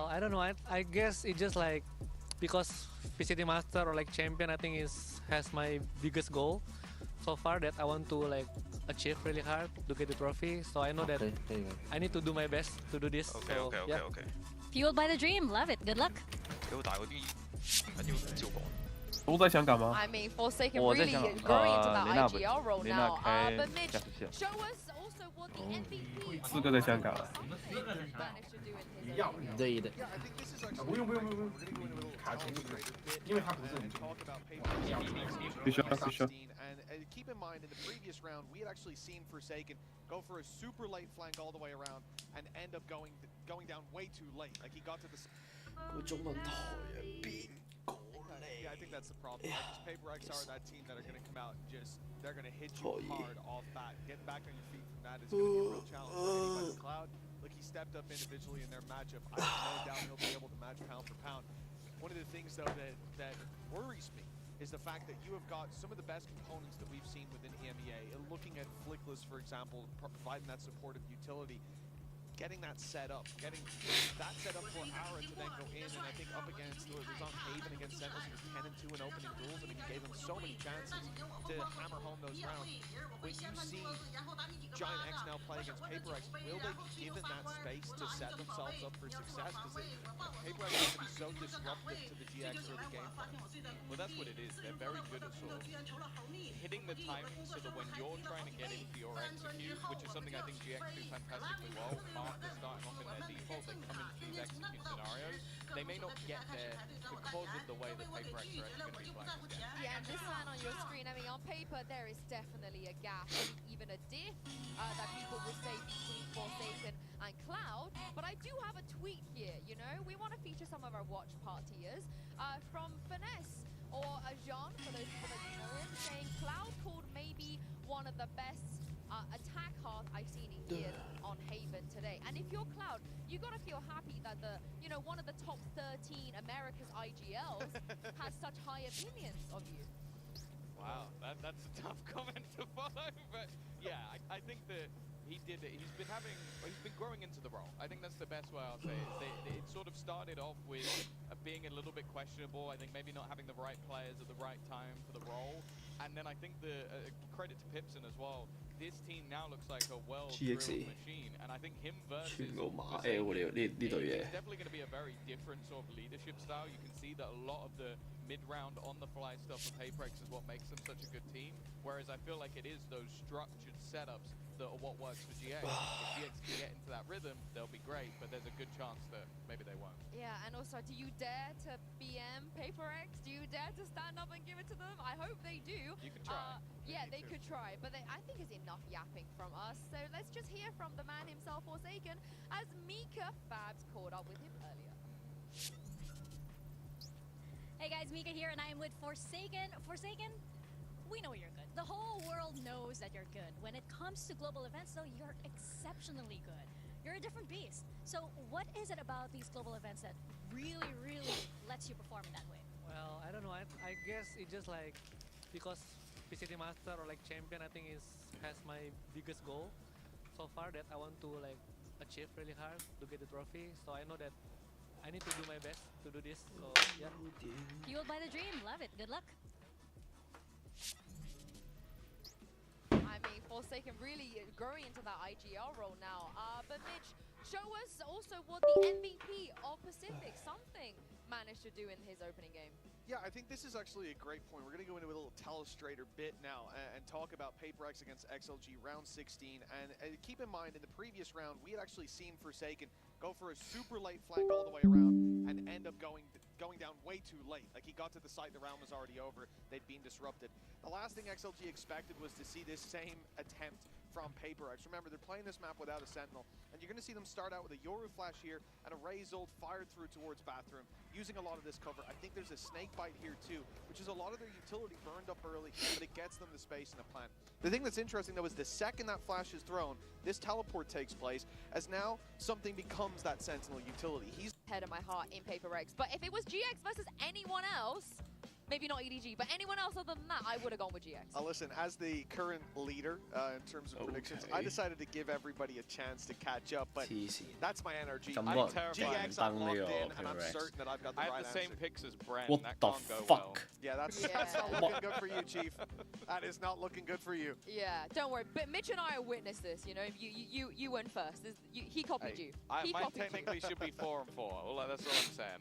I don't know. I guess it just like because PCT Master or like Champion, I think has my biggest goal so far that I want to like achieve really hard to get the trophy. So I know that I need to do my best to do this. OK so, OK OK yeah. OK。 Fueled by the dream, love it. Good luck. 屌大嗰啲緊要照講。都在香港吗？ I mean, Forsaken 我在 really 香港 growing into that 林娜 IGL role 林娜 now. 开 But Mitch, 驾驶线， show us also what the MVP 四个在香港了。 managed to do in his own game. 对的。不用，卡层因为他不是很重。必须要必须要。 And keep in mind, in the previous round, we had actually seen Forsaken go for a super late flank all the way around and end up going down way too late. Like he got to the. 個中文台啊，邊個 Yeah, I think that's the problem. Like, just Paper X are that team that are going to come out and they're going to hit you hard off bat. Getting back on your feet from that is going to be a real challenge for anybody. Cloud, look, he stepped up individually in their matchup. I have no doubt he'll be able to match pound for pound. One of the things, though, that worries me is the fact that you have got some of the best components that we've seen within EMEA. Looking at Flickless, for example, providing that supportive utility. Getting that set up for Ara to then go in, and I think up against, it was on Haven against Sentinels, he was 10 and 2 in opening duels. I mean, he gave them so many chances to hammer home those rounds. When you see Giant X now play against Paper X, will they be given that space to set themselves up for success? Because Paper X is going to be so disruptive to the GX early game plan. Well, that's what it is. They're very good at sort of hitting the timing so that when you're trying to get into your execute, which is something I think GX do fantastically well, after starting off in their default, they come into these execute scenarios. They may not get there because of the way that Paper X are actually going to be playing this game. Yeah, and this one on your screen, I mean, on paper, there is definitely a gap, and even a diff that people will say between Forsaken and Cloud. But I do have a tweet here, you know? We want to feature some of our watch partiers from Finesse or Jean, for those people that you know him, saying Cloud called maybe one of the best attack hearth I've seen in years on Haven today. And if you're Cloud, you gotta feel happy that one of the top 13 America's IGLs has such high opinions of you. Wow, that's a tough comment to follow, but yeah, I think that he's been growing into the role. I think that's the best way I'll say it. It sort of started off with being a little bit questionable. I think maybe not having the right players at the right time for the role. And then I think the credit to Pipson as well. This team now looks like a well-drilled machine, and I think him versus it's definitely going to be a very different sort of leadership style. You can see that a lot of the mid-round on-the-fly stuff for Paper X is what makes them such a good team, whereas I feel like it is those structured setups that are what works for GX. If GX can get into that rhythm, they'll be great, but there's a good chance that maybe they won't. Yeah, and also, do you dare to BM Paper X? Do you dare to stand up and give it to them? I hope they do. You can try. Yeah, they could try, but I think it's enough yapping from us. So let's just hear from the man himself, Forsaken, as Mika Fabs caught up with him earlier. Hey guys, Mika here, and I am with Forsaken. Forsaken, we know you're good. The whole world knows that you're good. When it comes to global events, though, you're exceptionally good. You're a different beast. So what is it about these global events that really, really lets you perform in that way? Well, I don't know. I guess it just like because PCT Master or like Champion, I think has my biggest goal so far that I want to like achieve really hard to get the trophy. So I know that I need to do my best to do this. So yeah. Fueled by the dream, love it. Good luck. I mean, Forsaken really growing into that IGL role now. But Mitch, show us also what the MVP of Pacific something managed to do in his opening game. Yeah, I think this is actually a great point. We're going to go into a little Telestrator bit now and talk about Paper X against XLG round 16. And keep in mind, in the previous round, we had actually seen Forsaken go for a super late flank all the way around and end up going down way too late. Like, he got to the site, the round was already over, they'd been disrupted. The last thing XLG expected was to see this same attempt from Paper X. Remember, they're playing this map without a Sentinel, and you're going to see them start out with a Yoru flash here and a Raze ult fired through towards Bathroom, using a lot of this cover. I think there's a snake bite here too, which is a lot of their utility burned up early, but it gets them the space in the plant. The thing that's interesting though is the second that flash is thrown, this teleport takes place, as now something becomes that Sentinel utility. He's head of my heart in Paper X, but if it was GX versus anyone else, maybe not EDG, but anyone else other than that, I would have gone with GX. Listen, as the current leader in terms of predictions, I decided to give everybody a chance to catch up, but that's my energy. I'm GX, I'm locked in, and I'm certain that I've got the right answer. I have the same picks as Brent. What that the can't go fuck? Well. Yeah, that's not looking good for you, Chief. That is not looking good for you. Yeah, don't worry. But Mitch and I witnessed this. You know, you went first. He copied you. Mine technically should be 4 and 4. Well, that's all I'm saying.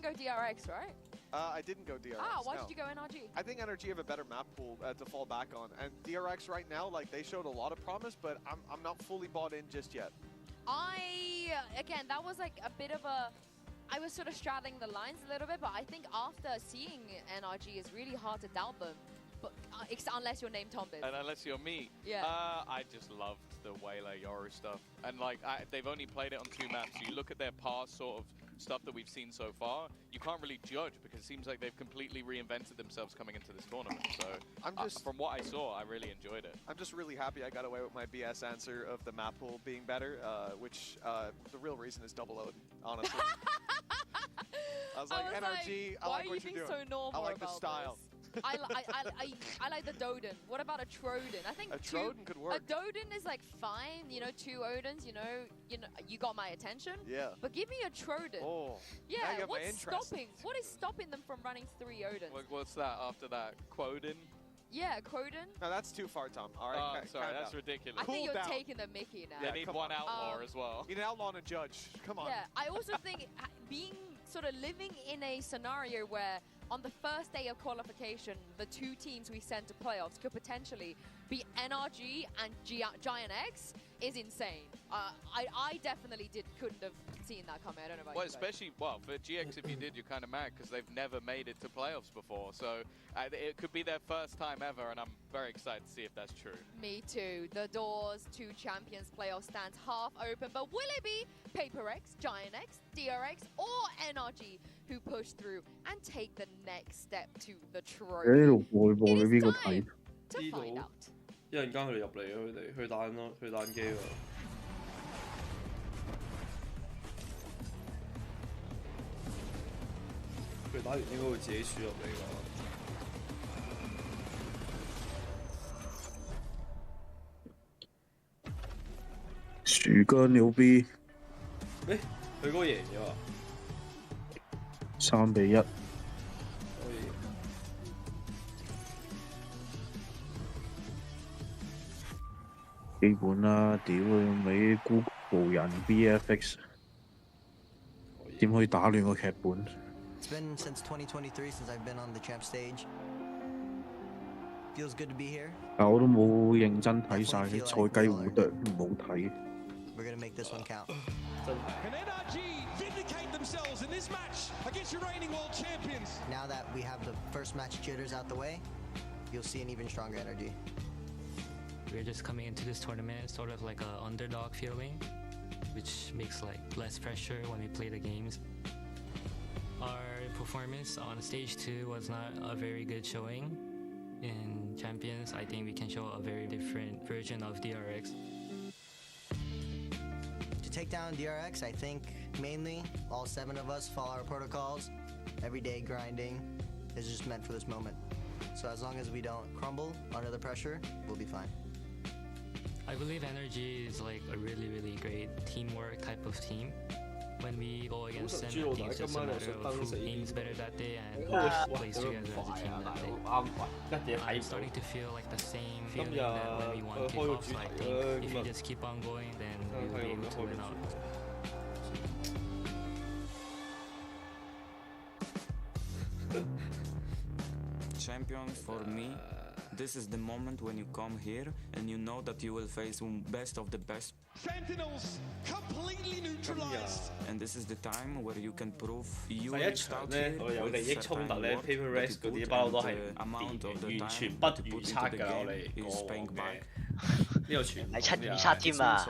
Go DRX, right? I didn't go DRX. Why did you go NRG? I think NRG have a better map pool to fall back on, and DRX right now, like they showed a lot of promise, but I'm not fully bought in just yet. Again, that was like a bit of a. I was sort of straddling the lines a little bit, but I think after seeing NRG, it's really hard to doubt them. But unless you're named Tombiz. And unless you're me. Yeah. I just loved the Waylay Yoru stuff. And like, they've only played it on 2 maps. So you look at their past sort of stuff that we've seen so far, you can't really judge because it seems like they've completely reinvented themselves coming into this tournament. So from what I saw, I really enjoyed it. I'm just really happy I got away with my BS answer of the map pool being better, which the real reason is double Odin, honestly. I was like, NRG, I like what you're doing. So normal I like the style. I like the Doden. What about a Troden? I think a Troden could work. A Doden is like fine, you know, 2 Odins, you know, you got my attention. Yeah. But give me a Troden. Oh. Yeah. What's stopping? What is stopping them from running 3 Odins? What's that after that? Quoden? Yeah, Quoden. No, that's too far, Tom. All right. Sorry, that's ridiculous. I think you're taking the mickey now. They need one outlaw as well. You need an outlaw and a judge. Come on. Yeah, I also think being sort of living in a scenario where on the first day of qualification, the 2 teams we send to playoffs could potentially be NRG and Giant X is insane. I definitely couldn't have seen that coming. I don't know about you guys. Especially, for GX, if you did, you're kind of mad because they've never made it to playoffs before. So it could be their first time ever, and I'm very excited to see if that's true. Me too. The doors to Champions playoff stands half open, but will it be Paper X, Giant X, DRX, or NRG who push through and take the next step to the trophy? It is time to find out. 一陣間佢哋入嚟啊！佢哋去彈咯，去彈機喎。佢打完應該會自己輸入嚟㗎。樹哥牛逼！誒，佢嗰個贏咗啊！3-1。基本啦，屌你尾 Google 人 VFX， 點可以打亂個劇本 It's been since 2023 since I've been on the champ stage. Feels good to be here. 但我都冇認真睇晒啲菜雞糊啄，唔好睇。We're gonna make this one count. Can NRG vindicate themselves in this match against your reigning world champions? Now that we have the first match jitters out the way, you'll see an even stronger energy. We're just coming into this tournament sort of like an underdog feeling, which makes like less pressure when we play the games. Our performance on stage 2 was not a very good showing. In Champions, I think we can show a very different version of DRX. To take down DRX, I think mainly all 7 of us follow our protocols. Everyday grinding is just meant for this moment. So as long as we don't crumble under the pressure, we'll be fine. I believe Energy is like a really, really great teamwork type of team. When we go against them, I think it's just a matter of who aims better that day and who plays together as a team that day. I'm starting to feel like the same feeling that when we won kickoffs. So I think if we just keep on going, then we will be able to win out. Champions for me, this is the moment when you come here and you know that you will face best of the best. Sentinels completely neutralized. And this is the time where you can prove you 第一場咧，我有利益衝突咧 ，Paper Rex 嗰啲不嬲都係完全不預測㗎，我哋過往嘅呢個傳係7預測添啊！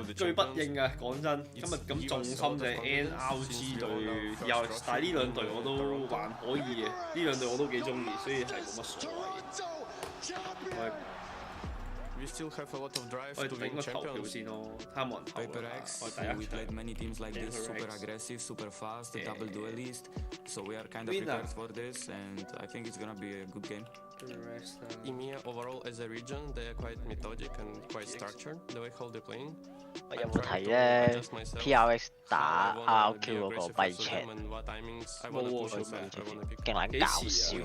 一句不應啊！講真，今日咁重心就係 NRG 對 DRX， 但係呢兩隊我都還可以嘅，呢兩隊我都幾中意，所以係冇乜所謂。We still have a lot of drive 我哋 to 整 win 個投票 champions. 先咯，睇下冇人投 Paper 啦。 X, 我第 we 一 played 場 many teams like this, Paper super X. aggressive, super fast, double duelist. So we are kind of Winner. prepared for this, and I think it's gonna be a good game. EMEA overall as a region, they are quite methodic and quite structured the way how they're playing. 我有冇睇咧 PRX 打 RQ 嗰個跛車？冇喎，做咩？勁撚搞笑。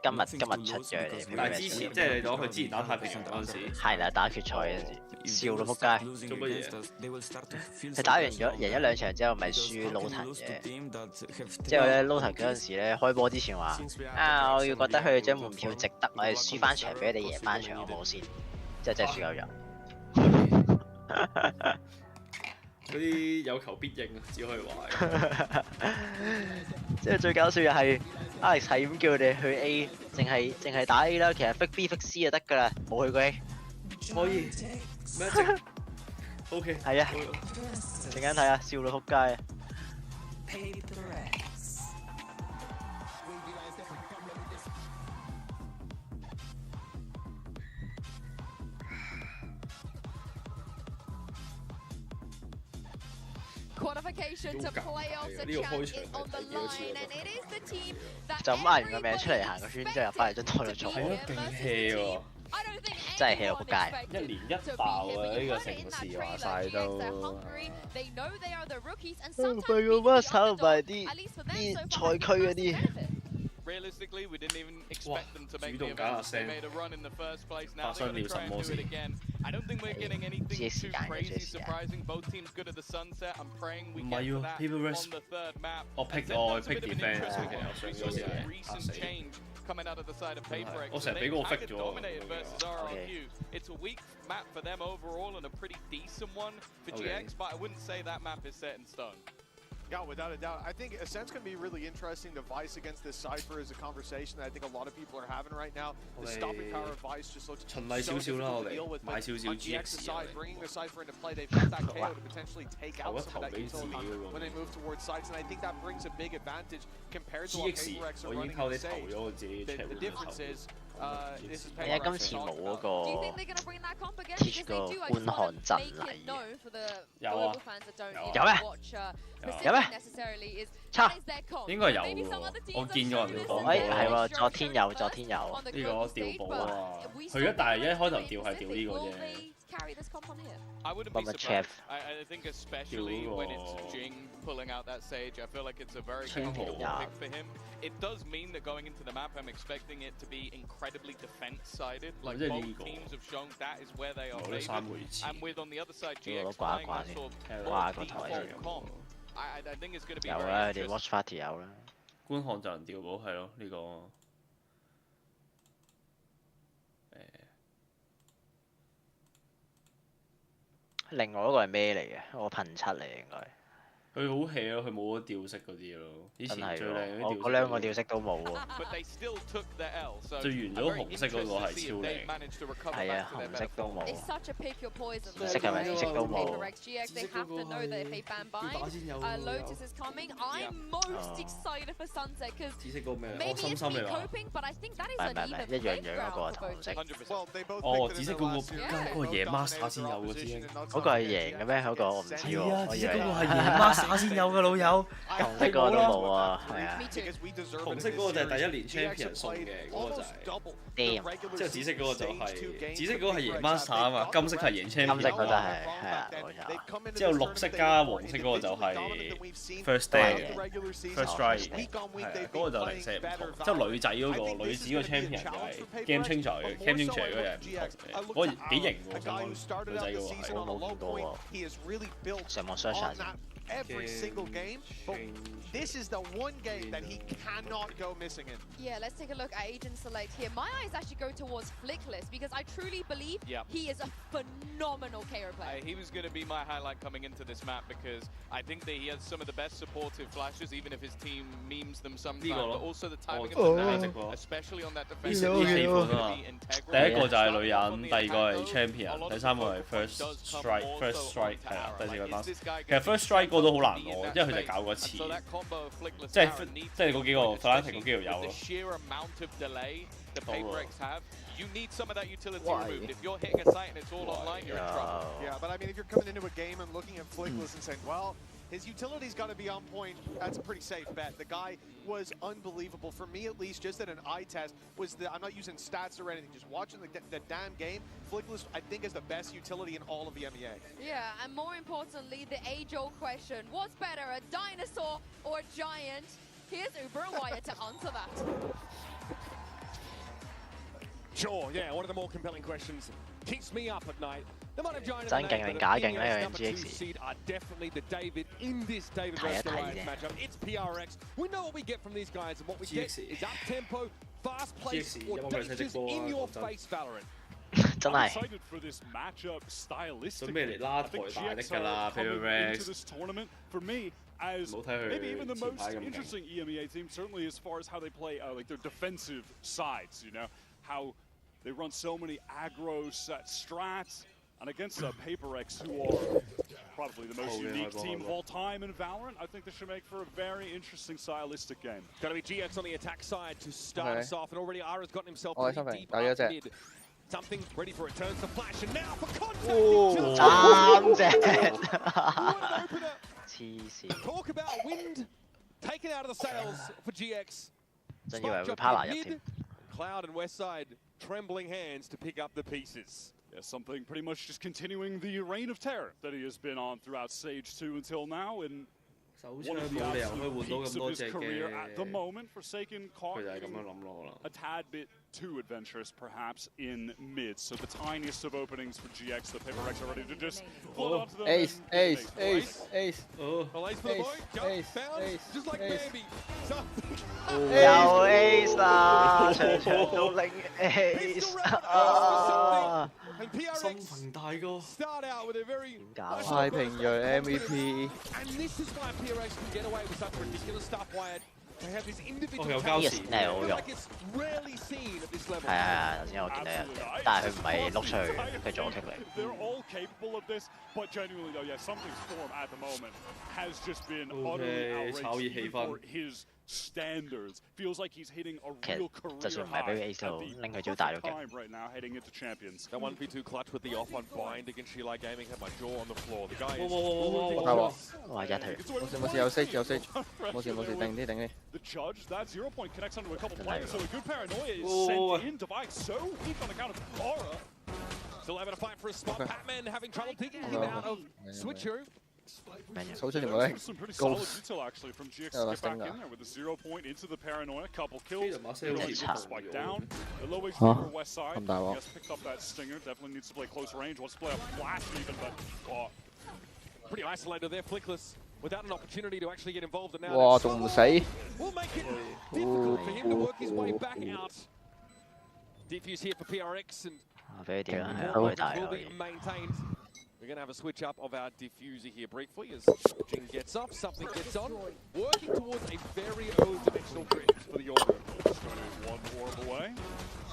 今日出咗你哋。但係之前即係你講佢之前打太平洋嗰陣時，係啦，打決賽嗰陣時，笑到仆街。做乜嘢？佢打完咗贏一兩場之後，咪輸 Lotan 嘅。之後咧 Lotan 嗰陣時咧，開波之前話啊，我要覺得佢哋張門票值得，我哋輸翻場俾你哋贏翻場好冇先。之後真係輸有人。嗰啲有求必應啊，只可以話。即係最搞笑又係 Alex 係咁叫佢哋去 A， 淨係打 A 啦，其實 fake B fake C 就得㗎啦，冇去過 A。可以咩值 ？OK。係啊，陣間睇下，笑到仆街啊！ Qualification to playoffs, a champ is on the line, and it is the team that 就咁嗌完個名出嚟行個圈之後入翻嚟張台度坐。係啊，勁 hea 喎！真係 hea 到仆街。一年一爆啊！呢個城市話晒都。唔係個 master 唔係啲賽區嗰啲。 Realistically, we didn't even expect them to make the 主動揀阿 event. They Sam made a run in the first place. Now 發 they're 生 going 了 to try 什 and 麼 do it 事？ again. I don't think we're getting anything too crazy surprising. Both teams good at the sunset. I'm praying we 唔 get 係 to 喎 that ，People on Rest the third map. 我 pick And 我 that's a pick bit of an defense interesting 嘅，我想 we 嗰 saw 時 some 係 recent 死。 change coming out of the side of Paper X. 我成日 They 俾嗰個 kind fake of 咗。 dominated versus RRQ. It's a weak map for them overall and a pretty decent one for GX, but I wouldn't say that map is set in stone. Yeah, without a doubt. I think Ascent's going to be really interesting. The Vice against this Cypher is a conversation that I think a lot of people are having right now. The stopping power of Vice just looks so difficult to deal with. But on GX's side, bringing the Cypher into play, they've got that KO to potentially take out some of that utility when they move towards sites, and I think that brings a big advantage compared to what Paper X are running in Sage. The difference is, this is Paper X. 今次冇嗰個 teach 個觀看陣嚟。有啊，有咩？有咩？差應該有喎，我見過人哋講過。係喎，昨天有。呢個調補啊，佢一但係一開頭調係調呢個啫。 I wouldn't be surprised. I think especially when it's Jing pulling out that Sage, I feel like it's a very comfortable pick for him. It does mean that going into the map, I'm expecting it to be incredibly defense-sided. Like both teams have shown that is where they are favored. And with on the other side, GX playing that sort of default comp, I think it's going to be 有 very 啦，你 interesting. watch party 有啦。觀看就人調補係咯，呢個。 另外嗰個係咩嚟嘅？我噴漆嚟應該。佢好 hea 咯，佢冇咗吊飾嗰啲咯。以前最靚嗰啲吊飾。我兩個吊飾都冇喎。最完咗紅色嗰個係超靚。係啊，紅色都冇。It's such a pick your poison. 紫色係咪？紫色都冇。 They have to know that if they ban by, Lotus is coming. I'm most excited for Sunset because maybe it's me coping, but I think that is an even playground for both teams. 哦，紫色嗰個夜 master 先有嘅先。嗰個係贏嘅咩？嗰個我唔知喎。我以為嗰個係夜 master 先有嘅老友。紅色嗰個都冇啊，係啊。紅色嗰個就係第一年 champion 送嘅，嗰個就係。Damn。之後紫色嗰個就係紫色嗰個係贏 master 啊嘛，金色係贏 champion。金色嗰個係啊，冇錯。之後綠色加黃色嗰個就係 first day。First strike 係啊，嗰個就零舍唔同。之後女仔嗰個女子嗰個 champion 就係 game changer 嘅 game changer 嗰個又唔同嘅，嗰個幾型喎，想講女仔嗰個係。我冇見過喎。上網 search 下先。 Every single game, but this is the one game that he cannot go missing in. Yeah, let's take a look at agent select here. My eyes actually go towards Flickless because I truly believe he is a phenomenal KO player. He was going to be my highlight coming into this map because I think that he has some of the best supportive flashes, even if his team memes them sometimes. But also the timing of the dash, especially on that defensive line, is going to be integral. 第一個就係女人，第二個係 champion，第三個係first strike 係啦，第四個 master。其實 first strike 嗰個都好難攞，因為佢就搞過一次，即係嗰幾個法蘭提嗰幾條友咯。You need some of that utility removed. If you're hitting a site and it's all online, you're in trouble. Yeah, but I mean, if you're coming into a game and looking at Flickless and saying, well, his utility's got to be on point, that's a pretty safe bet. The guy was unbelievable. For me, at least, just at an eye test, I'm not using stats or anything, just watching the damn game. Flickless, I think, is the best utility in all of the MEA. Yeah, and more importantly, the age-old question. What's better, a dinosaur or a giant? Here's Uber and Wyatt to answer that. Sure, yeah, one of the more compelling questions. Keeps me up at night. They might have joined真勁定假勁咧？GX are definitely the David in this David versus Goliath matchup. It's PRX. We know what we get from these guys, and what we get is up tempo, fast plays, audacious, in your face Valorant. 真係。準備嚟拉台大的㗎啦 ，PRX。 maybe even the most interesting EMEA team, certainly as far as how they play like their defensive sides, you know, how they run so many aggro strats, and against PaperX, who are probably the most unique team of all time in Valorant, I think this should make for a very interesting stylistic game. Going to be GX on the attack side to start us off, and already Ara's gotten himself pretty deep up mid. Something ready for it, turns to flash, and now for contact! Talk about wind taken out of the sails for GX. Cloud and Westside trembling hands to pick up the pieces. Yeah, something pretty much just continuing the reign of terror that he has been on throughout Stage 2 until now, and one of the absolute peaks of his career at the moment. Forsaken caught a tad bit too adventurous, perhaps, in mid. So the tiniest of openings for GX, the PaperX are ready to just float onto them. Ace. Well, ace for the boy. Found, just like Bambi. Yo, ace 啦，場場都拎 ace 啊！心情大哥。太平洋 MVP。 And this is why PRX can get away with such ridiculous stuff, Wyatt. They have this individual talent like it's rarely seen at this level. 頭先我見到有嘅，但係佢唔係碌出去，佢左踢嚟。 They're all capable of this, but genuinely though, yeah, something's form at the moment has just been utterly outrageous for his standards. Feels like he's hitting a real career high at the perfect time right now, heading into Champions. That 1v2 clutch with the off on bind against Sheila Gaming had my jaw on the floor. The guy is. 哇！一條，冇事有 sage 冇事定啲。 The judge, that 0 point connects onto a couple players, so a good paranoia is sent in. Device so weak on account of Aura. Still having a fight for a spot. Batman having trouble picking him out of Switcher. Some pretty solid detail actually from GX to get back in there with a 0 point into the paranoia. Couple kills. Spike down. The low HP for West Side. Yes, picked up that stinger. Definitely needs to play close range. Wants to play a flash even, but pretty isolated there, Flickless. Without an opportunity to actually get involved in now. 哇，仲唔死？ Will make it difficult for him to work his way back out. Defuse here for PRX and will be maintained. We're going to have a switch up of our diffuser here briefly as Jing gets up, something gets on, working towards a very early dimensional bridge for the order. Just going to one orb away.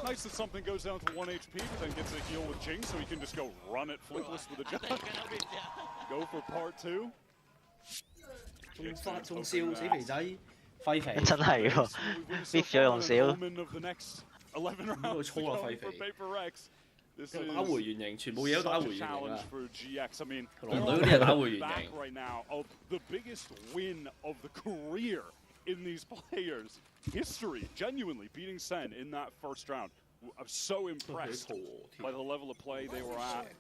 Nice that something goes down to 1 HP, but then gets a heal with Jing, so he can just go run at Flickless with a jump. Go for part 2. 中燒死肥仔，廢肥真係喎 ，fit 咗用少。呢個粗啦廢肥。打回原形，全部嘢都打回原形啦。連隊嗰啲係打回原形。 The biggest win of the career in these players' history, genuinely beating Sen in that first round. I'm so impressed by the level of play they were at.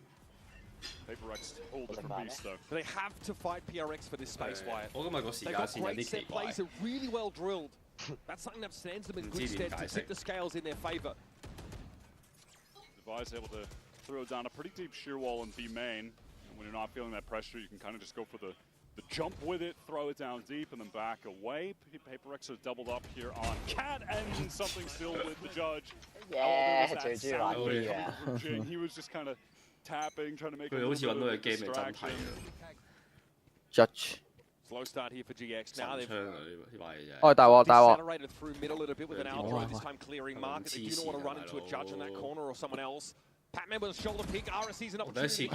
PaperX, whole different beast though. They have to fight PRX for this space, Wyatt. They've got great set plays, are really well drilled. That's something that stands them in good stead to tip the scales in their favor. Device able to throw down a pretty deep shear wall in B main. And when you're not feeling that pressure, you can kind of just go for the jump with it, throw it down deep, and then back away. PaperX are doubled up here on Cat, and something still with the judge. Yeah, he was just kind of tapping, trying to make a distraction. Judge. Slow start here for GX. Now they've accelerated through middle a little bit with an outdrive, this time clearing market. They do not want to run into a judge in that corner or someone else. Batman with a shoulder pick. Ara sees an opportunity.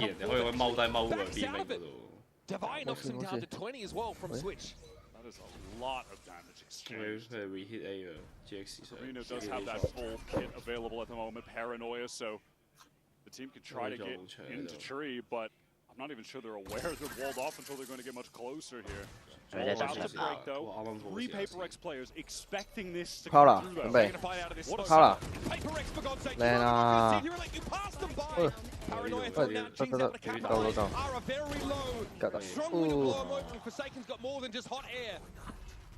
Divine knocks him down to 20 as well from Switch. That is a lot of damage exchange. We hit a GX. Reno does have that full kit available at the moment, Paranoia, so the team could try to get into tree, but I'm not even sure they're aware they're walled off until they're going to get much closer here. About to break though. 3 Paper X players expecting this to come through though. 拋啦，靚啊！Paranoia thrown out, Jing's able to capitalize. Ara very low. Strong winning blow moment. Forsaken's got more than just hot air.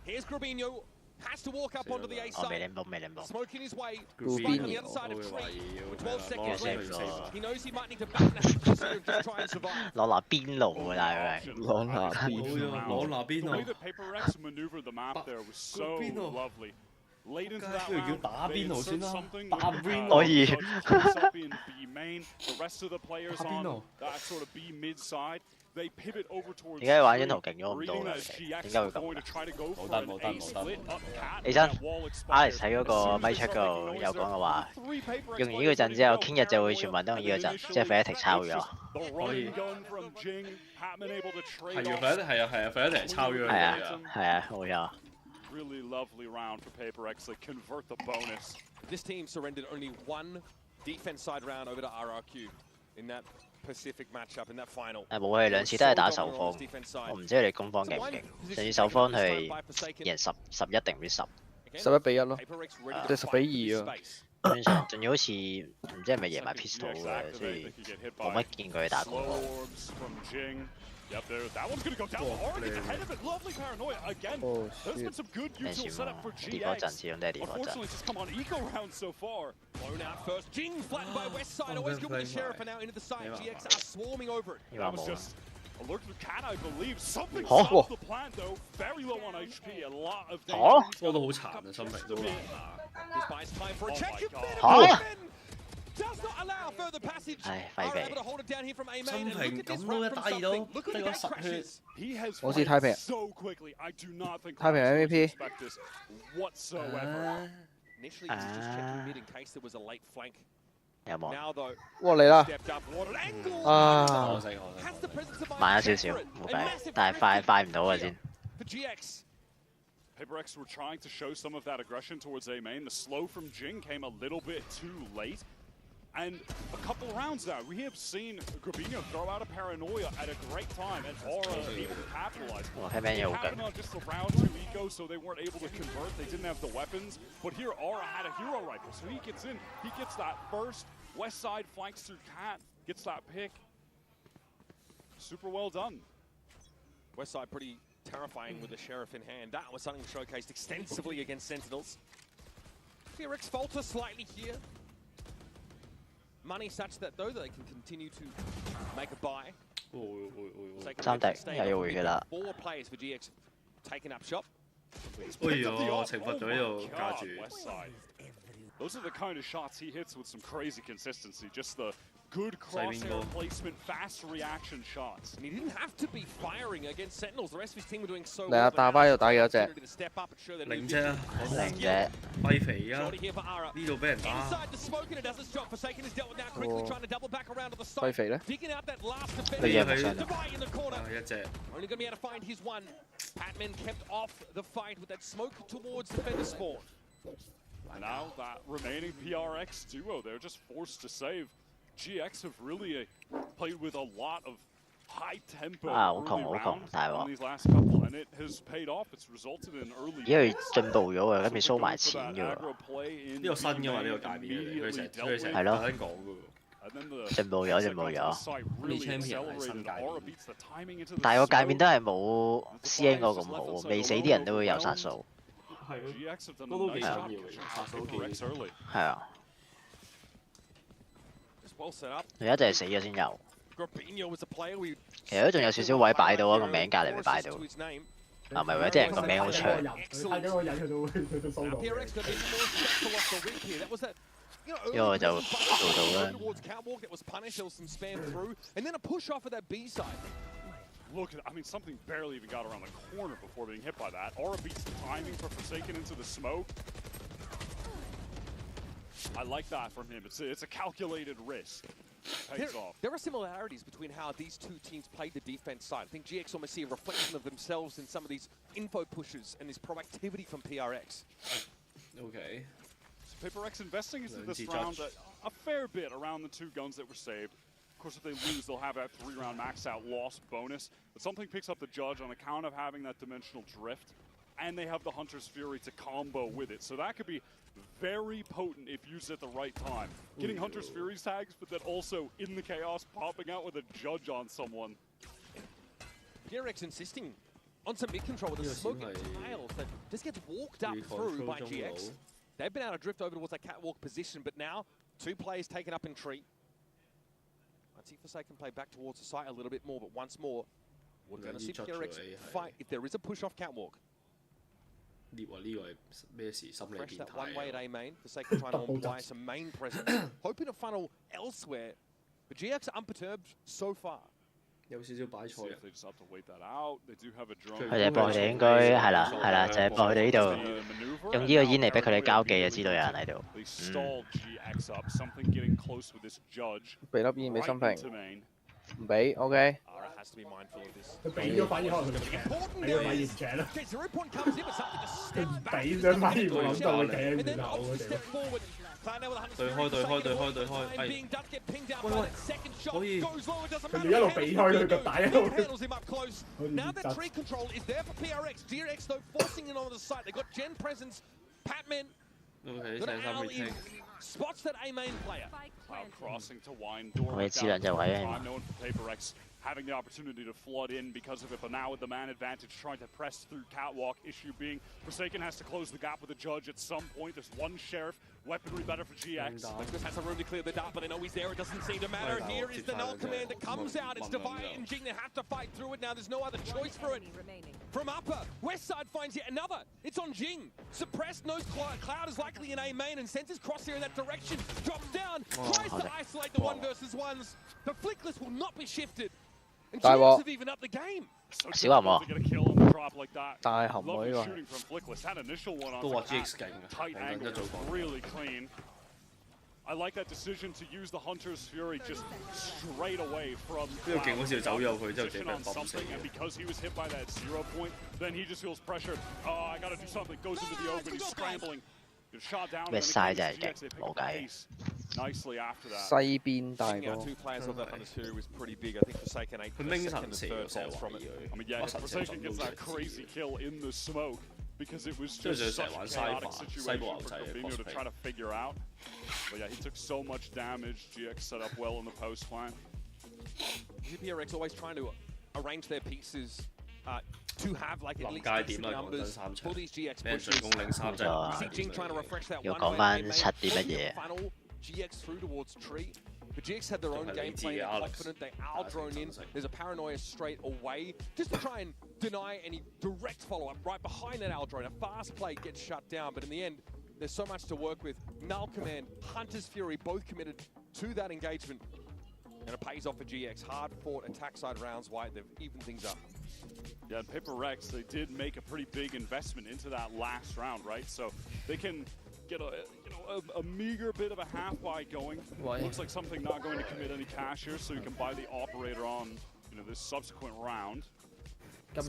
Here's Grabinho. Has to walk up onto the A side. Smoking his way. Spike on the other side of tree. With 12 seconds left. He knows he might need to back that instead of just try and survive. 攞拿邊路㗎大概。攞拿邊。The way that Paper X maneuvered the map there was so lovely. Late into that round, they insert something up in B main. The rest of the players on that sort of B mid side, they pivot over towards點解玩張圖勁咗咁多嘅？點解會咁？起身 ，Alex 喺嗰個咪 check 嗰度有講嘅話，用完呢個陣之後，聽日就會全民都用呢個陣，即係 Fnatic 抄咗。可以。係抄咗。係啊，冇錯。 Really lovely round for Paper X. They convert the bonus. This team surrendered only 1 defense side round over to RRQ in that Pacific matchup in that final. 冇佢哋兩次都係打首方，我唔知佢哋攻方勁唔勁。上次首方係贏11定唔知10。11比1咯，即係10比2啊。正常，仲要好似唔知係咪贏埋 pistol 嘅，所以冇乜見佢打攻方。 Yep, that one's gonna go down hard. Gets ahead of it. Lovely Paranoia again. There's been some good util set up for GX. Unfortunately, just come on eco round so far. Blown out first. Jing flattened by West Side. Always good with the Sheriff, and now into the side. GX are swarming over it. That was just alert to the cat, I believe. Something stopped the plant though. Very low on HP. A lot of damage. 波都好殘啊，心平都難打。This buys time for a check. Does not allow further passage. Are able to hold it down here from A main. And look at this run from something. Look at the gate crashes. He has played so quickly. I do not think太平 MVP whatsoever. Initially, he was just checking mid in case there was a late flank. 有冇？ Now though, 哇嚟啦！ stepped up, what an angle! 啊， Has the presence of 慢咗少少，冇計，但係快唔到啊先。 For GX. Paper X were trying to show some of that aggression towards A main. The slow from Jing came a little bit too late. And a couple rounds now, we have seen Grabinho throw out a Paranoia at a great time, and Aura able to capitalize. They had on just the round 2 eco, so they weren't able to convert. They didn't have the weapons. But here, Aura had a hero rifle, so he gets in. He gets that first. West side flanks through Cat, gets that pick. Super well done. West side pretty terrifying with the Sheriff in hand. That was something showcased extensively against Sentinels. Felix falter slightly here. Money such that though they can continue to make a buy. 三敵又要回血啦。4 players for GX taking up shop. 哎呦，懲罰咗呢度架住。 Those are the kind of shots he hits with some crazy consistency. Just the good crosshair placement, fast reaction shots. And he didn't have to be firing against Sentinels. The rest of his team were doing so well. 嚟啊！大巴又打幾多隻？ 0隻啊，0隻，跛肥啊！呢度俾人打。跛肥咧？佢嘢冇上。一隻。 Only going to be able to find his one. Patman kept off the fight with that smoke towards the Fender spawn. Now that remaining PRX duo, they're just forced to save. GX have really played with a lot of high tempo early rounds on these last couple, and it has paid off. It's resulted in early. 因為進步咗啊，跟住收埋錢嘅喎。呢個新嘅嘛，呢個界面佢成日係咯，聽講嘅喎。進步咗，進步咗。呢 champion 係新界面，但係個界面都係冇 CN 嗰咁好，未死啲人都會有殺數。 係咯，都幾緊要嘅，殺手幾係啊。佢一定係死咗先有。其實都仲有少少位擺到啊，個名隔離咪擺到。啊，唔係喎，啲人個名好長。睇咗個人佢都收到。呢個就做到啦。 Look at, I mean, something barely even got around the corner before being hit by that. Aura beats the timing for Forsaken into the smoke. I like that from him. It's a calculated risk. There are similarities between how these two teams played the defense side. I think GX almost see a reflection of themselves in some of these info pushes and this proactivity from PRX. Okay. So PaperX investing into this round a fair bit around the 2 guns that were saved. Of course, if they lose, they'll have that 3-round max out loss bonus. But something picks up the Judge on account of having that dimensional drift, and they have the Hunter's Fury to combo with it. So that could be very potent if used at the right time. Getting Hunter's Fury's tags, but then also in the chaos, popping out with a Judge on someone. PRX insisting on some mid-control with a smoking tiles that just gets walked up through by GX. They've been able to drift over towards that catwalk position, but now 2 players taken up in tree. Let's see if Forsaken play back towards the site a little bit more, but once more, we're going to see PRX fight if there is a push off catwalk. Fresh that one way at A main. Forsaken trying to apply some main presence, hoping to funnel elsewhere. But GX are unperturbed so far. 有少少擺錯。佢哋搏佢哋應該係啦，就係搏佢哋呢度用呢個煙嚟逼佢哋交技啊！知道有人喺度。俾粒煙俾心平，唔俾 OK。佢俾咗反而可能佢就俾佢反而唔請啦。佢唔俾咗反而冇諗到佢企喺門口嗰度。對開，係。喂，可以。佢哋一路避開佢個底一路。Now that tree control is there for PRX. GX though forcing in on the site. They got Gen presence, Patman. Okay, spots that A main player. Cloud crossing to wine door. 我哋知兩隻位啊。 Having the opportunity to flood in because of it, but now with the man advantage trying to press through catwalk, issue being Forsaken has to close the gap with the Judge at some point. There's one Sheriff, weaponry better for GX. Just has the room to clear the dart, but they know he's there. It doesn't seem to matter. Here is the null command that comes out. It's Divide and Jing. They have to fight through it now. There's no other choice for it. From upper, West side finds yet another. It's on Jing. Suppressed, knows Cloud is likely in A main, and sends his crosshair in that direction. Drops down, tries to isolate the 1v1s. The flickless will not be shifted. 大鑊！小雲喎。大含喎呢個。都話 GX 勁嘅，講緊一早講。I like that decision to use the Hunter's Fury just straight away from 呢個勁好似走右佢之後自己俾人bomb死 and because he was hit by that 0 point, then he just feels pressured. Oh, I gotta do something. Goes into the open, he's scrambling. Shot down. West side 真係勁，冇計。 Nicely after that. 西邊大波。 2 players on the Hunter's Fury was pretty big. I think Forsaken 8 for the second and third falls from it. I mean, yeah, Forsaken gets that crazy kill in the smoke because it was just such a chaotic situation for Corbino to try to figure out. But yeah, he took so much damage. GX set up well in the post flank. PRX always trying to arrange their pieces to have like at least decent numbers for these GX pushes. See Jing trying to refresh that one funnel GX through towards tree. But GX had their own gameplay, they're confident, they drone in. There's a paranoia straight away, just to try and deny any direct follow-up. Right behind that drone, a fast play gets shut down, but in the end, there's so much to work with. Null Command, Hunter's Fury, both committed to that engagement. And it pays off for GX. Hard-fought attack side rounds wide, they've evened things up. Yeah, and PaperX, they did make a pretty big investment into that last round, right? So they can get a meager bit of a half buy going. Looks like something not going to commit any cash here, so you can buy the operator on this subsequent round. Yeah,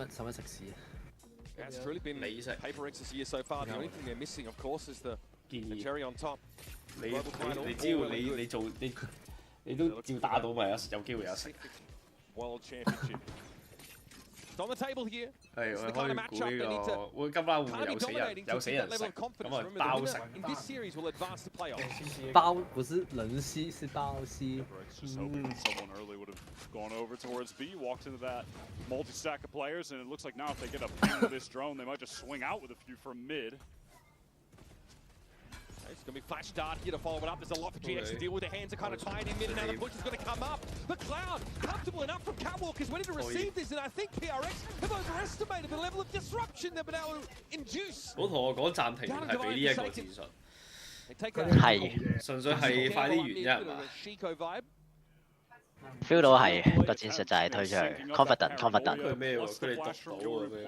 it's truly been PaperX's year so far. The only thing they're missing, of course, is the cherry on top. 你只要你做你都照打到咪有機會有食。World Championship. It's on the table here. 係我可以估呢個，會今晚會唔會有死人食？咁啊包食。In this series will advance to playoffs. 包不是人吸，是包吸。 Someone early would have gone over towards B, walked into that multi-stack of players, and it looks like now if they get a ping with this drone, they might just swing out with a few from mid. It's going to be flash dart here to follow it up. There's a lot for GX to deal with. Their hands are kind of tied in mid, and now the push is going to come up. But Cloud, comfortable enough from Catwalk, is ready to receive this, and I think PRX have overestimated the level of disruption they've been able to induce. 我同我講暫停係俾呢一個戰術，係純粹係快啲完啫係嘛 ？feel 到係個戰術就係推出去 ，confident。佢咩喎？佢哋讀到啊咩？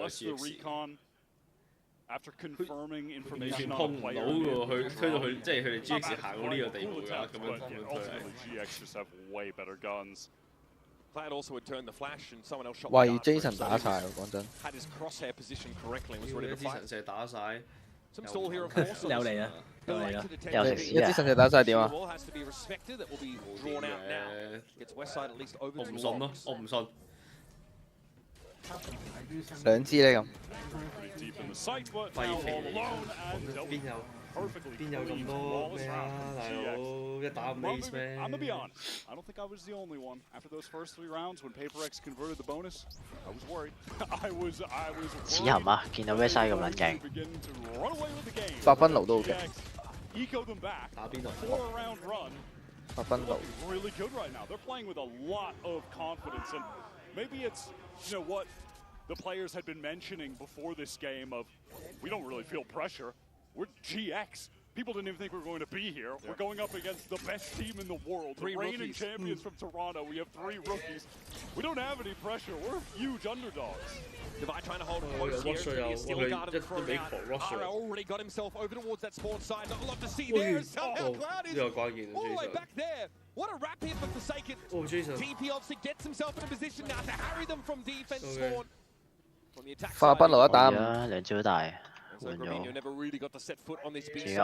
After confirming 完 information 全 on 碰 a 唔到 player 喎，佢推到佢即係佢哋 GX 行到呢個地步㗎，咁樣 ultimately GX just have way better guns. Cloud also had turned the flash and someone else shot 為 the dart Jason for him, so 打 he 晒喎，講真。 had his crosshair position correctly and was ready to 一支 fight. 神射打晒。 Some stall here, of course. 有嚟啊！有嚟啊！一支神射打晒點啊？ Has to be respected. That will be drawn out now. Gets Westside at least over 我 to 唔信咯，我唔信。兩支咧咁。 Deep in the site, but 廢 now 肥 all 嚟 alone 嘅， and 邊有咁多咩啊，大佬一打 Mace 咩 I'm gonna be honest. I don't think I was the only one. After those first 3 rounds, when PaperX converted the bonus, I was worried. I was 屎痕啊！見到咩西咁撚勁。 法賓奴都 OK。 Eco them back. 打邊度 4 round run. 法賓奴。 Really good right now. They're playing with a lot of confidence, and maybe it's what the players had been mentioning before this game of we don't really feel pressure. We're GX. People didn't even think we were going to be here. We're going up against the best team in the world, the reigning champions from Toronto. We have 3 rookies. We don't have any pressure. We're huge underdogs. Divide trying to hold close here. He's still guarded thrown out. Ara already got himself over towards that spawn side. Not a lot to see there. Somehow Cloud is all the way back there. What a wrap here for Forsaken. TP obviously gets himself in a position now to harry them from defense spawn. From the attack 法賓奴一打5。兩招大。 So Gravino never really got to set foot on this beach. Crazy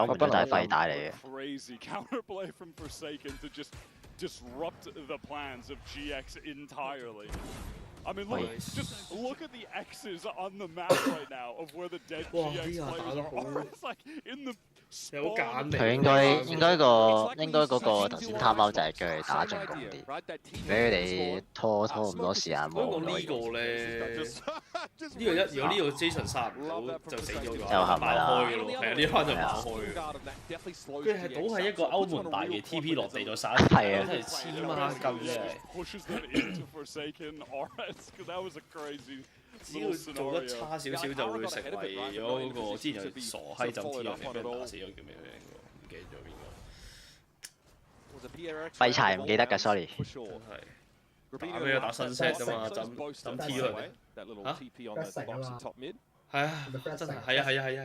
counterplay from Forsaken to just disrupt the plans of GX entirely. I mean, just look at the X's on the map right now of where the dead GX players are. It's like in the 佢應該嗰個頭先貪貓就係叫佢打進攻啲，俾佢哋拖咁多時間冇。呢個咧，如果呢個 Jason 殺唔到就死咗㗎，就係咪啦？爆開㗎咯，係啊，呢番就爆開㗎。佢係倒係一個歐門大嘅 TP 落地再殺，係啊，真係黐孖筋嘅。 只要做得差少少就會成為咗嗰個之前有傻閪浸 T 入面俾人打死咗叫咩名喎？唔記得咗邊個？廢柴唔記得㗎 ，sorry。真係打咩打新 set 㗎嘛，浸 T 佢哋嚇？係啊，真係係啊，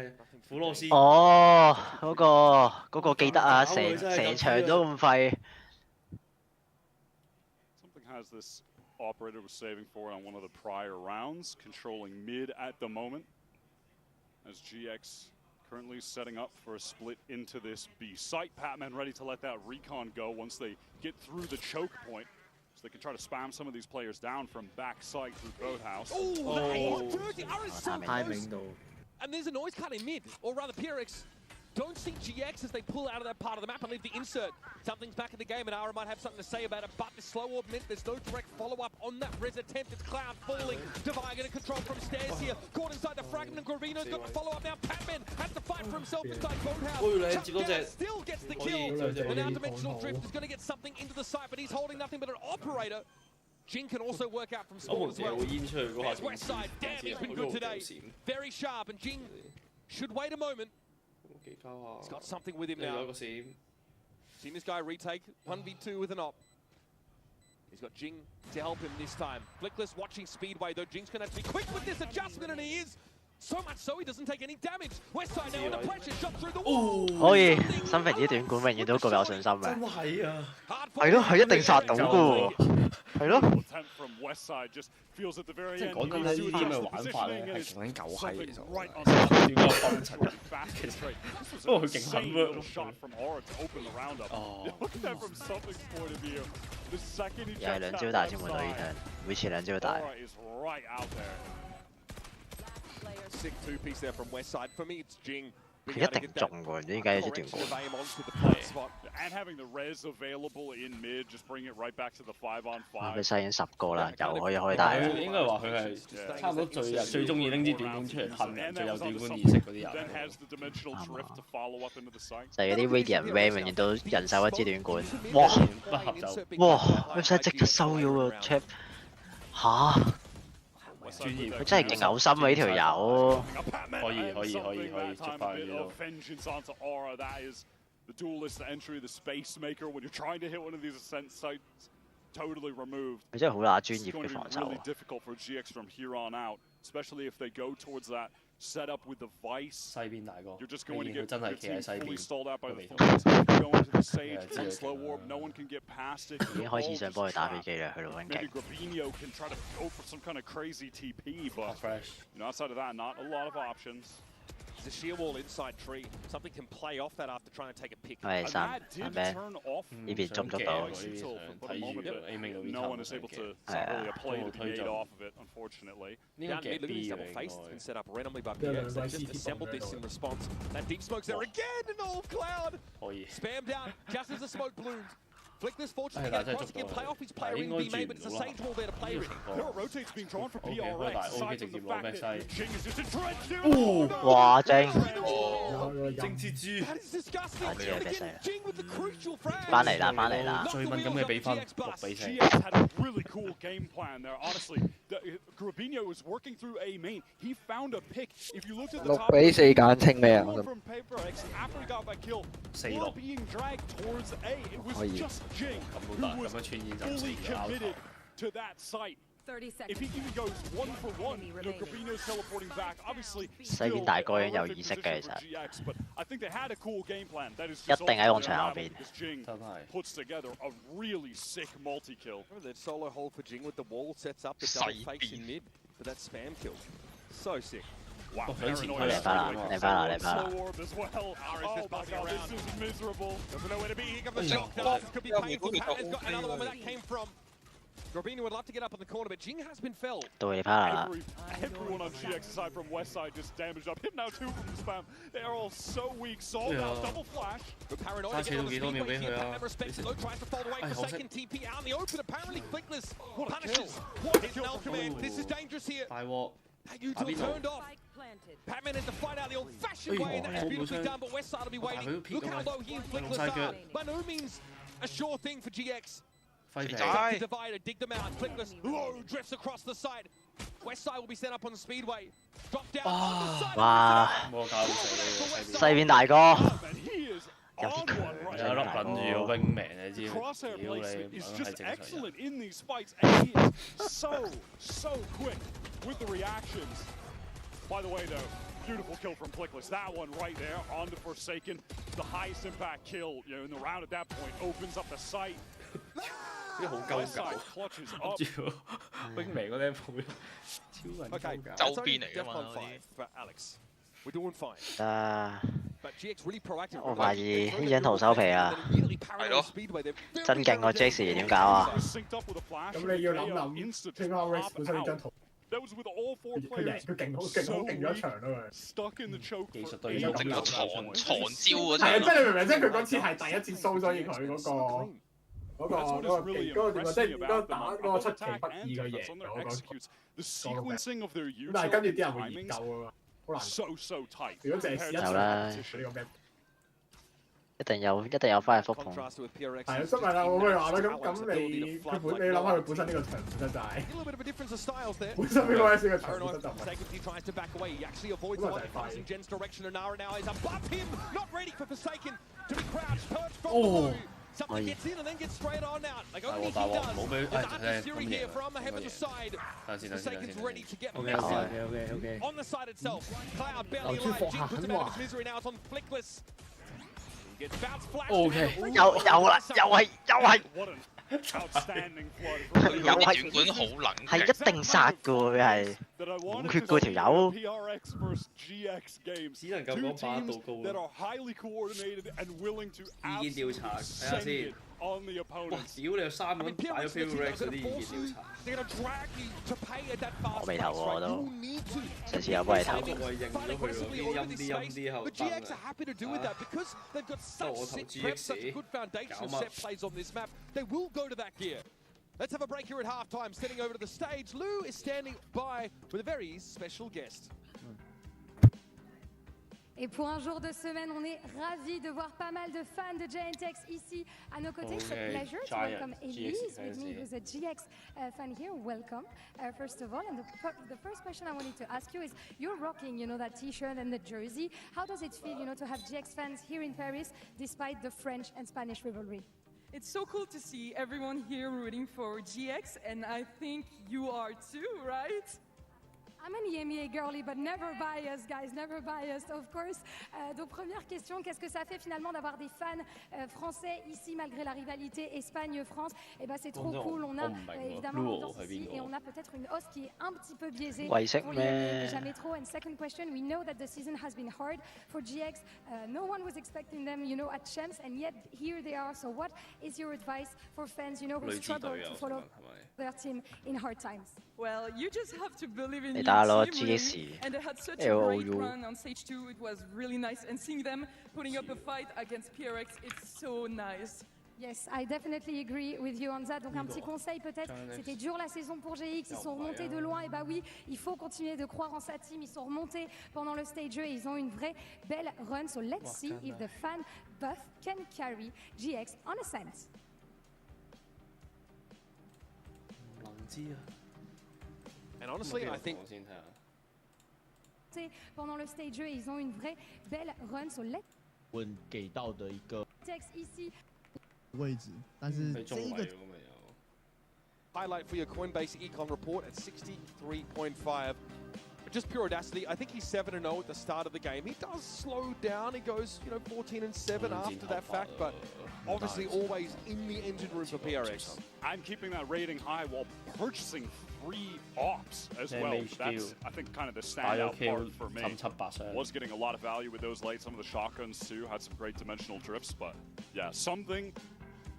苦羅斯。哦，嗰個記得啊，成場都咁廢。 Operator was saving for it on one of the prior rounds, controlling mid at the moment. As GX currently setting up for a split into this B site. Patman ready to let that recon go once they get through the choke point. So they can try to spam some of these players down from back site through Boathouse. timing though. And there's a noise cut in mid, or rather PRX. Don't see GX as they pull out of that part of the map and leave the insert. Something's back in the game and Ara might have something to say about it, but the slow orb meant there's no direct follow-up on that res attempt. It's Cloud falling. Divine getting control from stairs here. Caught inside the fragment and Gravino's got the follow-up now. Patman has to fight for himself inside Boathouse. Still gets the kill. The now dimensional drift is going to get something into the site, but he's holding nothing but an operator. Jing can also work out from spawn as well. There's Westside. Damn, he's been good today. Very sharp, and Jing should wait a moment. He's got something with him now. Seen this guy retake 1v2 with an op. He's got Jing to help him this time. Flickless watching Speedway though. Jing's going to have to be quick with this adjustment, and he is. So much so he doesn't take any damage. Westside now under pressure, shot through the wall. 可以，新平呢短管永遠都咁有信心嘅。真係啊！係咯，係一定殺到嘅喎。係咯。即係講緊呢啲咁嘅玩法咧，係講緊狗閪其實。點解分層？其實不過佢勁狠喎。哦。又係兩招大先換到呢turn，每次兩招大。 Sick two-piece there from Westside. For me, it's Jing. 佢一定中喎，點解呢段過？ And having the res available in mid, just bring it right back to the 5-on-5. 佢篩緊10個啦，又可以開大啦。應該話佢係差唔多最中意拎支短管出嚟噴人，最有短管意識嗰啲人。就係嗰啲 Radiant Ram 永遠都人手一支短管。哇！哇！佢真係即刻收咗個 trap 嚇！ 專業，佢真係勁嘔心啊！呢條友可以捉翻佢咯。The duelist entry, the space maker, when you're trying to hit one of these ascent sites, totally removed. 佢真係好乸專業嘅防守。It's really difficult for GX from here on out, especially if they go towards that set up with the Vice. 西邊大哥， You're just going to 佢 get 真係 your 企喺 team 西 fully 邊。 stalled out by the Thorns. Go into the Sage, Yeah, one slow warp, no one can get past it. 已經開始想幫佢打飛機啦，去到揾 Maybe 勁。 Grabinho can try to go for some kind of crazy TP, but outside of that, not a lot of options. There's a sheer wall inside tree. Something can play off that after trying to take a pick. 喂，3 咩？呢邊捉唔捉到？ No one is able to really a play to be made off of it, unfortunately. Down mid, look at this double face. It's been set up randomly by PX. They just assembled this in response. That deep smoke's there again, and all Cloud spammed out just as the smoke bloomed. Flickless fortunately get across, he can play off his player in B main, but it's a Sage wall there to play with. No rotates being drawn for PRX. Aside from the fact that Jing is just entrenched here. 哇，正！ 正蜘蛛。 That is disgusting. 我知佢俾死啦。 Jing with the crucial frag. 翻嚟啦，翻嚟啦！ 最敏感嘅比分6-4。 GX had a really cool game plan there. Honestly, Grabinho was working through A main. He found a pick. If you looked at the top, 6-4簡稱咩啊？ from PaperX after he got that kill, were being dragged towards A. It was just Jing who was fully committed to that site. 30 seconds. If he even goes 1 for 1, Grabinho's teleporting back. Obviously, 西邊大哥已經有意識嘅，其實 GX, but I think they had a cool game plan. That is 一定喺網場後邊。 Jing puts together a really sick multi-kill. The solo hold for Jing with the wall sets up the double fakes in mid for that spam kill. So sick. Wow, Paranoia. Slow orb as well. Oh my god, this is miserable. Doesn't know where to be. Here comes the shot. This could be painful. Pat has got another one where that came from. Grabinho would love to get up on the corner, but Jing has been felled. 到你趴啦！ Everyone on GX aside from Westside just damaged up. Him now 2 from the spam. They are all so weak. Sol now double flash. But Paranoia gets on the speedway here. Pat never respects it. Low tries to fold away. Forsaken TP out in the open. Apparently Flickless punishes. What is Null Command? This is dangerous here. That util turned off. Patman had to fight out the old-fashioned way, and that's beautifully done, but Westside will be waiting. Look how low he and Flickless are. By no means a sure thing for GX. Divider, dig them out. Flickless low drifts across the side. Westside will be set up on the speedway. Drop down on the side. 哇！西邊大哥，有啲強有粒撚住個 wingman 你知？ Crosshair placement is just excellent in these fights, and he is so quick with the reactions. By the way, though, beautiful kill from Flickless. That one right there on the Forsaken, the highest impact kill, in the round at that point, opens up the site. 啲好鳩舊，wingman 嗰啲超撚鳩舊，周邊嚟㗎嘛嗰啲。Alex, we're doing fine. 我懷疑呢張圖收皮啊！係咯，真勁個 Jax 點搞啊？咁你要諗 PRX 本身呢張圖。 That was with all 4 players. 佢勁咗一場啦佢。Stuck in the choke. 技術對於整個藏招嗰係啊，即係你明唔明？即係佢嗰次係第一次 show 咗佢嗰個點講？即係嗰個打嗰個出其不意嘅贏咗嗰個。但係跟住啲人會研究啊嘛，好難。如果淨係試一場呢個咩？ 一定有翻去復碰。係啊，所以咪啦，我咪話啦，咁你諗下佢本身呢個場本身就係本身呢個 S 嘅場本身就唔係。哦。 Something gets in and then gets straight on out. Like only he does. It's unnecessary here from Heaven's side. Forsaken's ready to get massive on the side itself. Cloud barely alive. Jing puts him out of his misery now. It's on Flickless. Gets bounce flash. OK， 又係。 佢短管好冷靜，係一定殺㗎喎，佢係滿血嗰條友。只能夠講把度高咯。意見調查睇下先。哇！屌你有3個人擺咗 PaperX 嗰啲意見調查。我未投喎我都，上次有幫你投。我係認咗佢喎，啲陰後燈啊！我投 GX 搞乜？ Let's have a break here at halftime. Sitting over to the stage, Lou is standing by with a very special guest. Et pour un jour de semaine, on est ravis de voir pas mal de fans de Giantex ici à nos côtés. It's a pleasure to welcome Elise with me, who's a GX fan here. Welcome, first of all. And the first question I wanted to ask you is, you're rocking, that T-shirt and the jersey. How does it feel, to have GX fans here in Paris, despite the French and Spanish rivalry? It's so cool to see everyone here rooting for GX, and I think you are too, right? I'm an EMEA girly, but never biased, guys, never biased, of course. Donc première question, qu'est-ce que ça fait finalement d'avoir des fans français ici malgré la rivalité Espagne-France? Eh ben c'est trop cool, on a évidemment l'ambiance ici et on a peut-être une hausse qui est un petit peu biaisée pour l'EMEA, jamais trop. And second question, we know that the season has been hard for GX. No one was expecting them, you know, at Champs, and yet here they are. So what is your advice for fans, you know, who struggle to follow their team in hard times? Well, you just have to believe in your team, really. And they had such a great run on stage 2. It was really nice. And seeing them putting up a fight against PRX, it's so nice. Yes, I definitely agree with you on that. Donc un petit conseil peut-être, c'était dur la saison pour GX, ils sont remontés de loin, et bah oui, il faut continuer de croire en sa team, ils sont remontés pendant le stage 2 et ils ont une vraie belle run. So let's see if the fan buff can carry GX on Ascent. And honestly, I think pendant le stage 2 ils ont une vraie belle run. So let's 给到的一个 ici 位置，但是这一个 highlight for your Coinbase Econ report at 63.5. Just pure audacity. I think he's 7-0 at the start of the game. He does slow down. He goes, 14-7 after that fact, but obviously always in the engine room for PRX. I'm keeping that rating high while purchasing 3 ops as well. That's, I think, kind of the standout part for me. Was getting a lot of value with those late. Some of the shotguns, too, had some great dimensional drifts. But, yeah, something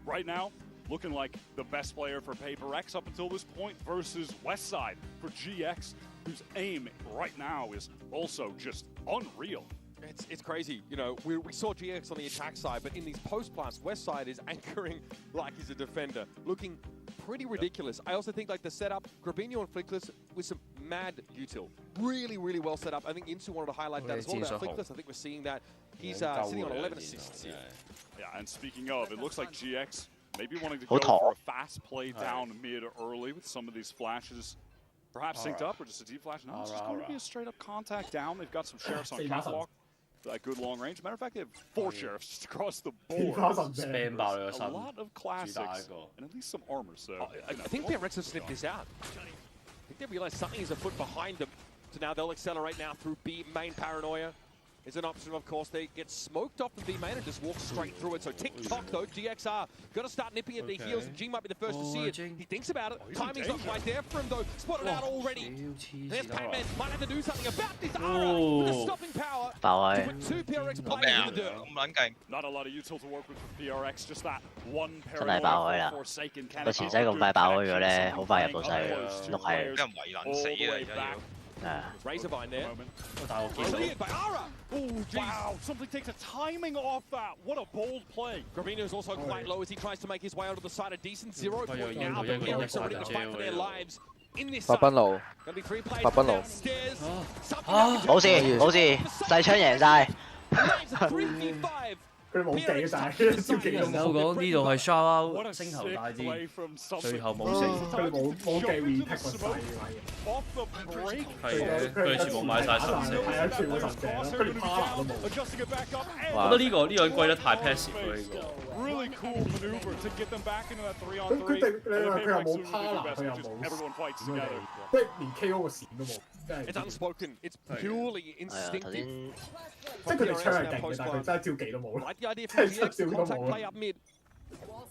right now looking like the best player for Paper X up until this point versus Westside for GX, whose aim right now is also just unreal. It's crazy. We saw GX on the attack side, but in these post plants, Westside is anchoring like he's a defender, looking pretty ridiculous. I also think like the setup, Grabinho and Flickless with some mad util. Really, really well set up. I think Insu wanted to highlight that as well about Flickless. I think we're seeing that. He's sitting on 11 assists here. Yeah, and speaking of, it looks like GX maybe wanting to go for a fast play down mid early with some of these flashes. Perhaps synced up or just a deep flash. No, it's just going to be a straight up contact down. They've got some sheriffs on catwalk. That good long range. Matter of fact, they have 4 sheriffs just across the board. A lot of classics and at least some armor. So I think PRX have sniffed this out. I think they realize something is afoot behind them. So now they'll accelerate now through B main. Paranoia is an option, of course. They get smoked off the B main and just walk straight through it. So tick-tock, though, GXR got to start nipping at the heels. G might be the first to see it. He thinks about it. Timing's not quite there for him, though. Spotted out already. There's Pac-Man. Might have to do something about this. Ara with a stopping power. To put 2 PRX players in the dirt. Not a lot of util to work with for PRX. Just that one Paranoia for Forsaken. 個前仔咁快爆開咗咧，好快入到世嘅，碌係。俾人圍撚死啊！而家要。 Razorvine there. Cleared by Ara. Oh, wow. Something takes a timing off that. What a bold play. Gravino's also quite low as he tries to make his way onto the side. A decent 0 point now. But PRX are ready to fight for their lives. In this side. 8分路，8分路。冇事冇事，細槍贏晒。佢冇記晒，招記都冇。我講呢度係 shout out 星球大戰，最後冇死。佢冇記 retake 個勢係嘅，佢哋全部買晒神石。係啊，全部神石啦，佢連 Para 都冇。我覺得呢個貴得太 passive 啦呢個。Really cool maneuver to get them back into that 3-on-3. 佢又冇 Para， 佢又冇。Everyone fights together. 即係連 KO 個閃都冇。It's unspoken. It's purely instinctive. 即係佢哋槍係勁嘅，但係佢真係招技都冇。 Like the idea for GX to contact play up mid.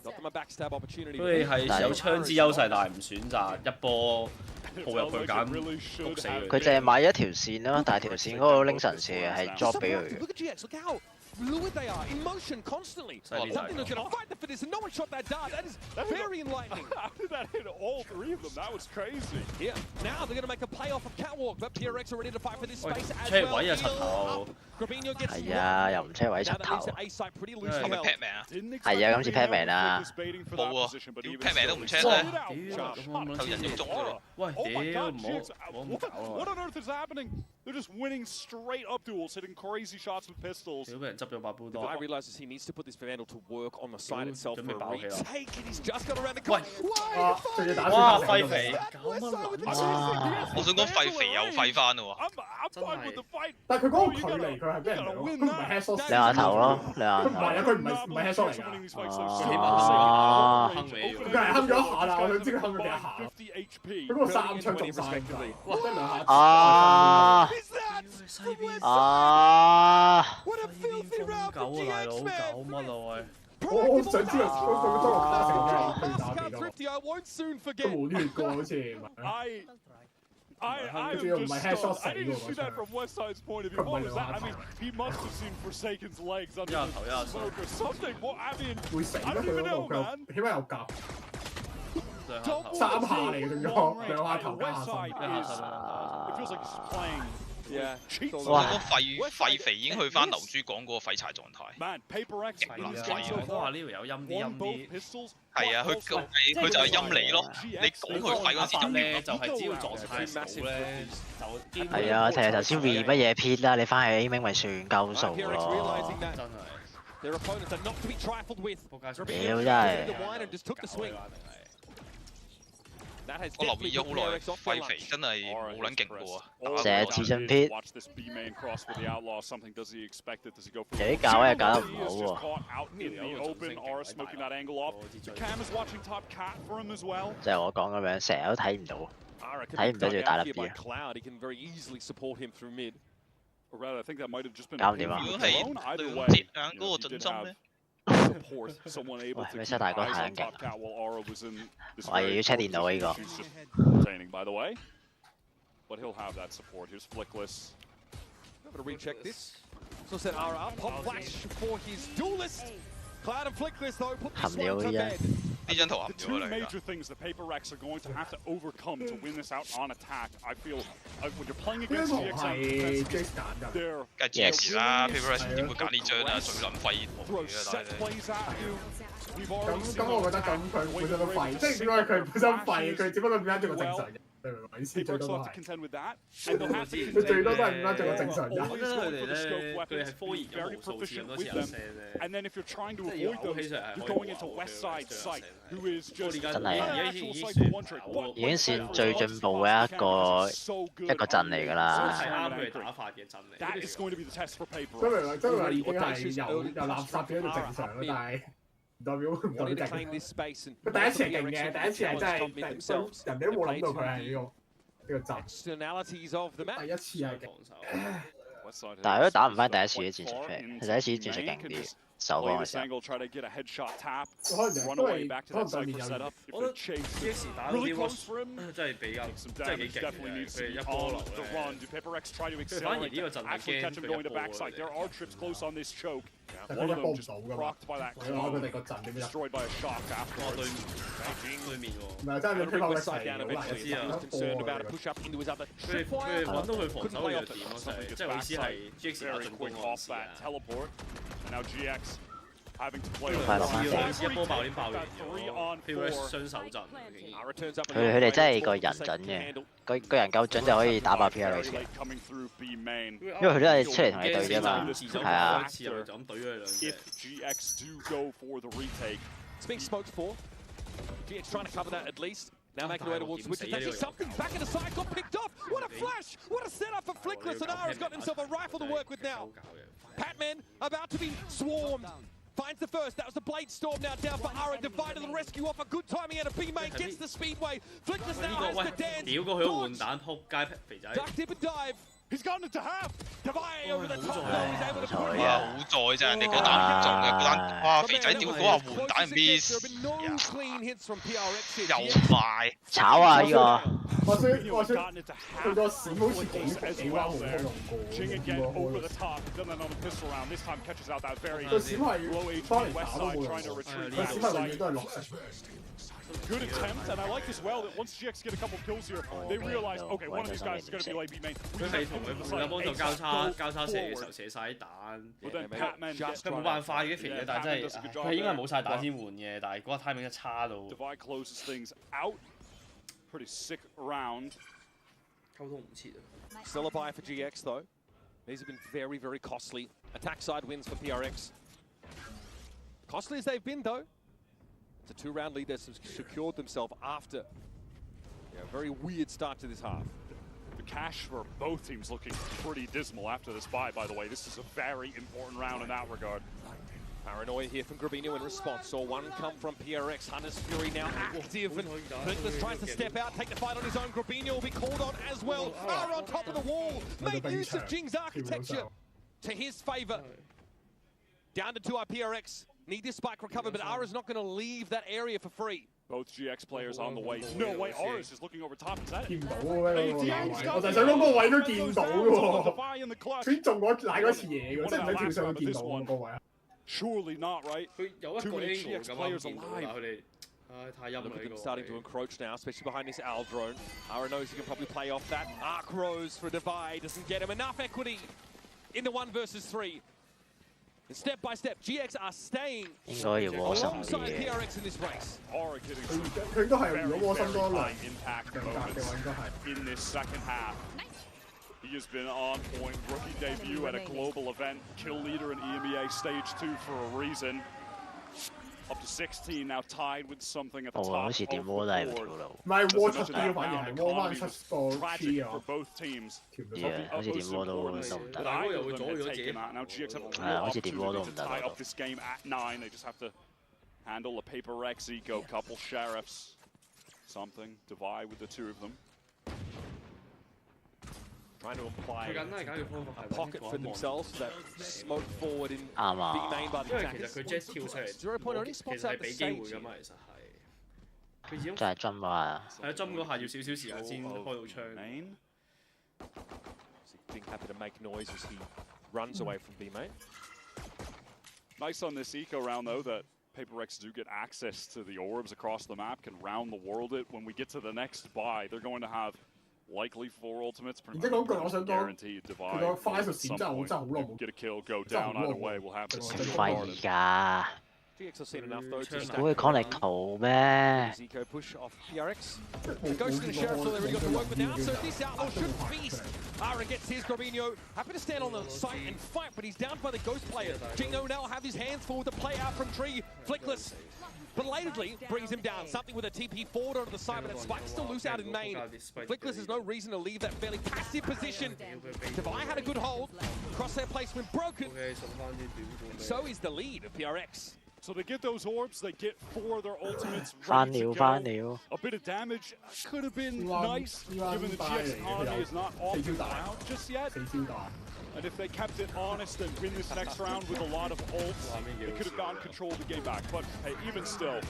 Got them a backstab opportunity. 佢哋係有槍支優勢，但係唔選擇一波鋪入去揀焗死佢。佢淨係買一條線咯，但係條線嗰個拎神射係 drop 俾佢嘅。 Fluid they are, in motion constantly. One thing that's going to fight for this, and no one shot that dart. That is very enlightening. How did that hit all 3 of them? That was crazy. Yeah, now they're going to make a play off of Catwalk, but PRX are ready to fight for this space as well. 車位啊，柒頭。Grabinho gets 係啊，又唔車位柒頭。係咪 Pat 命啊？係啊，今次 Pat 命啦。冇啊，Pat 命都唔 check 咧，就人肉中㗎咯。喂，屌唔好搞啊 What on earth is happening? They're just winning straight up duels, hitting crazy shots with pistols. The guy realizes he needs to put this Vandal to work on the side itself for a retake, and he's just got around the corner. 哇，廢肥！我想講廢肥又廢翻咯喎。但係佢嗰個距離，佢佢係俾人佢唔係 headshot 兩下頭咯，兩下頭。唔係啊，佢唔係 headshot 嚟㗎。哦。佢係哼咗一下啦，我想知佢哼咗幾下。佢嗰個3槍中晒㗎，哇！得兩下。啊！啊！狗啊大佬，狗乜啊喂！我想知道嗰個卡成咩打幾多？都冇血過好似。I仲要唔係 headshot 死 I didn't see 喎。that from Westside's point of view. What was that? I mean, he must have seen Forsaken's legs under the smoke or something. What I mean, 會死 I 咯 don't 佢 even 嗰 know, 個， man. 佢起碼有夾。Double 3下嚟嘅仲要，兩下頭加下 Westside 身。 is. It feels like he's playing. Yeah. 哇！廢肥已經去翻流珠講嗰個廢柴狀態。Man, Paper X. 我話呢條友陰啲陰啲。係啊，佢就係陰你咯。你講佢廢嗰陣時咧，就係只要狀態好咧，就係啊，其實頭先 re 乜嘢撇啦，你翻去 aiming 咪算夠數咯。Their opponents are not to be trifled with. 屌真係。我留意咗好耐，廢肥真係冇撚勁過啊！成日自信撇，其實啲教位係教得唔好喎。就係我講咁樣，成日都睇唔到，睇唔到仲要大粒啲啊！搞唔掂啊！如果係兩節眼嗰個準心咧？support someone able to keep eyes on top cat while Aura was in this very entertaining, by the way. But he'll have that support. Here's Flickless. I'm going to recheck this. So set Aura up. Pop flash for his duelist. Cloud and Flickless though put this one to bed. The two major things that Paper Rex are going to have to overcome to win this out on attack. I feel when you're playing against GX, they're 梗係 GX 啦 ，Paper Rex 點會揀呢張啊？最撚廢圖嘅，咁我覺得咁佢本身都廢，即係點解佢本身廢？佢只不過變咗做個正常人。明唔明意思？最多都係。佢最多都係變咗做個正常人。我覺得佢哋咧，佢係科研有無數次咁多次有射咧。And then if you're trying to avoid them, you're going into Westside site, who is just 真係已經算最進步嘅一個陣嚟㗎啦。係啱佢哋打法嘅陣嚟。That is going to be the test for Paper. 真係真係已經係由垃圾變咗做正常咯，但係。唔代表佢第一次係勁嘅，第一次係真係人哋都冇諗到佢係呢個陣。第一次係勁，但係都打唔翻第一次嘅戰術出嚟，第一次戰術勁啲。手幫嘅時候，可能對面有。我覺得 GX 打到啲 watch 真係比較真係幾勁嘅，佢一波流咧。佢反而呢個陣係驚佢一波。佢一波唔到㗎嘛，佢哋個陣點樣對面喎。唔係真係你 Paper Rex 係好難知啊。佢揾到佢防守嘅弱點咯，即係我意思係 GX 打進攻嗰陣時啊。Now GX having to play 一波爆點爆完，Paper Rex 雙手陣。佢哋真係個人準嘅，個人夠準就可以打爆 Paper Rex 嘅。因為佢都係出嚟同你對啫嘛，係啊。It's being smoked for. GX trying to cover that at least. Now making their way towards Switch. Actually something back in the side got picked off. What a flash! What a setup for Flickless, and Ara's got himself a rifle to work with now. Patman about to be swarmed. Finds the first. That was the Blade Storm now down for Ara. Divided the rescue off. A good timing out of B main. Gets the speedway. Flickless now has the dance. 屌過佢個換彈撲街肥仔。Duck dip and dive. He's gotten it to half. Divide over the top. He's able to put it 好在咋，人哋嗰彈唔中嘅，嗰彈哇肥仔屌嗰下換彈 miss， 又快，炒啊呢個！我想佢個閃好似幾彎冇用過。個閃係翻嚟打都冇用，個閃係永遠都係落色。Good attempt, and I like as well that once GX get a couple kills here, they realize, okay, one of these guys is going to be late B main. 佢係同佢幫助交叉射嘅時候射晒啲彈，佢冇辦法嘅肥嘅，但係真係佢應該係冇晒彈先換嘅，但係嗰個 timing 一差到。Divide closes things out. Pretty sick round. 溝通唔切啊。Still a buy for GX though. These have been very, very costly. Attack side wins for PRX. Costly as they've been though. It's a 2-round lead that's secured themselves after a very weird start to this half. The cash for both teams looking pretty dismal after this buy, by the way. This is a very important round in that regard. Paranoia here from Grabino in response. Saw one come from PRX. Hunter's Fury now active, and Nicholas tries to step out, take the fight on his own. Grabino will be called on as well. Are on top of the wall. Made use of Jing's architecture to his favor. Down to 2 PRX. Need this spike recovered, but Ara's not going to leave that area for free. Both GX players on the way. No way, Aris is looking over top. Is that it? 見唔到嘅喎，我就想嗰個位都見到喎。佢中我賴嗰次嘢喎，即係唔使跳上去見到嗰個位。Surely not, right? Too many GX players alive. Look at them starting to encroach now, especially behind this Al drone. Ara knows he can probably play off that. Arc Rose for Divide doesn't get him enough equity in the 1 versus 3. And step by step, GX are staying alongside PRX in this race. Aura getting佢應該係如果窩心多兩 impact moments in this second half. He has been on point, rookie debut at a global event, kill leader in EMEA Stage 2 for a reason. Up to 16 now, tied with something at the top of the board. 唔係窩出啲，反而係窩翻出個 Tragic for both teams. 好似電波都唔得。Now GX have a opportunity to tie up this game at 9. They just have to handle a Paper Rex eco, couple sheriffs, something, divide with the 2 of them. Trying to imply a pocket for themselves, that smoke forward in big main by the attackers. 0 point only spots out the stage. 真係針啊！係啊，針嗰下要少少時間先開到槍。Being happy to make noise as he runs away from B main. Nice on this eco round though that Paper Rex do get access to the orbs across the map, can round the world it. When we get to the next buy, they're going to have likely 4 ultimates, guaranteed divide. Get a kill, go down either way. We'll have to see. GX have seen enough though to估佢抗力圖咩 ？Eco push off PRX. Ghost and the Sheriff till they really got to work, but now so this outlaw should feast. Ara gets his Grabino. Happy to stand on the site and fight, but he's down by the Ghost player. Jingo now have his hands full with the play out from Tree. Flickless belatedly brings him down. Something with a TP forward onto the side, but that spike's still loose out in main. Flickless has no reason to leave that fairly passive position. Devi had a good hold. Crosshair placement broken. And so is the lead of PRX. So they get those orbs, they get 4 of their ultimates ready to go. 翻了 A bit of damage could have been nice, given the GX economy is not off the ground just yet. And if they kept it honest and win this next round with a lot of ults, they could have gotten control of the game back. But hey, even still,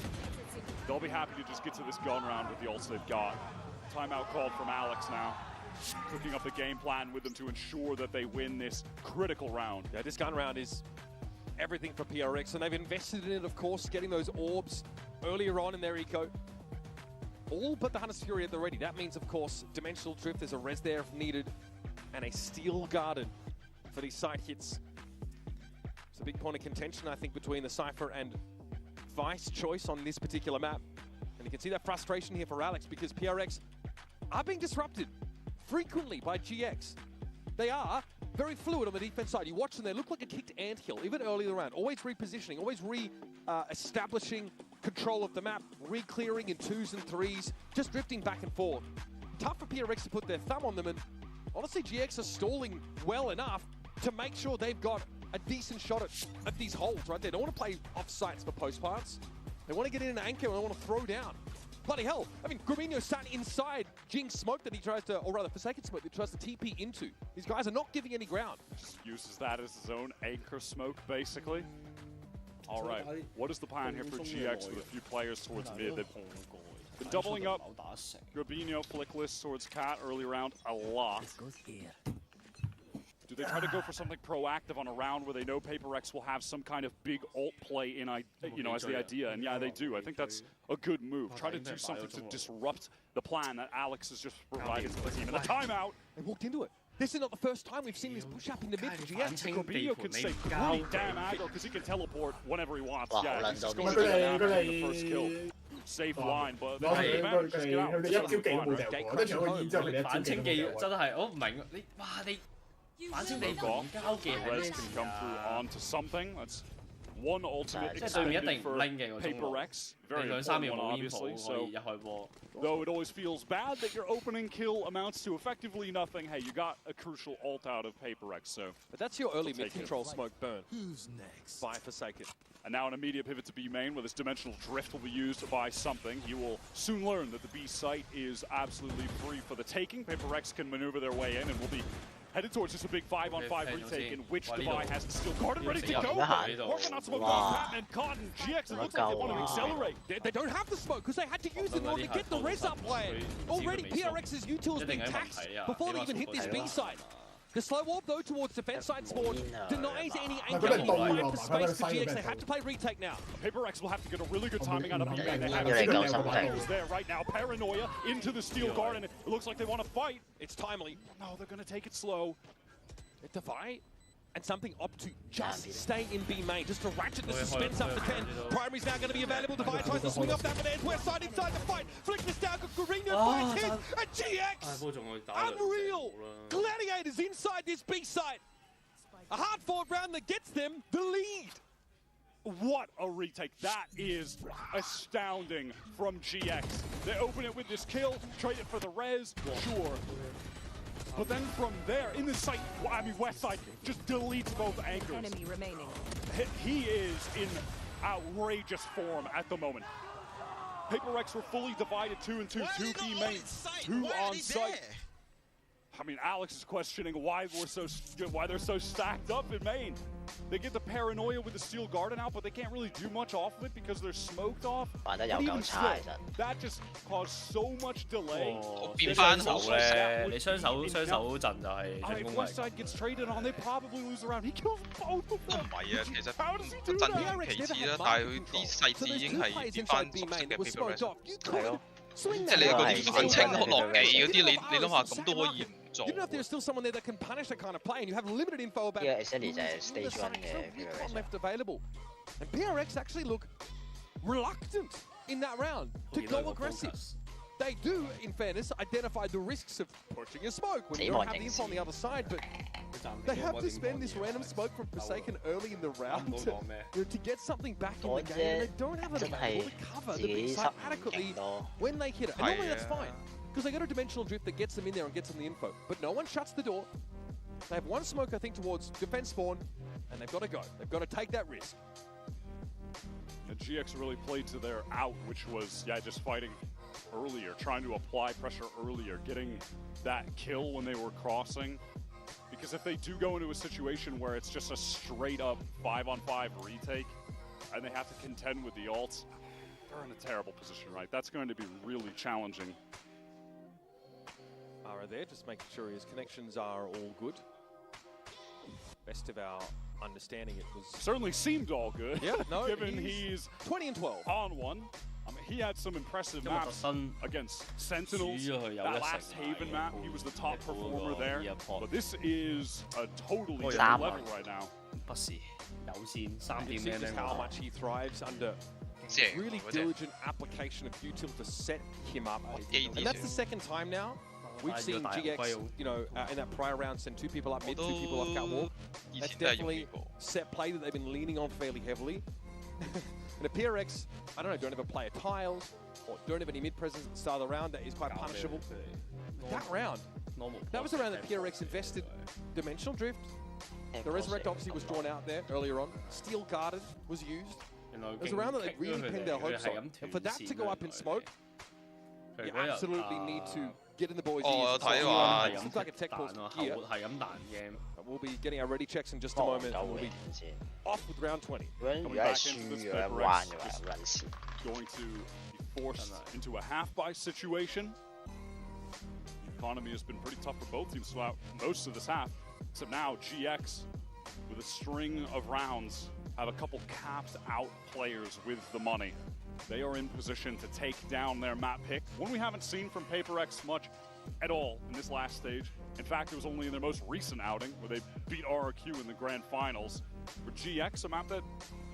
they'll be happy to just get to this gun round with the ults they've got. Timeout called from Alex now. Cooking up the game plan with them to ensure that they win this critical round. Yeah, this gun round is everything for PRX, and they've invested in it, of course, getting those orbs earlier on in their eco. All but the Hunter's Fury at the ready. That means, of course, Dimensional Drift, there's a res there if needed, and a Steel Garden for these side hits. It's a big point of contention, I think, between the Cypher and Vice choice on this particular map. And you can see that frustration here for Alex, because PRX are being disrupted frequently by GX. They are very fluid on the defense side. You watch them, they look like a kicked anthill, even early in the round. Always repositioning, always establishing control of the map, re-clearing in 2s and 3s, just drifting back and forth. Tough for PRX to put their thumb on them, and honestly, GX are stalling well enough to make sure they've got a decent shot at these holds, right? They don't want to play off sites for post parts. They want to get in an anchor and they want to throw down. Bloody hell, I mean, Grabino sat inside Jing's smoke that he tries to, or rather Forsaken smoke that he tries to TP into. These guys are not giving any ground. Just uses that as his own anchor smoke, basically. All right, what is the plan here for GX with a few players towards mid? They've been doubling up Grabino, Flickless towards Cat early round a lot. Do they try to go for something proactive on a round where they know Paper Rex will have some kind of big ult play in, as the idea? And yeah, they do. I think that's a good move. Try to do something to disrupt the plan that Alex has just provided to the team. And the timeout. They walked into it. This is not the first time we've seen this push up in the mid for GX. Grabino can stay pretty damn aggro because he can teleport whenever he wants. Yeah, he's just going to get the first kill. Safe line, but they managed to get out. 佢哋一招技冇掉過，跟住我然之後佢哋一招反清技真係我唔明反清地唔交技係咩事啊？ Can come through onto something. That's one ultimate extended for Paper Rex. Very important one, obviously. So, though it always feels bad that your opening kill amounts to effectively nothing, hey, you got a crucial ult out of Paper Rex, so... But that's your early mid-control smoke burn. Who's next? By Forsaken. And now an immediate pivot to B main, where this dimensional drift will be used by something. You will soon learn that the B site is absolutely free for the taking. Paper Rex can maneuver their way in and will be headed towards just a big 5-on-5 retake, in which Devi has the steel guard and ready to go. Working on some of Patman and Cotton. GX, it looks like they want to accelerate. They don't have the smoke because they had to use it in order to get the res up play. Already PRX's util is being taxed before they even hit this B site. The slow warp though towards defense side spawn denies any angle for space for GX. They have to play retake now. Paper Rex will have to get a really good timing out of B. They have angles there right now. Paranoia into the steel guard, and it looks like they want to fight. It's timely. No, they're going to take it slow. Devi and something opt to just stay in B main, just to ratchet the suspense up to 10. Primary's now going to be available. Devi tries to swing off that, but there's West side inside the fight. Flick this down, Guarino finds hit, and GX! Unreal! Gladiators inside this B site. A hard-fought round that gets them the lead. What a retake. That is astounding from GX. They open it with this kill, trade it for the res, sure. But then from there, in the site, I mean, West side just deletes both anchors. Enemy remaining. He is in outrageous form at the moment. Paper Rex were fully divided 2 and 2, 2 B main, 2 on site. I mean, Alex is questioning why they're so stacked up in main. They get the Paranoia with the Steel Garden out, but they can't really do much off of it because they're smoked off. But even still, that just caused so much delay. If West side gets traded on, they probably lose around. He kills both of them. How does he do that? 即係你嗰啲反清落地嗰啲，你諗下咁都可以唔做。You know if there's still someone there that can punish that kind of play, and you have limited info about stage 1 left available. And PRX actually look reluctant in that round to go aggressive. They do, in fairness, identify the risks of pushing a smoke when you don't have the info on the other side, but they have to spend this random smoke from Forsaken early in the round to get something back in the game, and they don't have enough to cover the big side adequately when they hit it. And normally that's fine, because they got a dimensional drift that gets them in there and gets them the info, but no one shuts the door. They have one smoke, I think, towards defense spawn, and they've got to go. They've got to take that risk. And GX really played to their out, which was, just fighting earlier, trying to apply pressure earlier, getting that kill when they were crossing. Because if they do go into a situation where it's just a straight up 5-on-5 retake and they have to contend with the ults, they're in a terrible position, right? That's going to be really challenging. Ara there, just making sure his connections are all good. Best of our understanding, it was... Certainly seemed all good. Yeah, no, given he's 20 and 12 on one. I mean, he had some impressive maps against Sentinels. That last Haven map, he was the top performer there. But this is a totally different level right now. You see just how much he thrives under really diligent application of util to set him up. And that's the second time now we've seen GX, in that prior round send 2 people up mid, 2 people off catwalk. That's definitely set play that they've been leaning on fairly heavily. And a PRX, I don't know, don't ever play a tiles, or don't have any mid presence at the start of the round, that is quite punishable. That round, that was the round that PRX invested Dimensional Drift. The Resurrect obviously was drawn out there earlier on. Steel Guarded was used. It was a round that they really pinned their hopes on. And for that to go up in smoke, you absolutely need to get in the boys' ears. It looks like a tech pause here. We'll be getting our ready checks in just a moment. We'll be off with round 20. Coming back into this Paper Rex, going to be forced into a half-buy situation. The economy has been pretty tough for both teams throughout most of this half. So now GX, with a string of rounds, have a couple capped out players with the money. They are in position to take down their map pick. One we haven't seen from Paper Rex much at all in this last stage. In fact, it was only in their most recent outing where they beat RRQ in the grand finals. For GX, a map that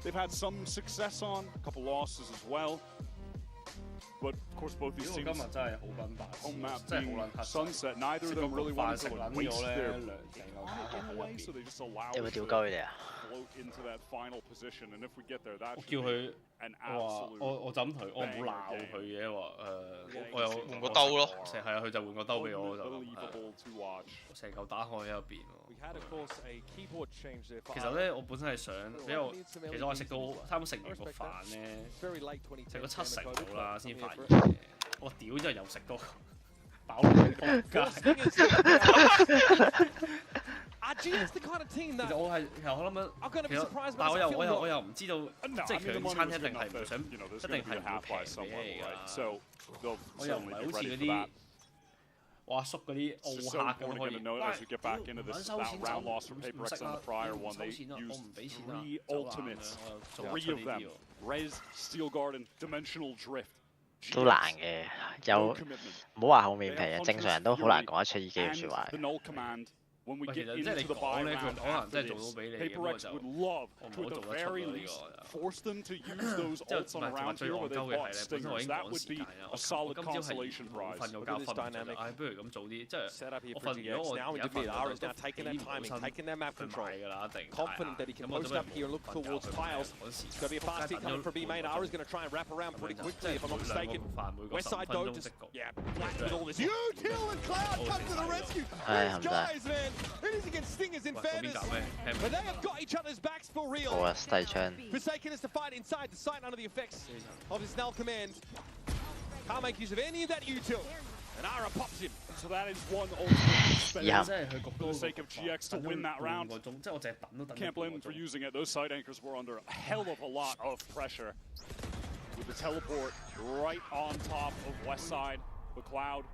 they've had some success on, a couple losses as well. But of course, both these teams. 今日真係好撚白痴， Home map 真係 being 好撚黑。 sunset, neither of them really wanted to waste their away, so they just allow it us to to float into that final position. And if we get there, that 我叫佢 an 話 absolute. 我就咁同佢，我冇鬧佢嘅話我有換個兜咯，係啊，佢就換個兜俾我，就 Unbelievable to watch. 成嚿打開喺入邊喎。 We had, of course, a keyboard change there. 其實咧，我本身係想，因為其實我食到差唔多食完個飯咧， Very late 2010. 食咗70到啦，先發現嘅。我屌之後又食到飽到仆街。GX the kind of team that 其實我諗緊，其實但係我又唔知道，即係佢餐廳一定係唔想，一定係唔會平俾你㗎。我又唔係好似嗰啲。 我阿叔嗰啲澳客咁可以，揾收錢走，唔識啦，唔收錢啦，我唔俾錢啦，走啦，three of them. Res, Steel Garden, Dimensional Drift. 都難嘅，有唔好話後面皮啊，正常人都好難講得出呢幾句説話。 When we 其 get 實即係 into 你 the 講 buy 咧，佢 round 可能 after 真係做 this, 到俾你嘅， PaperX 就 would love 我唔 to 好 at 做 the 得出 very 咯呢 least 個。 force them to use those 即係 ults 唔 on 係同埋 around 最 here 戇 where 鳩 they've 嘅 bought 係咧，本身我 stingers. 已經 That 趕 would 時 be 間啦， a solid 我今朝係 consolation 我 prize. 瞓咗覺瞓唔着，唉，不如咁早啲，即係 set up here 我 for 瞓 GX. 咗我 Now 而 into 家 mid, 瞓 Ara's now taking that timing, taking that map 佢 control. 買㗎啦，一定 Confident that he can post up here and look towards Tiles. It's going to be a fast hit coming for B main. Ara's going to try and wrap around pretty quickly, if I'm not mistaken. West side though, just flat with all this. Util and Cloud come to the rescue. These guys, man, it is against Stingers in fairness, but they have got each other's backs for real. 好啊，低槍。 Forsaken is to fight inside the site under the effects of his Snell command. Can't make use of any of that util. And Ara pops him. So that is one ultimate spend for the sake of GX to win that round. Can't blame them for using it. Those side anchors were under a hell of a lot of pressure. With the teleport right on top of West Side, the Cloud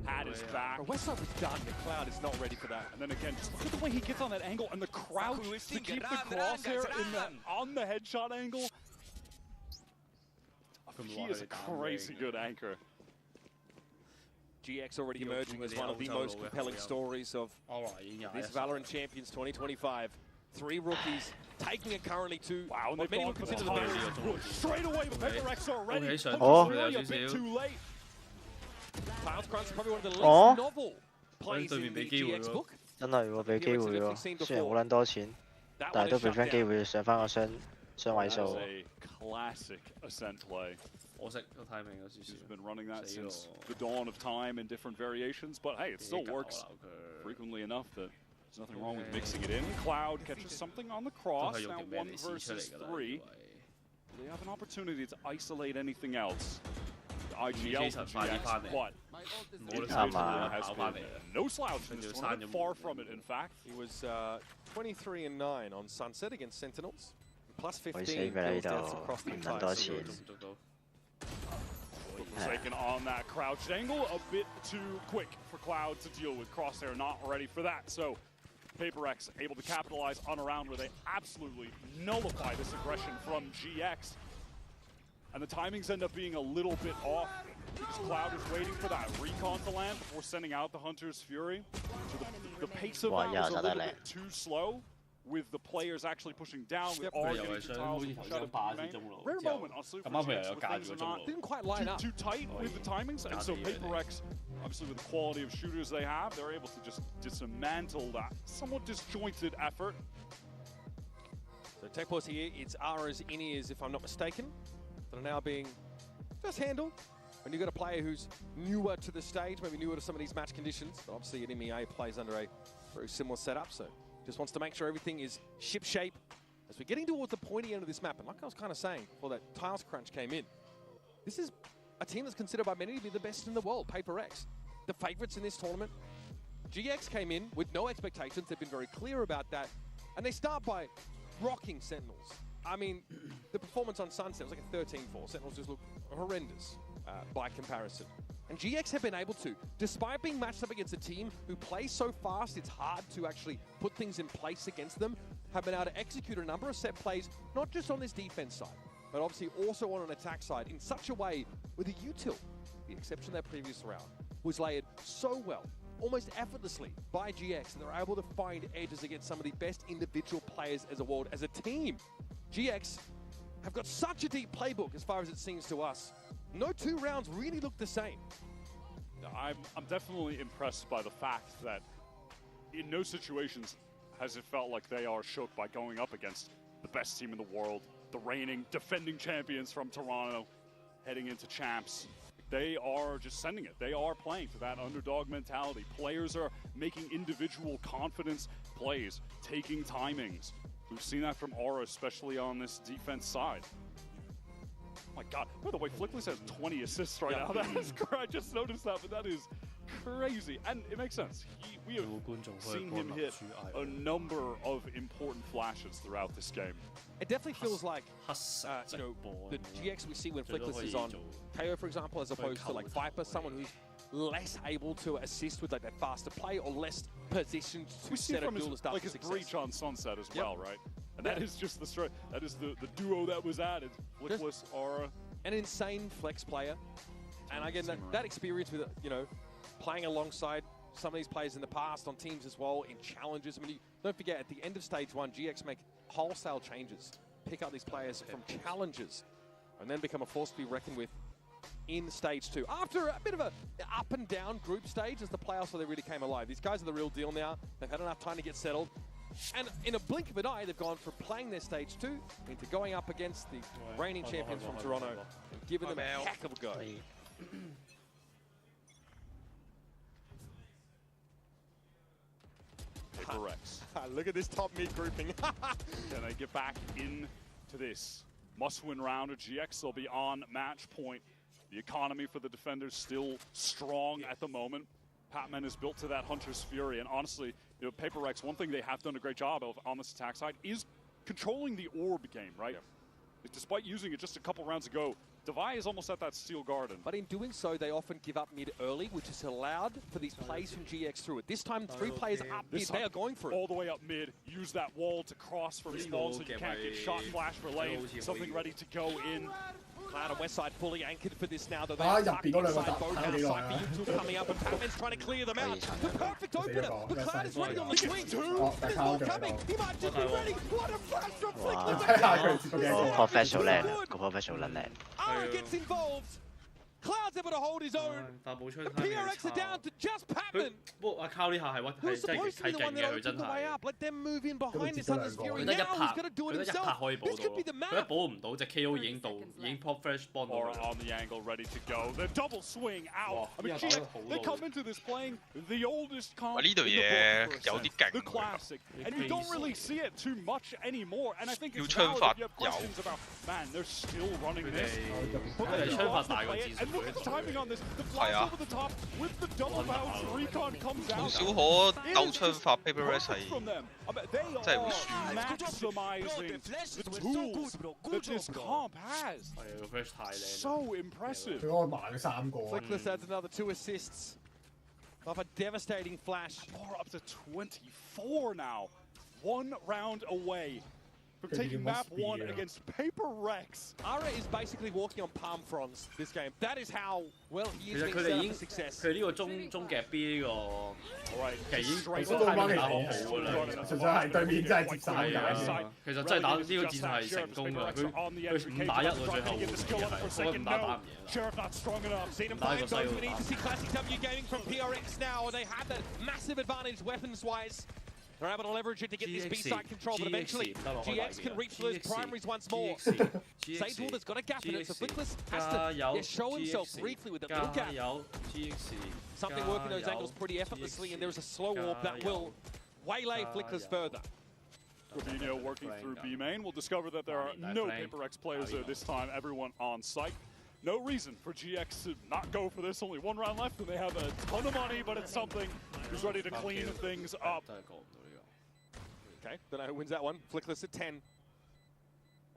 had his back. West Side was done. The Cloud is not ready for that. And then again, just look at the way he gets on that angle and the crouch to keep the crosshair on the headshot angle. He is a crazy good anchor. GX already emerging as one of the most compelling stories of this Valorant Champions 2025. 3 rookies taking it currently to. Wow, and many would consider the very straight away. PaperX already. Really a bit too late. Tiles Crunch is probably one of the least novel plays in the GX book. 真係喎，俾機會喎，雖然好撚多錢，但係都俾翻機會上翻個雙位數。 Classic ascent play. 可惜個 timing 有少少。 He's been running that since the dawn of time in different variations, but hey, it still works frequently enough that there's nothing wrong with mixing it in. Cloud catches something on the cross. Now 1 versus 3. They have an opportunity to isolate anything else. IGL from GX, but has been no slouch in this tournament, far from it, in fact. He was 23-9 on Sunset against Sentinels. Plus 15 kills deaths across the entire series. Forsaken on that crouched angle, a bit too quick for Cloud to deal with. Crosshair not ready for that, so PaperX able to capitalize on a round where they absolutely nullify this aggression from GX. And the timings end up being a little bit off because Cloud is waiting for that recon to land before sending out the Hunter's Fury. So the pace of that was a little bit too slow, with the players actually pushing down, with all getting to Tiles and push out of the main. Rare moment on Super GX where things are not too tight with the timings, and so PaperX, obviously with the quality of shooters they have, they're able to just dismantle that somewhat disjointed effort. So tech pause here, it's Ara's in-ears if I'm not mistaken, that are now being just handled. When you've got a player who's newer to the stage, maybe newer to some of these match conditions, but obviously an MEA plays under a very similar setup, so just wants to make sure everything is ship-shape as we're getting towards the pointy end of this map. And like I was kind of saying before that Tiles Crunch came in, this is a team that's considered by many to be the best in the world, PaperX. The favorites in this tournament. GX came in with no expectations. They've been very clear about that. And they start by rocking Sentinels. I mean, the performance on Sunset was like a 13-4. Sentinels just look horrendous by comparison. And GX have been able to, despite being matched up against a team who plays so fast, it's hard to actually put things in place against them, have been able to execute a number of set plays, not just on this defense side, but obviously also on an attack side in such a way with a util, the exception of that previous round, was layered so well, almost effortlessly by GX, and they're able to find edges against some of the best individual players as a world, as a team. GX have got such a deep playbook as far as it seems to us. no 2 rounds really look the same. I'm definitely impressed by the fact that in no situations has it felt like they are shook by going up against the best team in the world, the reigning, defending champions from Toronto, heading into champs. They are just sending it. They are playing for that underdog mentality. Players are making individual confidence plays, taking timings. We've seen that from Aura, especially on this defense side. Oh my God, by the way, Flickless has 20 assists right now. That is I just noticed that, but that is crazy. And it makes sense. We have seen him hit a number of important flashes throughout this game. It definitely feels like, you know, the GX we see when Flickless is on KO, for example, as opposed to like Viper, someone who's less able to assist with like that faster play or less positioned to set a duelist up like his breach on Sunset as well, right? And that is just the that is the duo that was added. Flickless, Aura, an insane flex player, and again that experience with playing alongside some of these players in the past on teams as well in challenges. I mean, don't forget at the end of stage 1, GX make wholesale changes, pick up these players from challenges, and then become a force to be reckoned with in stage 2. After a bit of a up and down group stage as the playoffs where they really came alive. These guys are the real deal now. They've had enough time to get settled. And in a blink of an eye, they've gone from playing their stage 2 into going up against the reigning champions from Toronto and giving them a heck of a go. Paper-Rex. Look at this top mid grouping. Can they get back into this must-win round of GX? They'll be on match point. The economy for the defenders still strong at the moment. Patman is built to that Hunter's Fury, and honestly, Paper-Rex, one thing they have done a great job of on this attack side is controlling the orb game, right? Yeah. Despite using it just a couple rounds ago, Devi is almost at that Steel Garden. But in doing so, they often give up mid early, which has allowed for these plays from GX through it. This time, 3 players up mid, they are going for it. All the way up mid, use that wall to cross for respawn so you can't get shot, flash for lane, something ready to go in. Cloud on west side fully anchored for this now, though they are stuck inside both outside for U2 coming up, and Patman's trying to clear them out. The perfect opener, but Cloud is ready on the swing. There's more coming, he might just be ready. What a flash from Flickless! Professional land, professional land. Aura gets involved. Cloud's able to hold his own. PRX are down to just Patman. Who's supposed to be the one that opened the way up? Let them move in behind this Hunter's Fury. Now he's going to do it himself. This could be the map. Aura on the angle, ready to go. The double swing out. I mean, they come into this playing the oldest comp in the book, the classic. And you don't really see it too much anymore. And I think it's valid if you have questions about, man, they're still running this. And look at the timing on this. The flash over the top with the double bounce. Recon comes out. 好少可鬥槍法 Paper-Rex 係 真係會輸。Maximizing the tools that this comp has. So impressive. Flickless adds another 2 assists off a devastating flash. Or up to 24 now. 1 round away from taking map 1 against Paper-Rex. Aura is basically walking on palm fronds this game. That is how well he is being set up for success. 佢呢個中夾 B 呢個，其實已經都幫你好好㗎啦，純粹係對面真係接晒㗎。其實真係打呢個戰術係成功㗎，佢5打1喎最後，我唔打唔贏。Sheriff not strong enough. Seen him find those. We need to see Classic W gaming from PRX now. They have that massive advantage weapons-wise. They're able to leverage it to get this B-side control, but eventually GX can reach those primaries once more. Sage Wolf has got a gap in it, so Flickless has to show himself briefly with a little gap. Something working those angles pretty effortlessly, and there's a slow warp that will waylay Flickless further. Robinho working through B main. We'll discover that there are no Paper-Rex players there this time, everyone on site. No reason for GX to not go for this. Only 1 round left, and they have a ton of money, but it's something. Who's ready to clean things up. Okay, don't know who wins that one. Flickless at 10.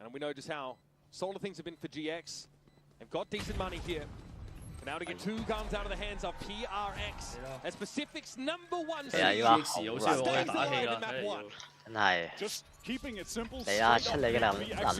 And we know just how solid things have been for GX. They've got decent money here. And now to get 2 guns out of the hands of PRX. As Pacific's #1 stays alive in map 1. 真係 Just keeping it simple. 你啊，出你嘅能力啊！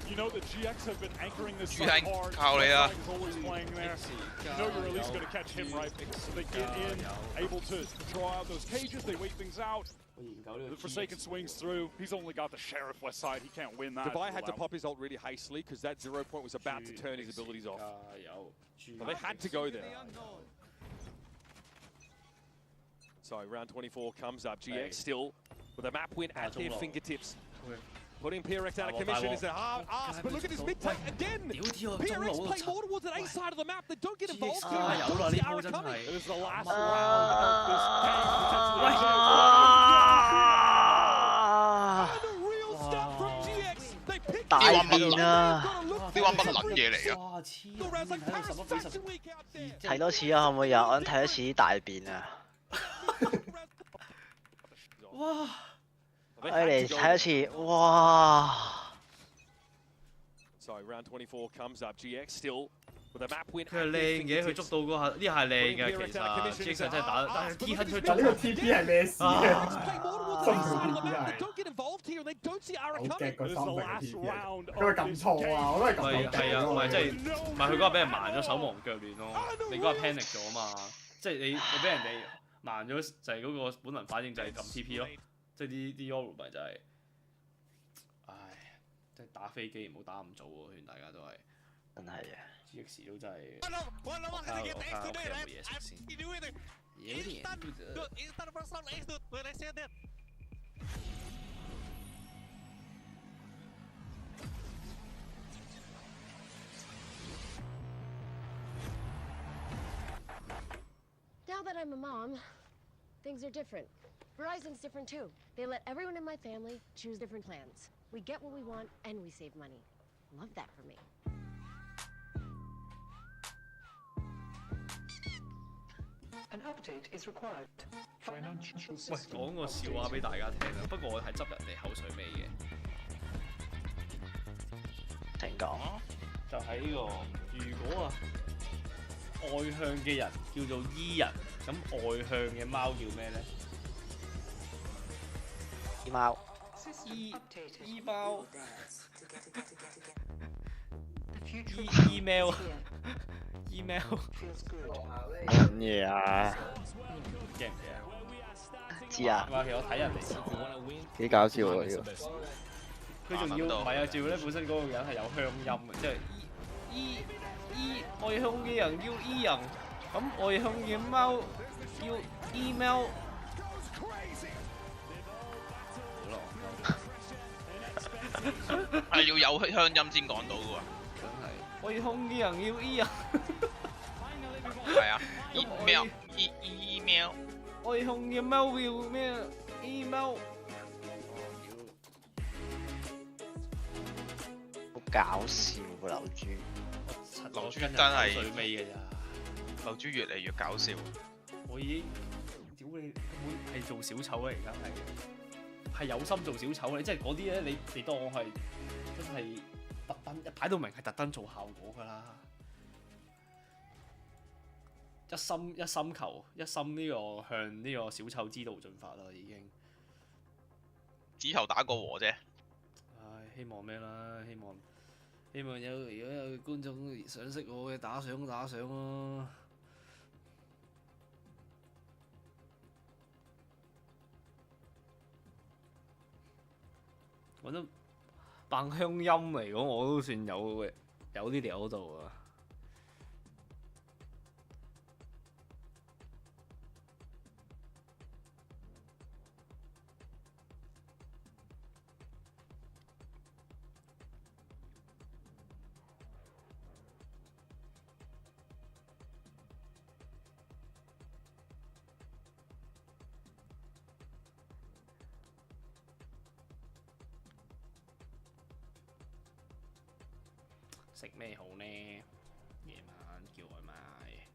You know that GX have been anchoring this 主係靠你啊！ always playing there. You know you're at least going to catch him right. They get in, able to draw out those cages, they wait things out. The Forsaken swings through. He's only got the Sheriff west side. He can't win that. Dubai had to pop his ult really hastily because that 0 point was about to turn his abilities off. But they had to go there. So round 24 comes up. GX still with a map win at their fingertips. Putting PRX out of commission is a hard ask, but look at this mid tank again! PRX play more towards an A side of the map, they don't get involved here, don't see Ara coming! It is the last round of this game. And a real start from GX! They picked 大變啊！呢玩乜撚嘢嚟㗎？睇多次啊，可唔可以啊？我想睇多次啲大變啊！哇！ 我嚟睇一次，哇！ So round 24 comes up. GX still with a map win. 佢係靚嘅，佢捉到嗰下，呢下係靚嘅其實。GX 真係打，但係 T 亨出。但呢個 TP 係咩事啊？心佢 TP 係。好驚個心佢 TP 係。佢係撳錯啊！我都係撳錯。係啊，唔係即係唔係佢嗰下俾人慢咗手忙腳亂咯。你嗰下 panic 咗嘛？即係你俾人哋慢咗就係嗰個本能反應就係撳 TP 咯。 即係啲 Euro 咪就係，唉，即係打飛機唔好打咁早喎，勸大家都係。真係嘅。GX 都真係。我睇有冇嘢食先。有點肚子餓。Now that I'm a mom, things are different. Verizon's different too. They let everyone in my family choose different plans. We get what we want and we save money. Love that for me. An update is required. 喂，講個笑話俾大家聽啊！不過我係執人哋口水尾嘅。請講。就喺呢個，如果啊，外向嘅人叫做 E 人，咁外向嘅貓叫咩咧？ 貓 E 貓 email 乜嘢啊？驚唔驚啊？知啊。話其實我睇人哋幾搞笑喎呢個。佢仲要唔係啊？照咧本身嗰個人係有鄉音嘅，即係 E 外向嘅人叫 E 人，咁外向嘅貓叫 email。 係要有鄉音先講到嘅喎。真係。我要控嘅人要 E 啊。係啊 ，email。我要控嘅貓要咩 ？email。好搞笑喎，流豬。流豬真係水尾嘅咋。流豬越嚟越搞笑。我已經屌你，根本係做小丑啦！而家係。 係有心做小丑嘅，即係嗰啲咧，你當我係真係特登一擺到明係特登做效果㗎啦，一心求一心呢個向呢個小丑之道進發啦，已經。指頭打個和啫。唉，希望咩啦？希望如果有觀眾賞識我嘅打賞咯。 我覺得扮鄉音嚟講，我都算有啲料到啊！食咩好呢？夜晚叫外賣。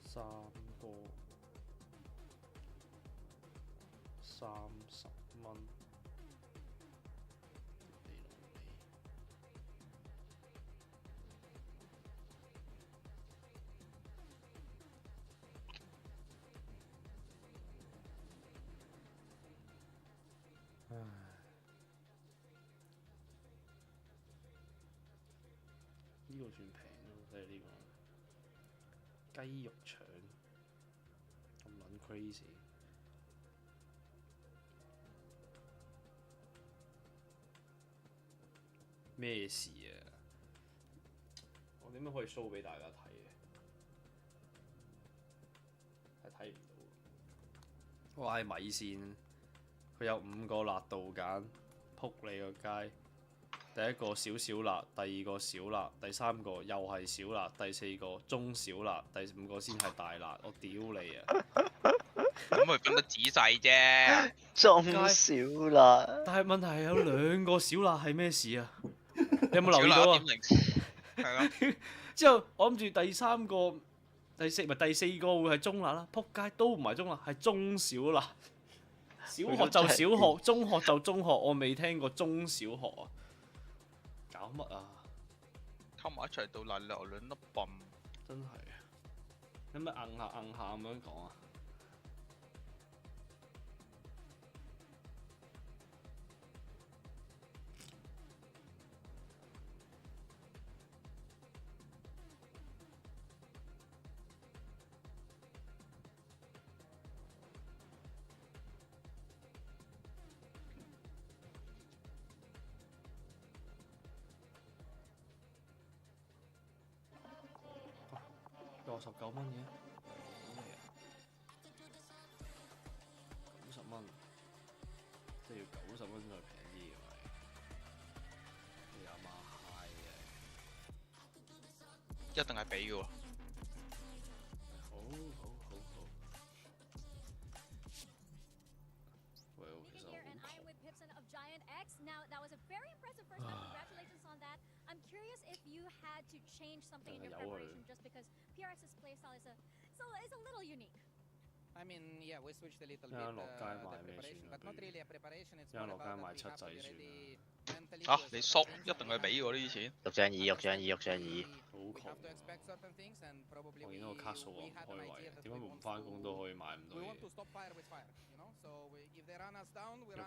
3個30蚊。呢個算平咯，即係呢個雞肉腸咁撚 crazy。咩事啊？我點樣可以 show 俾大家睇嘅？係睇唔到。我嗌米線，佢有5個辣度揀，撲你個街！第一個少少辣，第二個少辣，第3個又係少辣，第4個中少辣，第5個先係大辣。我屌你啊！咁佢分得仔細啫。中少辣。但係問題係有2個小辣係咩事啊？你有冇留意到啊？係咯。之後我諗住第4個會係中辣啦，撲街都唔係中辣，係中小辣。小學就小學，中學就中學，我未聽過中小學啊！搞乜啊？溝埋一齊到嗱兩粒泵，真係啊！你咪硬下咁樣講啊！19蚊嘅，90蚊，即係要90蚊再平啲嘅咪？你阿媽閪嘅，一定係俾嘅喎。好。喂，其實I'm curious if you had to change something in your preparation just because PRX's playstyle is a little unique. I mean, yeah, we switched a little bit the preparation, but not really a preparation. It's more about that we have to be ready mentally. 嚇！你縮一定係俾喎呢啲錢。肉醬二。好窮。我見到個卡數話唔開胃，點解唔翻工都可以買唔到嘢？肉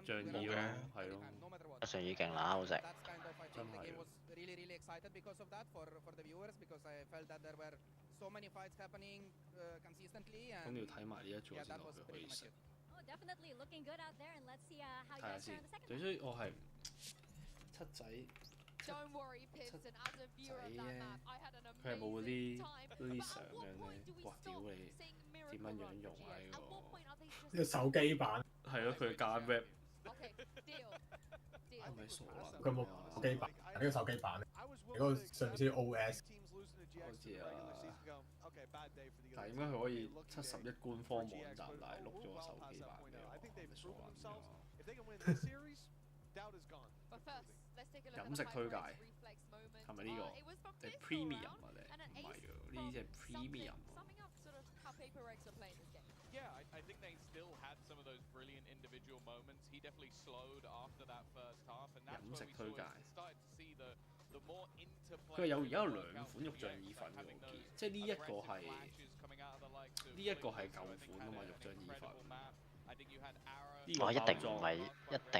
醬二咯，係咯。肉醬二勁啦，好食。真係。Really, really excited because of that for the viewers because I felt that there were so many fights happening consistently and 咁你要睇埋呢一組先落去可以食。Definitely looking good out there, and let's see how you guys fare in the second. 最衰我係七仔。 Don't worry, Piston. As a viewer of that map, I had an 佢係冇嗰 amazing time. 啲相嘅咧，哇！屌你點樣樣用啊呢個？呢個手機版係咯，佢加 rap。 係咪傻啦？佢冇手機版，呢個手機版咧，嗰個上面先 OS。我知啊，但係點解佢可以71官方網站，但係錄咗個手機版嘅？係傻撚㗎！飲食推介係咪呢個？定 premium 啊？定唔係㗎？呢啲係 premium。 Yeah, I think they still had some of those brilliant individual moments. He definitely slowed after that first half, and that's where we started to see the more interplay. 佢有而家有2款肉醬意粉嘅，我見，即係呢一個係舊款啊嘛，肉醬意粉。我一定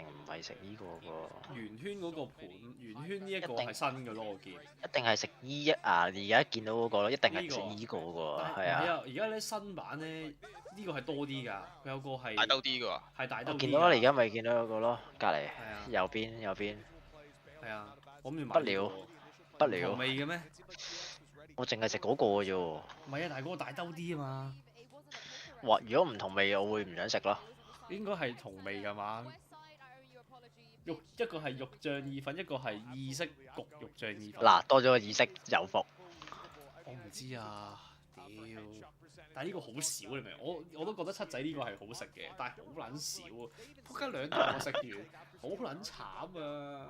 唔係食呢個喎。圓圈嗰個盤，圓圈呢一個係新嘅咯，我見。一定係食依啊！而家見到嗰個咯，一定係食依個喎，係啊。而家咧新版咧，呢個係多啲㗎，佢有個係大兜啲㗎喎。係大兜啲。我見到你而家咪見到嗰個咯，隔離右邊。係啊，我諗住不了。同味嘅咩？我淨係食嗰個嘅啫喎。唔係啊，但係嗰個大兜啲啊嘛。哇！如果唔同味，我會唔想食咯。應該係同味㗎嘛？一個係肉醬意粉，一個係意式焗肉醬意粉。嗱，多咗個意式有伏。我唔知啊，屌！但係呢個好少，你明？我都覺得七仔呢個係好食嘅，但係好撚少啊！仆街2啖我食完，好撚慘啊！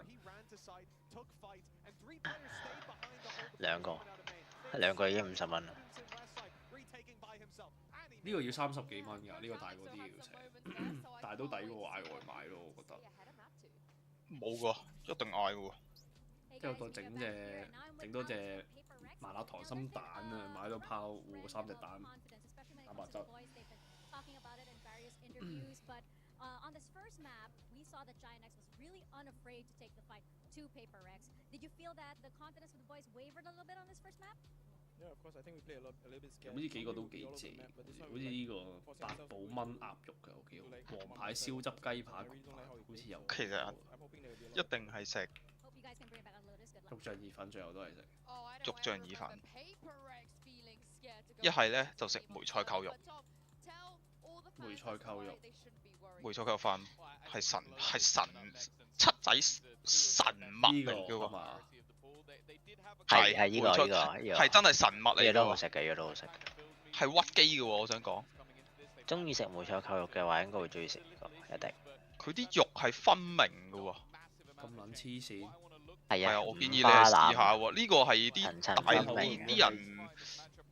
兩個已經50蚊啦。呢個要30幾蚊㗎，呢個大嗰啲要成，但係都抵過嗌外賣咯，我覺得。冇㗎，一定嗌㗎喎。之後再整多隻麻辣溏心蛋啊，買咗泡和3隻蛋，蛋白質。On this first map, we saw that Giant X was really unafraid to take the fight to Paper Rex. Did you feel that the confidence of the boys wavered a little bit on this first map? Yeah, of course. I think we play a little bit scared. 好似幾個都幾正，好似呢個八寶炆鴨肉嘅，我幾好。黃牌燒汁雞扒焗飯好似有。其實一定係食肉醬意粉，最後都係食肉醬意粉。一係咧就食梅菜扣肉。梅菜扣肉。梅菜扣肉飯係神七仔神物嚟㗎嘛。係呢個係真係神物嚟㗎。呢個都好食嘅，呢個都好食。係屈機嘅喎，我想講。中意食梅菜扣肉嘅話，應該會中意食呢個，一定。佢啲肉係分明嘅喎。咁撚黐線。係啊，我建議你試下喎。呢個係啲人。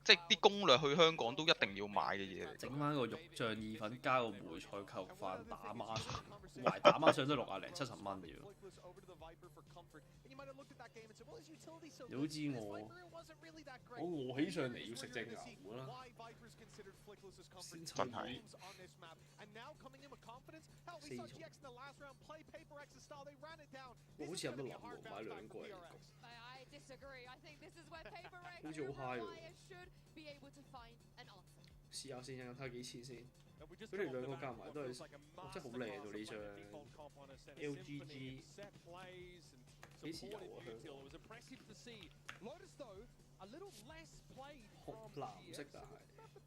即係啲攻略去香港都一定要買嘅嘢嚟。整翻個肉醬意粉加個梅菜扣肉飯打孖上，懷打孖上都60零70蚊嘅要。你都知我餓起上嚟要食隻牛㗎啦。真係。我好似有得諗喎，買2個嚟焗。好似好 high 喎！試下先，睇下幾錢先。佢哋2個夾埋都係，真係好靚喎呢張 LGG。幾時有啊？香港紅藍色但係。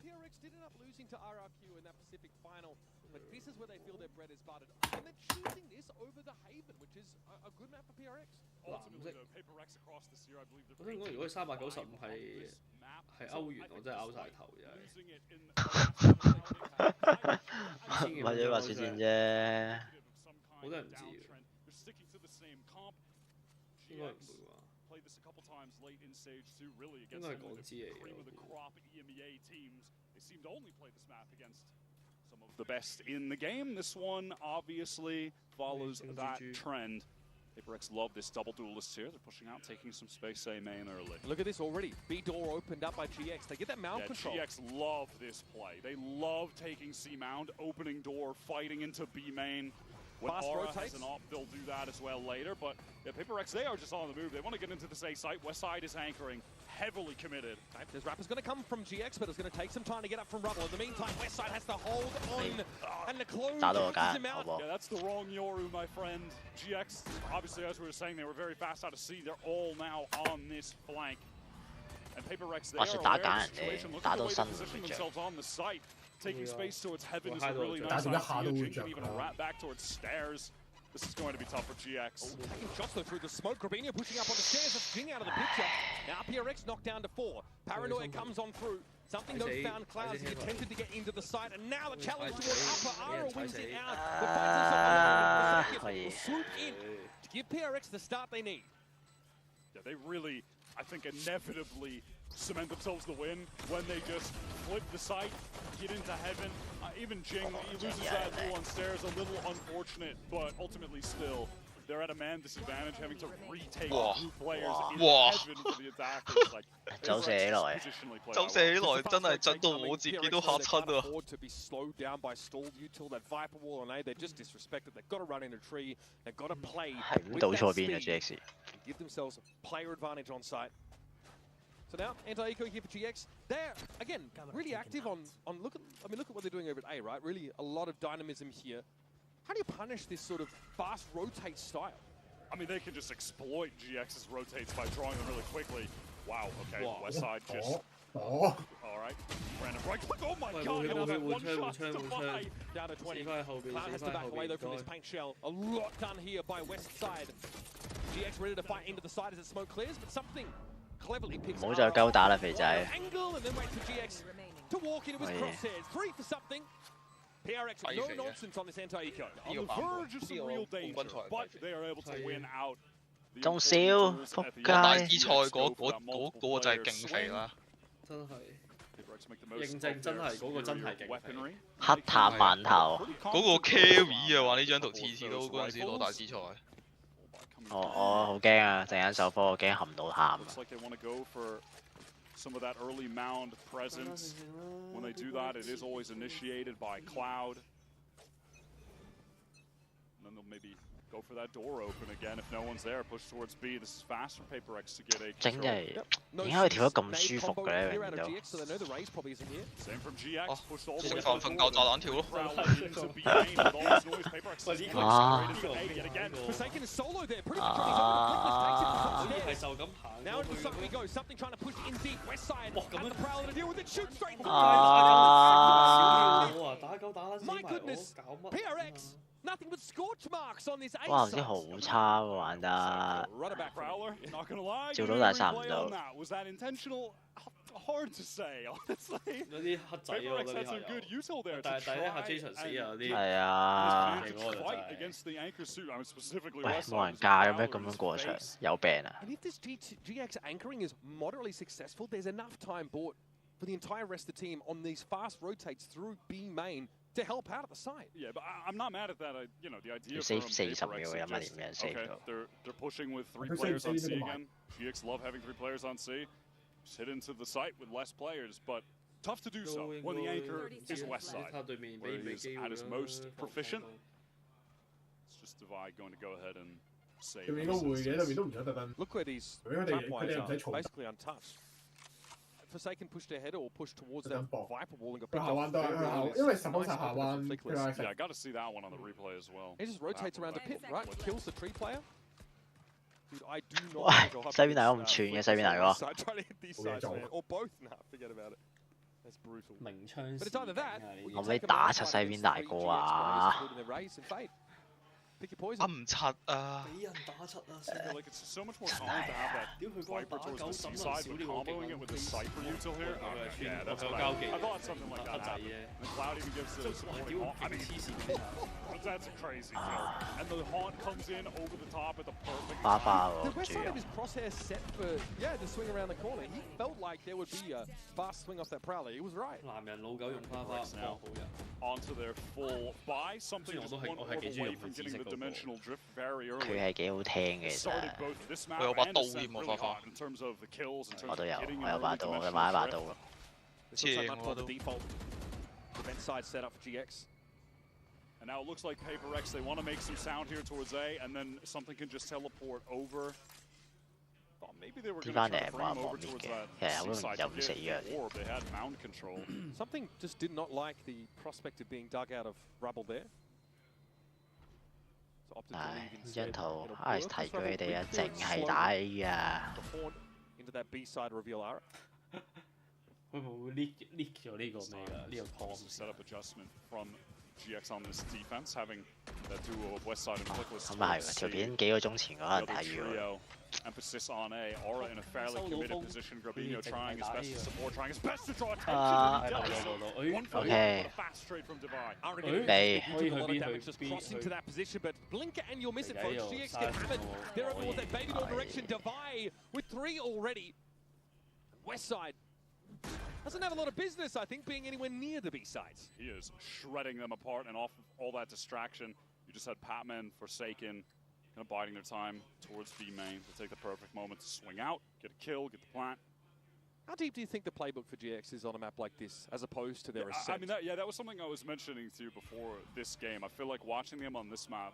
PRX did end up losing to RRQ in that Pacific final, but this is where they feel their bread is buttered. And they're choosing this over the Haven, which is a good map for PRX. 藍色。我想講，如果395係歐元，我真係拗晒頭真係。或者話雪戰啫。好多人唔知嘅。應該唔會啩？應該係港資嚟嘅。They seem to only play this map against some of the best in the game. This one obviously follows that trend. PaperX love this double duelist here. They're pushing out, taking some space A main early. Look at this already. B door opened up by GX. They get that mound control. GX love this play. They love taking C mound, opening door, fighting into B main. When Aura has an op, they'll do that as well later. But yeah, PaperX, they are just on the move. They want to get into this A site. Westside is anchoring. Heavily committed. This Rapper's going to come from GX, but it's going to take some time to get up from Rubble. In the meantime, Westside has to hold on, and the clone catches him out. Yeah, that's the wrong Yoru, my friend. GX, obviously, as we were saying, they were very fast out of C. They're all now on this flank. And PaperX, they are aware of the situation. Look at the way they position themselves on the site. Taking space towards Heaven is a really nice idea. Even a rat back towards Stairs. This is going to be tough for GX. Taking shots though through the smoke. Grabinho pushing up on the stairs. That's Jing out of the picture. Now PRX knocked down to 4. Paranoia comes on through. Something though found Clouds. He attempted to get into the site, and now the challenge towards Upper. Ara wins it out. The fights will swoop in to give PRX the start they need. Yeah, they really, I think, inevitably cement themselves the win when they just flip the site, get into Heaven. Even Jing, he loses that duel on Stairs, a little unfortunate, but ultimately still, they're at a man disadvantage, having to retake 2 players in Heaven for the attackers. Like, 走射起來，走射起來真係震到我自己都嚇親啊 ！To be slowed down by stalled util that Viper wall on A, they're just disrespected. They've got to run in a tree. They've got to play with that speed and give themselves a player advantage on site. So now, anti-eco here for GX. They're, again, really active on look at what they're doing over at A, right? Really a lot of dynamism here. How do you punish this sort of fast rotate style? I mean, they can just exploit GX's rotates by drawing them really quickly. Wow, okay, Westside just... All right, random right click, oh my god, now that one shot to buy. Down to 20. Cloud has to back away though from this paint shell. A lot done here by Westside. GX ready to fight into the side as the smoke clears, but something cleverly picks up. 唔好再鳩打啦，肥仔。 Angle and then wait for GX to walk into his crosshairs. 3 for something. PRX with no nonsense on this anti-eco. On the verge of some real danger, but they are able to win out. 仲少，仆街！大師賽嗰個就係勁肥啦。真係認證真係嗰個真係勁肥。黑炭饅頭。嗰個 carry 啊！話呢張圖次次都嗰陣時攞大師賽。我好驚啊！陣間首科我驚含到喊。 Some of that early mound presence. When they do that, it is always initiated by Cloud. they'll maybe go for that door open again if no one's there. Push towards B. This is fast for Paper X to get A control. 真係點解佢跳得咁舒服嘅咧？永遠都。Same from GX. Pushed all the 食 way 飯瞓覺炸彈跳咯。into B main with all this noise. Paper X is accelerated to A yet again. Forsaken is solo there, pretty much on his own. Quickness takes it from upstairs. Now into something he goes. Something trying to push in deep. West side. And the Prowler to deal with it. Shoot straight. My goodness. PRX. Nothing but scorch marks on this A 哇！唔知好差喎玩得，照到但係殺唔到。 Was that intentional? Hard to say, honestly. 嗰啲黑仔咯，嗰啲係。但係咧，下 Jason 死啊嗰啲。係啊。喂，冇人教嘅咩？咁樣過場有病啊！ And if this GX anchoring is moderately successful, there's enough time bought for the entire rest of the team on these fast rotates through B main to help out at the site. Yeah, but I'm not mad at that. You know, the idea save from 40 Paper X秒，有乜點樣 save 到？ They're pushing with 3 players on C again. GX love having 3 players on C. Just hit into the site with less players, but tough to do so when the anchor is West side, where he is at his most proficient. It's just Divide going to go ahead and save. Look where these trapwires are, basically untouched. Forsaken pushed ahead or pushed towards that Viper wall and got picked up. Yeah, I got to see that one on the replay as well. He just rotates around the pit, right? Kills the tree player. Dude, I do not 喂，西邊大哥唔串嘅，西邊大哥。 Trying to hit these sides, man. Or both. Nah, forget about it. That's brutal. But it's either that. 可唔可以打柒西邊大哥啊？ Pick your poison. 唔柒啊！俾人打柒啊！ Like it's so much more common to have that Viper towards the C side, but comboing it with the Cypher util here. Yeah, that's what I thought something like that happened. The Cloud even gives the supporting haunt. I mean, that's a crazy kill. And the haunt comes in over the top at the perfect time. The West side of his crosshair set for to swing around the corner. He felt like there would be a fast swing off that Prowler. He was right. Now onto their full buy. Something just one orb away from getting the dimensional drift very early. 佢係幾好聽嘅，其實。我有把刀添喎，花花。我都有，我有把刀，我買一把刀咯。正我都。Defense side set up for GX. And now it looks like Paper X, they want to make some sound here towards A, and then something can just teleport over. Thought maybe they were going to try to bring him over towards that seaside to get the orb. They had mound control. Something just did not like the prospect of being dug out of rubble there. 唉，呢張圖唉提佢哋啊，淨係打 A 啊。Into that B side reveal arrow. 會唔會 leak 咗呢個咩㗎？呢個 com setup adjustment from GX on this defense, having that duo of West side and Clickless. 咁係喎，條片幾個鐘前嗰陣睇咗。 Emphasis on A. Aura in a fairly committed position. Grabinho trying his best to support, trying his best to draw attention. Okay. Fast trade from Divide. Just crossing to that position, but blinker and you'll miss it, folks. GX get hammered. They're over with that baby door direction. Divide with 3 already. West side doesn't have a lot of business, I think, being anywhere near the B sides. He is shredding them apart, and off of all that distraction, you just had Patman, Forsaken, kind of biding their time towards B main to take the perfect moment to swing out, get a kill, get the plant. How deep do you think the playbook for GX is on a map like this, as opposed to their ascent? I mean, that was something I was mentioning to you before this game. I feel like watching them on this map,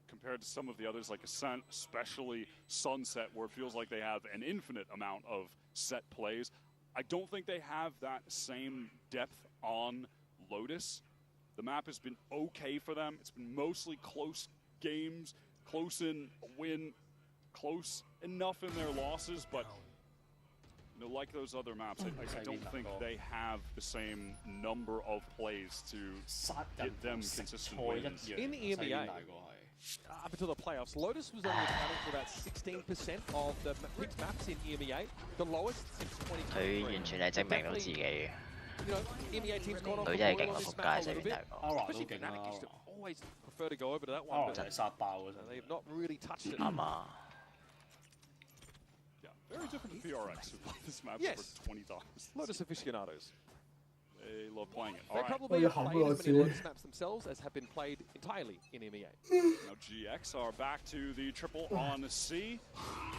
compared to some of the others like Ascent, especially Sunset, where it feels like they have an infinite amount of set plays. I don't think they have that same depth on Lotus. The map has been okay for them. It's been mostly close games, close in a win, close enough in their losses, but like those other maps, I don't think they have the same number of plays to get them consistent wins. In EMEA, up until the playoffs, Lotus was only accounting for about 16% of the picked maps in EMEA, the lowest since 2023. 佢完全係證明到自己嘅。 EMEA teams gone off 佢真係勁過仆街，西邊大哥。Especially Fnatic used to always prefer to go over to that one, but they have not really touched it. 啱啊。 Very different to PRX, who played this map for 20 times. Lotus aficionados. They love playing it. They probably have played as many Lotus maps themselves as have been played entirely in EMEA. Now GX are back to the triple on C.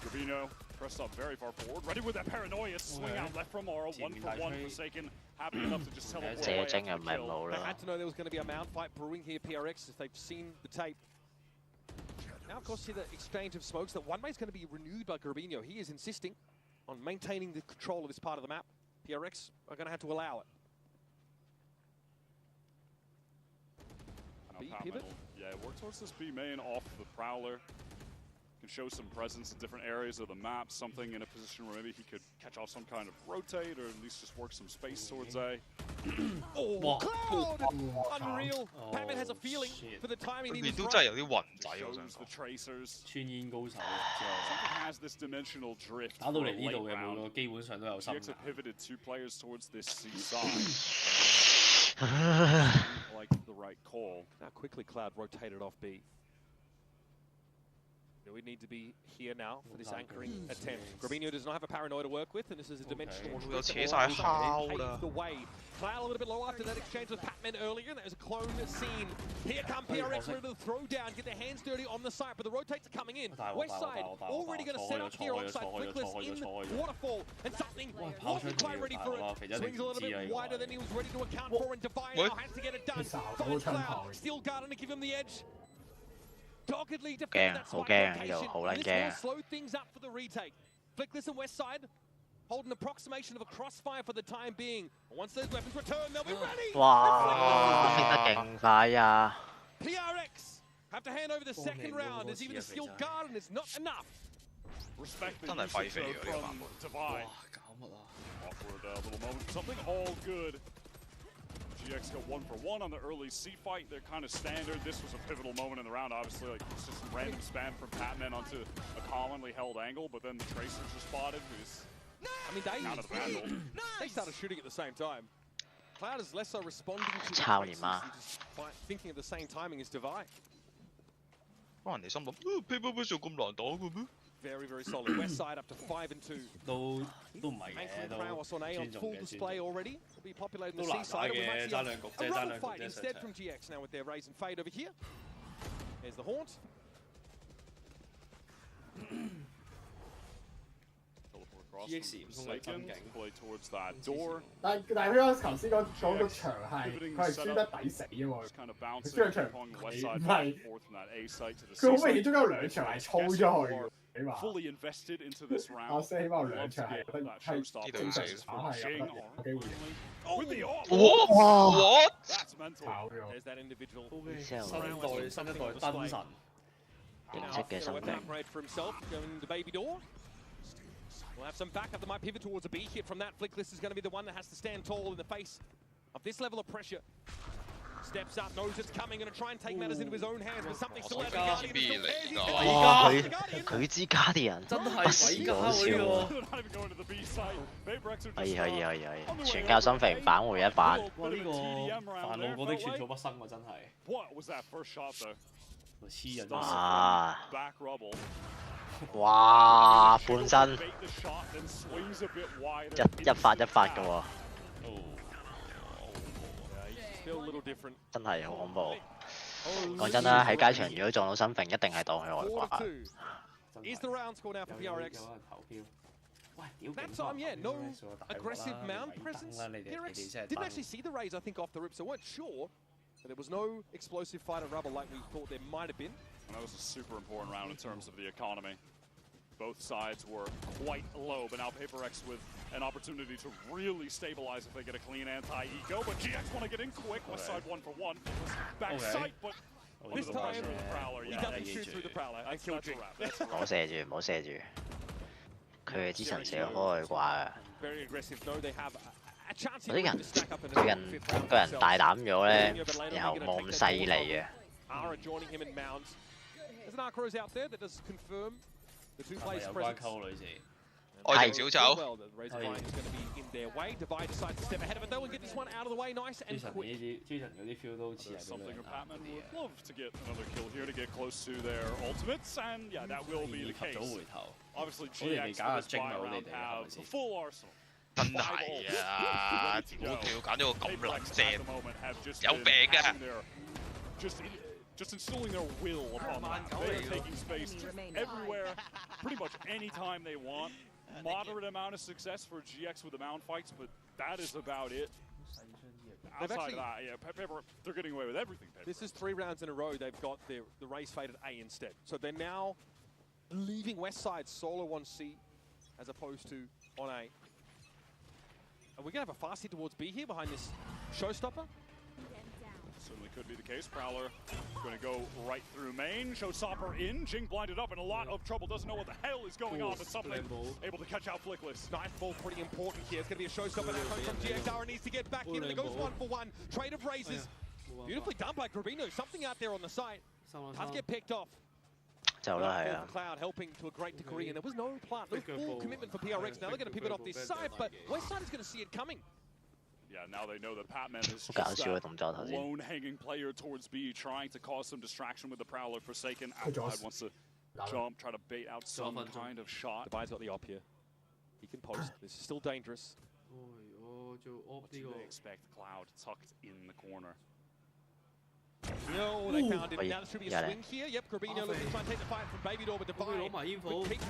Gravino pressed up very far forward, ready with that paranoia swing out left from Aura, 1-for-1 Forsaken, happy enough to just teleport away after the kill. They had to know there was going to be a mound fight brewing here, PRX, if they've seen the tape. Now, of course, see the exchange of smokes. That one way is going to be renewed by Grabinho. He is insisting on maintaining the control of this part of the map. PRX are going to have to allow it. B pivot. Yeah, work towards this B main off the Prowler. Can show some presence in different areas of the map. Something in a position where maybe he could catch off some kind of rotate, or at least just work some space towards A. Oh, Cloud! Unreal. Batman has a feeling for the timing. He was 都真係有啲暈仔，我想 the tracers. 穿煙高手 Something has this dimensional drift. 打到嚟呢度嘅每個基本上都有心。GX have pivoted 2 players towards this C side. Like the right call. Now quickly Cloud rotated off B. We need to be here now for this anchoring attempt. Grabinho does not have a paranoia to work with, and this is a dimensional pave the way. Cloud a little bit low after that exchange with Patman earlier, and there's a clone scene. Here come PRX ready to throw down, get their hands dirty on the site, but the rotates are coming in. West side already going to set up here on site, Flickless in waterfall, and something wasn't quite ready for it. Swings a little bit wider than he was ready to account for, and Divine now has to get it done. Finds Cloud, still guarding to give him the edge. Doggedly defend that spike location. This will slow things up for the retake. Flickless and West side holding approximation of a crossfire for the time being. Once those weapons return, they'll be ready. PRX have to hand over the second round as even the steel garden is not enough. Respect the from Divine. Awkward little moment. Something all good. GX go 1-for-1 on the early C fight. They're kind of standard. This was a pivotal moment in the round, obviously. Like, it's just a random spam from Patman onto a commonly held angle, but then the Tracers are spotted. Out of the battle. They started shooting at the same time. Cloud is less so responding to the Tracers and just thinking at the same timing as Divine. Very, very solid. West side up to 5-2. Anchoring prowess on A on full display already. Will be populated in the C side. We might see a rubber fight instead from GX now with their raise and fade over here. There's the haunt. Play towards that door. 但係佢頭先講個場係佢係輸得抵死嘅喎，佢輸場唔係佢好明顯中間有2場係操咗去嘅，起碼。Fully invested into this round. 我先起碼有2場係正常打係有機會。What? That's mental. There's that individual. 新一代燈神。認識嘅生命。Upgrade for himself, going to baby door. We'll have some backup that might pivot towards a B hit from that. Flickless is going to be the one that has to stand tall in the face of this level of pressure. Steps up, knows it's coming, going to try and take matters into his own hands, but something still out of the Guardian.佢知 Guardian 不是講笑喎。全靠心肥返回一反。哇！呢個煩惱過的寸草不生喎，真係。What was that first shot though? 黐人哇！ Back rubble. 哇！半身一發嘅喎，真係好恐怖。講真啦，喺街場如果撞到身揈，一定係當佢外掛。That time, yeah, no aggressive mound presence. PRX didn't actually see the raise, I think, off the rip, so weren't sure. But there was no explosive fight of rubber like we thought there might have been. And that was a super important round in terms of the economy. Both sides were quite low, but now PaperX with an opportunity to really stabilize if they get a clean anti-eco. But GX want to get in quick. West side 1-for-1. Back sight, but this time he doesn't shoot through the Prowler. I killed Jing. 唔好射住，唔好射住。佢係之前射開掛嘅。Very aggressive. No, they have. 嗰啲人最近個人大膽咗咧，然後冇咁犀利嘅。Ara joining him in mounds. There's an Arc Rose out there that does confirm the two players' presence. 愛情小丑。Razor Vine is going to be in their way. Divide decides to step ahead of it though and get this one out of the way nice and quick. Something Batman would love to get another kill here to get close to their ultimates, and yeah, that will be the case. Obviously, GX for this buy round have the full arsenal. 真係啊！屌佢揀咗個咁撚正，有病嘅。Just instilling their will upon them. They are taking space everywhere, pretty much any time they want. Moderate amount of success for GX with the mound fights, but that is about it. Outside of that, yeah, Paper, they're getting away with everything. Paper. This is 3 rounds in a row. They've got the race fade at A instead. So they're now leaving Westside solo on C as opposed to on A. And we're going to have a fast hit towards B here behind this showstopper. Certainly could be the case. Prowler going to go right through main. Showstopper in. Jing blinded up in a lot of trouble. Doesn't know what the hell is going on, but something able to catch out Flickless. Nightfall pretty important here. It's going to be a showstopper now coming from GXR. Needs to get back in, and it goes 1-for-1. Trade of raises. Beautifully done by Grabino. Something out there on the site. Does get picked off. Cloud helping to a great degree, and there was no plan, no full commitment for PRX. Now they're going to pivot off this side, but Westside is going to see it coming. Yeah, now they know that Patman is just that lone hanging player towards B, trying to cause some distraction with the Prowler. Forsaken outside wants to jump, try to bait out some kind of shot. The buy's got the op here. He can post. This is still dangerous. What do they expect? Cloud tucked in the corner. No, they found it. Now there should be a swing here. Yep, Grabino looking to try and take the fight from Baby Door, but Divine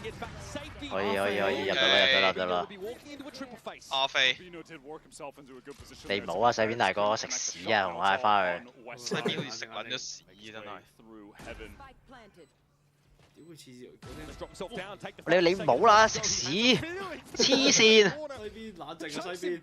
gets back to safety. Will be walking into a triple face. Grabino did work himself into a good position. 你冇啊，西邊大哥食屎啊！我嗌翻去。西邊好似食撚咗屎真係。你唔好啦，食屎！黐線！西邊冷靜啊，西邊。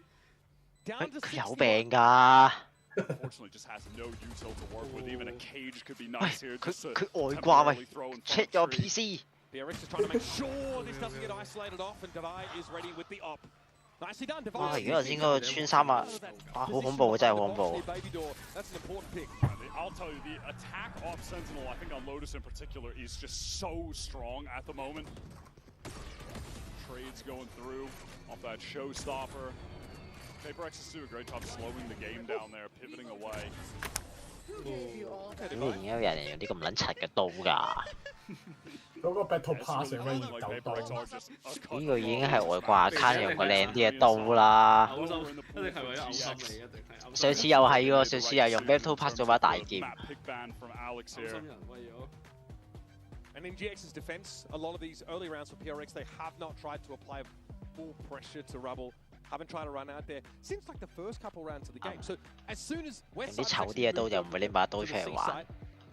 佢有病㗎。 Unfortunately, just has no util to work with. Even a cage could be nice here. 佢外掛喂 ，check your PC。 PRX is trying to make sure this doesn't get isolated off, and Divide is ready with the op. Nicely done, Divide. 哇！如果頭先嗰個穿衫啊，哇，好恐怖，真係好恐怖。 That's an important pick. I'll tell you, the attack off Sentinel, I think on Lotus in particular, is just so strong at the moment. Trades going through off that showstopper. PaperX is doing a great job slowing the game down there, pivoting away. 點解有人用啲咁撚柒嘅刀㗎？嗰個 Battle Pass 有咩熱狗刀？呢個已經係外掛卡用個靚啲嘅刀啦。上次又係喎，上次又用 Battle Pass 做把大劍。 And in GX's defense, a lot of these early rounds for PRX, they have not tried to apply full pressure to Rubble. Haven't tried to run out there since like the first couple rounds of the game. So as soon as Westside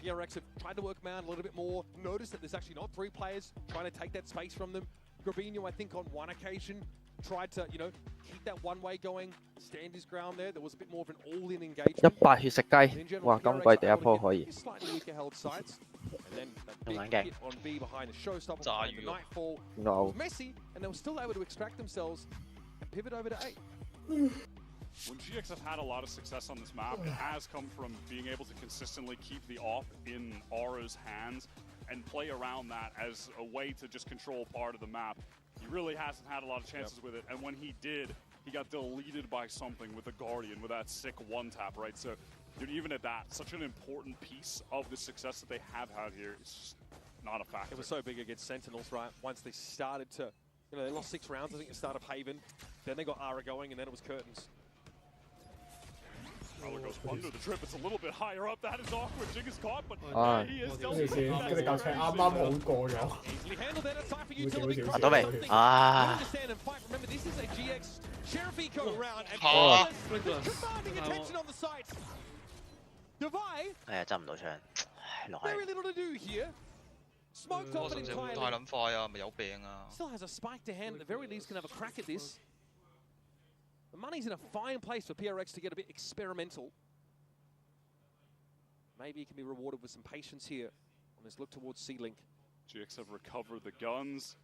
PRX have tried to work them out a little bit more, noticed that there's actually not 3 players trying to take that space from them. Grabino, I think on one occasion, tried to, keep that one-way going, stand his ground there. There was a bit more of an all-in engagement. 100血食雞，哇！今季第一波可以。 Slightly weaker held sides. And then that big hit on B behind the showstopper behind the Nightfall. It was messy, and they were still able to extract themselves and pivot over to A. When GX have had a lot of success on this map, it has come from being able to consistently keep the off in Aura's hands and play around that as a way to just control part of the map. He really hasn't had a lot of chances with it, and when he did, he got deleted by something with the Guardian, with that sick one-tap, right? So, dude, even at that, such an important piece of the success that they have had here is just not a factor. It was so big against Sentinels, right? Once they started to, they lost 6 rounds, I think, at the start of Haven. Then they got Ara going, and then it was Curtains. Prowler goes under the trip. It's a little bit higher up. That is awkward. Jing is caught, but he is still. 佢哋架車啱啱好過咗。到未？啊！ Remember, this is a GX Sheriff Eco round, and commanding attention on the site. Divide. 哎呀，執唔到槍，唉，落 Very little to do here. Smoked off it entirely. 太撚快啊！咪有病啊 Still has a spike to hand. At the very least, can have a crack at this. The money's in a fine place for PRX to get a bit experimental. Maybe he can be rewarded with some patience here on this look towards C-Link. GX have recovered the guns.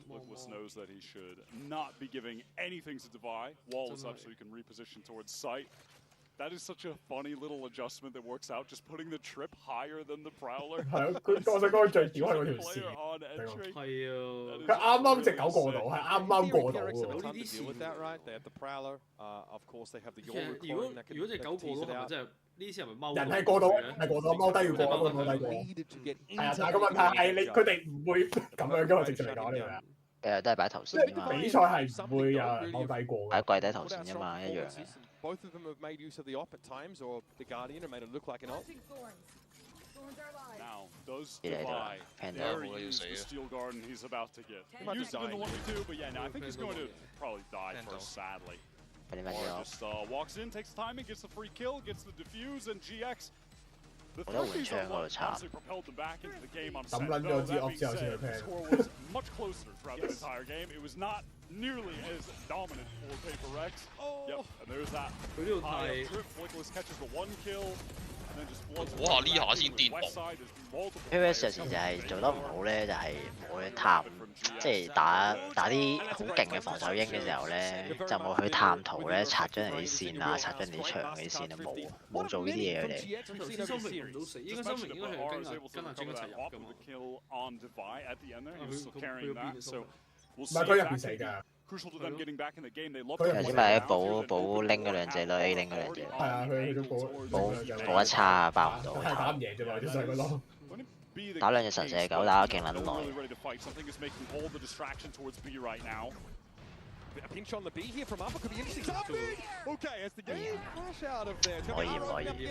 Flickless knows that he should not be giving anything to Divide. Wall is up so he can reposition towards sight. That is such a funny little adjustment that works out, just putting the trip higher than the Prowler. 我想講最屌係嗰條線。係啊，佢啱啱隻狗過到，係啱啱過到喎。呢啲線 with that right? They have the Prowler. Of course, they have the Yoru clone that can. 如果隻狗過到，係咪真係呢次係咪踎？人係過到，係過到踎低要過，踎低過。係啊，但係個問題係佢哋唔會咁樣㗎嘛，正常嚟講，你明唔明啊？都係擺頭線嘛。比賽係唔會有人踎低過。擺跪低頭線啫嘛，一樣嘅。 Both of them have made use of the op at times, or the Guardian, and made it look like an op. Now, does Divide dare use the Steel Garden he's about to get? He used it in the 1v2, but yeah, no, I think he's going to probably die first, sadly. just walks in, takes the timing, gets the free kill, gets the defuse, and GX. The 我覺得換槍嗰度慘。 propelled them back into the game on set. That being said, the score was much closer throughout the entire game. It was not nearly as dominant for Paper Rex. Yep, and there's that. High trip. Flickless catches the 1 kill. 哇！呢下先癲喎。PVS 有時就係做得唔好咧，就係冇去探，即係打啲好勁嘅防守鷹嘅時候咧，就冇去探圖咧，拆咗人哋啲線啊，拆咗人哋長嘅線啊，冇做呢啲嘢佢哋。頭先心明唔到死，應該心明應該係跟阿 Jing 一齊入㗎嘛。唔係佢入邊死㗎。 頭先咪補拎嗰兩隻咯 ，A 拎嗰兩隻。係啊，佢都補得差，爆唔到。係打唔贏啫嘛，啲細個咯。打兩隻神射狗打得勁撚耐。 A pinch on the B here from Alpha could be interesting. Okay, as the game crash out of there. The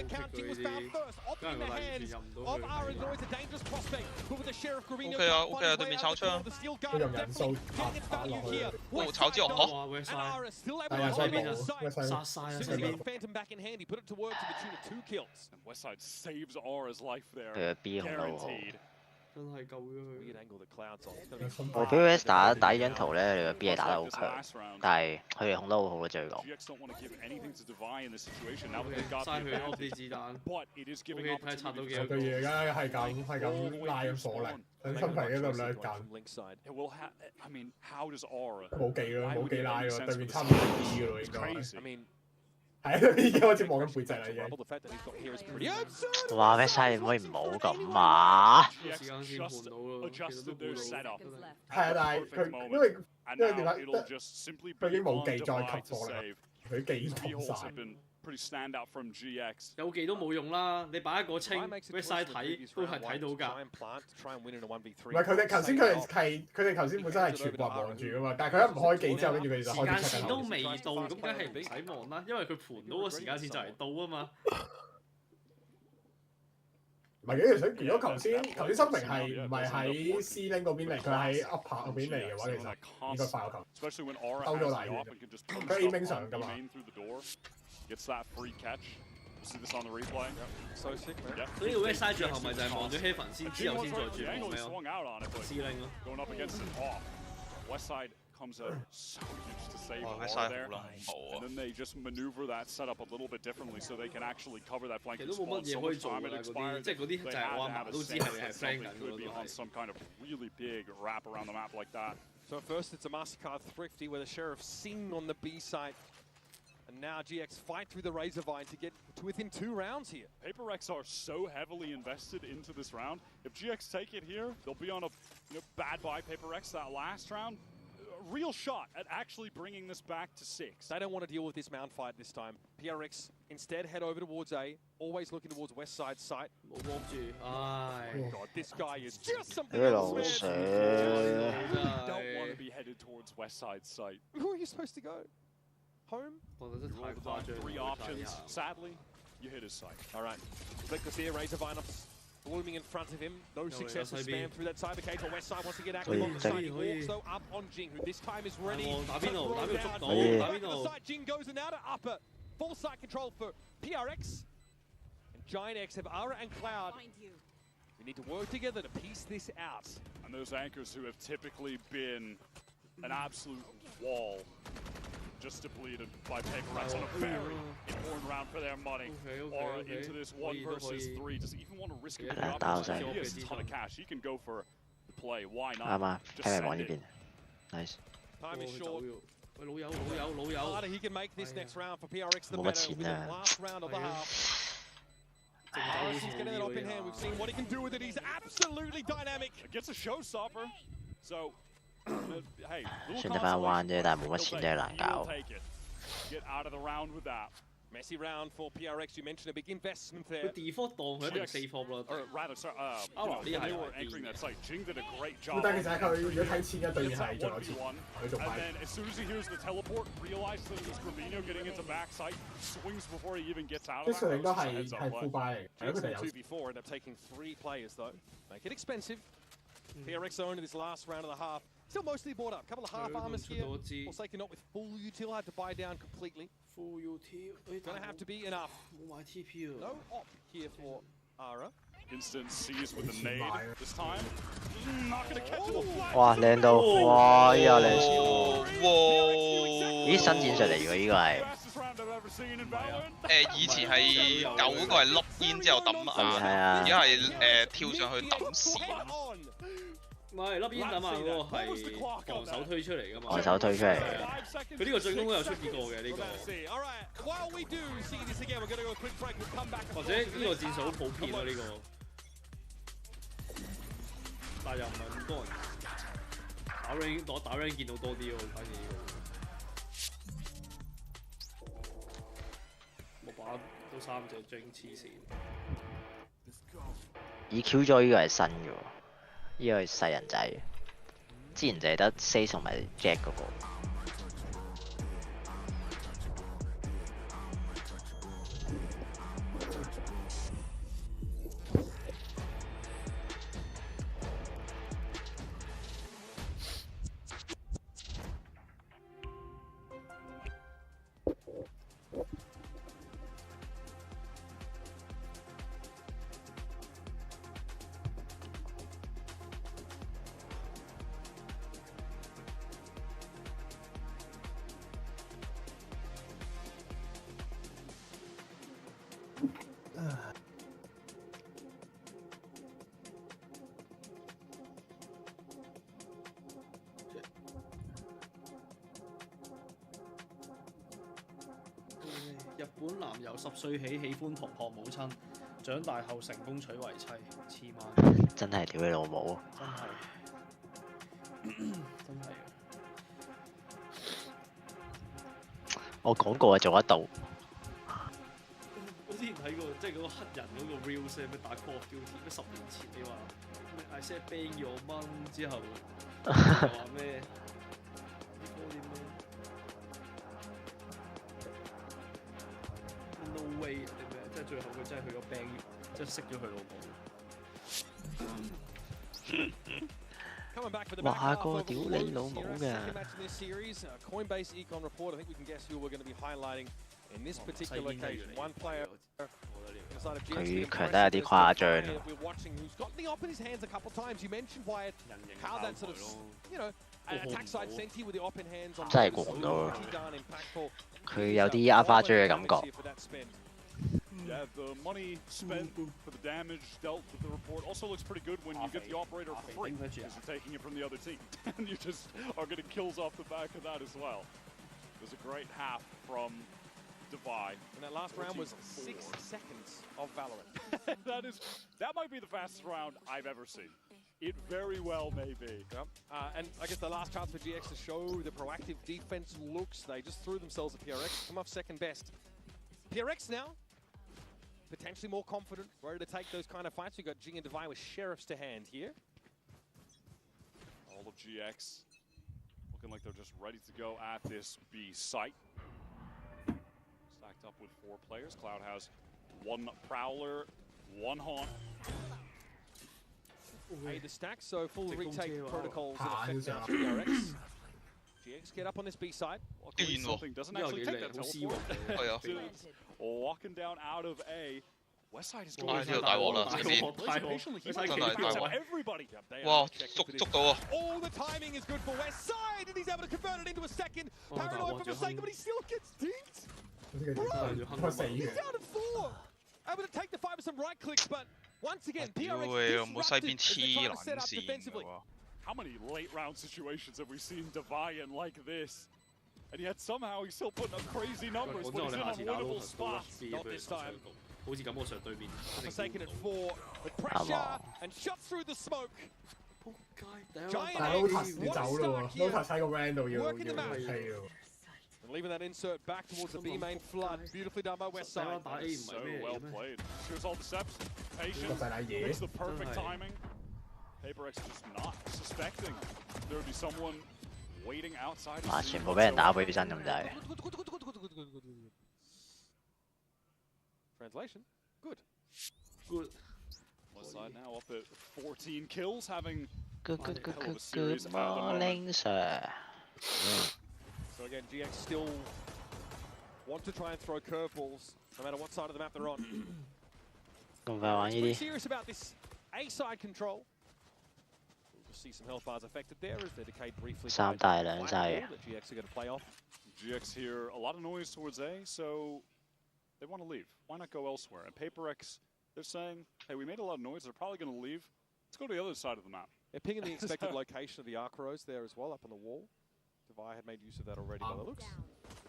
accounting was found first. Off in the hands of Aaron, always a dangerous prospect. But with the Sheriff Guarino, OK 對面炒槍。佢用人數打落去。哦，炒之後哦。And Ara still able to hold inside. 殺曬啊！ Soon as he gets Phantom back in hand, he put it to work to the tune of 2 kills. And Westside saves Ara's life there. 佢嘅 B 紅都好。 真係救咗佢。我 PVS 打呢張圖咧，佢個 B 係打得好強，但係佢哋控得好好咯，最講。嘥佢 off 啲子彈。OK， 睇拆到幾多個。佢而家係咁拉緊火力，喺心皮嗰度掠緊。冇技咯，冇技拉喎，對面差唔多 B 嘅咯應該。 係啊，已經開始望緊背脊啦已經。哇 ！Westside 可以唔好咁啊！時間先換到咯，其實都換到。係啊，但係佢因為點解佢已經冇技再吸火啦，佢技同晒。 有技都冇用啦，你擺一個清 Westside 睇都係睇到㗎。唔係佢哋頭先佢哋頭先本身係全部人望住㗎嘛，但係佢一唔開技之後，跟住佢哋就開始出緊。時間線都未到，咁梗係唔使望啦，因為佢盤到個時間線就嚟到啊嘛。唔係嘅，如果頭先心明係唔係喺 C link 嗰邊嚟，佢喺 upper 嗰邊嚟嘅話，其實應該快過球，兜咗大嘅。佢 aiming 上㗎嘛。 Gets that free catch. We'll see this on the replay. So sick, man. 所以 Westside 最後咪就係望咗 Heaven 先，之後先再轉望咩咯 ？C link 咯。Going up against it off. Westside comes out so huge to save Aura there, and then they just maneuver that setup a little bit differently so they can actually cover that flanking spawn. So much time it expired. They had to have a sense that something could be on some kind of really big wrap around the map like that. So first it's a MasterCard Thrifty where the Sheriff seen on the B side. And now GX fight through the Razorvine to get to within 2 rounds here. Paper Rex are so heavily invested into this round. If GX take it here, they'll be on a bad by Paper Rex that last round. A real shot at actually bringing this back to 6. They don't want to deal with this mound fight this time. PRX instead head over towards A, always looking towards West Side site. Oh God, this guy is just something else. You don't want to be headed towards West Side site. Where are you supposed to go? Home? Well, there's a 3 options. Sadly, you hit his sight. All right. Flickless here, Razorvine blooming in front of him. No success to spam through that cyber cage. Or West Side wants to get active on the side. He walks though up on Jing, who this time is ready to throw down. The side, Jing goes and out to upper. Full side control for PRX. And Giant X have Ara and Cloud. We need to work together to piece this out. And those anchors who have typically been an absolute wall. Just depleted by Paper Rex on a very important round for their money. Aura into this 1 versus 3. Does he even want to risk it? He has a ton of cash. He can go for the play. Why not? Just send it. Nice. Time is short. Harder he can make this next round for PRX the better with the last round of the half. Harrison's getting it up in hand. We've seen what he can do with it. He's absolutely dynamic. It gets a showstopper. So. Hey, 算得翻彎啫，但係冇乜錢真係難搞。 Get out of the round with that. Messy round for PRX. You mentioned a big investment there. 佢 default 當佢一定4 fob 啦。Or rather, sorry, they were anchoring that site. Jing did a great job. 但其實佢如果睇錢嘅對面係仲有錢，佢仲 And then as soon as he hears the teleport, realizes that it was Gravino getting into back site, swings before he even gets out of that. 即係應該係full buy 嚟，係佢哋有。 2v4 end up taking 3 players though. Make it expensive. PRX owned this last round of the half. Still mostly bought up. Couple of half armors here. Forsaken not with full util, had to buy down completely. Full util. Gonna have to be enough. No op here for Ara. Instant sees with the nade this time. Not gonna catch the flag. 哇，靚到，哇，呢個靚咦，新戰術嚟喎，呢個係。以前係有嗰個係笠煙之後抌眼，而家係跳上去抌閃。唔係笠煙抌眼嗰個係防守推出嚟㗎嘛？防守推出嚟。佢呢個進攻都有出現過嘅呢個。或者呢個戰術好普遍咯呢個。但又唔係咁多人打 rank 見到多啲喎，反而呢個冇把都3隻精黐線。EQ 咗呢個係新嘅喎，呢個係細人仔，之前就係得 C 同埋 Jack 嗰個。日本男由10歲起喜歡同學母親，長大後成功娶為妻，黐孖。真係屌你老母！真係。我講過做得到。我之前睇過，即係嗰個黑人嗰個 reels 咩打 Call of Duty 咩10年前你話咩 I said bang your mum 之後話咩？No way 定咩？即係最後佢真係去咗 bang， 即係識咗佢老母。話個屌你老母㗎！佢強得有啲誇張。真係估唔到，佢有啲阿花追嘅感覺。Yeah, the money spent for the damage dealt with the report also looks pretty good when you get the operator for free, because you're taking it from the other team. And you just are getting kills off the back of that as well. It was a great half from Divide. And that last round was 6 seconds of Valorant. That might be the fastest round I've ever seen. It very well may be. Yep. And I guess the last chance for GX to show the proactive defense looks. They just threw themselves at PRX, come off second best. PRX now, potentially more confident, ready to take those kind of fights. We've got Jing and Divine with sheriffs to hand here. All of GX looking like they're just ready to go at this B site. Stacked up with 4 players. Cloud has 1 Prowler, 1 Haunt. Hey, the stack, so full retake protocols in effect now for PRX. GX get up on this B side. Doesn't actually take that teleport. Walking down out of A. Westside is going呢度大鑊啦！前面真係大鑊。哇，捉到啊 ！All the timing is good for Westside, and he's able to convert it into a second. Paranoid for Forsaken, but he still gets dinked. Bro, he's down to 4. Able to take the fight with some right clicks, but once again, PRX disrupted as they try to set up defensively. How many late round situations have we seen Deviant like this? And yet somehow he's still putting up crazy numbers, but he's in unwinnable spots. Not this time. 好似感覺上對面 Forsaken at 4 with pressure and shots through the smoke. Giant Lotus 要走咯喎 ，Lotus 喺個 round 度要棄喎。 Leaving that insert back towards the B main flood. Beautifully done by Westside. So well played. Here's all the steps. Patient. It's the perfect timing. PaperX just not suspecting there would be someone waiting outside. 哇！全部俾人打背身咁滯。 Translation. Good. Good. Westside now up at 14 kills, having Good morning, sir. So again, GX still want to try and throw curveballs, no matter what side of the map they're on. 咁快玩呢 Pretty 啲？ serious about this A side control. We'll just see some health bars affected there as they decayed briefly. 3大2細。 GX are going to play off. GX here, a lot of noise towards A, so they want to leave. Why not go elsewhere? And PaperX, they're saying, hey, we made a lot of noise. They're probably going to leave. Let's go to the other side of the map. They're pinging the expected location of the arc rows there as well, up on the wall. Devi had made use of that already by the looks.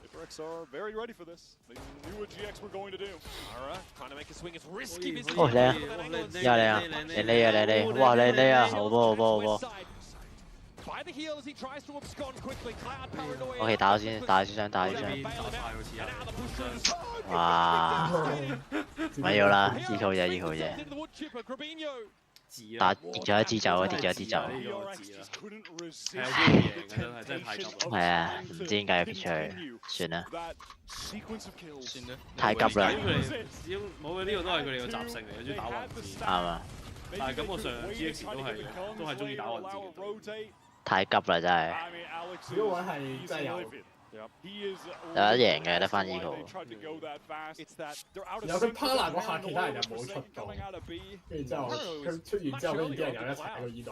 PaperX are very ready for this. They knew what GX were going to do. Alright, trying to make a swing. It's risky. 哦靚啊！靚啊！靚你啊！靚你！哇靚你啊！好波好波好波！ By the heel as he tries to abscond quickly. Cloud paranoia. 我哋打先，打先槍，打先槍。哇！咪要啦，eco 啫，eco 啫。打跌咗一支走啊！跌咗一支走。係啊，唔知點解要撇出去，算啦。太急啦。冇嘅，呢個都係佢哋嘅習性嚟，中意打混戰。啱啊。但係感覺上 GX 都係中意打混戰。 太急啦，真係。呢位係真係有得贏嘅，得翻 eco。有佢 Pala 嗰下，其他人又冇出到，跟住之後佢出完之後，跟住啲人又一齊喺度依度。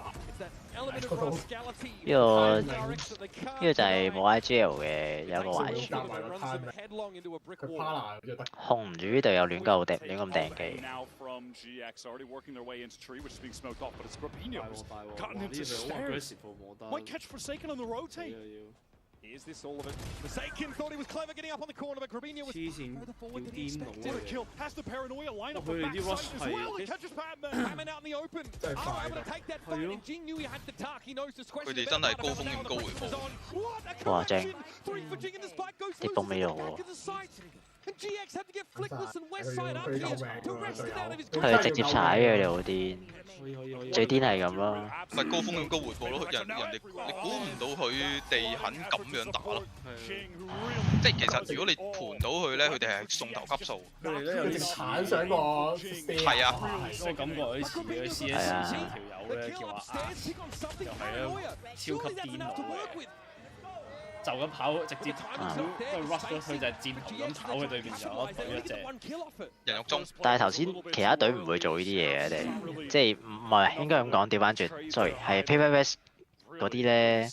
呢個就係冇 IGL 嘅有一個壞處。佢 Pala 就得。控唔住呢度有亂咁掟機。 Might catch Forsaken on the rotate. Is this all of it? Forsaken thought he was clever getting up on the corner, but Grabinho was further forward than he expected. What a kill. Has the paranoia line up the backside as well. It catches Batman out in the open. Able to take that fight, and Jing knew he had the tuck. He knows this question. 佢哋真係高風險高回報。哇正！啲風味好喎。 GX had to get Flickless and Westside up here to wrest it out of his 佢直接踩嘅，佢哋好癲。最癲係咁咯。咪高風險高回報咯，人哋你估唔到佢哋肯咁樣打咯。即係其實如果你盤到佢咧，佢哋係送頭級數。佢哋咧有啲鏟上個係啊，我感覺有啲似嘅 CS 條友咧叫阿又係啊，超級癲佬。 就咁跑，直接都 rush 咗佢就係箭頭咁跑去對面就懟一隻人肉中。但係頭先其他隊唔會做呢啲嘢嘅，哋即係唔係應該咁講，調翻轉 ，sorry 係 PaperX 嗰啲咧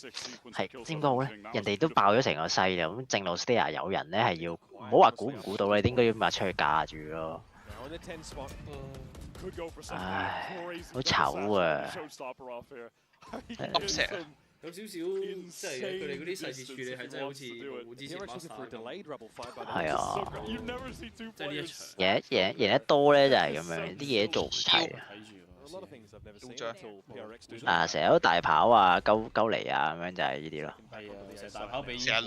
係點講好咧？人哋都爆咗成個西啦，咁正路 Stair 有人咧係要唔好話估唔估到咧，應該要抹出去架住咯。唉，好醜啊！噏石。 有少少即係佢哋嗰啲細節處理係真係好似冇之前 係啊，即係呢一場贏得多咧就係咁樣，啲嘢做唔齊啊！成日都大跑啊，鳩嚟啊，咁樣就係呢啲咯。係啊，成日大跑俾成日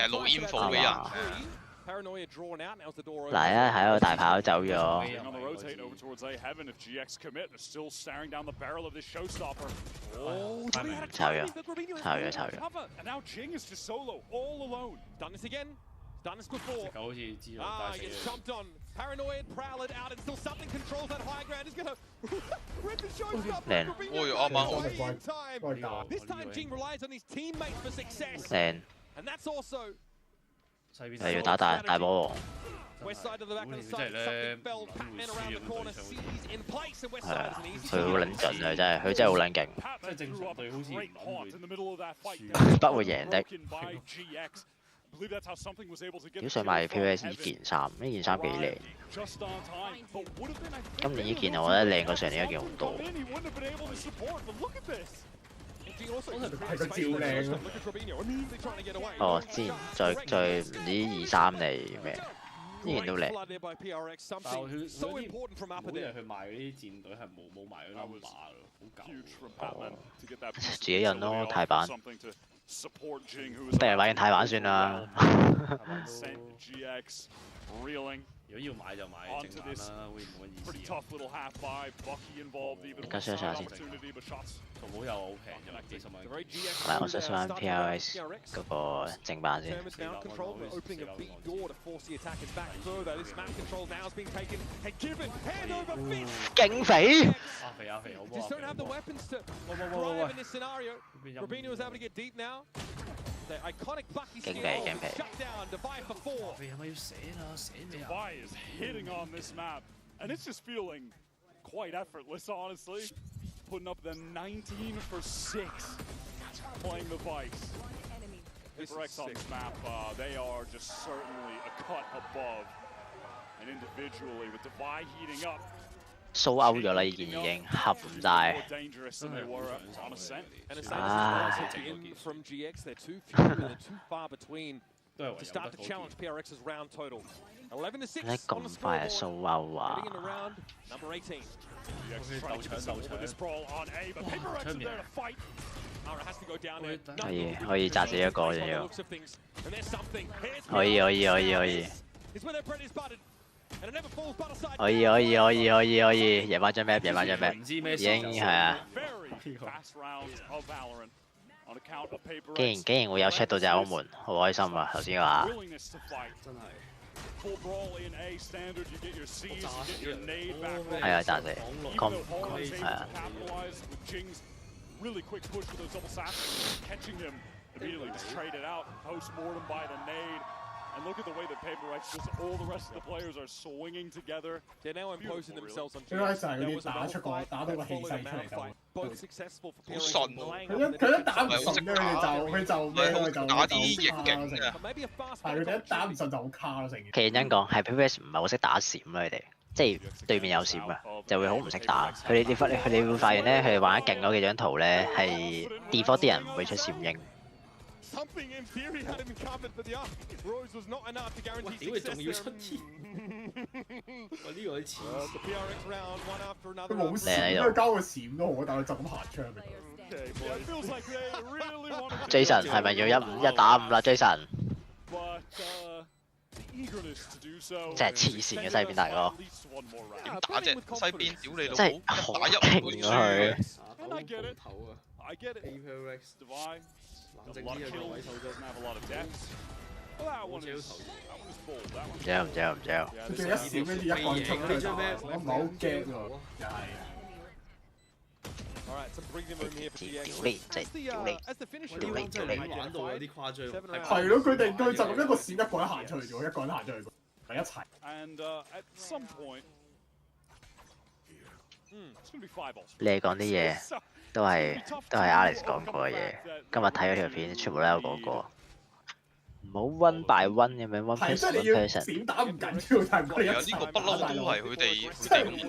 露煙火俾人。 嗱啊，喺度大跑走咗。炒咗。好似知道帶死佢。 Paranoid prowled out and still something controls that high ground. He's gonna rip the showstopper. 靚。 This time Jing relies on his teammates for success. 靚。 And that's also 又要打大波王。 West side of the back of the side, something fell. Batman around the corner, sees in place, and West 係 side 啊， is an easy 佢好撚準啊！真係，佢真係好撚勁。即係正常隊好似唔會不會贏的。屌想買 PVS 呢件衫，呢件衫幾靚。今年呢件我覺得靚過上年一件好多。 係個照靚咯。哦，之前再唔知23定咩，呢件都靚。但係佢每日去賣嗰啲戰隊係冇賣嗰 number 咯，好舊。自己印咯，泰版。不如買件泰版算啦。如果要買就買正版啦，會唔會意思？而家 search 下先。淘寶又好平啫，幾十蚊。係，我 search 翻 PRS 嗰個正版先。勁肥！肥啊肥，好波！勁肥勁肥。肥係咪要寫啊？寫咩啊 Devi is hitting on this map, and it's just feeling quite effortless, honestly. Putting up the 19 for 6, playing the Vice. PaperX on this map, they are just certainly a cut above. And individually, with Devi heating up. 蘇歐咗啦，已經合唔晒。To start to challenge PRX's round total. 你咁快就蘇歐啊 Number 18. 可以炸死一個仲要。可以。贏翻張 map， 已經係啊。竟然會有 check 到隻歐門，好開心啊！頭先話。真係。係啊，炸死。係啊。Really quick push for those double saps, catching him immediately, just traded out, post-mortem by the nade. And look at the way that PaperX, just all the rest of the players are swinging together. They're now imposing themselves on GX. 佢就係嗰啲打到個氣勢出嚟咁。Both successful for PRX. 好順喎。佢一打唔順咧，佢就打啲逆境啊。係佢一打唔順就好卡咯，成件。其實認真講，係 PPS 唔係好識打閃啦，佢哋即係對面有閃啊，就會好唔識打。佢哋會發現咧，佢哋玩得勁嗰幾張圖咧，係 default 啲人唔會出閃影。Something in theory had him covered, but the Rose was not enough to guarantee success. 屌，仲要出天？喂，呢個啲錢。The PRX round one after another. 佢冇閃，因為交個閃都好，但係就咁行槍。Jason 係咪要1打5啦 ？Jason 真係黐線嘅西邊大哥。點打啫？西邊屌你老母！真係好勁啊佢。I get it. PaperX Devi. The luck kill doesn't have a lot of depth. Well, that one is bold. That one. 唔知。佢仲一閃跟住一個人衝佢打，我唔係好驚喎，又係。All right, some breathing room here for GX. 屌你！玩到有啲誇張。係咯，佢就咁一個閃一個人行出去咗，一個人行出去，係一齊。And at some point, it's gonna be 5 balls. 你講啲嘢。都係 Alex 講過嘅嘢，今日睇嗰條片全部都有講過，唔好 one by one 咁樣 one person。閃打唔緊要，但係佢一呢個不嬲都係佢哋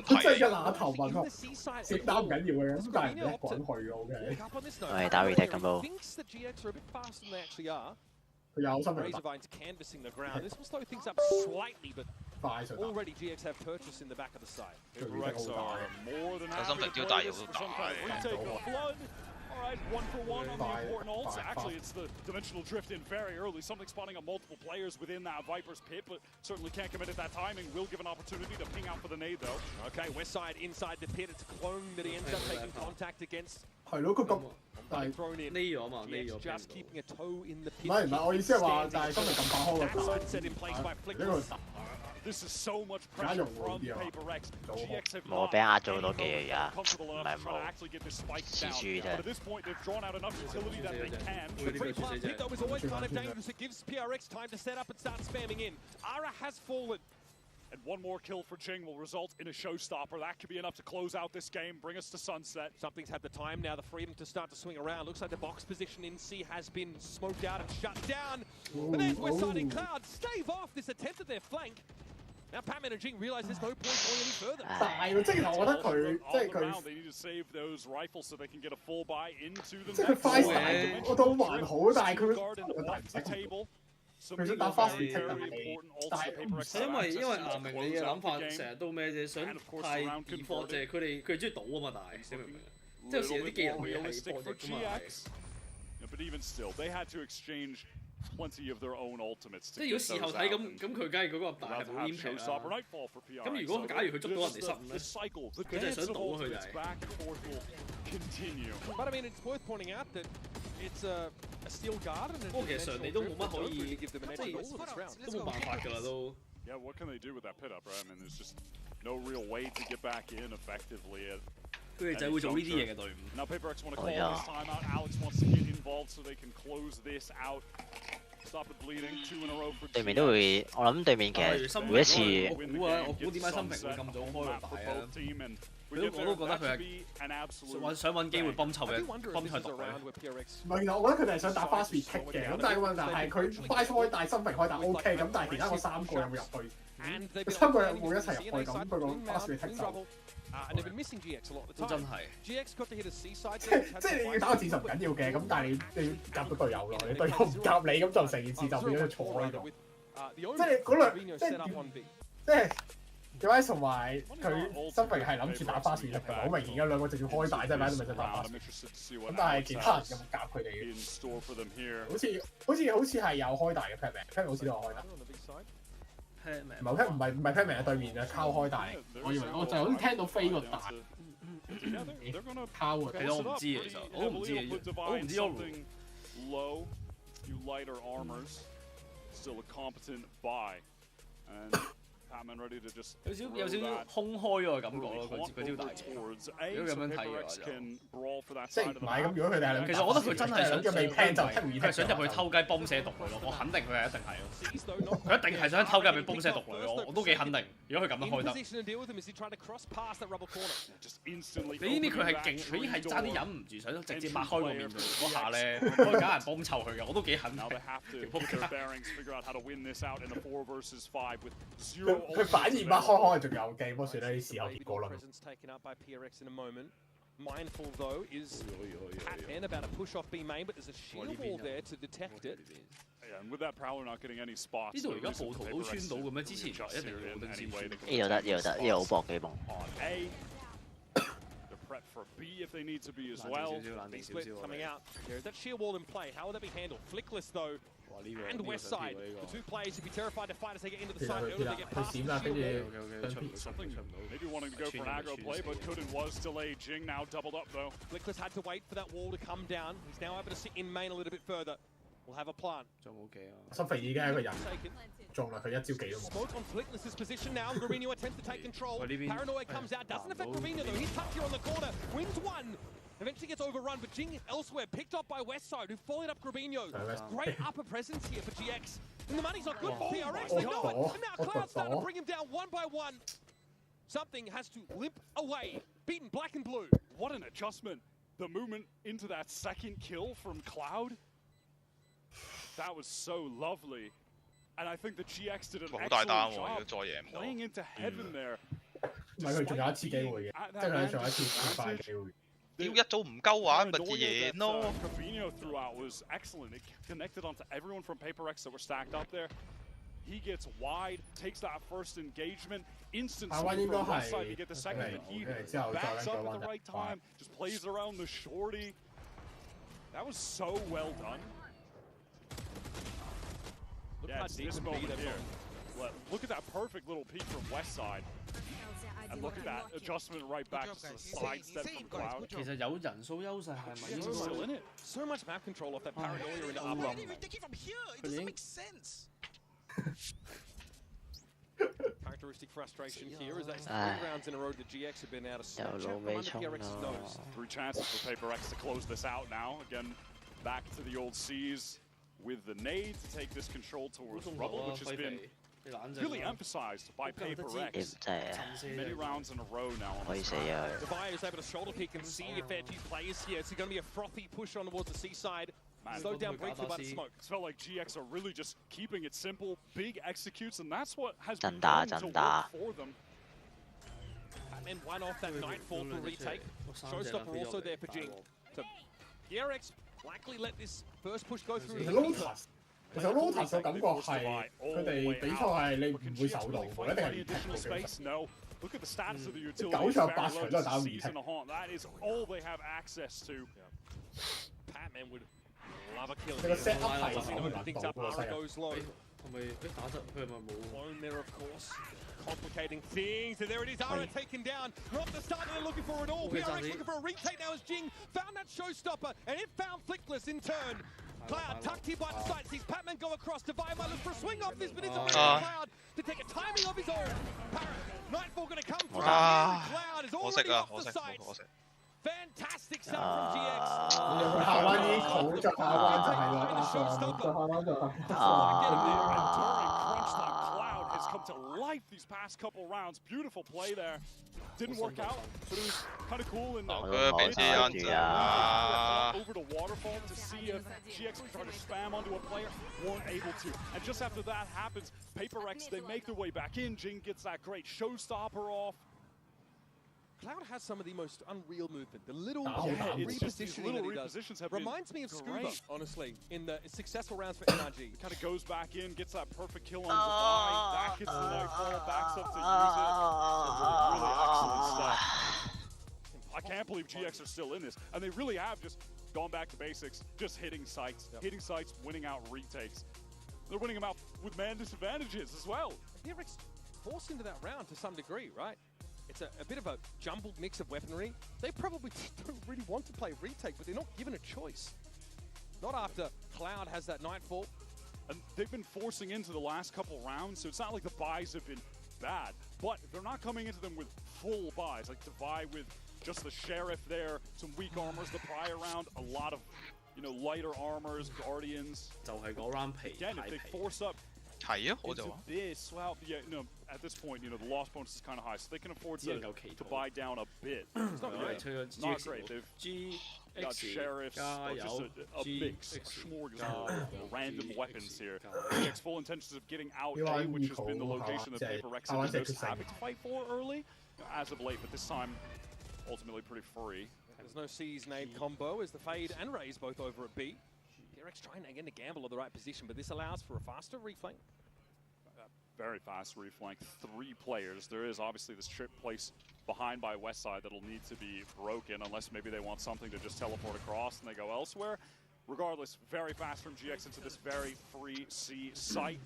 佢真係一拿頭問咯，閃打唔緊要嘅，咁但係唔一滾去嘅 OK。係打 retake 咁多。佢有心嚟打。Already GX have purchase in the back of the side. PaperX are more than 有心嚟屌大又都打。 All right, 1 for 1 on the important ults. Actually, it's the dimensional drift in very early. Something spawning on multiple players within that Viper's pit, but certainly can't commit at that timing. Will give an opportunity to ping out for the nade, though. Okay, West side inside the pit. It's a clone that he ends up taking contact against. 係咯，佢咁。但係匿咗嘛，匿咗。 Just keeping a toe in the pit. 唔係，我意思係話，但係今日咁打開個打。呢個打。 This is so much pressure from PaperX. GX have 我俾人壓咗好多機而家，唔係冇。黐豬啫。 At this point, they've drawn out enough utility that they can. The pre-plant pick though is always kind of dangerous. It gives PRX time to set up and start spamming in. Ara has fallen. And one more kill for Jing will result in a showstopper. That could be enough to close out this game, bring us to sunset. Something's had the time now, the freedom to start to swing around. Looks like the box position in C has been smoked out and shut down. But there's Westside and Cloud. Stave off this attempt at their flank. Now Batman and Jing realise there's no point going any further. 大喎，即係我覺得佢即係佢。 They need to save those rifles so they can get a full buy into the. 即係佢 fast 大，我都還好，但係佢佢想打 fast retake 但係因為牙明你嘅諗法成日都咩啫，想太易貨啫，佢中意賭啊嘛，但係你明唔明？即係有時有啲技能會係貨啫嘛。 But even still, they had to exchange plenty of their own ultimates. 即係如果事後睇咁佢梗係嗰個大係冇 impact 啦。咁如果假如佢捉到人哋15咧，佢真係想賭佢就係。But I mean, it's worth pointing out that it's a steel guard and 不過其實上嚟都冇乜可以，即係都冇辦法㗎啦都。Yeah, what can they do with that pit up, right? I mean, there's just no real way to get back in effectively. 佢哋就係會做呢啲嘢嘅隊伍。Now PaperX want to call this timeout. Alex wants to get involved so they can close this out. Stop the bleeding. 2 in a row for 對面都會，我諗對面其實每一次，我估點解新平會咁早開個大啊？我都覺得佢係想揾機會泵臭嘅，泵佢毒佢。唔係，其實我覺得佢哋係想打 fast retake 嘅，咁但係個問題係佢 buy 開大新平開打 OK， 咁但係其他嗰3個有冇入去？佢3個有冇一齊入去咁？佢個 fast retake 就。And they've been missing GX a lot of the time. GX got to hit a C-side. 即係你要打個戰術唔緊要嘅，咁但係你要夾到隊友咯，你隊友唔夾你，咁就成件事就變咗錯喺度。即係嗰兩，即係 Device 同埋佢新平係諗住打 fast retake 嘅，好明顯嘅兩個直接開大，即係擺到咪就打 fast。咁但係其他人有冇夾佢哋嘅？好似係有開大嘅 Padman 好似都有開大。唔係 Padman 喺對面啊，靠開大。我以為我就好似聽到飛個大。靠啊！其實我唔知其實，我都唔知有少少空開個感覺咯，佢招大嘅。如果咁樣睇嘅話就，即係唔係咁？如果佢哋係諗，其實我覺得佢真係想未 plan 就係想入去偷雞泵射毒女咯，我肯定佢係一定係咯，佢一定係想偷雞入去泵射毒女咯，我都幾肯定。如果佢咁樣開得，你呢啲佢係勁，佢已經係爭啲忍唔住想直接擘開個面嗰下咧，可以揀人幫湊佢嘅，我都幾肯定。佢反而擘開可能仲有機，不過算啦，啲時候結果啦。Mindful though is Patman about to push off B main, but there's a shield wall there to detect it. And with that Prowler not getting any spots. 呢度而家暴徒都穿到嘅咩？之前一定要定先穿。呢度得，呢度好搏幾bomb。Prep for B if they need to be as well. Big split coming out. There's that sheer wall in play. How will that be handled? Flickless though. And West Side. The two players would be terrified to fight as they get into the side early. They get past Maybe wanting to go for an aggro play, but couldn't was delayed. Jing now doubled up though. Flickless had to wait for that wall to come down. He's now able to sit in main a little bit further. We'll have a plan. 新肥已經係一個人中啦，佢一招幾都冇。Smoke on Flickless's position now. Gravino attempts to take control. Paranoia comes out. Doesn't affect Gravino though. He's tucked here on the corner. Wins one. Eventually gets overrun, but Jing elsewhere, picked up by Westside, who followed up Gravino. Great upper presence here for GX. And the money's not good for PRX, they know it. And now Cloud's starting to bring him down one by one. Something has to limp away. Beaten black and blue. What an adjustment. The movement into that second kill from Cloud. That was so lovely. And I think the GX did an excellent job playing into heaven there. 唔係佢仲有一次機會嘅，即係佢仲有一次決敗嘅機會。屌一早唔夠玩咪贏咯。Gravino throughout was excellent. It connected onto everyone from PaperX that were stacked up there. He gets wide, takes that first engagement, instant sweep from West Side to get the second, but he backs up at the right time, just plays around the shorty. That was so well done. Yeah, it's this moment here. Look at that perfect little peek from West Side. And look at that adjustment right back to the side step from Cloud. 其實有人數優勢係咪應該 still in it? So much map control off that paranoia into upper. It doesn't make sense. Characteristic frustration here as that's 3 rounds in a row the GX have been out of snatch from under PRX's nose. 3 chances for PaperX to close this out now. Again, back to the old C's with the nade to take this control towards Rubble, which has been really emphasized by PaperX. Many rounds in a row now. Devaya is able to shoulder pick and see a fair few players here. It's going to be a frothy push on towards the seaside. Slowed down briefly by the smoke. It felt like GX are really just keeping it simple, big executes, and that's what has been going to work for them. And then one off that Nightfall to retake. Showstopper also there for Jing. So PRX likely let this first push go through. 其實 Lotus 嘅感覺係佢哋比賽係你唔會守到嘅，一定係唔踢到。Look at the status of the 9場8場都係打唔踢。That is all they have access to. Patman would 你個 set up 係手唔到喎，細人。係咪打實佢係咪冇 ？Alone there, of course. Complicating things, and there it is, Ara taken down. Not the start they're looking for at all. PRX looking for a retake now as Jing found that showstopper, and it found Flickless in turn. Cloud tucked here by the side, sees Patman go across. Divine might look for a swing off this, but it's a Cloud to take a timing of his own. Nightfall going to come through. Cloud is already off the site. Fantastic stuff from GX. 下彎已經好咗，下彎就係啦，下彎就has come to life these past couple rounds. Beautiful play there. Didn't work out, but it was kind of cool. And over to Waterfall to see if GX can try to spam onto a player. Weren't able to. And just after that happens, PaperX, they make their way back in. Jing gets that great showstopper off. Cloud has some of the most unreal movement. The little repositioning that he does reminds me of Scuba, honestly, in the successful rounds for NRG. Kind of goes back in, gets that perfect kill on Divine. That gets the Nightfall, backs up to use it. Really excellent stuff. I can't believe GX are still in this. And they really have just gone back to basics, just hitting sites, winning out retakes. They're winning them out with man disadvantages as well. PRX forced into that round to some degree, right? It's a bit of a jumbled mix of weaponry. They probably don't really want to play retake, but they're not given a choice. Not after Cloud has that Nightfall. And they've been forcing into the last couple rounds, so it's not like the buys have been bad, but they're not coming into them with full buys, like Divide with just the Sheriff there, some weak armors the prior round, a lot of, lighter armors, Guardians. Again, if they force up into this, well, yeah, at this point, the loss bonus is kind of high, so they can afford to buy down a bit. It's not great. Not great. They've got Sheriffs, just a mix, a smorgasbord of random weapons here. GX full intentions of getting out A, which has been the location that PaperX have been most happy to fight for early, as of late, but this time, ultimately pretty free. There's no C's nade combo as the Fade and Raze both over at B. PRX trying again to gamble on the right position, but this allows for a faster reflank. Very fast reflank, 3 players. There is obviously this trip place behind by Westside that'll need to be broken unless maybe they want something to just teleport across and they go elsewhere. Regardless, very fast from GX into this very free C site.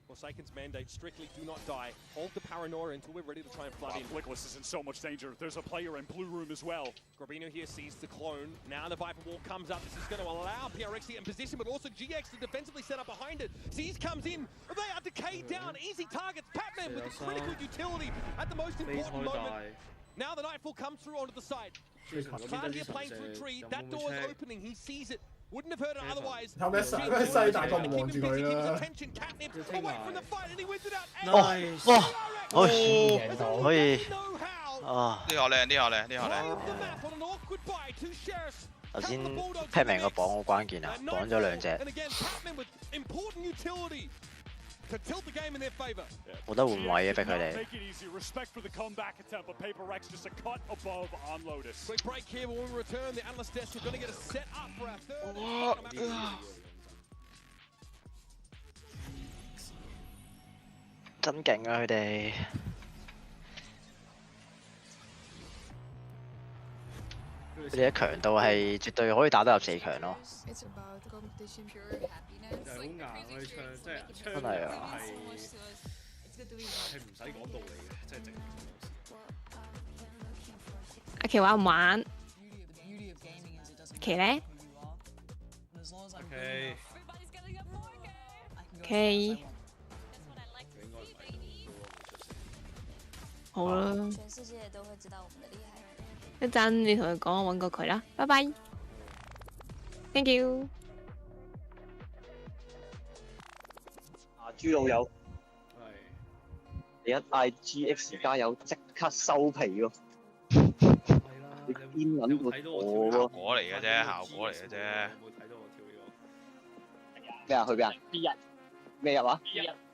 Forsaken's mandate, strictly do not die. Hold the paranoia until we're ready to try and flood in. Flickless is in so much danger. There's a player in blue room as well. Grabino here sees the clone. Now the Viper Wall comes up. This is going to allow PRX to get in position, but also GX to defensively set up behind it. C's comes in. They are decayed down. Easy targets. Patman with the critical utility at the most important moment. Now the Nightfall comes through onto the side. Cloud here playing through tree. That door is opening. He sees it. Wouldn't have heard it otherwise. 後尾西大個唔望住佢啦。可以啊！呢下靚，呢下靚，呢下靚。頭先 Patman 個綁好關鍵啊，綁咗2隻。冇得換位嘅逼佢哋。真勁啊佢哋！佢哋嘅強度係絕對可以打得入4強咯。就係好硬嗰啲槍，即係槍真係啊！係唔使講道理嘅，即係直。阿奇玩唔玩？奇咧？奇。好啦。全世界都會知道我們的厲害。一陣你同佢講，我揾過佢啦，拜拜。Thank you。豬老友，你一嗌 GX 加油，即刻收皮喎！你邊撚個我喎？效果嚟嘅啫，效果嚟嘅啫。咩啊？去邊啊 ？B 日咩入啊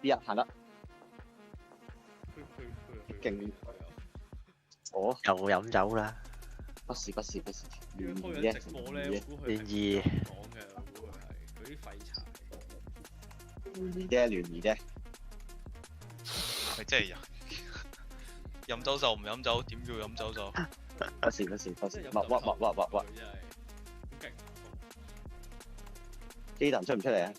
？B 日行得勁。哦，又飲酒啦！不是，聯誼啫，聯誼。聯誼啫，係真係飲酒就唔飲酒，點叫飲酒就？不是，屈， Jaden 出唔出嚟啊？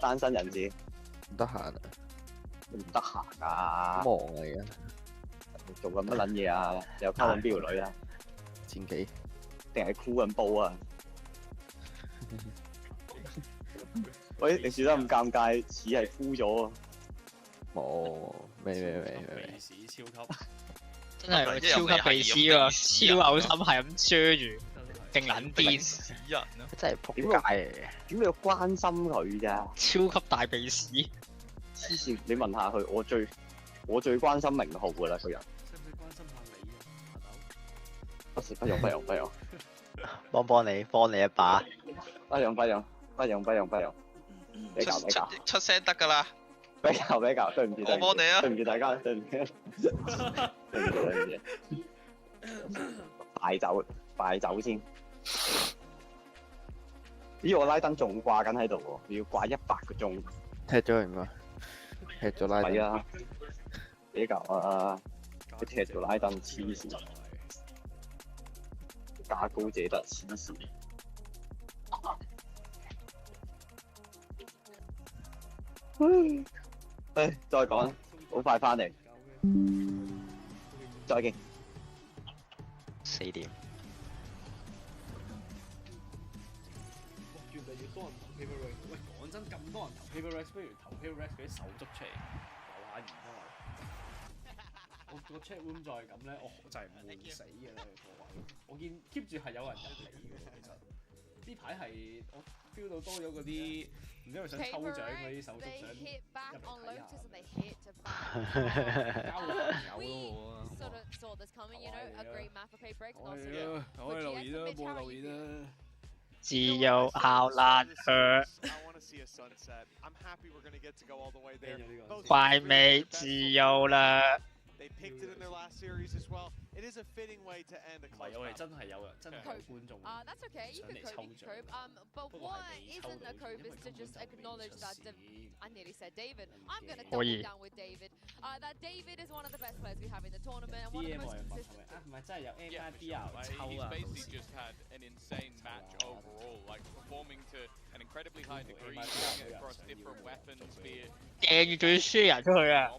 單身人士唔得閒啊！唔得閒啊！忙啊而家。做緊乜撚嘢啊？你又溝緊邊條女啊？前幾定係箍緊煲啊？喂，你笑得咁尷尬，似係箍咗啊！冇，未。鼻屎超級，真係超級鼻屎喎，超嘔心，係咁遮住，勁撚癲，屎人啊！真係仆街嚟嘅。點解要關心佢咋？超級大鼻屎！黐線，你問下佢，我最關心名號噶啦，個人。使唔使關心下你啊，不用，幫你一把。不用，俾教，出聲得㗎啦。俾教，對唔住，我幫你啊，對唔住大家，對唔住。敗走先。咦，我拉登仲掛緊喺度喎，你要掛100個鐘。踢咗應該，踢咗拉登。係啊，俾教啊，佢踢咗拉登黐線，價高者得黐線。再講，好快翻嚟，再見。4點。越嚟越多人投 Paper Rex， 喂，講真，咁多人投 Paper Rex， 不如投 Paper Rex 嗰啲手足出嚟留下言啊嘛！我個 chat room 再係咁咧，我就係悶死嘅啦個位。我見 keep 住係有人入嚟嘅喎，其實呢排係我 feel 到多咗嗰啲。唔知係想抽獎嗰啲手足想入嚟睇下，交個朋友咯喎。可以留言啦，播留言啦。自由效難佢，快美自由啦。It is a fitting way to end a close battle. 我哋真係有人，真係有觀眾上嚟抽獎。But what isn't a cope is to just acknowledge that I nearly said David. I'm going to double down with David. That David is one of the best players we have in the tournament and one of the most consistent. 唔係真係有 MIBR 抽 He's 啊！ basically just had an insane match overall, like performing to an incredibly high degree, getting across different weapons, be it 掟住啲輸人出去啊！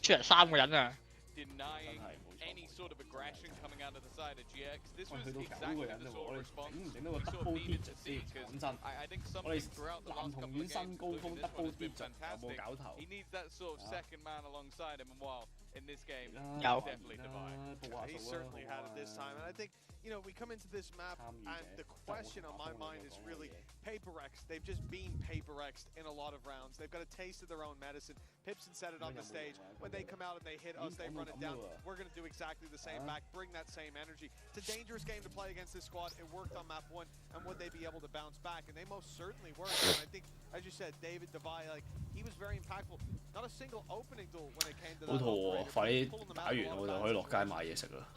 輸人3個人啊！ denying any sort of aggression coming out of the side of GX. This was exactly the sort of response we sort of needed to see, because I think something throughout the last couple of games, including this one, has been fantastic. He needs that sort of second man alongside him, and while in this game, definitely divine. He certainly had it this time, and I think, you know, we come into this map, and the question on my mind is really Paper X. They've just been Paper X'd in a lot of rounds. They've got a taste of their own medicine. Pipson said it on the stage. When they come out and they hit us, they run it down. We're going to do exactly the same back, bring that same energy. It's a dangerous game to play against this squad. It worked on map 1, and would they be able to bounce back? And they most certainly were. And I think, as you said, David Devay, like, he was very impactful. Not a single opening duel when it came to that. 好肚餓，快啲打完我就可以落街買嘢食啦。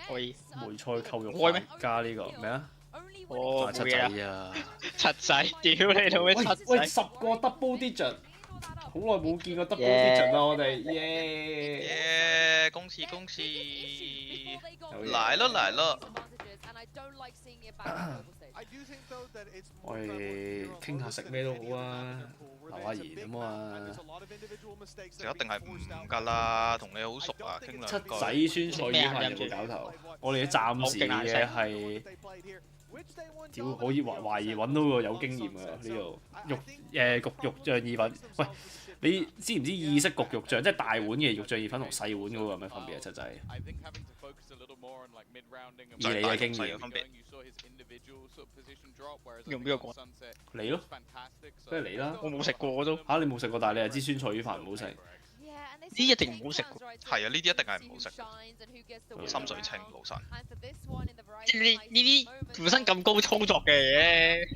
喂，梅菜扣肉飯加呢個咩啊？我七仔啊！七仔，屌你老味七仔！喂，10個 double digit， 好耐冇見過 double digit 啦，我哋耶！恭喜！來咯！我哋傾下食咩都好啊，留下言咁啊。就一定係唔㗎啦，同你好熟啊，傾兩句。七仔酸菜魚飯有冇搞頭？我哋暫時嘅係，屌可以懷疑揾到個有經驗啊呢度焗肉醬意粉。喂，你知唔知意式焗肉醬即係大碗嘅肉醬意粉同細碗嗰個有咩分別啊？七仔？以你嘅經驗，用邊個講？你咯，即係你啦。我冇食過我都。嚇你冇食過，但係你係知酸菜魚飯唔好食。呢一定唔好食。係啊，呢啲一定係唔好食。心水清老實。呢啲本身咁高操作嘅嘢，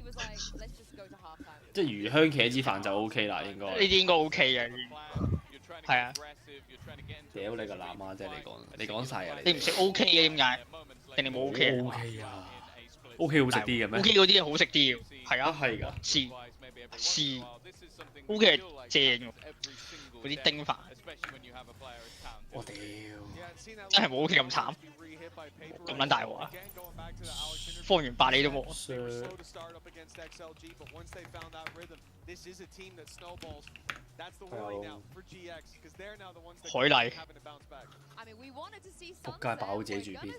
即係魚香茄子飯就 O K 啦，應該。呢啲應該 O K 嘅，係啊。屌你個乸媽，即係你講晒啊！你唔食 O K 嘅點解？定你冇 O K 啊 ？O K 啊！O K 好食啲嘅咩 ？O K 嗰啲係好食啲嘅，係啊，係㗎。是是 OK 正喎，嗰啲叮法。我屌，真係冇 OK 咁慘，咁撚大鑊啊！放完8你都冇。海麗，仆街爆自己住邊？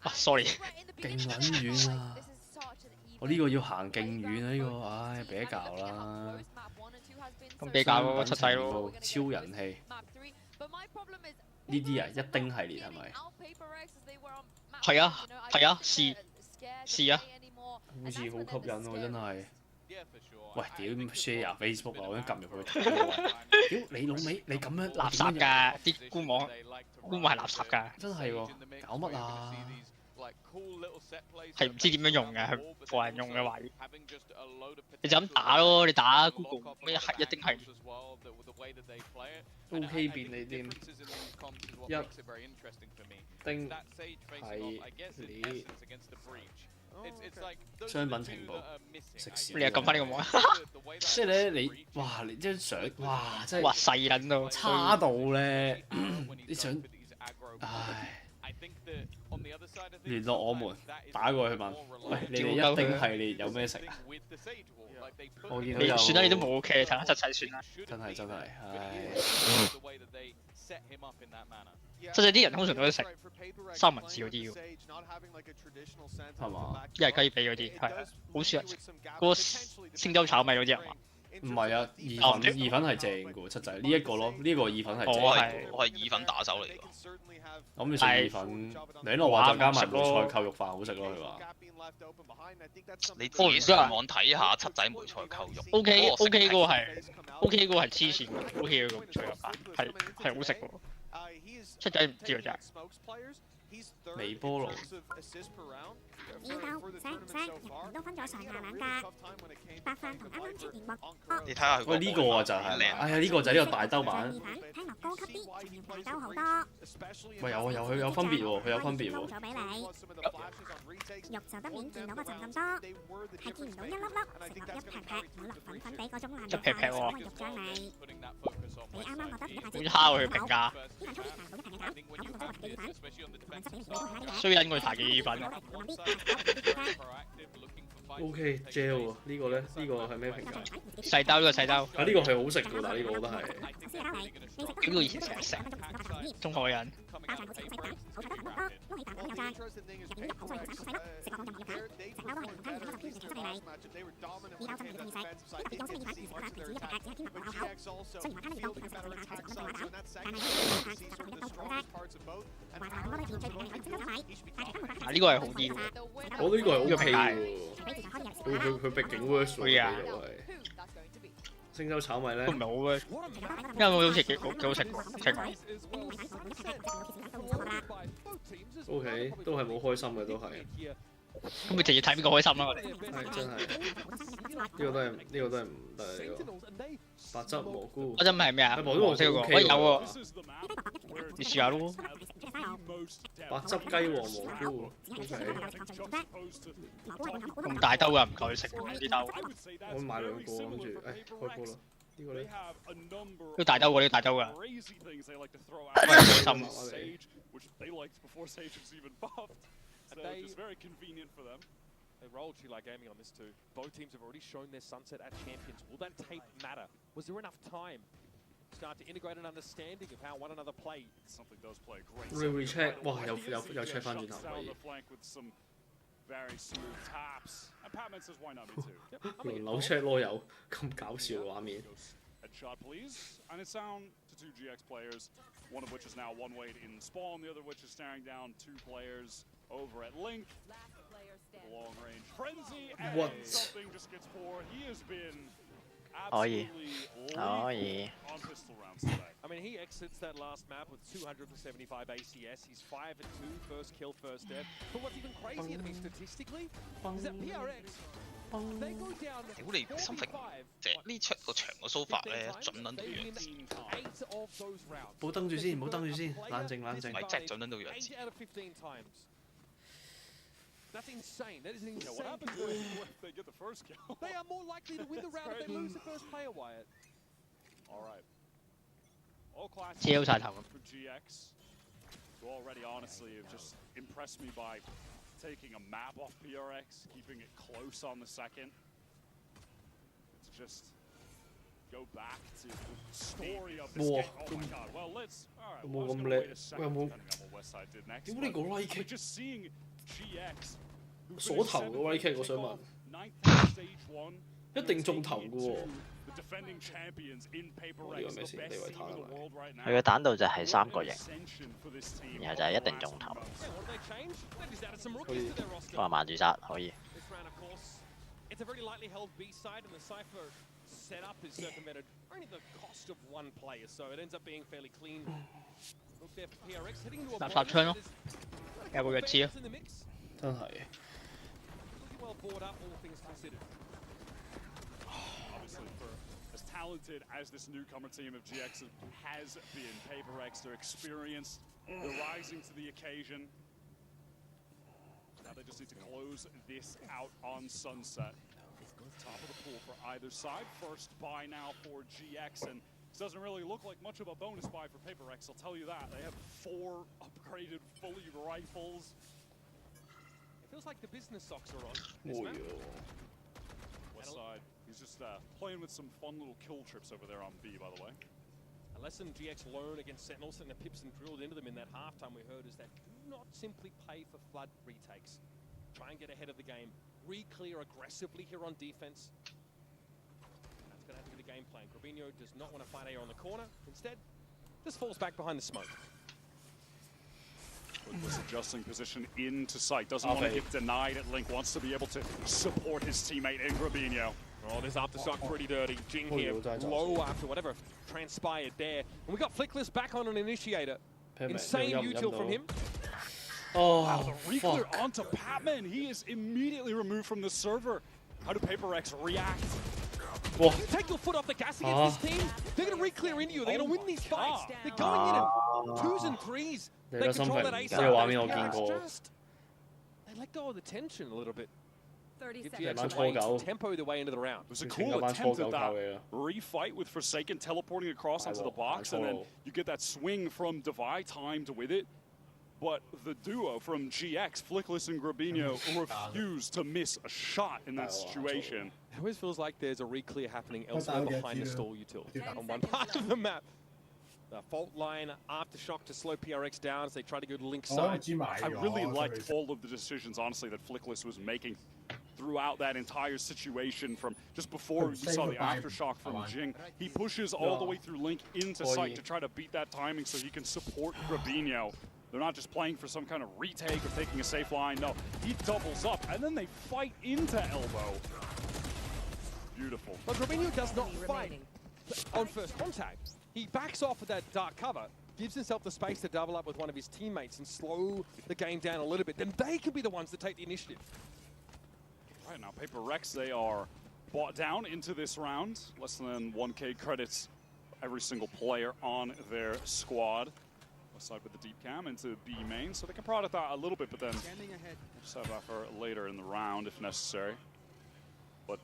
啊 ，sorry， 勁撚遠啊！我呢個要行勁遠啊！呢個，唉，俾一教啦。咁俾教咯，七仔咯。超人氣。呢啲啊，一丁系列係咪？係啊，係啊，是啊。好似好吸引喎，真係。喂，屌 share Facebook 啊！我已經撳入去睇喎。屌你老味，你咁樣垃圾㗎！啲官網係垃圾㗎。真係喎，搞乜啊？係唔知點樣用嘅，係個人用嘅話，你就咁打咯，你打 Google 咩係一定係 OK 便利店，一定係你商品情報，食屎！你又撳翻呢個網，即係咧你，哇！你張相，哇！真係哇細撚到，差到咧，你想，唉。聯絡我們，打過去問，喂，你哋一定系列有咩食啊？我見到有，算啦，你都冇劇，睇下七仔算啦。真係，唉。七仔啲人通常都係食三文治嗰啲喎，係嘛？一係雞髀嗰啲，係好少人食。嗰個星洲炒米嗰啲係嘛？唔係啊，意粉係正嘅喎，七仔呢一個咯，呢個意粉係正。我係意粉打手嚟㗎。咁你食意粉，你喺度話就加埋梅菜扣肉飯好食咯，佢話。你自己上網睇下七仔梅菜扣肉。OK 嗰個係 OK 嗰個係黐線嘅 ，OK 嗰個梅菜肉飯係好食喎。七仔唔知㗎咋。微波爐。都分咗上下兩格，白飯同啱啱出現過。你睇下佢。喂，呢個啊就係，哎呀呢個就係呢個大兜版。聽落高級啲，仲要大兜好多。喂佢有分別喎，佢有分別喎。咗俾你，肉就得面見到嗰陣咁多，係見唔到一粒粒，食落一劈劈，滿落粉粉地嗰種爛肉飯，肉醬味。你啱啱覺得一塊點蝦佢評價？衰人佢排幾粉？OK gel 喎，呢個咧呢個係咩評價？細兜呢個細兜。啊呢個係好食㗎，但係呢個我覺得係。呢個以前成日食，中學人。啊呢個係好啲喎，我覺得呢個係 OK 喎，佢畢竟 worse 喎，係。星洲炒米咧，都唔係好 worse，因為我好似幾好食喎。OK， 都係冇開心嘅都係。咁咪直接睇邊個開心啦，我哋。係真係。呢個都係唔得嚟㗎。白汁蘑菇。嗰陣係咩啊？蘑菇黃色嗰個，我有喎。你試下咯。白汁雞和蘑菇。咁大兜啊，唔夠佢食喎啲兜。我買兩個諗住，開波啦。呢個咧。呢大兜喎，呢大兜㗎。開心啊！我哋。It's very convenient for them. They rolled True Light Gaming on this too. Both teams have already shown their sunset at Champions. Will that tape matter? Was there enough time to start to integrate an understanding of how one another play? Something does play great. Recheck， 哇，有 check 翻轉頭可以。Very smooth taps. And Patman says why not me too. 輪流 check 咯，有咁搞笑嘅畫面。Headshot please. And it's down to 2 GX players, one of which is now one way in spawn, the other which is staring down 2 players. Over at Link, the long range frenzy, and something just gets poor. He has been absolutely lethal on pistol rounds today. I mean, he exits that last map with 275 ACS. He's 5-2, first kill, first death. But what's even crazier to me statistically is that PRX, they go down 屌你 something， 即係呢出個場個 so far 咧，準撚到弱智。冇登住先，冇登住先，冷靜。唔係真係準撚到弱智。That's insane. That is an insane. What happens if they get the first kill? They are more likely to win the round if they lose the first player, Wyatt. All right. All classes for GX. Who already, honestly, have just impressed me by taking a map off PRX, keeping it close on the second. To just go back to the story of this game. Oh my god. Well, let's. All right. Well, I was going to wait a second, depending on what Westside did next. But just seeing GX. 鎖頭嘅喎呢 kick 我想問，一定中頭嘅喎。呢個咩先？利維坦係咪？佢嘅彈道就係三角形，然後就係一定中頭。哇！慢住殺可以。Setup is circumvented only the cost of one player, so it ends up being fairly clean. Look there for PRX heading into a 垃圾槍咯，有個弱智咯，真係。Well brought up, all things considered. Obviously, for as talented as this newcomer team of GX has been, PaperX, they're experienced, they're rising to the occasion. Now they just need to close this out on Sunset. Top of the pool for either side. First buy now for GX, and this doesn't really look like much of a bonus buy for PaperX, I'll tell you that. They have 4 upgraded fully rifles. It feels like the business socks are on this map. Westside, he's just playing with some fun little kill trips over there on B, by the way. A lesson GX learned against Sentinels and the pips and drilled into them in that halftime we heard is that do not simply pay for flood retakes. Try and get ahead of the game. Re-clear aggressively here on defense. That's going to have to be the game plan. Grabinho does not want to fight AR on the corner. Instead, just falls back behind the smoke. Was adjusting position into sight. Doesn't want to get denied at Link. Wants to be able to support his teammate in Grabinho. Oh, this aftershock pretty dirty. Jing here, low after whatever transpired there. And we got Flickless back on an initiator. Insane util from him. Oh, wow, the re-clear onto Patman. He is immediately removed from the server. How do PaperX react? You take your foot off the gas against this team, they're going to re-clear into you. They're going to win these fights. They're going in at 2s and 3s. They control that ace. They let go of the tension a little bit. 30 seconds. Tempo their way into the round. It was a cool attempt at that refight with Forsaken teleporting across onto the box, and then you get that swing from Devi timed with it. But the duo from GX, Flickless and Grabinho, refuse to miss a shot in that situation. It always feels like there's a re-clear happening elsewhere behind the stall util on one part of the map. The fault line aftershock to slow PRX down as they try to go to Link's side. I really liked all of the decisions, honestly, that Flickless was making throughout that entire situation from just before you saw the aftershock from Jing. He pushes all the way through Link into sight to try to beat that timing so he can support Grabinho. They're not just playing for some kind of retake or taking a safe line. No, he doubles up, and then they fight into elbow. Beautiful. But Grabinho does not fight on first contact. He backs off of that dark cover, gives himself the space to double up with one of his teammates and slow the game down a little bit. Then they can be the ones that take the initiative. All right, now PaperX, they are bought down into this round. Less than 1K credits every single player on their squad. Side with the deep cam into B main, so they can product that a little bit, but then just have that for later in the round if necessary. But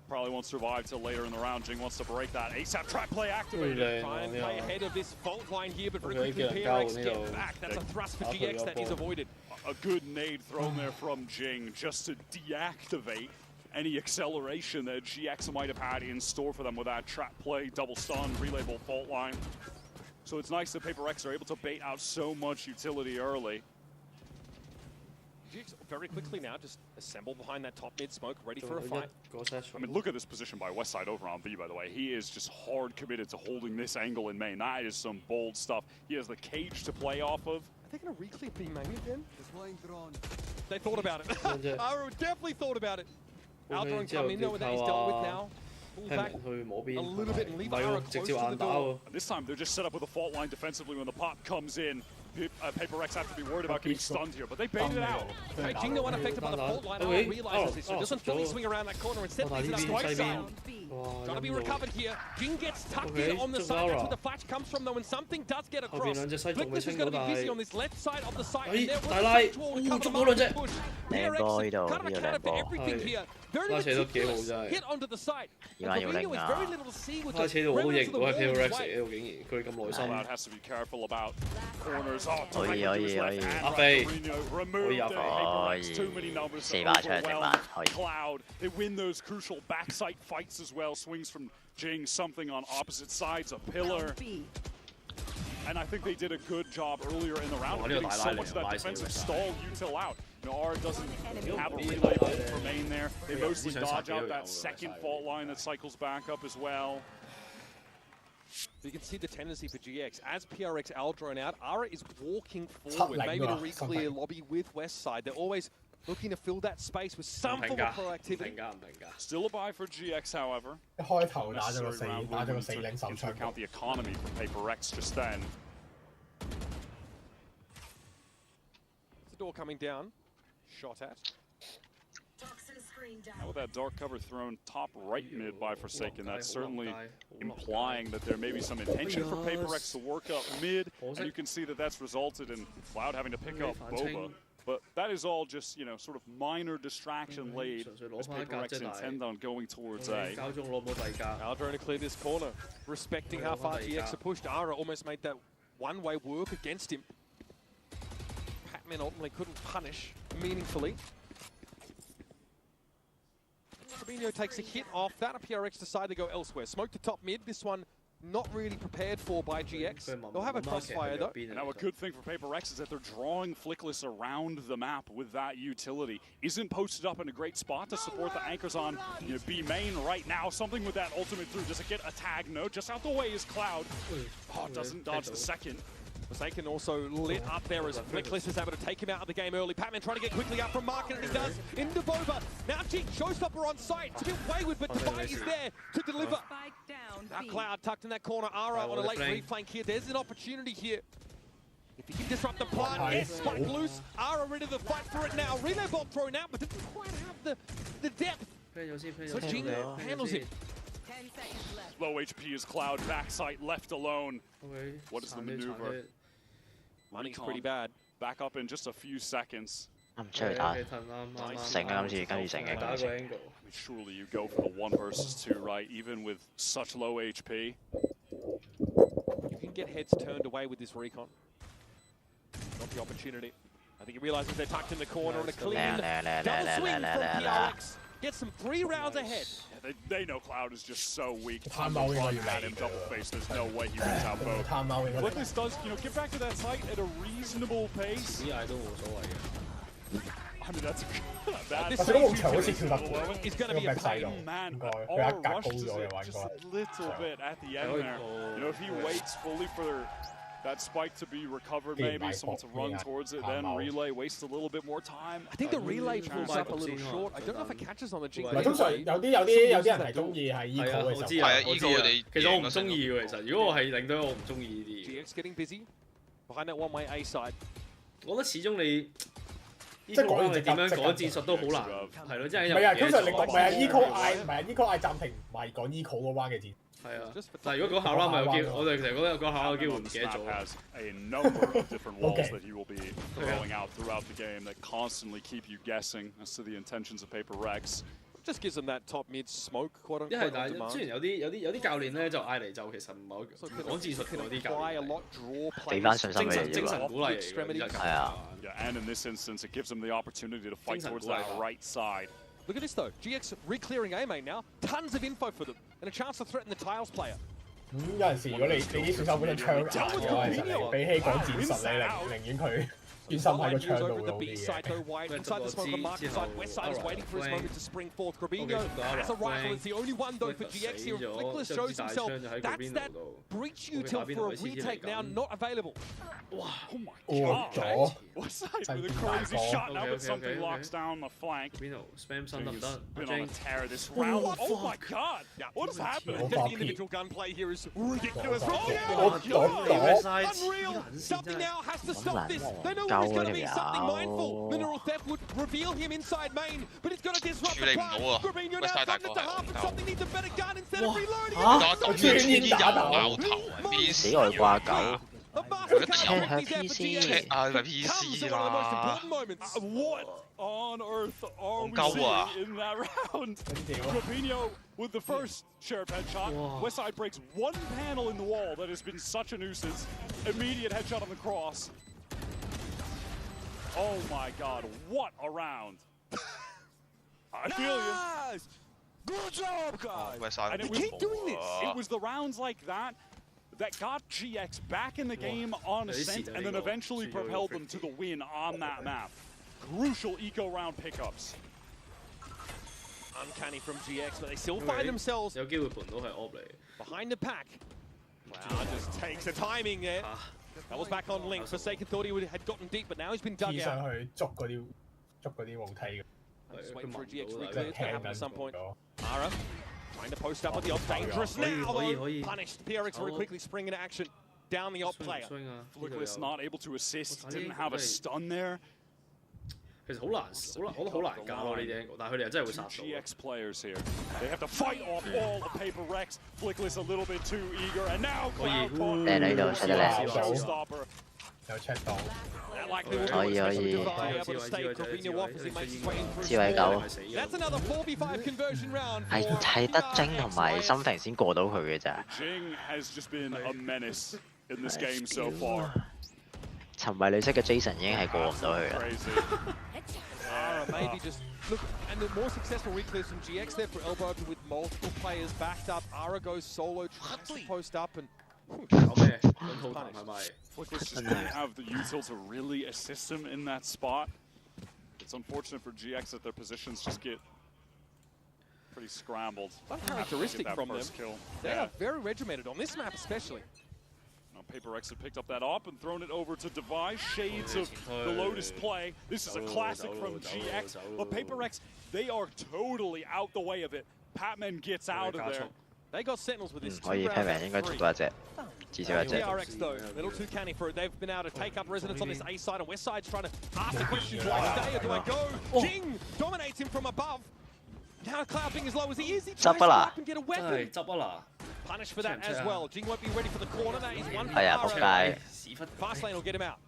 probably won't survive till later in the round. Jing wants to break that. ASAP trap play activated. Try and play ahead of this fault line here, but very quickly PRX get back. That's a thrust for GX that is avoided. A good nade thrown there from Jing just to deactivate any acceleration that GX might have had in store for them with that trap play, double stun, relayable fault line. So it's nice that PaperX are able to bait out so much utility early. GX very quickly now just assemble behind that top mid smoke, ready for a fight. I mean, look at this position by Westside over on B, by the way. He is just hard committed to holding this angle in main. That is some bold stuff. He has the cage to play off of. Are they going to re-clear B main again? They thought about it. I definitely thought about it. Aldron come in, though, that he's dealt with now. Back a little bit and leave Ara close to the door. This time they're just set up with a fault line defensively when the pop comes in. PaperX have to be worried about getting stunned here, but they baited it out. Jing no unaffected by the fault line. Ara realizes this, so doesn't fully swing around that corner. Instead leaves it up to Westside. Trying to be recovered here. Jing gets tucked in on the side. That's where the flash comes from, though. When something does get across, Flickless is going to be busy on this left side of the site. And there was a wall to cover the market push. PRX kind of accounted for everything here. Very meticulous hit onto the site. And Fabinho is very little to see with the remnants of the wall in his way. Cloud has to be careful about corners. Oh, too many numbers to overwhelm Cloud. They win those crucial backside fights as well. Swings from Jing, something on opposite sides, a pillar. And I think they did a good job earlier in the round of getting so much of that defensive stall util out. Aura doesn't have a relay ult remain there. They mostly dodge out that second fault line that cycles back up as well. You can see the tendency for GX. As PRX Aldrone out, Ara is walking forward, maybe to re-clear lobby with West Side. They're always looking to fill that space with some form of proactivity. Still a buy for GX, however. 開頭打咗個4領手槍。 Count the economy for Paper X just then. The door coming down. Shot at. Now with that dark cover thrown top right mid by Forsaken, that's certainly implying that there may be some intention for Paper X to work up mid, and you can see that that's resulted in Cloud having to pick up Boba. But that is all just, you know, sort of minor distraction laid as Paper X intend on going towards A. Aldrone to clear this corner, respecting how far GX are pushed. Ara almost made that one-way work against him. Patman ultimately couldn't punish meaningfully. Fabinho takes a hit off that. PRX decide to go elsewhere. Smoke to top mid. This one not really prepared for by GX. They'll have a crossfire though. Now a good thing for Paper X is that they're drawing Flickless around the map with that utility. Isn't posted up in a great spot to support the anchors on B main right now. Something with that ultimate through. Does it get a tag? No. Just out the way is Cloud. Oh, doesn't dodge the second. Forsaken also lit up there as Flickless is able to take him out of the game early. Patman trying to get quickly up from Market, and he does. Into Boba. Now Jing, Showstopper on site. It's a bit wayward, but Dubai is there to deliver. Now Cloud tucked in that corner. Ara on a late reflank here. There's an opportunity here. If he can disrupt the plant, gets spiked loose. Ara ready to fight for it now. Relay bomb thrown out, but didn't quite have the depth. So Jing handles it. Low HP is Cloud, backside left alone. What is the maneuver? Money's pretty bad. Back up in just a few seconds. Surely you go for the 1 versus 2, right? Even with such low HP. You can get heads turned away with this recon. Not the opportunity. I think he realizes they're tucked in the corner and a clean double swing from PRX. Gets them 3 rounds ahead. Yeah, they know Cloud is just so weak. At him double face. There's no way he wins out both. What this does, get back to that site at a reasonable pace. I mean, that's this is going to be a pain. Man, Aura rushes it just a little bit at the end there. If he waits fully for that spike to be recovered, maybe someone to run towards it, then relay, waste a little bit more time. I think the relay pulls up a little short. I don't know if it catches on the Jing. 通常有啲人係中意係 eco 嘅時候。係啊，eco 佢哋其實我唔中意嘅，其實如果我係領隊，我唔中意呢啲。GX getting busy behind that one-way A side。我覺得始終你即係講完點樣講戰術都好難，係咯，即係。唔係啊，通常你講唔係啊 eco 嗌唔係啊 eco 嗌暫停，唔係講 eco 嗰彎嘅戰。 係啊，但係如果講下 round 咪有機會，我哋其實覺得有講下 round 嘅機會唔記得咗。Has a number of different walls that he will be throwing out throughout the game that constantly keep you guessing as to the intentions of Paper X. Just gives them that top mid smoke, quote unquote. 一係，但係雖然有啲教練咧就嗌嚟就其實唔係講戰術嗰啲教練，俾翻信心俾你，精神鼓勵嚟嘅，係啊。And in this instance, it gives them the opportunity to fight towards that right side. Look at this though, GX re-clearing A main now, tons of info for them, and a chance to threaten the Tiles player. 有陣時如果你啲選手本身槍硬嘅話，其實你比起講戰術，你寧願佢。 over the B side though, wide inside the smoke on Market side. West side is waiting for his moment to spring forth. Grabinho has a rifle. It's the only one though for GX here. Flickless shows himself. That's that breach util for a retake now not available. Wow! Oh my God! West side with a crazy shot now, but something locks down the flank. Spam sun been on a tear this round. Oh my God! What is happening? The individual gunplay here is ridiculous. Oh yeah! Unreal! Something now has to stop this. They know 鳩啊條友。Mineral theft would reveal him inside main, but it's gonna disrupt 處理 the 唔 plan. 到啊 Gravino ！West now Side 大 coming 哥 into 係 half, 戇 and 鳩。 something needs a better gun instead of reloading. 但係咁樣又拗頭係死外掛狗。 Check her PC. check 啊咪 PC 啦。 What on earth are we Go ah. seeing in that round? Gravino with the first shared headshot. Westside breaks one panel in the wall that has been such a nuisance. Immediate headshot on the cross. Oh my god, what a round. I feel you. Good job, guys. Westside And They keep doing this. it was the rounds like that that got GX back in the game on Ascent and then eventually propelled them to the win on that map. Crucial eco round pickups. Uncanny from GX, but they still find themselves 有機會盤到係 op 嚟。 behind the pack. Wow, just takes the timing there. That was back on Link. Forsaken thought he had gotten deep, but now he's been dug 跳 out. 上去捉嗰啲黃梯。 Just waiting for a GX reclear. It's going to happen at some point. Ara trying to post up at the op. Dangerous now, though. Punished. PRX very quickly spring into action down the op player. Flickless not able to assist, didn't have a stun there. 其實好難，我覺得好難教咯呢啲 angle，但係佢哋又真係會殺到。 GX players here. They have to fight off all the paper Rex. Flickless a little bit too eager, and now Cloud caught. 靚喺度，出得靚。 Showstopper. 有 check 到。可以。智慧狗。係得精同埋心平先過到佢嘅咋。 Jing has just been a menace in this game so far. 沉迷女式嘅 Jason 已經係過唔到去啦。 Maybe just look, and the more successful reclears from GX there for elbow open with multiple players backed up. Ara goes solo, tries to post up and. Flickless just didn't have the util to really assist him in that spot. It's unfortunate for GX that their positions just get pretty scrambled. Uncharacteristic from them. They are very regimented on this map, especially. Paper X had picked up that op and thrown it over to Device. Shades of the Lotus play. This is a classic from GX. But Paper X, they are totally out the way of it. Patman gets out of there. They got Sentinels with this. 可以 Patman 應該捉到一隻，至少一隻。 PRX though, a little too canny for it. They've been able to take up resonance on this A side, and West side's trying to ask the question: do I stay or do I go? Jing dominates him from above. Now Cloud being as low as he is, he tries to up and get a weapon. Punish for that as well. Jing won't be ready for the corner. That is one for Ara. Fast lane will get him out.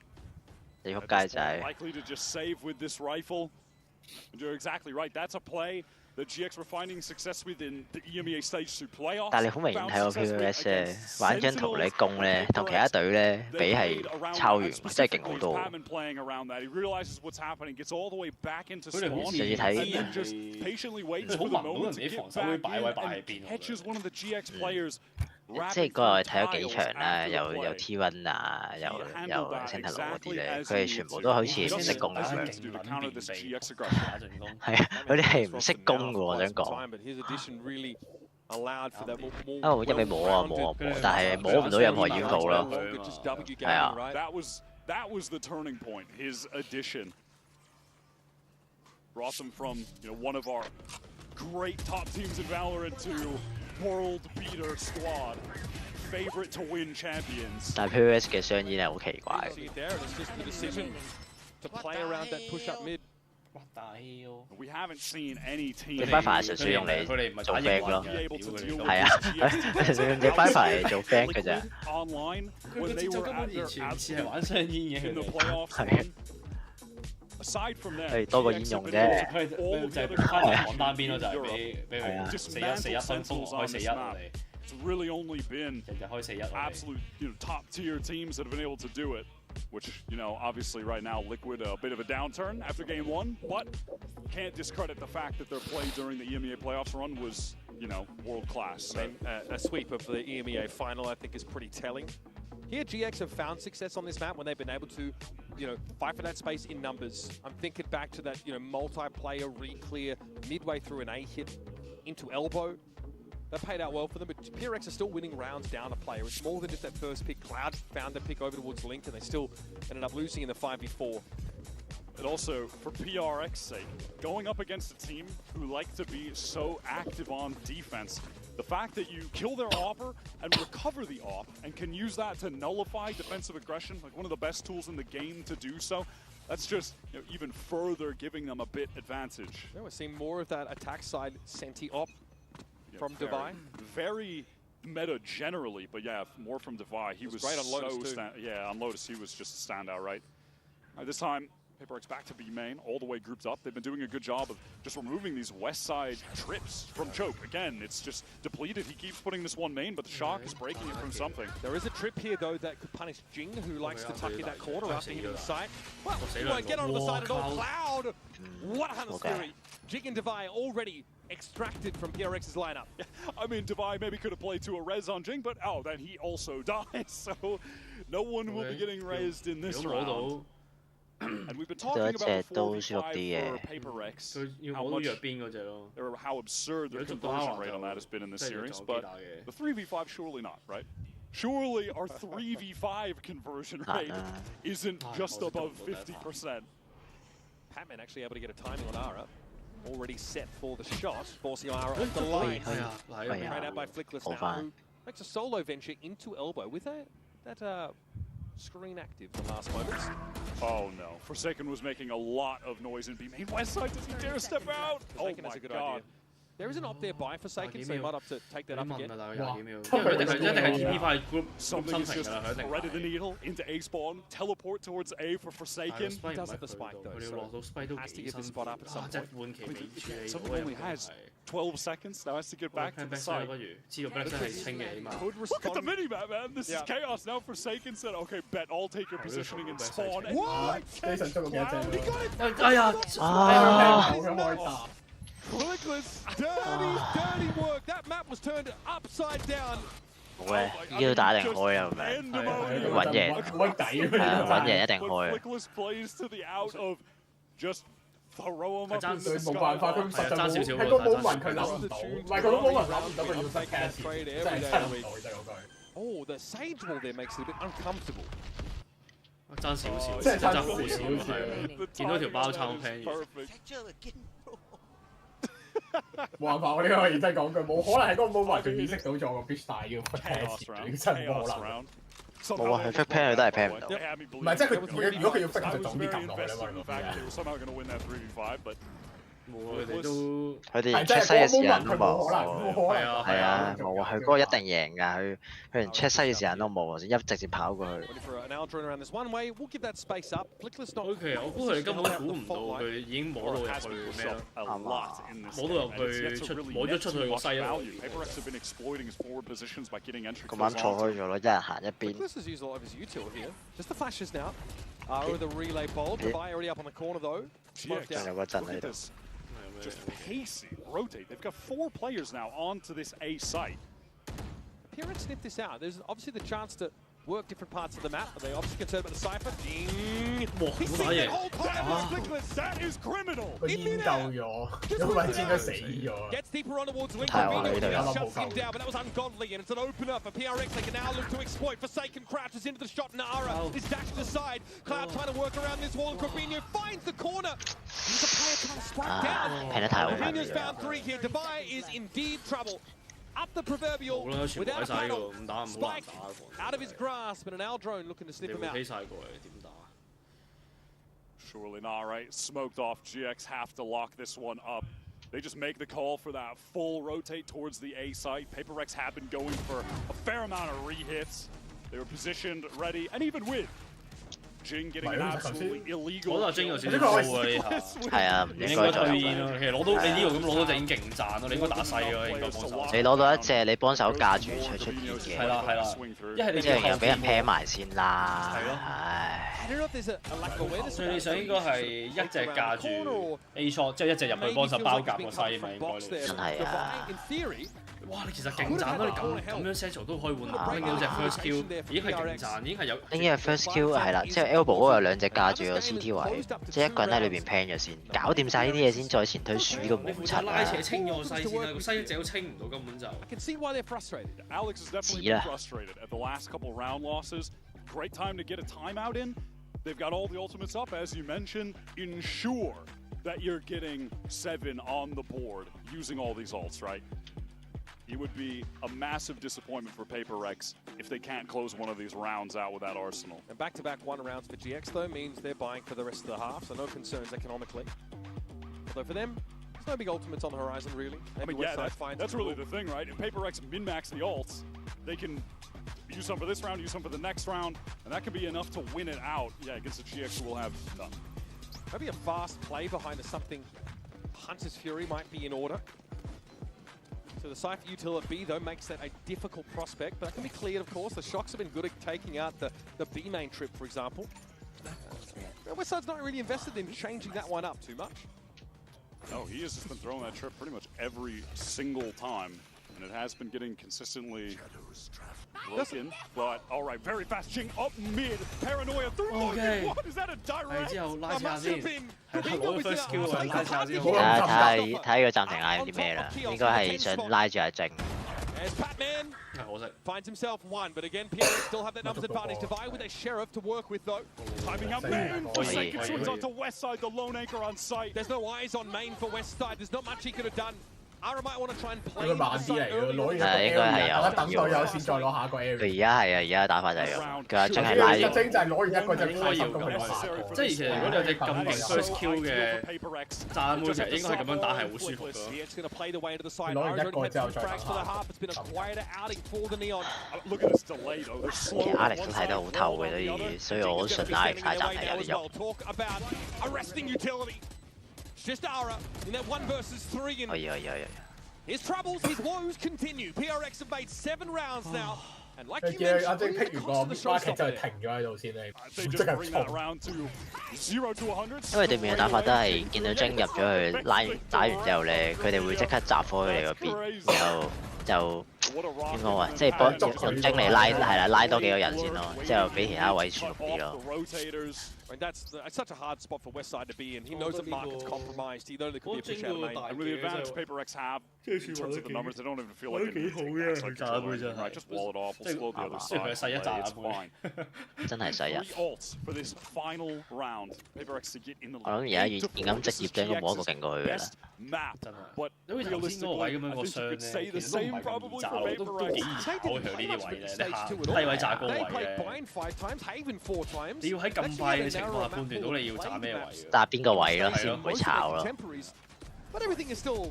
你仆街仔。 Likely to just save with this rifle. And you're exactly right. That's a play that GX were finding success with in the EMEA Stage 2 playoffs. 但係你好明顯睇個 PVS 咧，玩張圖你攻咧，同其他隊咧比係超完，真係勁好多。 playing around that. He realizes what's happening, gets all the way back into spawn, 就要睇 and then just patiently waits for the moment to get back in and catches one of the GX players. 即係嗰日睇咗幾場啦，有 T1 啊，有 Sentinel 嗰啲咧，佢哋全部都好似唔識攻咁樣。係啊，佢哋係唔識攻嘅喎，我想講。一味摸，但係摸唔到任何掩護咯。係啊。That was the turning point. His addition brought them from one of our great top teams in Valorant to world beater squad, favorite to win champions. 但係 PVS 嘅雙煙係好奇怪。 We haven't seen any team. 隻 Viper 純粹用嚟做 bank 咯，係啊，純粹用隻 Viper 嚟做 bank 嘅咋。Online when they were at their absolute 係 aside from that， 係多個煙用啫。佢就係翻嚟講單邊咯，就係俾佢四一分封開4-1我哋。 It's really only been absolute top tier teams that have been able to do it. Which, obviously right now Liquid a bit of a downturn after game 1, but can't discredit the fact that their play during the EMEA playoffs run was, world class. A sweep of the EMEA final, I think, is pretty telling. Here, GX have found success on this map when they've been able to, fight for that space in numbers. I'm thinking back to that, multiplayer re-clear midway through an A hit into elbow. That paid out well for them, but PRX are still winning rounds down a player. It's more than just that first pick. Cloud found the pick over towards Link, and they still ended up losing in the 5v4. But also, for PRX's sake, going up against a team who like to be so active on defense, The fact that you kill their AWPer and recover the AWP and can use that to nullify defensive aggression, like one of the best tools in the game to do so, that's just even further giving them a bit advantage. Yeah, we're seeing more of that attack side Senti op from Divai. Very meta generally, but yeah, more from Divai. He was great on Lotus too. On Lotus he was just a standout, right? This time, PaperX back to B main, all the way grouped up. They've been doing a good job of just removing these west side trips from Choke. Again, it's just depleted. He keeps putting this one main, but the shock is breaking it from something. There is a trip here, though, that could punish Jing, who likes to tuck in that corner after hitting the site. Well, he won't get onto the side at all. Cloud! What a Hunter's Fury! Jing and Divai already extracted from PRX's lineup. Yeah, I mean, Divai maybe could have played to a res on Jing, but then he also dies, so no one will be getting rezzed in this round. And we've been talking about before V5 for PaperX, how absurd their conversion rate on that has been in this series, but the 3v5 surely not, right? Surely our 3v5 conversion rate isn't just above 50%. Patman actually able to get a timing on Ara. Already set for the shot, forcing Ara off the line. Carried out by Flickless now, who makes a solo venture into elbow with that screen active the last moments. Oh no, Forsaken was making a lot of noise in B main. West side doesn't dare step out. Forsaken has a good idea. There is an op there by Forsaken, so he might have to take that up again. Something is just threaded the needle into A spawn, teleport towards A for Forsaken. He does have the spike though, so has to give this spot up at some point. Someone only has 12 seconds, now has to get back to the side. Look at the minimap, man. This is chaos. Now Forsaken said, okay, bet I'll take your positioning and spawn. What? He got it! Flickless, dirty work. That map was turned upside down. 喂，呢啲都打定開啊，係咪？揾贏，揾贏一定開。Flickless plays to the out of just throw him up in the sky。冇辦法，佢實在冇喺個 moment 佢諗唔到，唔係佢個 moment 諗唔到佢要失 catch， 真係諗唔到真係嗰句。Oh, the sage wall there makes it a bit uncomfortable. 爭少少，真係爭好少，係見到條包抄 plan 完。冇辦法，我呢個認真講句，冇可能喺嗰個 moment 佢意識到咗個 bitch 大要 catch， 真係冇可能。冇啊，佢 fix plan 佢都係 plan 唔到。唔係，即係佢如果佢要 fix 就早啲撳落去啦嘛。佢哋 check 西嘅時間都冇，係啊，冇啊，佢嗰個一定贏㗎，佢連 check 西嘅時間都冇，直接跑過去。OK， 我估佢哋根本估唔到佢已經摸到入去咩咯，摸到入去摸咗出去個西咯。咁啱錯開咗咯，一人行一邊。仲有個陣喺度。Just pacing, rotate. They've got 4 players now onto this A site. PRX sniffed this out. There's obviously the chance to work different parts of the map, but they obviously concerned about the Cypher. Ding! He's seen it whole time with Flickless. That is criminal! Gets deeper on towards Link. Shuts him down, but that was ungodly, and it's an opener for PRX. They can now look to exploit. Forsaken crouches into the shot. Nara is dashed aside. Cloud trying to work around this wall, and Corbino finds the corner. He's a player trying to strike down. Corbino's found 3 here. Divai is in deep trouble. Up the proverbial without a paddle. Spike out of his grasp, and an Al drone looking to sniff him out. Surely not, right? Smoked off. GX have to lock this one up. They just make the call for that full rotate towards the A site. PaperX have been going for a fair amount of re-hits. They were positioned, ready, and even with Jing getting an absolutely illegal。嗰度 Jing 有少少高啊呢下。係啊，唔應該推煙咯。其實攞到你呢度咁攞到就已經勁賺咯，你應該打細咯，應該幫手。你攞到一隻，你幫手架住出煙嘅。係啦係啦，一係你即係又俾人 pair 埋先啦。係咯。唉。所以你想應該係一隻架住 A shot， 即係一隻入去幫手包夾個西咪應該。真係啊！哇！你其實勁賺咯，你咁樣 central 都可以換拎到隻 first kill， 已經係勁賺，已經係有。拎嘅 first kill 係啦，即係 elbow 嗰有2隻架住個 CT 位，即係一個人喺裏邊 plan 咗先，搞掂晒呢啲嘢先，再前推鼠呢個冇柒拉扯清咗個西先啦，個西一隻都清唔到根本就。Great time to get a timeout in. They've got all the ultimates up, as you mentioned. Ensure that you're getting 7 on the board using all these ults, right? he would be a massive disappointment for PaperX if they can't close one of these rounds out with that arsenal. And back-to-back 1 rounds for GX, though, means they're buying for the rest of the half, so no concerns economically. Although for them, there's no big ultimates on the horizon, really. Maybe that's really the thing, right? If PaperX min-max the ults, they can use some for this round, use some for the next round, and that could be enough to win it out. Yeah, against the GX we'll have none. Maybe a fast play behind something Hunter's Fury might be in order. So the Cypher util at B, though, makes that a difficult prospect, but that can be cleared, of course. The Shocks have been good at taking out the B main trip, for example. Westside's not really invested in changing that one up too much. No, he has just been throwing that trip pretty much every single time, and it has been getting consistently broken. But all right, very fast Jing up mid, paranoia through Logan. What is that a direct? 之後拉下先，係攞咗 first kill 啊，拉下先。睇個暫停嗌啲咩啦，應該係想拉住阿靜。Finds himself 1, but again, PRX still have that numbers advantage. Divide with a Sheriff to work with, though. Timing up main. Forsaken swings onto Westside, the lone anchor on site. There's no eyes on main for Westside. There's not much he could have done. Ara might want to try and play. 佢慢啲嚟嘅，攞完應該係有。等到有先再攞下個 area。佢而家係啊，而家打法就係咁。佢話真係拉咗。特徵就係攞完一個就應該要咁，即係其實如果你有隻咁勁 first kill 嘅炸妹，其實應該係咁樣打係好舒服㗎。攞完一個之後再打。其實 Alex 都睇得好透嘅，所以我好信 Alex 太暫停有啲用。Just Ara in that 1 versus 3. His troubles, his woes continue. PRX have made 7 rounds now. And like you mentioned, 阿晶剔完個 market 就停咗喺度先，你即刻因為對面嘅打法都係見到晶入咗去打完之後咧，佢哋會即刻閘科佢哋嗰邊，然後就點講啊？即係幫用晶嚟拉係啦，拉多幾個人先咯，之後俾其他位舒服啲咯。I mean, that's such a hard spot for Westside to be in. He knows the market's compromised. He knows there could be a push out of main. And with the advantage PaperX have in terms of the numbers, they don't even feel like they need to take that control, right? Just wall it off. We'll slow the other side. It's fine. 真係細人。 3 ults for this final round. PaperX to get in the lead. 我諗而家現今職業就應該冇一個勁過佢嘅啦。Map, but 因為頭先嗰個位咁樣個傷咧，其實都唔係咁易炸，都幾易炸嘅佢呢啲位咧，你低位炸高位咧，你要喺咁快嘅情況下判斷到你要炸咩位嘅。炸邊個位咯，先唔會炒咯。But everything is still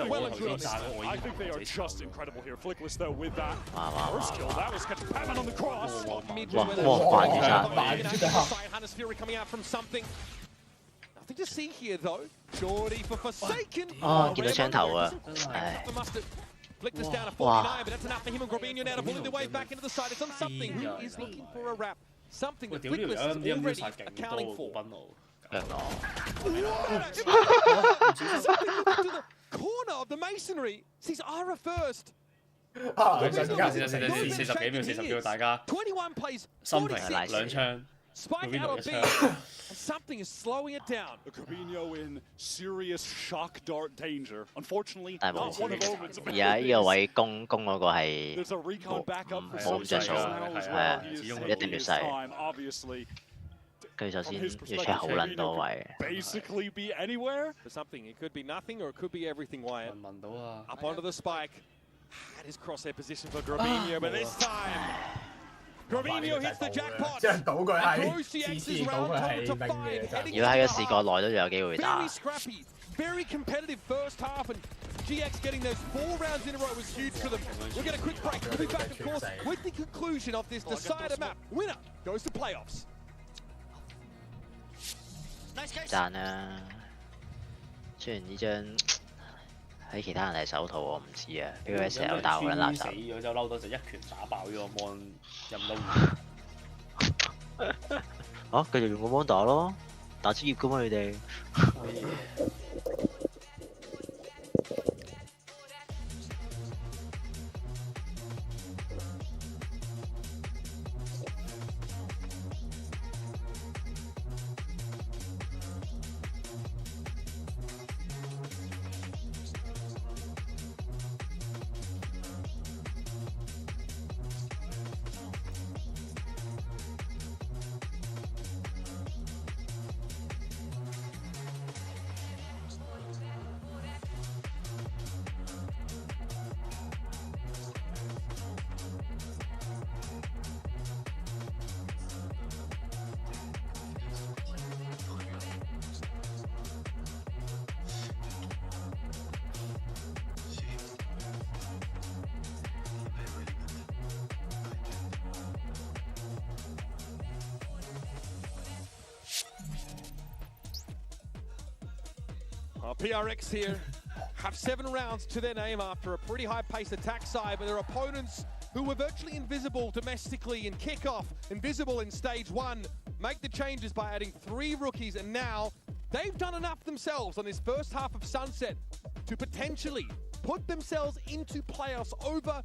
well and good. I think they are just incredible here. Flickless though with that first kill. That was catching Batman on the cross. Hunter's Fury coming out from something. Nothing to see here though. Shorty for Forsaken. 見到槍頭啊！ Flick this down to 49, but that's enough for him and Grabinho now to bully their way back into the side. It's on something who is looking for a wrap. Something that Flickless is already accounting for. Corner of the masonry sees Ara first. 40幾秒，大家 21 plays 心平兩槍。 Spike out of B, and something is slowing it down. Grabinho in serious shock dart danger. Unfortunately, 但係而家呢個位攻嗰個係冇咁着數，係啊，一定劣勢。佢首先要 check 好撚多位。Basically be anywhere. For something, it could be nothing or it could be everything. Wyatt 聞到啊 up onto the spike. Had his crosshair position for Grabinho, but this time. Grabinho hits the jackpot. 即係賭佢係次次賭佢係命嘅咋。如果喺個視角內都有機會打。 Very competitive first half, and GX getting those 4 rounds in a row was huge for them. We'll get a quick break. We'll be back, of course, with the conclusion of this decider map. Winner goes to playoffs. 讚啦！雖然呢張喺其他人係手套，我唔知啊。俾佢成日打好撚垃圾。死咗就嬲到就一拳打爆呢個 mon 任撈。繼續用個 mon 打咯，打職業噶嘛佢哋。PRX here have 7 rounds to their name after a pretty high-paced attack side, but their opponents who were virtually invisible domestically in kickoff, invisible in stage 1, make the changes by adding 3 rookies, and now they've done enough themselves on this first half of Sunset to potentially put themselves into playoffs over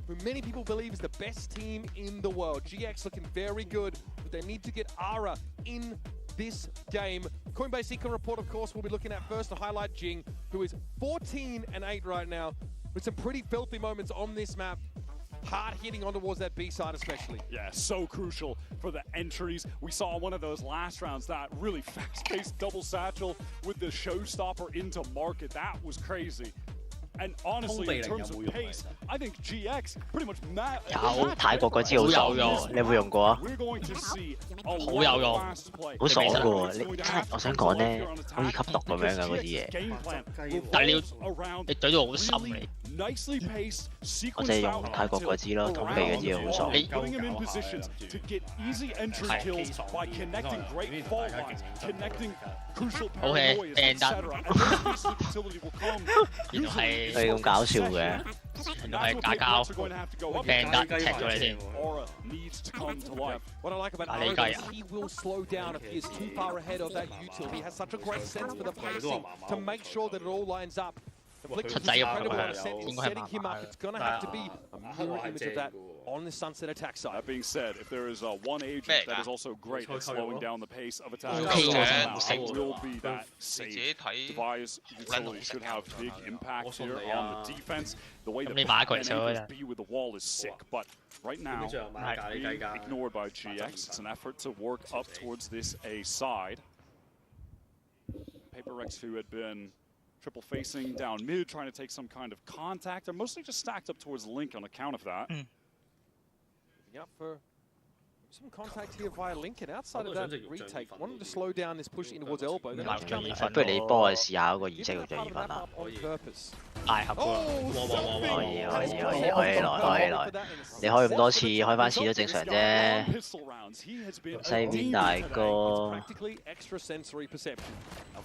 who many people believe is the best team in the world. GX looking very good, but they need to get Ara in this game. Coinbase Econ Report, of course, we'll be looking at first to highlight Jing, who is 14-8 right now, with some pretty filthy moments on this map. Hard hitting on towards that B side especially. Yeah, so crucial for the entries. We saw one of those last rounds, that really fast-paced double satchel with the showstopper into market. That was crazy. And honestly, in terms of pace, I think GX pretty much 有泰國嗰支好爽喎，你有冇用過啊？好有用，好爽嘅喎！你真係我想講咧，好似吸毒咁樣嘅嗰啲嘢。但係你懟到好深嚟。我就係用泰國嗰支咯，通鼻嗰支好爽。好嘅，掟得。原來係咁搞笑嘅，原來係假膠，掟得踢咗你添。What I like about Ara is he will slow down if he is too far ahead of that util. He has such a great sense for the pacing to make sure that it all lines up. Flick's incredible on setting him up. It's going to have to be a mirror image of that on the Sunset attack side. That being said, if there is one agent that is also great at slowing down the pace of attack, it will be that safe device utility. Should have big impact here on the defense. The way that enables B with the wall is sick, but right now, being ignored by GX. It's an effort to work up towards this A side. PaperX, who had been triple facing down mid, trying to take some kind of contact. They're mostly just stacked up towards Link on account of that. Up for some contact here via Link, and outside of that retake, wanted to slow down this push in towards elbow. 不如你幫我試下嗰個儀式要著2分啊！大盒喎，可以來，你開咁多次，開翻次都正常啫。西邊大哥。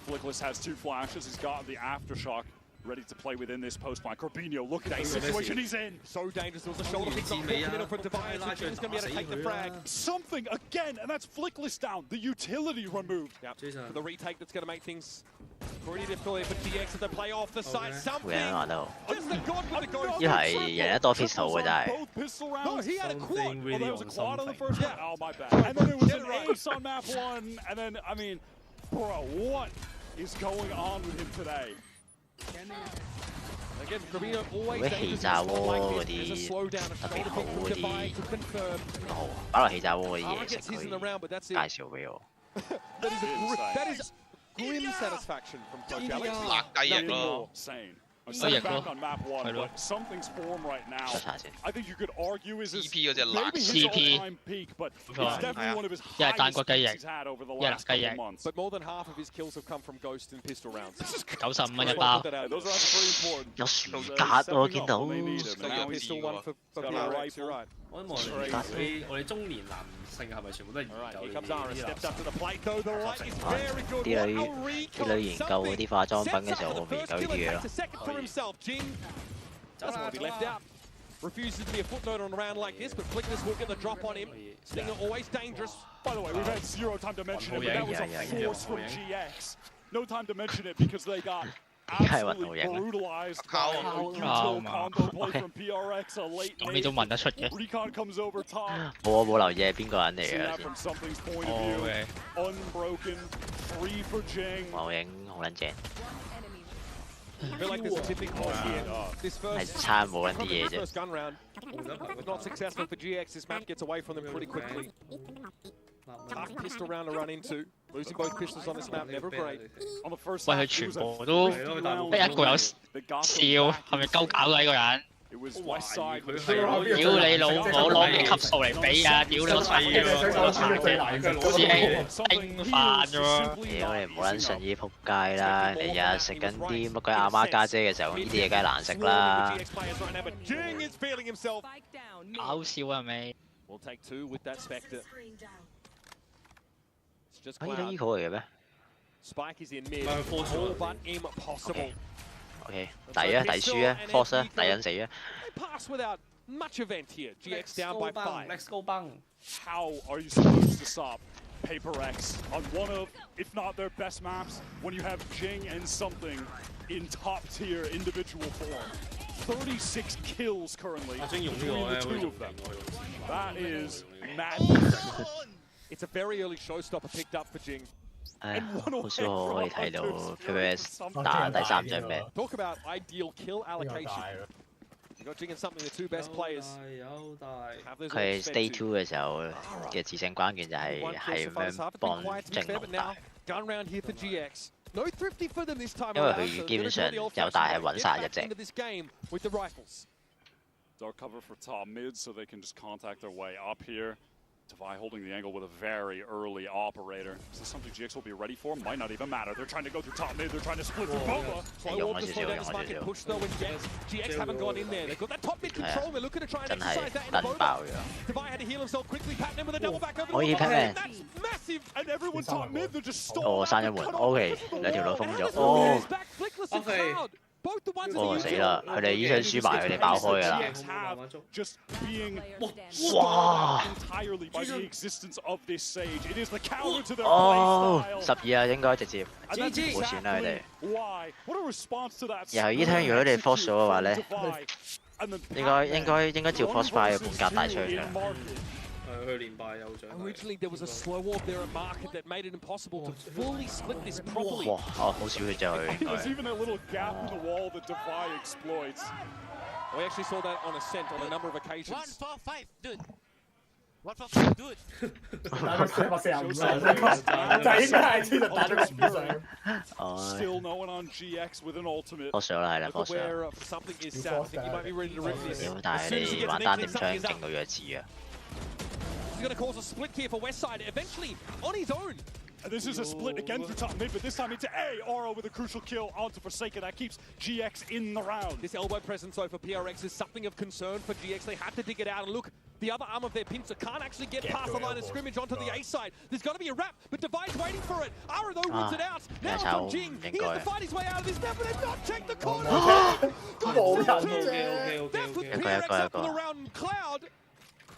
Flickless has 2 flashes. He's got the aftershock ready to play within this post flank. Corbino, look at that situation he's in. So dangerous. There was a shoulder pick in the middle for Defiance. He's going to be able to take the frag. Something again, and that's Flickless down. The utility removed. Yep. For the retake that's going to make things pretty difficult for GX as they play off the side. Something. Just the god with the ghost. 一係人一多 pistol 嘅真係。No, he had a quad. Well, there was a quad on the first one. Oh, my bad. And then it was an ace on map 1. And then, I mean, bro, what is going on with him today? Again, Corbino always 嗰啲氣炸鍋嗰啲特別好嗰啲，好擺落氣炸鍋嗰啲嘢食可以介紹俾我。That is grim satisfaction from Coach Alex. 辣雞翼咯。Back on map 1, but something's formed right now. I think you could argue is his maybe his all-time peak, but it's definitely one of his highest peaks he's had over the last couple of months. But more than half of his kills have come from Ghost and pistol rounds. 95蚊一包。有薯格喎，見到。Pistol one for PRX, you're right. 我哋中年男性係咪全部都係研究啲女研究嗰啲化妝品嘅時候，我研究呢啲嘢咯。Doesn't want to be left out. Refuses to be a footnote on a round like this, but Flickness will get the drop on him. Stinger always dangerous. By the way, we've had 0 time to mention it, but that was a force from GX. No time to mention it because they got absolutely brutalized by a util combo play from PRX, a late nade. Recon comes over top. 冇留意係邊個人嚟嘅。From something's point of view, unbroken, free for Jing. 冇影好撚正。 I feel like there's a tipping point here. This first gun round was not successful for GX. This map gets away from them pretty quickly. Tough pistol round to run into. Losing both pistols on this map, never great. On the first 喂，佢全部都得一個有笑，係咪鳩搞㗎呢個人？ It was West Side. 屌你老母攞咩級數嚟比啊！屌你個柒嘅，師兄叮飯啫喎！屌你唔好撚信呢啲仆街啦！你日日食緊啲乜鬼阿媽家姐嘅時候，呢啲嘢梗係難食啦！搞笑係咪？可以得 eco 嚟嘅咩？ Spike is in mid. All but impossible. OK， 抵啊，抵輸啊 ，force 啊，抵人死啊。 Pass without much event here. GX down by 5. Let's go bang. How are you supposed to stop Paper X on one of, if not their best maps, when you have Jing and something in top tier individual form? 36 kills currently between the two of them. That is madness. It's a very early showstopper picked up for Jing. 唉，好少可以睇到 PPS 打第3張咩 ？Talk about ideal kill allocation. You got Jing and something the two best players. 佢 Stay 2嘅時候嘅致勝關鍵就係咁樣幫正龍大。 Gun round here for GX. No thrifty for them this time. 因為佢基本上有大係揾殺一隻。 With the rifles. Dark cover for top mid, so they can just contact their way up here. Tavai holding the angle with a very early operator. Is this something GX will be ready for? Might not even matter. They're trying to go through top mid. They're trying to split through Boba. Slow off the slow down this market push though. When GX haven't gone in there. They've got that top mid control. They're looking to try and exercise that in the Boba. Tavai had to heal himself quickly. Patman with a double back over the wall. That's massive. And everyone top mid. They're just stalling. 哦，閂咗門。OK， 兩條路封咗。哦。 哦死啦！佢哋依槍輸埋，佢哋爆開㗎啦。哇！哦，12啊，應該直接冇選啦佢哋。然後依槍如果你 force 咗嘅話咧，應該照 force 快嘅本格大槍㗎。 Originally, there was a slow warp there at market that made it impossible to fully split this properly. 哇！哦，好少血啫佢。 There's even a little gap in the wall that Defy exploits. We actually saw that on Ascent on a number of occasions. 145, dude. 145, dude. 就應該係知道打咗個唔上。 Still no one on GX with an ultimate. 我上啦，係啦，我上。屌，但係你玩單點槍勁到弱智啊！ He's going to cause a split here for Westside, eventually on his own. And this is a split again through top mid, but this time into A. Aura with a crucial kill onto Forsaken. That keeps GX in the round. This elbow presence, though, for PRX is something of concern for GX. They have to dig it out. And look, the other arm of their pincer can't actually get past the line of scrimmage onto the A side. There's got to be a wrap, but Devi's waiting for it. Aura, though, wants it out. Now it's on Jing. He has to fight his way out of this. Now, but they've not checked the corner. That's with PRX up on the round. Cloud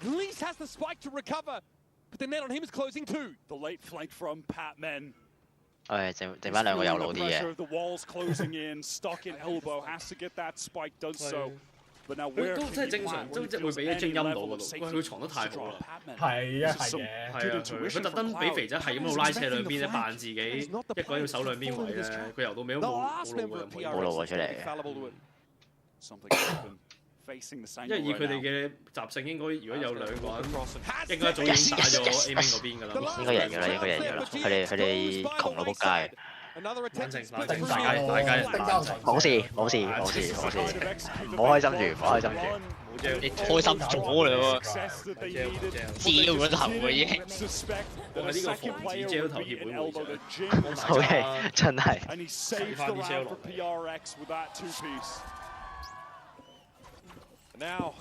at least has the spike to recover. But the net on him is closing too. The late flank from Patman. 剩翻兩個右路啲嘢。 The walls closing in, stuck in elbow, has to get that spike, does so. But now where 都真係正常，都即係會俾啲精音到嗰度。喂，佢藏得太好啦。係啊係嘅。佢特登俾肥仔係咁喺度拉扯兩邊咧，扮自己一個人要守兩邊位咧，佢游到尾都冇路出嚟。因為以佢哋嘅習性，應該如果有兩個人，應該早已經打咗 A main 嗰邊㗎啦。應該贏㗎啦，應該贏㗎啦。佢哋窮到仆街。大家冇事，唔好開心住，唔好開心住。你開心咗啦喎，笑咗頭喎已經。我係呢個防止 Gel 頭協會會長。OK， 真係。睇翻啲 Gel 落嚟。 Now,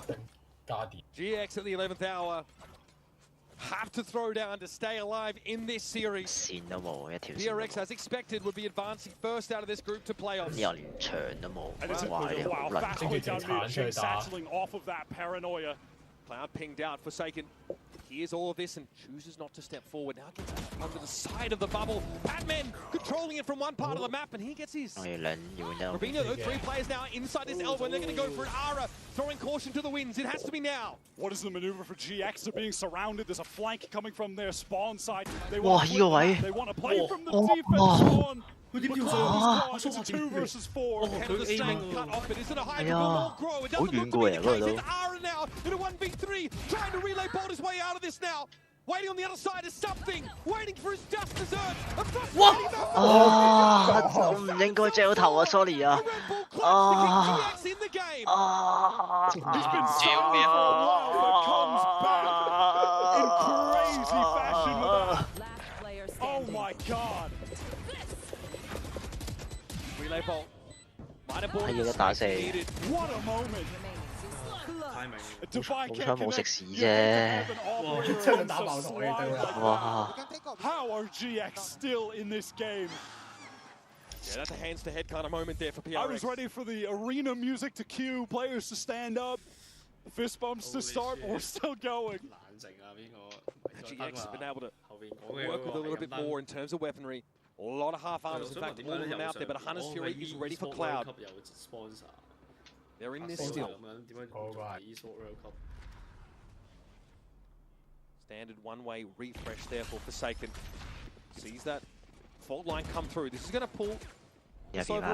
GX at the 11th hour have to throw down to stay alive in this series. PRX, as expected, would be advancing first out of this group to playoffs. Sattling off of that paranoia. Cloud pinged out, Forsaken. Hears all of this and chooses not to step forward. Now gets under the side of the bubble. Patman controlling it from one part of the map, and he gets his. Rubino, though, 3 players now inside this elbow, and they're going to go for it. Ara throwing caution to the winds. It has to be now. What is the maneuver for GX? They're being surrounded. There's a flank coming from their spawn side. They want to play from the defense spawn. 佢點跳上去？ It's a 2 versus 4. 佢 A main 係啊，好遠過嚟嗰度都。 Ara now in a 1v3, trying to relay bolt his way out of this now. Waiting on the other side is something. Waiting for his just desserts. 哇！我唔應該借頭啊 ，sorry 啊。Oh my god. Relay bolt. 係要一打4。 What a moment. 好彩冇食屎啫。真係打爆台嘅哇！ How are GX still in this game? Yeah, that's a hands-to-head kind of moment there for PRX. I was ready for the arena music to cue, players to stand up, fist bumps to start, but we're still going. GX have been able to work with a little bit more in terms of weaponry. A lot of half armors, in fact, all of them out there, but a Hunter's Fury is ready for Cloud. They're in this still. Standard one-way refresh there for Forsaken. Sees that fault line come through. This is going to pull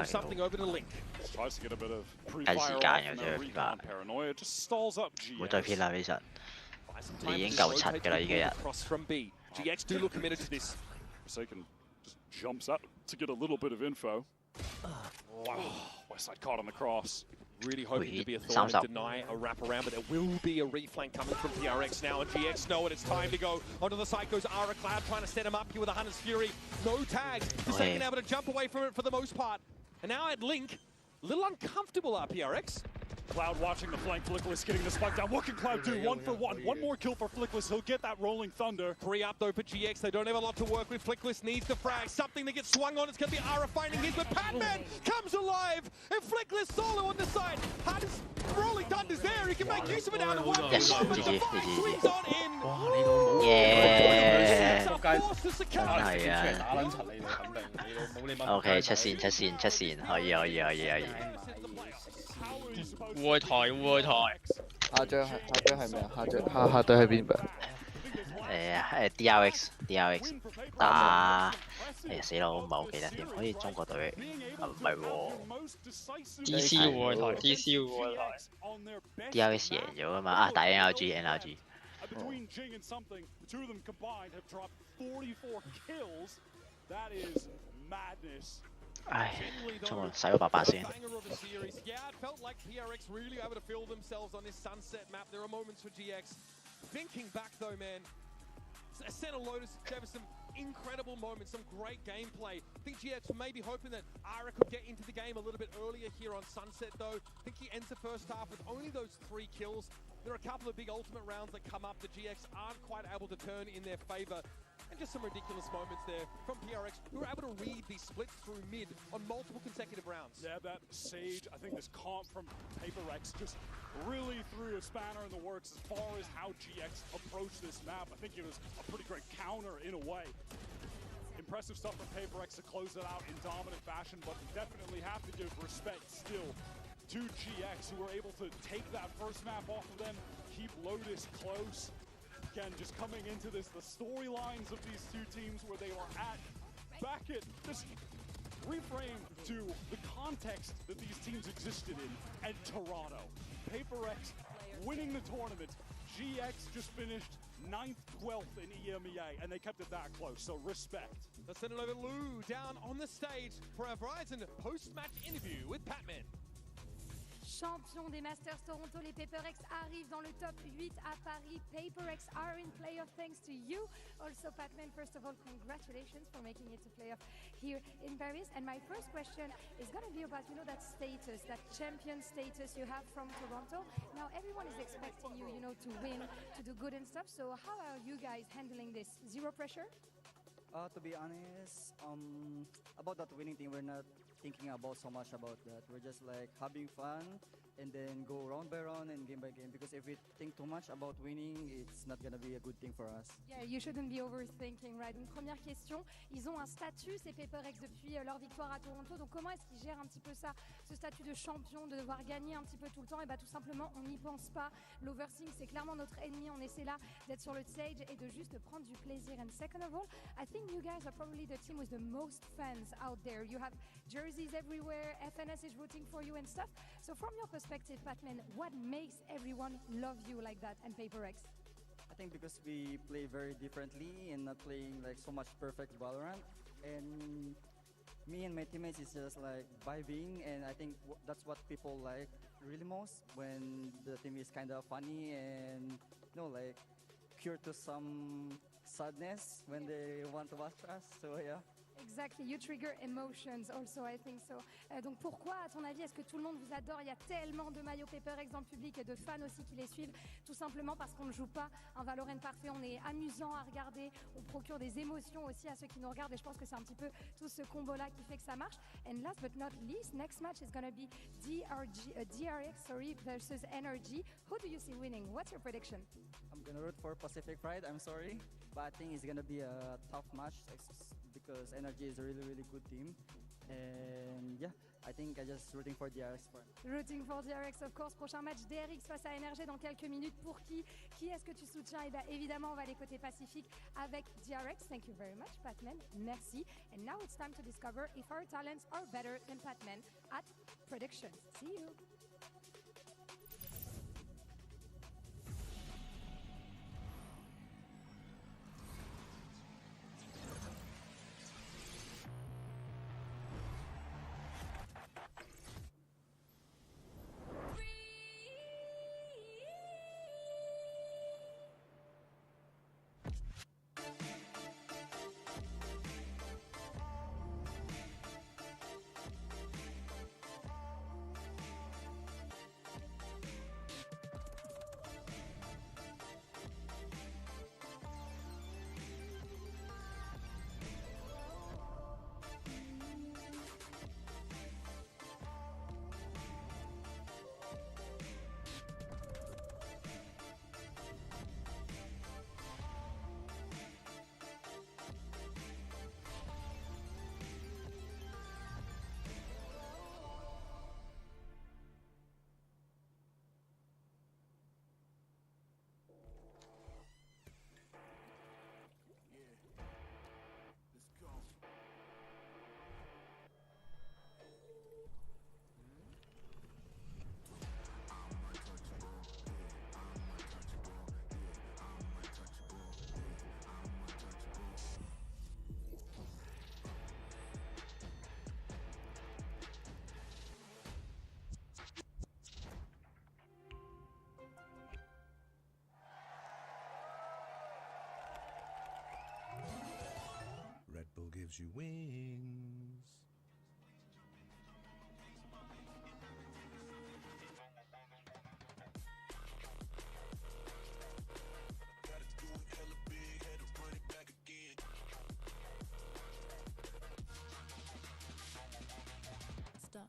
something over to Link. Tries to get a bit of pre-fire off and a recon paranoia. Just stalls up GX. 唔好再偏啦，其實你已經夠柒㗎啦，呢幾日。 Cross from B. GX do look committed to this. Forsaken just jumps up to get a little bit of info. Wow, Westside caught on the cross. Really hoping to be a thought and deny a wraparound, but there will be a reflank coming from PRX now, and GX know it. It's time to go onto the side. Goes Ara Cloud trying to set him up here with a Hunter's Fury. No tag. Forsaken able to jump away from it for the most part. And now at Link, a little uncomfortable PRX. Cloud watching the flank. Flickless getting the spike down. What can Cloud do? 1 for 1. One more kill for Flickless. He'll get that rolling thunder. 3 up though for GX. They don't have a lot to work with. Flickless needs the frag. Something that gets swung on. It's going to be Ara finding his, but Patman comes alive. And Flickless solo on the side. Hardest rolling thunder's there. He can make use of it out of one. Yes, GG. Swings on in. Yeah. 係啊。OK， 出線，可以。戶外台。下隊係咩啊？下隊係邊隊？DRX 打死啦！我唔係好記得添，好似中國隊唔係喎。DC 戶外台，DRX 贏咗啊嘛！啊，打 NRG。 Between Jing and something, the two of them combined have dropped 44 kills. That is madness. 唉，衝我洗咗800先。Yeah, it felt like PRX really able to feel themselves on this sunset map. There are moments for GX. Thinking back though, man, Senna Lotus gave us some incredible moments, some great gameplay. I think GX were maybe hoping that Ara could get into the game a little bit earlier here on Sunset though. I think he ends the first half with only those 3 kills. There are a couple of big ultimate rounds that come up that GX aren't quite able to turn in their favor. And just some ridiculous moments there from PRX, who were able to read these splits through mid on multiple consecutive rounds. Yeah, that Sage, I think this comp from PaperX just really threw a spanner in the works as far as how GX approached this map. I think it was a pretty great counter in a way. Impressive stuff from PaperX to close it out in dominant fashion, but we definitely have to give respect still to GX, who were able to take that first map off of them, keep Lotus close. Again, just coming into this, the storylines of these two teams where they are at, back at, just reframe to the context that these teams existed in at Toronto. PaperX winning the tournament. GX just finished 9th, 12th in EMEA, and they kept it that close, so respect. Let's send it over Lou down on the stage for our Verizon post-match interview with Patman. Champion des Masters Toronto, les PaperX arrivent dans le top 8 à Paris. PaperX are in playoff thanks to you. Also, Patman, first of all, congratulations for making it to playoff here in Paris. And my first question is going to be about, that status, that champion status you have from Toronto. Now, everyone is expecting you, to win, to do good and stuff. So how are you guys handling this? Zero pressure? To be honest, about that winning thing, we're not thinking about so much about that. We're just like having fun and then go round by round and game by game, because if we think too much about winning, it's not gonna be a good thing for us. Yeah, you shouldn't be overthinking, right? Donc première question, ils ont un statut, ces PaperX, depuis leur victoire à Toronto. Donc comment est-ce qu'ils gèrent un petit peu ça, ce statut de champion, de devoir gagner un petit peu tout le temps? Et tout simplement, on n'y pense pas. L'oversing, c'est clairement notre ennemi. On essaie là d'être sur le stage et de juste prendre du plaisir. And second of all, I think you guys are probably the team with the most fans out there. You have jerseys everywhere, FNS is rooting for you and stuff. So from your perspective, Patman, what makes everyone love you like that and PaperX? I think because we play very differently and not playing like so much perfect Valorant. And me and my teammates is just like vibing, and I think that's what people like really most, when the team is kind of funny and like cure to some sadness when they want to watch us. So yeah. Exactly, you trigger emotions also, I think so. Donc pourquoi, à ton avis, est-ce que tout le monde vous adore? Il y a tellement de maillots PaperX dans le public et de fans aussi qui les suivent, tout simplement parce qu'on ne joue pas un Valorant parfait, on est amusant à regarder, on procure des émotions aussi à ceux qui nous regardent et je pense que c'est un petit peu tout ce combo-là qui fait que ça marche. And last but not least, next match is going to be DRX versus NRG. Who do you see winning? What's your prediction? I'm going to root for Pacific Pride, I'm sorry, but I think it's going to be a tough match because NRG is a really, really good team. And yeah, I think I'm just rooting for DRX. Rooting for DRX, of course. Prochain match DRX face à NRG dans quelques minutes. Pour qui est-ce que tu soutiens? Et bien évidemment, on va aller côté Pacifique avec DRX. Thank you very much, Patman. Merci. And now it's time to discover if our talents are better than Patman at predictions. See you. Red Bull gives you wings. Stop.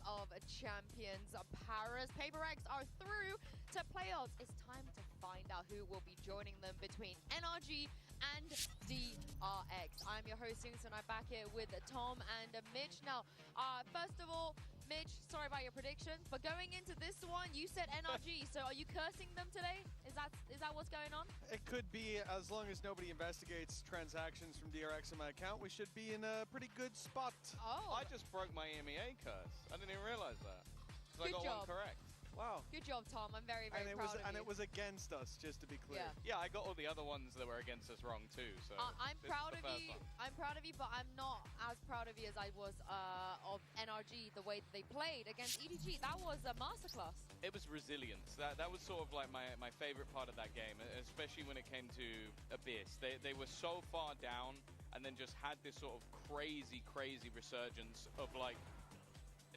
of Champions Paris. Paper X are through to playoffs. It's time to find out who will be joining them between NRG and DRX. I'm your host, Susan, and I'm back here with Tom and Mitch. Now, first of all, Mitch, sorry about your predictions, but going into this one, you said NRG, so are you cursing them today? Is that what's going on? It could be, as long as nobody investigates transactions from DRX in my account, we should be in a pretty good spot. Oh. I just broke my EMEA curse. I didn't even realize that. Good I got job. one correct. Wow. Good job, Tom. I'm very, very proud of you. And it was against us, just to be clear. Yeah, I got all the other ones that were against us wrong too. So I'm proud of you. I'm proud of you, but I'm not as proud of you as I was of NRG. The way that they played against EDG, that was a masterclass. It was resilience. That was sort of like my favorite part of that game, especially when it came to Abyss. They were so far down, and then just had this sort of crazy resurgence of like.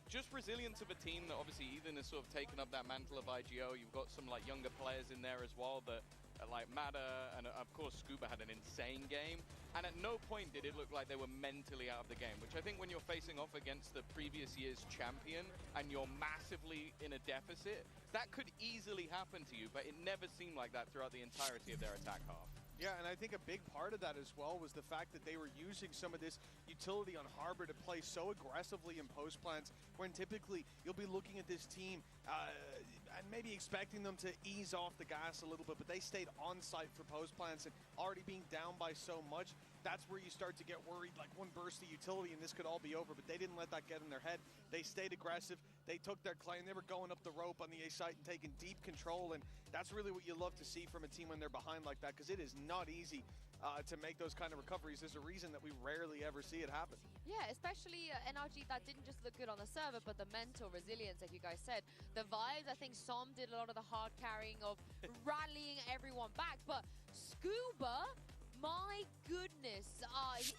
Just resilience of a team that obviously Ethan has sort of taken up that mantle of IGO. You've got some like younger players in there as well that like Matter, and of course Scuba had an insane game. And at no point did it look like they were mentally out of the game, which I think when you're facing off against the previous year's champion and you're massively in a deficit, that could easily happen to you, but it never seemed like that throughout the entirety of their attack half. Yeah, and I think a big part of that as well was the fact that they were using some of this utility on Harbor to play so aggressively in post plants, when typically you'll be looking at this team and maybe expecting them to ease off the gas a little bit, but they stayed on site for post plants, and already being down by so much, that's where you start to get worried, like one burst of utility and this could all be over, but they didn't let that get in their head. They stayed aggressive, they took their claim, they were going up the rope on the A site and taking deep control, and that's really what you love to see from a team when they're behind like that, because it is not easy to make those kind of recoveries. There's a reason that we rarely ever see it happen. Yeah, especially NRG, that didn't just look good on the server, but the mental resilience, like you guys said. The vibes, I think Som did a lot of the hard carrying of rallying everyone back, but Scuba, my goodness,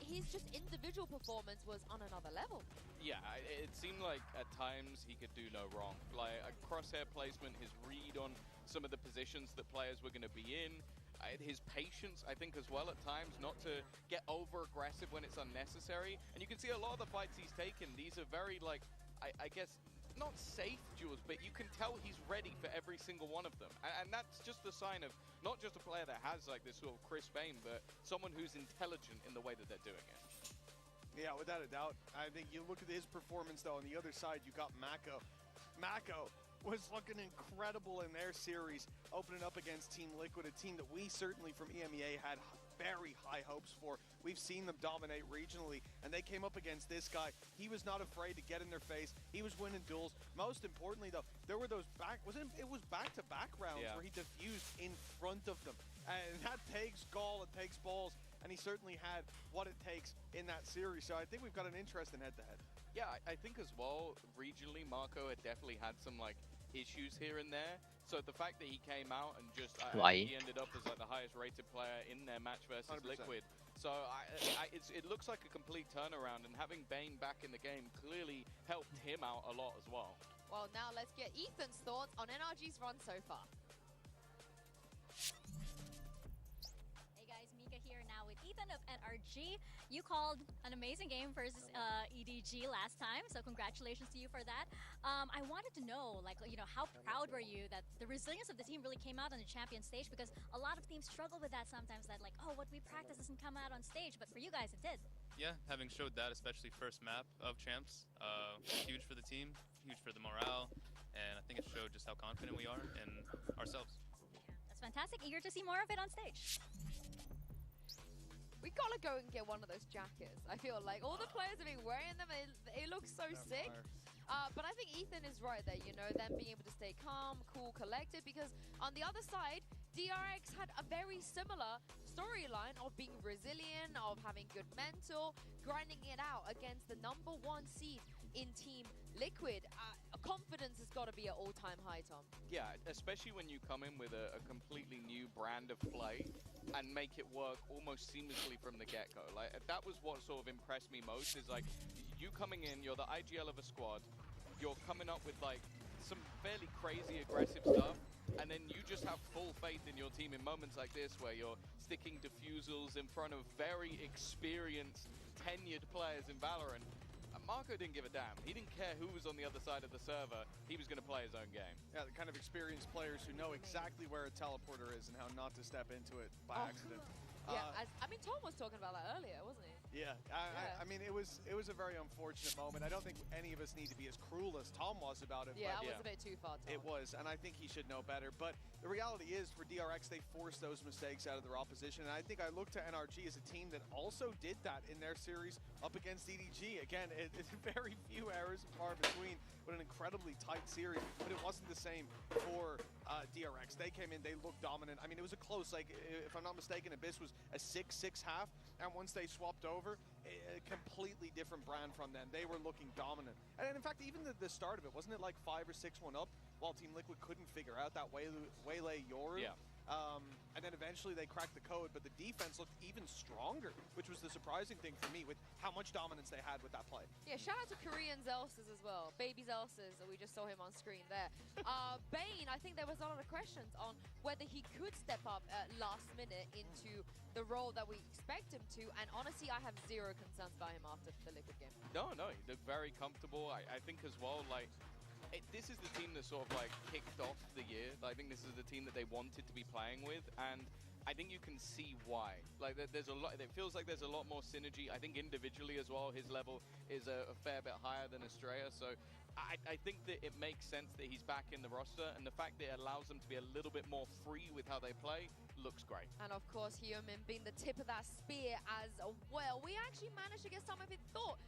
his just individual performance was on another level. Yeah, it seemed like at times he could do no wrong. Like a crosshair placement, his read on some of the positions that players were going to be in, his patience, I think, as well at times, not to get over-aggressive when it's unnecessary. And you can see a lot of the fights he's taken, these are very, like, I guess, not safe duels, but you can tell he's ready for every single one of them. And that's just the sign of not just a player that has, like, this sort of crisp aim, but someone who's intelligent in the way that they're doing it. Yeah, without a doubt. I think you look at his performance, though, on the other side, you got Mako. Mako was looking incredible in their series, opening up against Team Liquid, a team that we certainly from EMEA had very high hopes for. We've seen them dominate regionally, and they came up against this guy. He was not afraid to get in their face. He was winning duels. Most importantly, though, there were those it was back-to-back rounds where he diffused in front of them. And that takes gall, it takes balls, and he certainly had what it takes in that series. So I think we've got an interesting head-to-head. Yeah, I think as well, regionally, Marco had definitely had some, like, issues here and there. So the fact that he came out and just, he ended up as, like, the highest rated player in their match versus 100%. Liquid. So it looks like a complete turnaround, and having Bane back in the game clearly helped him out a lot as well. Well, now let's get Ethan's thoughts on NRG's run so far. Here now with Ethan of NRG. You called an amazing game versus EDG last time, so congratulations to you for that. I wanted to know, like, you know, how proud were you that the resilience of the team really came out on the champion stage, because a lot of teams struggle with that sometimes, that like, oh, what we practice doesn't come out on stage, but for you guys it did. Yeah, having showed that, especially first map of champs, huge for the team, huge for the morale, and I think it showed just how confident we are in ourselves. That's fantastic. Eager to see more of it on stage. We gotta go and get one of those jackets. I feel like all the players have been wearing them, and it looks so sick. But I think Ethan is right there, you know, them being able to stay calm, cool, collected, because on the other side, DRX had a very similar storyline of being resilient, of having good mental, grinding it out against the #1 seed in Team Liquid. Confidence has got to be at all-time high, Tom. Yeah, especially when you come in with a completely new brand of play and make it work almost seamlessly from the get-go. Like, that was what sort of impressed me most, is like, you coming in, you're the IGL of a squad, you're coming up with like some fairly crazy aggressive stuff, and then you just have full faith in your team in moments like this where you're sticking defusals in front of very experienced, tenured players in Valorant. Marco didn't give a damn. He didn't care who was on the other side of the server. He was going to play his own game. Yeah, the kind of experienced players who know exactly where a teleporter is and how not to step into it by accident. Yeah, I mean, Tom was talking about that earlier, wasn't he? Yeah, I mean, it was a very unfortunate moment. I don't think any of us need to be as cruel as Tom was about it. Yeah, but that was a bit too far, Tom. It was, and I think he should know better. But the reality is, for DRX, they forced those mistakes out of their opposition. And I think I look to NRG as a team that also did that in their series up against EDG. Again, it's very few errors far between, but an incredibly tight series. But it wasn't the same for DRX. They came in, they looked dominant. I mean, it was a close, like, if I'm not mistaken, Abyss was a 6-6 half. And once they swapped over, a completely different brand from them. They were looking dominant. And in fact, even the start of it, wasn't it like 5 or 6-1 up while Team Liquid couldn't figure out that waylay Yoru? Yeah. And then eventually they cracked the code, but the defense looked even stronger, which was the surprising thing for me with how much dominance they had with that play. Yeah, shout out to Korean Zelsis as well. Baby Zelsis, we just saw him on screen there. Bane, I think there was a lot of questions on whether he could step up at last minute into the role that we expect him to, and honestly, I have zero concerns about him after the Liquid game. No, he looked very comfortable. I think as well, like, this is the team that sort of like kicked off the year. I think this is the team that they wanted to be playing with, and I think you can see why. Like, there's a lot. It feels like there's a lot more synergy. I think individually as well, his level is a fair bit higher than Estrella. So I think that it makes sense that he's back in the roster, and the fact that it allows them to be a little bit more free with how they play looks great. And of course, Heomin being the tip of that spear as well. We actually managed to get some of his thoughts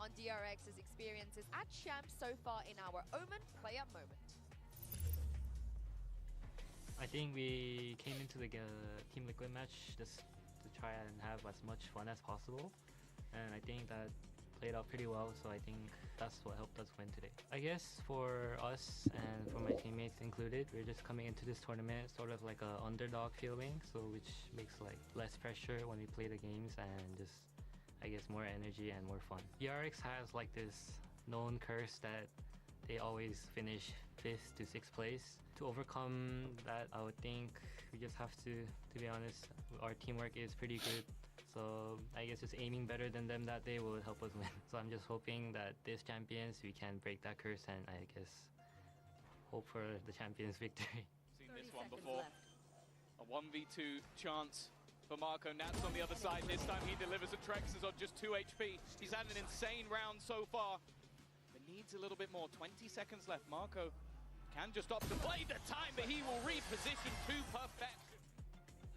on DRX's experiences at Champs so far in our Omen player moment. I think we came into the Team Liquid match just to try and have as much fun as possible, and I think that played out pretty well, so I think that's what helped us win today. I guess for us and for my teammates included, we're just coming into this tournament sort of like a underdog feeling, so which makes like less pressure when we play the games and just, I guess, more energy and more fun. DRX has like this known curse that they always finish 5th to 6th place. To overcome that, I would think we just have to be honest, our teamwork is pretty good. So I guess just aiming better than them that day will help us win. So I'm just hoping that this Champions we can break that curse and I guess hope for the Champions victory. Seen this one before. A 1v2 chance for Marco. Nats on the other side. This time he delivers a Trex is on just 2 HP. He's had an insane round so far, but needs a little bit more. 20 seconds left. Marco can just opt to play the time, but he will reposition to perfection.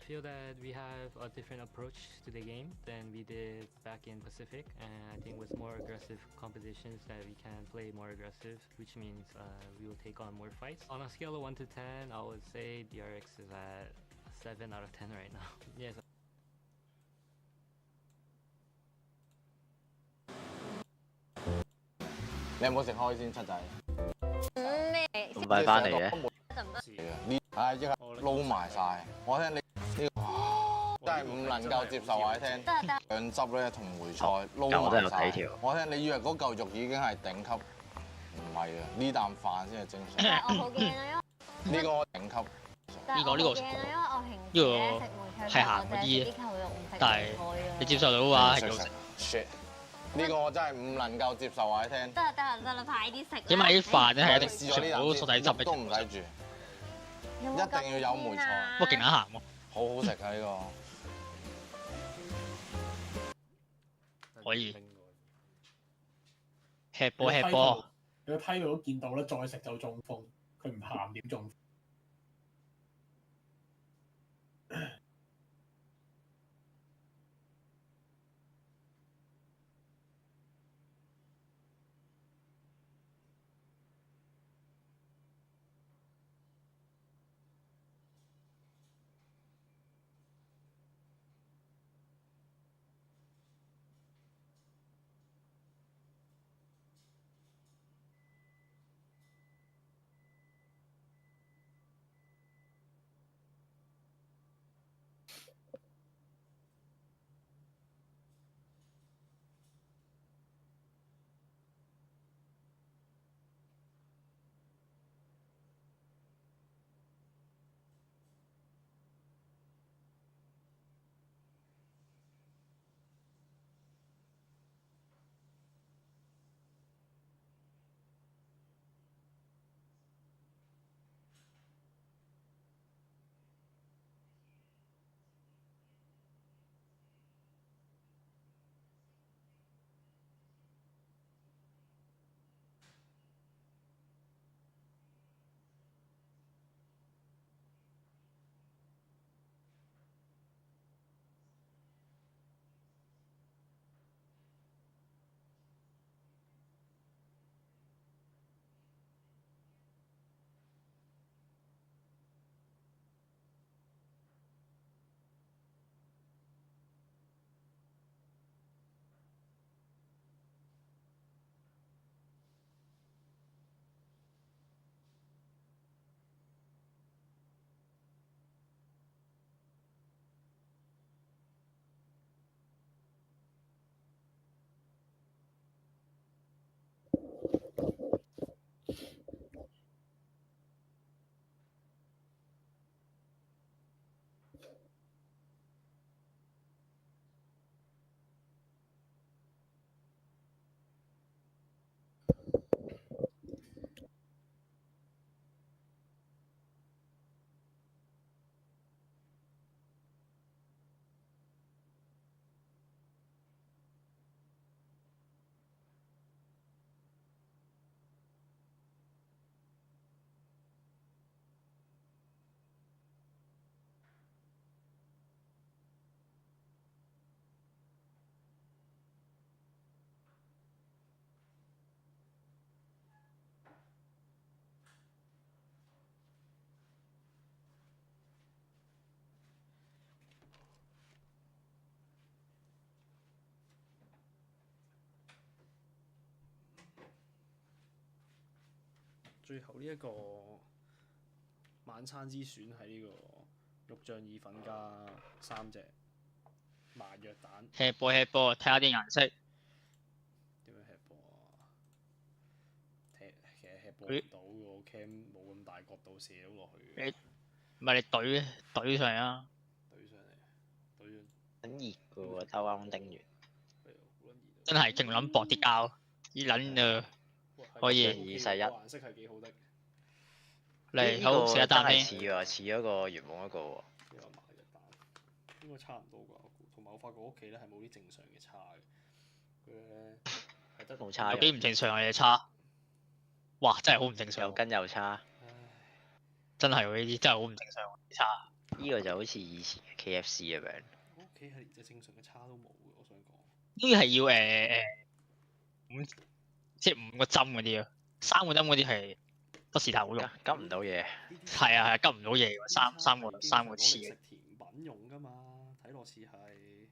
I feel that we have a different approach to the game than we did back in Pacific, and I think with more aggressive compositions that we can play more aggressive, which means we will take on more fights. On a scale of 1 to 10, I would say DRX is at 7 out of 10 right now. Yes.你有冇食開先七仔？咁快翻嚟嘅？唉，即刻撈埋晒。我聽你呢個真係唔能夠接受啊！你聽醬汁咧同梅菜撈埋晒。我聽你以為嗰嚿肉已經係頂級，唔係啊！呢啖飯先係正常。但係我好驚啊，因為呢個頂級。呢個係鹹嗰啲，但係你接受到嘅話係要食。呢個我真係唔能夠接受啊！你聽。得啦，快啲食啦！因為啲飯咧係一定全部素底汁嘅，都唔使煮，一定要有梅菜。哇，勁啱鹹喎！好好食啊！呢個可以。吃波。你個梯度都見到啦，再食就中風，佢唔鹹點中風？最後呢一個晚餐之選係呢個肉醬意粉加3隻麻藥蛋。吃波，睇下啲顏色。點樣吃波啊？其實吃波唔到喎，cam 冇咁大角度射到落去嘅。唔係你懟上嚟啊！懟上嚟，懟很熱嘅喎，偷啱叮完。真係勁撚薄啲膠，依撚啊可以。241。顏色係幾好的。嚟好食一啖先。似喎，似咗個原本嗰個喎。呢個麻藥蛋應該差唔多啩，同埋我發覺屋企咧係冇啲正常嘅叉嘅，佢咧係得冇叉。有幾唔正常嘅叉？哇！真係好唔正常。又根又叉。真係喎，呢啲真係好唔正常嘅叉。呢個就好似以前嘅 KFC 咁樣。我屋企係連隻正常嘅叉都冇嘅，我想講。呢個係要即係5個針嗰啲啊，3個針嗰啲係不是太好用。急唔到嘢。係啊，急唔到嘢喎，三個刺嘅。食甜品用㗎嘛，睇落似係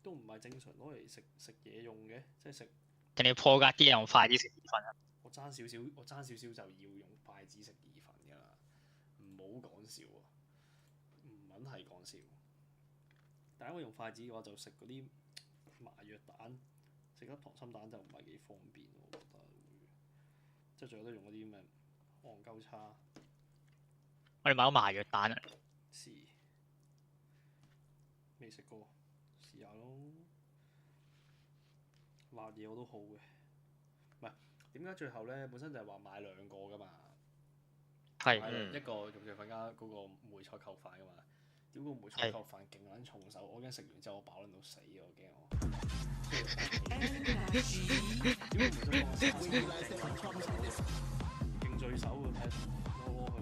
都唔係正常攞嚟食嘢用嘅，即係食。人哋破格啲人用筷子食意粉啊！我爭少少就要用筷子食意粉㗎啦，唔好講笑啊！唔撚係講笑。但係我用筷子嘅話，就食嗰啲麻藥蛋，食粒溏心蛋就唔係幾方便，我覺得會。即係最後都用嗰啲咩戇鳩叉。我哋買咗麻藥蛋啊！未食過，試下咯。辣嘢我都好嘅，唔係點解最後咧本身就係話買2個㗎嘛？係一個肉醬粉加嗰個梅菜扣飯㗎嘛？屌個梅菜扣飯勁撚重手，我驚食完之後我飽撚到死啊！我驚我。勁聚手喎，睇攞佢。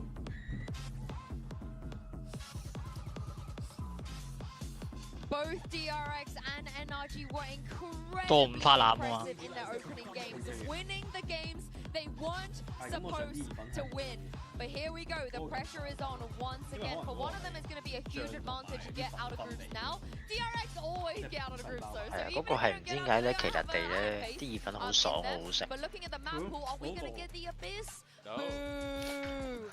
Both DRX and NRG were多唔花籃 incredibly impressive in their opening games, winning the games they weren't supposed to win. But here we go, the pressure is on once again. For one of them, it's going to be a huge advantage to get out of groups now. DRX always get out of groups though. 係啊，嗰個係唔知點解咧，其實地咧啲意粉好爽，好好食。 But looking at the map pool, are we going to get the Abyss? No.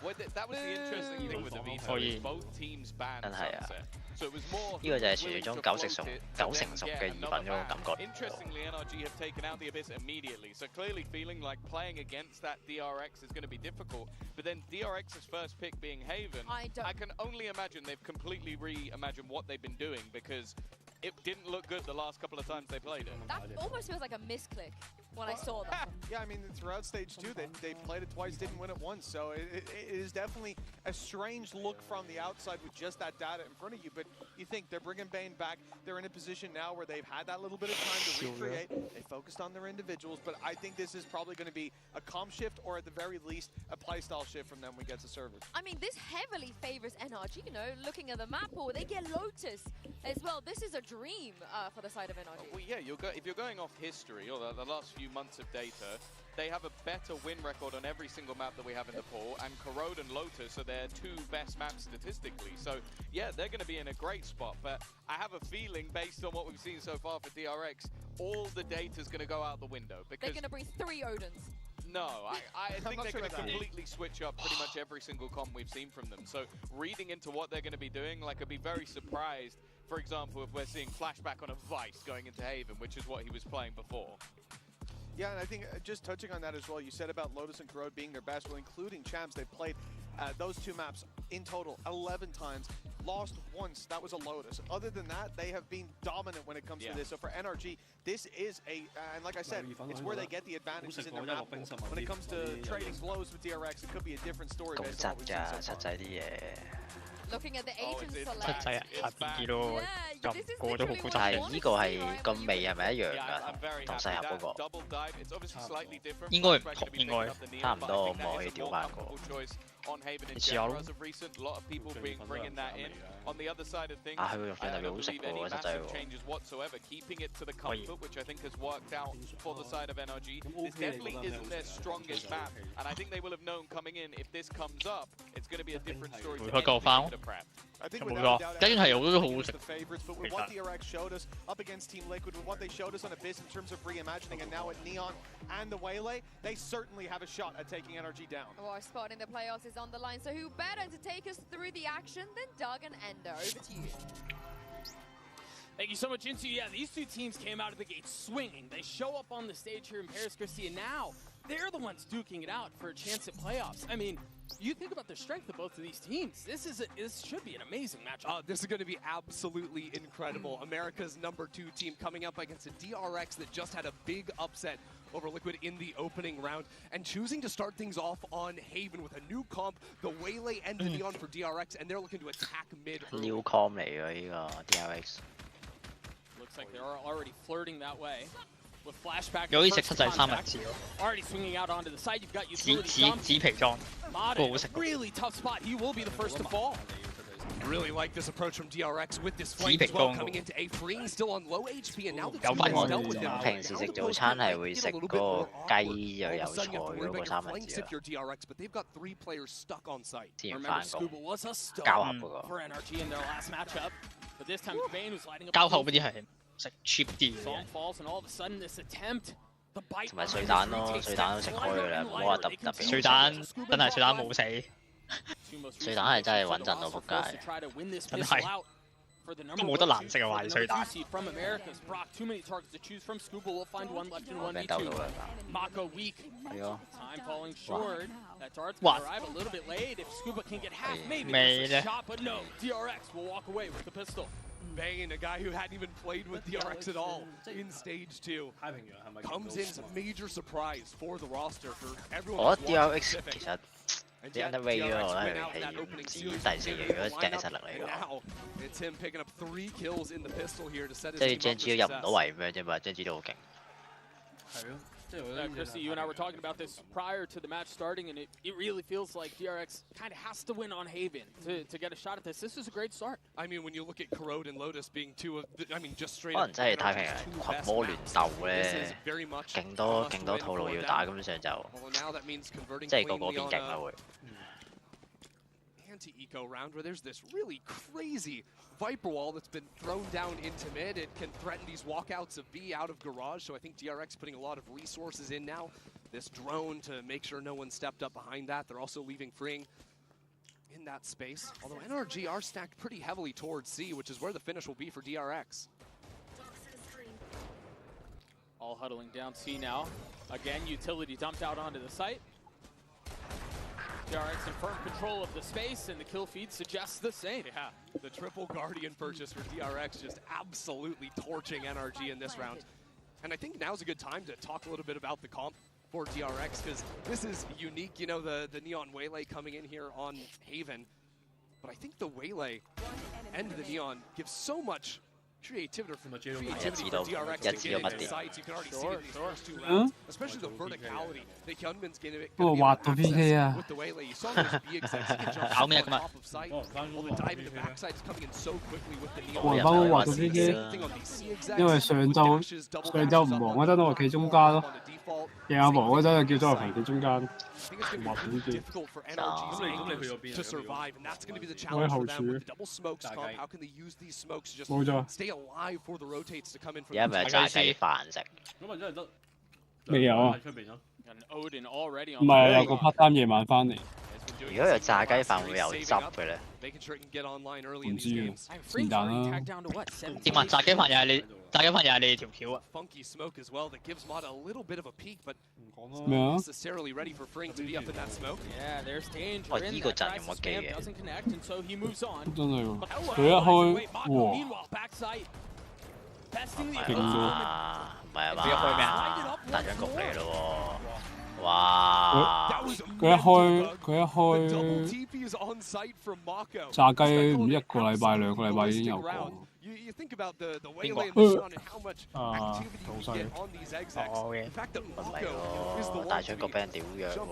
Well, that was the interesting thing with the V4. Both teams banned Sunset. So it was more 呢個就係傳説中9成熟嘅意粉嗰種感覺。 Interestingly, NRG have taken out the Abyss immediately. So clearly feeling like playing against that DRX is going to be difficult. But then DRX's first pick being Haven, I can only imagine they've completely reimagined what they've been doing because it didn't look good the last couple of times they played it. That almost feels like a misclick when I saw that. Yeah, I mean, throughout stage 2, they played it twice, didn't win it once. So it is definitely a strange look from the outside with just that data in front of you. But you think they're bringing Bane back. They're in a position now where they've had that little bit of time to recreate. They focused on their individuals. But I think this is probably going to be a comp shift or at the very least a playstyle shift from them when we get to servers. I mean, this heavily favors NRG, you know, looking at the map pool. They get Lotus as well. This is a dream for the side of NRG. Well, yeah, if you're going off history or the last few months of data, they have a better win record on every single map that we have in the pool, and Corrode and Lotus are their 2 best maps statistically. So, yeah, they're going to be in a great spot, but I have a feeling, based on what we've seen so far for DRX, all the data's going to go out the window. Because they're going to bring 3 Odins. No, I think they're going to completely switch up pretty much every single comp we've seen from them. So, reading into what they're going to be doing, like, I'd be very surprised, for example, if we're seeing flashback on a Vice going into Haven, which is what he was playing before. Yeah, and I think just touching on that as well, you said about Lotus and Corrode being their best, well, including Champs, they've played those 2 maps in total 11 times, lost once, that was a Lotus. Other than that, they have been dominant when it comes to this. So for NRG, this is and like I said, it's where they get the advantages in their map pool. When it comes to trading blows with DRX, it could be a different story based on what we've seen so far. Looking at the agent select. 7咯，咁個都好複雜。但係呢個係個味係咪一樣㗎？同細盒嗰個應該唔同，應該差唔多，咁我可以調翻個。你試下咯。啊，佢個肉醬特別好食喎，實際喎。可以。Which I think has worked out for the side of NRG. This definitely isn't their strongest map, and I think they will have known coming in if this comes up, it's going to be a different story. 回開個翻。冇錯，跟住係我覺得好好食。But with what DRX showed us up against Team Liquid, with what they showed us on Abyss in terms of reimagining, and now at Neon and the Waylay, they certainly have a shot at taking NRG down. Well, our spot in the playoffs is on the line, so who better to take us through the action than Doug and Ender? Over to you. Thank you so much, Insu. Yeah, these two teams came out of the gate swinging. They show up on the stage here in Paris, Christie, and now they're the ones duking it out for a chance at playoffs. I mean, you think about the strength of both of these teams. This should be an amazing matchup. This is going to be absolutely incredible. America's #2 team coming up against a DRX that just had a big upset over Liquid in the opening round, and choosing to start things off on Haven with a new comp, the Waylay and the Neon for DRX, and they're looking to attack mid. New comp 嚟嘅呢個 DRX。 Looks like they're already flirting that way. With flashback, 有啲食七仔三日字 already swinging out onto the side. You've got utility dump. 紙皮裝，不過好食。 Really tough spot. He will be the first to fall. Really like this approach from DRX with this flank as well, coming into A, freeing still on low HP, and now the team has dealt with him. 平時食早餐係會食嗰個雞又有菜嗰個三文治啊。 but they've got 3 players stuck on site. 之前翻過 Scuba was a star 交合嗰個。 for NRG in their last matchup, but this time Bane was lighting up. 交後嗰啲係食 cheap 啲嘅。 Song falls, and all of a sudden this attempt. 同埋水蛋咯，水蛋都食開㗎啦，唔好話特別。水蛋真係水蛋冇死。 水蛋係真係穩陣到仆街，真係都冇得難食啊！話水蛋。哇！未咧。 Bane, a guy who hadn't even played with DRX at all in stage 2, comes in as a major surprise for the roster for everyone. 我覺得 DRX 其實 the underway 咯，我覺得係唔止第4嘅，如果計實力嚟講。即係 Genji 入唔到圍咁樣啫嘛 ，Genji 都好勁。係咯。 Christy, you and I were talking about this prior to the match starting, and it really feels like DRX kind of has to win on Haven to get a shot at this. This is a great start. I mean, when you look at Corrode and Lotus being 2 of, I mean, just straight. 可能真係太平人群魔亂鬥咧，勁多套路要打，根本上就即係個邊勁啦會。 Anti-eco round where there's this really crazy Viper wall that's been thrown down into mid. It can threaten these walkouts of B out of garage, so I think DRX putting a lot of resources in now. This drone to make sure no one stepped up behind that. They're also leaving freeing in that space. Although NRG are stacked pretty heavily towards C, which is where the finish will be for DRX. All huddling down C now. Again, utility dumped out onto the site. DRX in firm control of the space, and the kill feed suggests the same. Yeah, the triple Guardian purchase for DRX just absolutely torching NRG in this round. And I think now's a good time to talk a little bit about the comp for DRX, because this is unique, you know, the Neon Waylay coming in here on Haven. But I think the Waylay and the Neon give so much creativity for DRX to get into sites. You can already see it in these first 2 rounds, especially the verticality that Hyunmin's going to be with the Waylay. You saw those B execs, he can jump on top of site. Well, the dive into backside is coming in so quickly with the Neon. 我畫到飛機，因為上晝唔忙嗰陣我企中間咯，夜晚忙嗰陣就叫咗我平企中間，畫到飛機。我喺後柱。冇錯。 alive for the rotates to come in from 而家咪炸雞飯食。咁咪真係得未有啊？唔係有個 part time 夜晚翻嚟。如果有炸雞飯會有汁嘅咧？唔知喎，是但啦。點啊？炸雞飯又係你，炸雞飯又係你條橋啊？咩啊？我依個陣用乜機嘅？真係喎，佢一開，哇！勁啊！唔係啊嘛，大獎局嚟咯喎！哇！佢一開炸雞唔一個禮拜2個禮拜已經有過。邊個？啊，老細。哦嘅，唔係喎，大獎局俾人屌樣喎。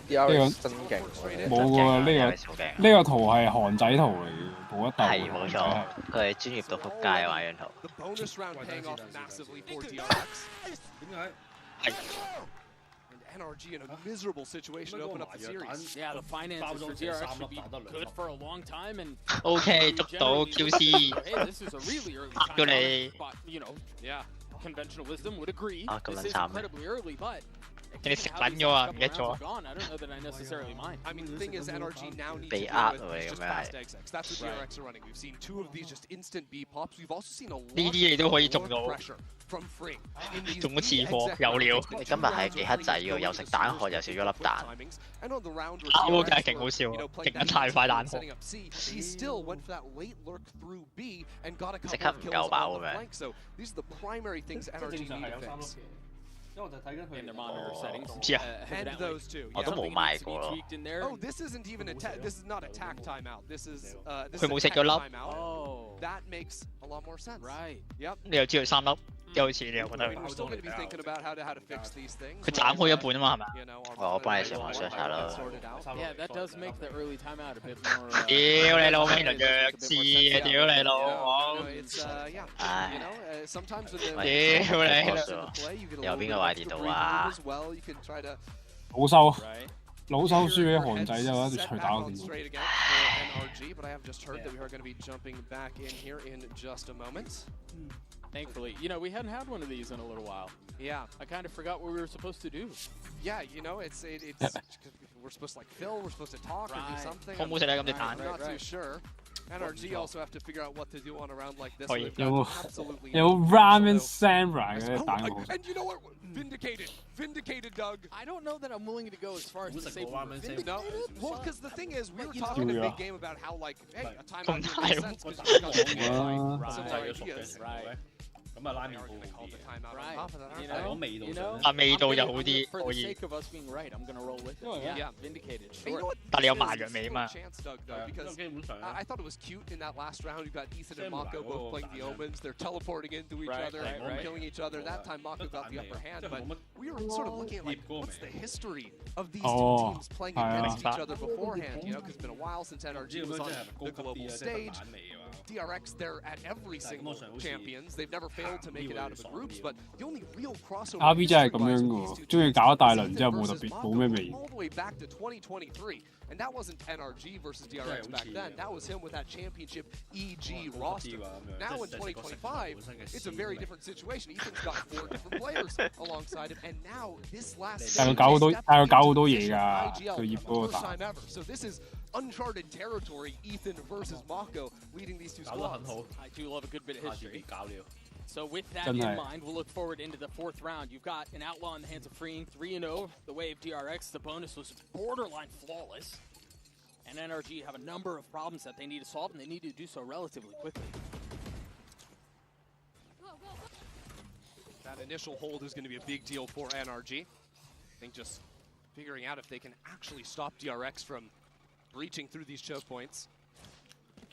DRX 真勁，冇喎，呢個圖係韓仔圖嚟嘅，冇得鬥。係冇錯，佢係專業到撲街啊！呢張圖。點解？係。NRG in a miserable situation to open up the series. Yeah, the finances for DRX should be good for a long time, and OK， 捉到 QC。 Hey, this is a really early time, but you know, yeah, conventional wisdom would agree. This is incredibly early, but. 你食緊咗啊？唔記得咗。 I mean, the thing is, NRG now needs to deal with just fast exits. That's what DRX are running. We've seen 2 of these just instant B pops. We've also seen a lot of pressure from Free. 中咗次貨，有料。你今日係幾黑仔喎？又食蛋殼，又少咗粒蛋。嗰個真係勁好笑，勁得太快蛋殼。即刻唔夠飽嘅咩？ So these are the primary things NRG need to fix. 因為我就睇緊佢 in their monitor settings. 唔知啊。 And those two. 我都冇買過咯。Oh, this isn't even a this is not a tack timeout. This is佢冇食咗粒。 Oh, that makes a lot more sense. Right. Yep. 你又知佢3粒，幾好似你又覺得。 We're still going to be thinking about how to fix these things. 佢斬開一半啊嘛，係咪？我幫你上網 search 下啦。 Yeah, that does make the early timeout a bit more. 屌你老味，弱智啊！屌你老母！唉，屌你！有邊個壞電腦啊？老收，老收輸俾韓仔之後，一直隨打個電腦。 But I have just heard that we are going to be jumping back in here in just a moment. Thankfully, you know, we hadn't had one of these in a little while. Yeah, I kind of forgot what we were supposed to do. Yeah, you know, it's we're supposed to like fill, we're supposed to talk or do something. I'm not too sure. NRG also have to figure out what to do on a round like this. Absolutely. 有 ramen samurai 嘅蛋殼。 And you know what? Vindicated, Doug. I don't know that I'm willing to go as far as to say vindicated. No, well, because the thing is, we were talking in a big game about how like, hey, a timeout makes sense because we got similar ideas. Right. 咁啊拉麵好啲，但味道就好啲，可以。但你有麻藥味嘛？ I thought it was cute in that last round. You got Ethan and Mako both playing the Omens. They're teleporting into each other, killing each other. That time Mako got the upper hand, but we were sort of looking at like, what's the history of these two teams playing against each other beforehand? You know, because it's been a while since NRG was on the global stage. DRX, they're at every single champions. They've never failed to make it out of the groups, but the only real crossover. RB 真係咁樣嘅喎，中意搞一大輪之後冇特別冇咩味。 All the way back to 2023. And that wasn't NRG versus DRX back then. That was him with that championship EG roster. Now in 2025, it's a very different situation. Ethan's got 4 different players alongside him, and now this last. 但佢搞好多嘢㗎，佢醃嗰個蛋。 So this is uncharted territory. Ethan versus Mako leading these two squads. I do love a good bit of history. So with that in mind, we'll look forward into the 4th round. You've got an Outlaw in the hands of Freeing, 3-0. The way of DRX, the bonus was borderline flawless. And NRG have a number of problems that they need to solve, and they need to do so relatively quickly. That initial hold is going to be a big deal for NRG. I think just figuring out if they can actually stop DRX from breaching through these choke points.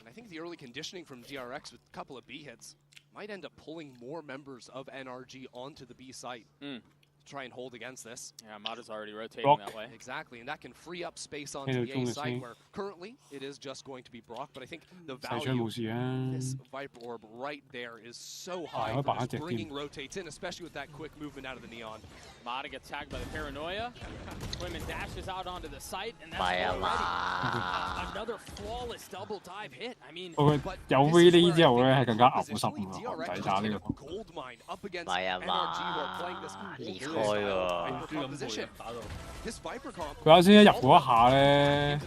And I think the early conditioning from DRX with a couple of B hits might end up pulling more members of NRG onto the B site to try and hold against this. Yeah, Mada's already rotating that way. Exactly, and that can free up space onto the A site where currently it is just going to be Brock, but I think the value of this Viper Orb right there is so high for just bringing rotates in, especially with that quick movement out of the Neon. Mada gets tagged by the Paranoia. Women dashes out onto the site, and that's already another flawless double dive hit. I mean, 有 V 呢之後咧係更加嘔心啊！韓仔打呢個。 唔係啊嘛，裂開喎。佢啱先一入嗰一下咧，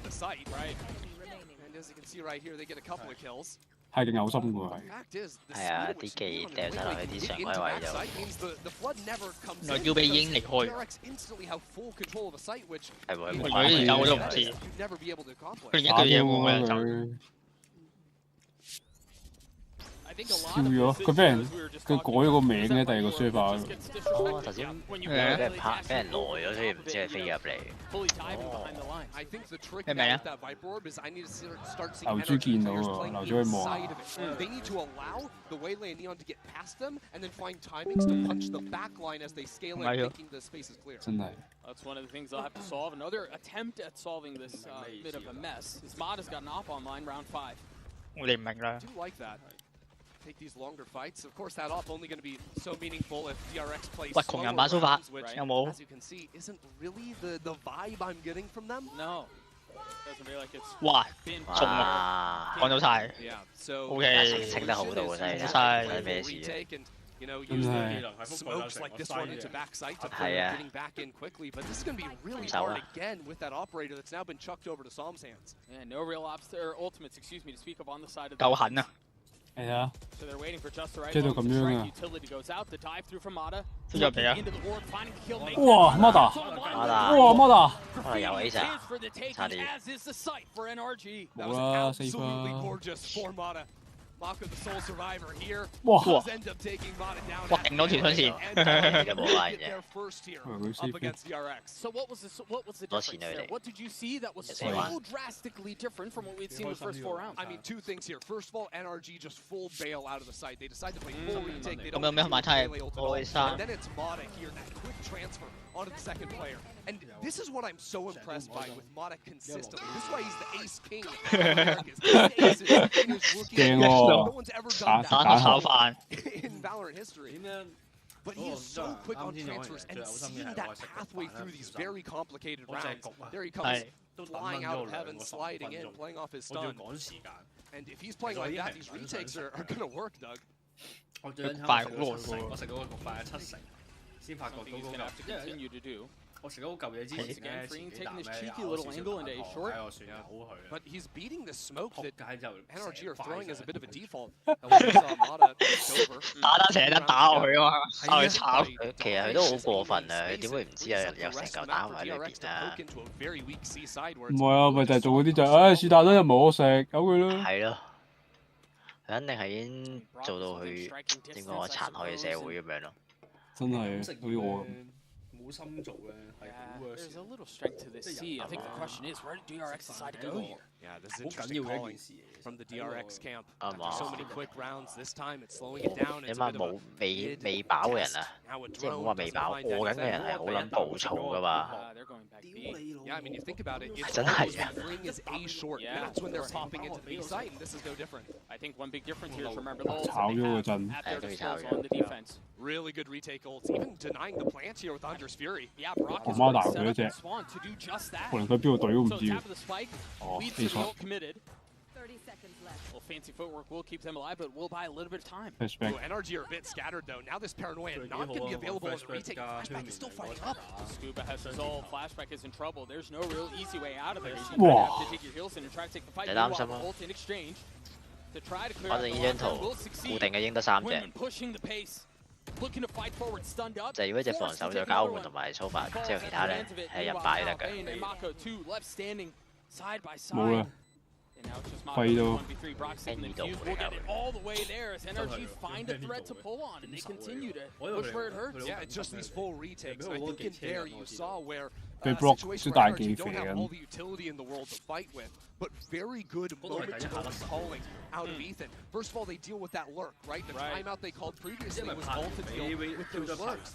係勁嘔心㗎係。係啊，啲技掉晒落去啲常規位度。我要俾英離開。係喎，佢而家我都唔知。佢連一句嘢會唔會走？ 笑咗，佢俾人佢改咗個名咧，第二個 server。哦，頭先俾人耐咗，所以唔知係飛入嚟。咩名啊？劉珠見到喎，留咗去望下。真係。 That's one of the things they'll have to solve. Another attempt at solving this bit of a mess. His mod has got an op online round 5. 我哋唔明啦。take these longer fights. Of course, that off only going to be so meaningful if DRX plays slower rounds, which, as you can see, isn't really the vibe I'm getting from them. No. Doesn't feel like it's 哇，中啊，講到晒。OK， 清得好到啊，真係睇咩事啊？ You know, using smokes like this one into backside to getting back in quickly, but this is going to be really hard again with that operator that's now been chucked over to Psalm's hands. Yeah, no real ultimates, excuse me, to speak of on the side of 夠狠啊！係啊。So they're waiting for just the right moment. The strike utility goes out. The dive through from Mata. Into the ward, finding the kill. 哇，Mata！ 哇，Mata！ 有起咋？差啲。As is the sight for NRG. That was absolutely gorgeous for Mata. Mako, the sole survivor here, does end up taking Mata down. 哇，勁到條春線。Their first here up against DRX. So what was the difference there? What did you see that was so drastically different from what we'd seen in the first 4 rounds? I mean, 2 things here. First of all, NRG just full bail out of the site. They decide to play full retake. They don't咁有咩買太我生？ And then it's Mata here, that quick transfer onto the second player. And this is what I'm so impressed by with Mata consistently. This is why he's the ace king. No one's ever done that in Valorant history. But he is so quick on transfers and seeing that pathway through these very complicated rounds. There he comes, flying out of heaven, sliding in, playing off his stun. And if he's playing like that, these retakes are going to work, Doug. 我最近快嗰個食，我食嗰個焗飯係70%，先發覺嗰個。我食咗好嚿嘢之前咧，前幾啖咧我算好佢。But he's beating the smoke that NRG are throwing as a bit of a default. 打成日打落去啊嘛，打佢炒。其實佢都好過分啊！佢點會唔知啊？有成嚿打埋裏邊啊！唔係啊，咪就係做嗰啲就係，是但啦，又冇我食，由佢啦。係咯，佢肯定係已經做到去點講啊殘害嘅社會咁樣咯。真係好似我咁。 心做咧係好嘅。There's a little strength to this C. I think the question is, where did DRX decide to go here? Yeah, this is interesting calling from the DRX camp. So many quick rounds. This time it's slowing it down. 你話冇未飽嘅人啊，即係唔好話未飽，餓緊嘅人係好撚暴躁噶嘛。Yeah, I mean, you think about it. 真係啊。 Ring is A short. That's when they're popping into the B site, and this is no different. I think one big difference here is remember the ults炒咗嗰陣。at their disposal on the defense. Really good retake ults, even denying the plant here with Hunter's Fury. Yeah, Brock is set up and Swan to do just that. 無論佢邊度隊都唔 So 知。 tap of the spike leads to the ult committed. 30 seconds left. Well, fancy footwork will keep them alive, but will buy a little bit of time. NRG are a bit scattered though. Now this paranoia not going to be available in the retake. Flashback is still fighting up. Scuba has his ult. Flashback is in trouble. There's no real easy way out of it. You have to take your heals in and try to take the fight. Ult in exchange to try to clear out the line. Will succeed. Women pushing the pace. Looking to fight forward, stunned up. 就係如果隻防守再交換同埋操法，之後其他咧係人擺得㗎。冇啦。 廢到。Yeah, it's just these full retakes. I think in there you saw where 被 block 都大幾肥 don't have all the utility in the world to fight with, but very good moment-to-moment calling out of Ethan. First of all, they deal with that lurk, right? The timeout they called previously was all to deal with those lurks.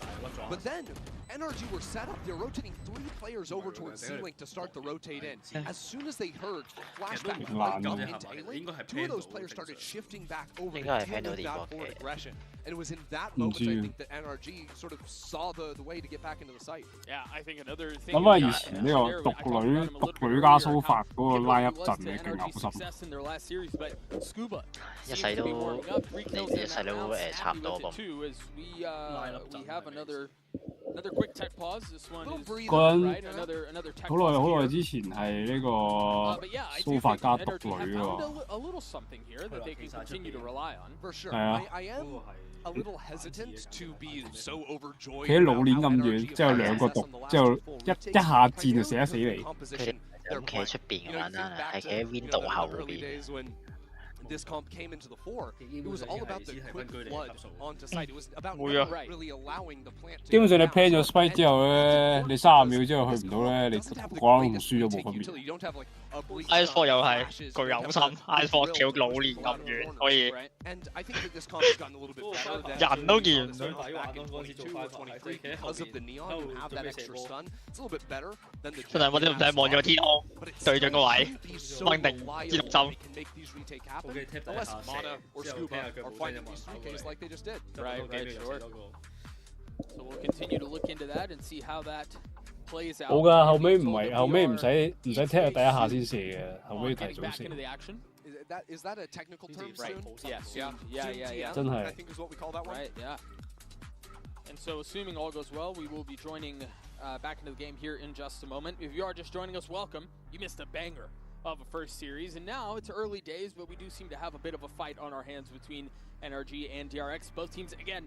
But then NRG were set up. They're rotating 3 players over towards C-Link to start the rotate in. As soon as they heard flashback wake up into A-Link, 2 of those players started shifting back over to deal with that forward aggression. And it was in that moment, I think, that NRG sort of saw the way to get back into the site. Yeah, I think another thing. 諗下以前呢個獨女加蘇法嗰個拉一陣嘅勁嘔心。一世都差唔多噃。嗰陣好耐之前係呢個蘇法加獨女喎。係啊。 A little hesitant to be so overjoyed. 企喺老鏈咁遠，之後兩個毒，之後一下箭就射得死你。佢哋唔企喺出邊咁簡單啊，係企喺 window 後邊。 This comp came into the fore, it was all about the quick flood onto site. It was about really allowing the plant to. 基本上你 plan 咗 spike 之後咧，你30秒之後去唔到咧，你講同輸咗冇分別。Ice4 又係巨有心 ，Ice4 跳老練咁遠，可以人都見唔到。真係我哋唔使望咗天空對準個位，掹定2-6針。unless Mata or Scuba are finding these 3Ks like they just did. Right, sure. So we'll continue to look into that and see how that plays out. 冇㗎，後尾唔使踢佢第一下先射嘅，後尾提早射。Is that a technical term? Right. Yes. Yeah. 真係。I think is what we call that one. Right. Yeah. And so, assuming all goes well, we will be joining back into the game here in just a moment. If you are just joining us, welcome. You missed a banger of a first series, and now it's early days, but we do seem to have a bit of a fight on our hands between NRG and DRX. Both teams, again,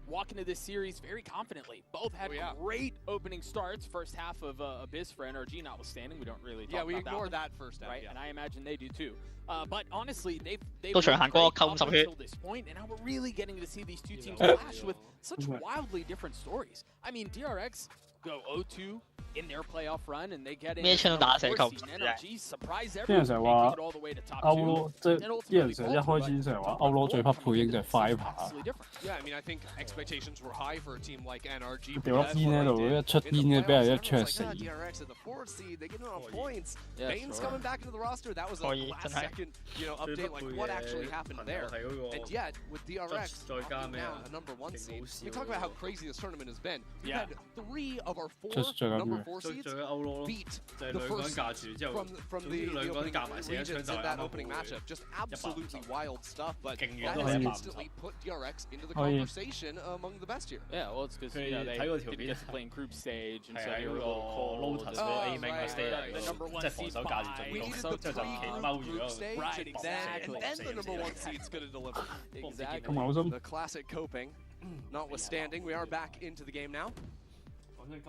walk into this series very confidently. Both had great opening starts. First half of Abyss for NRG notwithstanding. We don't really talk about that. Yeah, we ignore that first half. Right, and I imagine they do too. But honestly, they've worked great up until this point, and now we're really getting to see these two teams clash with such wildly different stories. I mean, DRX go 0-2 in their playoff run, and they get in. NRG surprise everyone, making it all the way to top 2. 即係啲人成日一開始成日話歐羅最匹配應就係 Viper。Yeah, I mean, I think expectations were high for a team like NRG. 掉粒煙喺度，一出煙嘅俾人一灼死。DRX at the 4th seed, they get on points. Bane's coming back into the roster. That was a last-second, update. Like what actually happened there? And yet, with DRX now a number 1 seed, we talk about how crazy this tournament has been. We had 3 of our 4 number 4 seeds beat the first from the opening regions in that opening matchup. Just absolutely wild stuff, but that has instantly put DRX into the conversation among the best here. Yeah, well, it's because they didn't get to play in group stage, and so they were a little cold. The number 1 seed we needed the pre-group stage, and then the number 1 seed's going to deliver. Exactly. The classic coping. Notwithstanding, we are back into the game now. And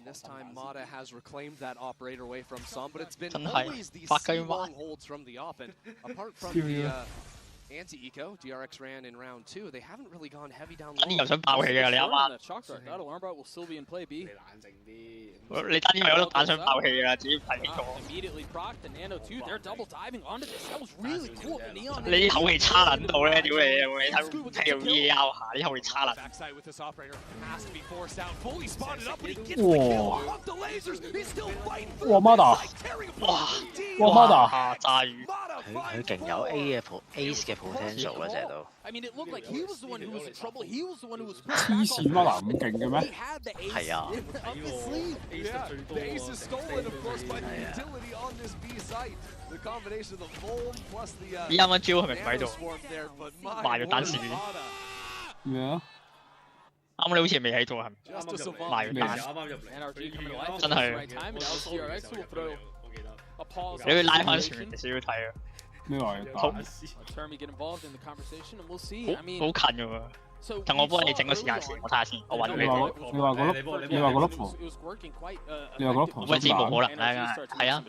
this time, Mata has reclaimed that operator away from some, but it's been always these long holds from the op. And apart from the anti-eco, DRX ran in round 2. They haven't really gone heavy down low. That alarm bot will still be in play, B. Immediately proc the Nano 2. They're double diving onto this. That was really cool. Neon. Backside with this operator has to be forced out. Fully spotted up, but he gets the kill off the lasers. He's still fighting for the Mata.佢勁有 Ace 嘅 potential 啦，成日都。I mean, it looked like he was the one who was in trouble. He was the one who was 黐線乜咁勁嘅咩？係啊。The ace is stolen, of course, by the utility on this B site. The combination of the Volm plus the Nano Swarm there, but my lord, 咩啊？啱你好似未喺度係咪？賣咗單。真係。你要拉翻全面少少睇啊！咩話？好，好近㗎喎。等我幫你整個時間線，我睇下先，我揾你。你話嗰粒圖？你話嗰粒圖？喂，知冇可能啦，係啊，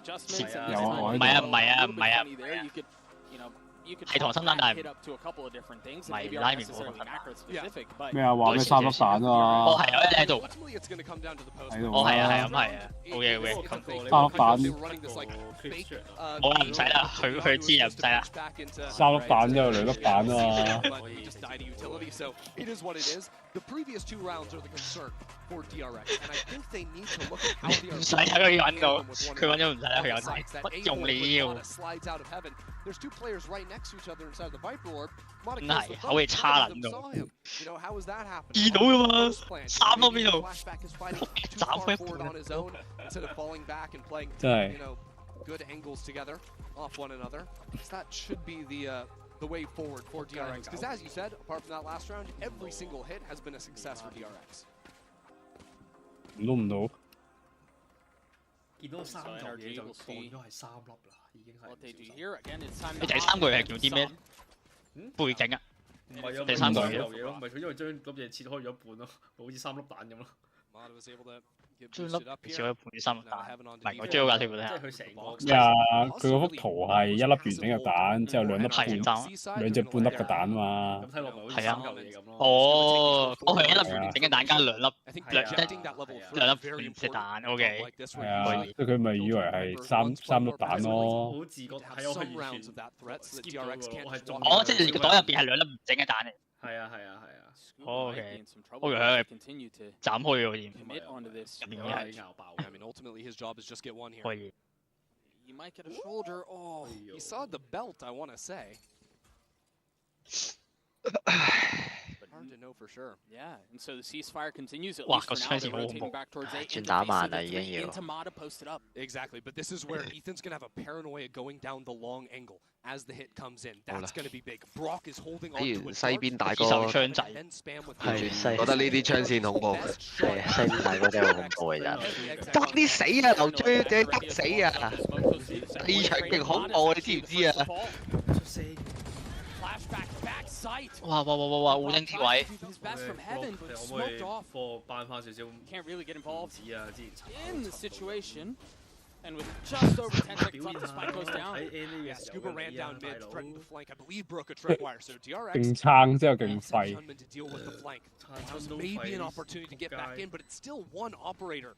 有啊，我唔係啊。係同生蛋，但係唔係拉面嗰個。咩啊？話咩3粒彈啊？哦，係啊，喺度。哦，係啊，咁係啊，好嘢好嘢。3粒彈。冇啦，唔使啦，佢知啊，唔使啦。3粒彈之後2粒彈啊。The previous 2 rounds are the concern for DRX, and I think they need to look at how DRX 唔使睇佢揾到，佢揾咗唔使睇佢有睇，乜用你要？ There's 2 players right next to each other inside the Viper Orb. 真係口氣差撚到， How is that happening? 見到㗎嘛，3粒邊度？斬開一半。Instead of falling back and playing, good angles together off one another. So that should be the way forward for DRX. Because as you said, apart from that last round, every single hit has been a success for DRX. 唔到。見到3嚿嘢就當咗係3粒啦，已經係。你第3個係叫啲咩？背景啊？唔係啊，第3個嘢咯，唔係佢因為將粒嘢切開咗一半咯，好似3粒蛋咁咯。將粒少咗半3粒蛋，唔係我追好架跳嘅。即係佢成個。佢嗰幅圖係1粒完整嘅蛋，之後2粒半，2隻半粒嘅蛋嘛。咁睇落咪好似係啊3嚿嘢咁咯。哦，我係1粒完整嘅蛋加2粒2粒隻蛋 ，OK。係啊，即係佢咪以為係3粒蛋咯。好自覺係我係完全 skip 咗喎，我係中。哦，即係你個袋入邊係2粒完整嘅蛋嚟。係啊。OK，我以為佢斬開咗添。I mean, ultimately his job is just get 1 here. 可以。He might get a shoulder. Oh, he saw the belt, I want to say. But hard to know for sure. Yeah, and so the ceasefire continues. At 哇， least 個 for now, they're 槍好 rotating 恐怖， back towards A. 轉打慢啦已經要。 Into Mata posted up. Exactly, but this is where Ethan's going to have a paranoia going down the long angle as the hit comes in. That's going to be big. Brock is holding on to it. 西邊大哥係覺得呢啲槍線恐怖。係啊，西邊大哥真係好恐怖嘅咋。得啲死啊，劉追姐得死啊！第二場勁恐怖，你知唔知啊？ 哇！護丁鐵位。 Can't really get involved in the situation. And with just over 10 seconds left, the spike goes down. Yeah, Scuba ran down mid, threatened to flank. I believe broke a tripwire, so DRX 勁撐之後勁廢。 to deal with the flank. Maybe an opportunity to get back in, but it's still one operator.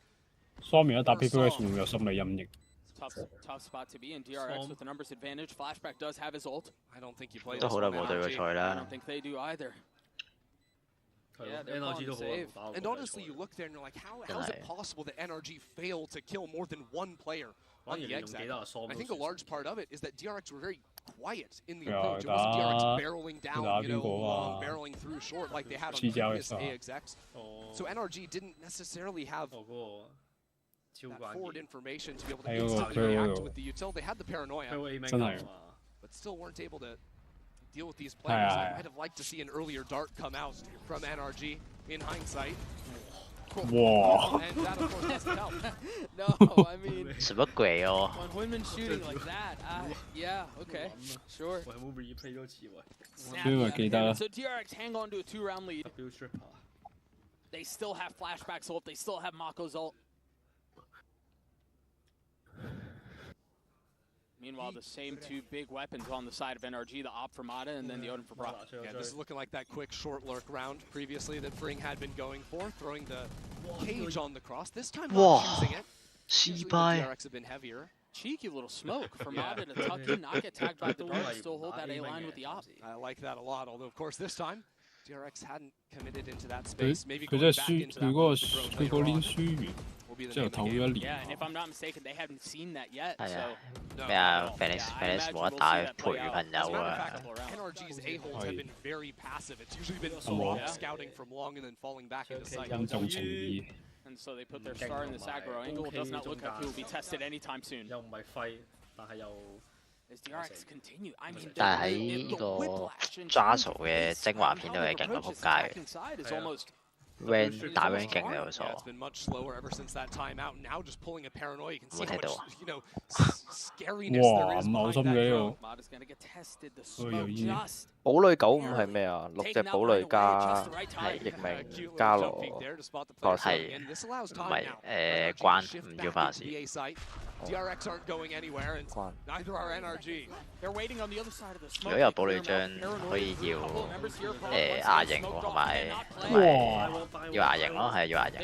雙面一打 PPA 仲會有心理陰影。 Tough spot to be in. DRX with the numbers advantage. Flashback does have his ult. I don't think he plays. 都好耐冇對過賽 I 啦 don't。think they do either. Yeah, they're calling the save. And honestly, you look there and you're like, how is it possible that NRG failed to kill more than one player on the exit? I think a large part of it is that DRX were very quiet in the approach. It wasn't DRX barreling down, long barreling through short like they had on previous AXX. So NRG didn't necessarily have that forward information to be able to instantly react with the util. They had the paranoia, but still weren't able to deal with these players. I might have liked to see an earlier dart come out from NRG in hindsight. Wow. And that, of course, doesn't help. No, I mean... 什麼鬼哦？ When women shooting like that, yeah, okay, sure. So DRX hang on to a 2-round lead. They still have Flashback's ult, they still have Mako's ult. Meanwhile, the same two big weapons on the side of NRG, the Op for Mata and then the Odin for Brock. Yeah, this is looking like that quick short lurk round previously that Fring had been going for, throwing the cage on the cross. This time not choosing it. Usually the DRX have been heavier. Cheeky little smoke for Mata to tuck in, not get tagged by the dart, still hold that A line with the Op. I like that a lot, although of course this time DRX hadn't committed into that space. Maybe going back into that one with the drone later on. Yeah, and if I'm not mistaken, they haven't seen that yet. 係 So 啊，咩啊 ？Felix 冇得打陪朋友啊！ NRG's A-holes have been very passive. It's usually been long scouting from long and then falling back into sight. And so they put their star in this aggro angle. Does not look like he will be tested anytime soon. As DRX continue, I mean, 但係喺呢個 Jazz 嘅精華片都係勁到撲街嘅。Ran 打 Ran 勁嘅有數。It's been much slower ever since that timeout. Now just pulling a paranoia, you can see how much, you know, scariness there is behind that drone. Mata's gonna get tested. The smoke just. 堡壘95係咩啊？6隻堡壘加係譯名加羅係唔係關唔要法事。 DRX aren't going anywhere, and neither are NRG. They're waiting on the other side of the smoke. 如果有堡壘將可以要亞型喎，同埋要亞型咯，係要亞型。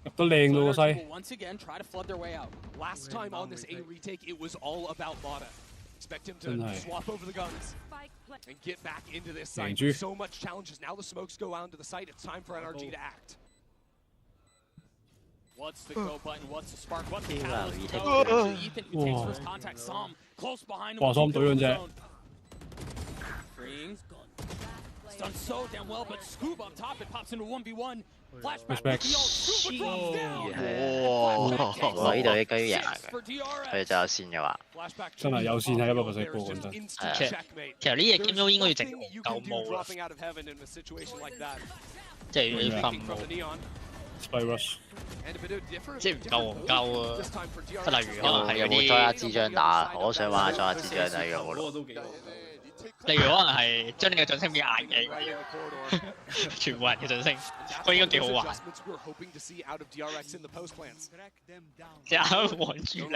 入得靚喎個西。 Once again, try to flood their way out. Last time on this A retake, it was all about Mata. Expect him to swap over the guns and get back into this site. So much challenges. Now the smokes go out to the site. It's time for NRG to act. What's the go button? What's the spark? What's the catalyst? Go. Ethan who takes first contact. Som close behind him. 哇，Som 對嗰隻。 Freeing. It's done so damn well, but Scoop up top. It pops into 1v1. Flashback. Scuba drops down. 哇！呢度應該要贏嘅，佢就有線嘅話。真係有線係100%高講真。其實呢隻 game 都應該要整夠毛啦，即係要分毛。 Spy Rush 即係唔夠唔夠啊！即係例如可能係有冇再一支張打？我想玩再一支張就有咯。例如可能係將你嘅掌聲變眼鏡，全部人嘅掌聲，佢應該幾好玩。即係望住你。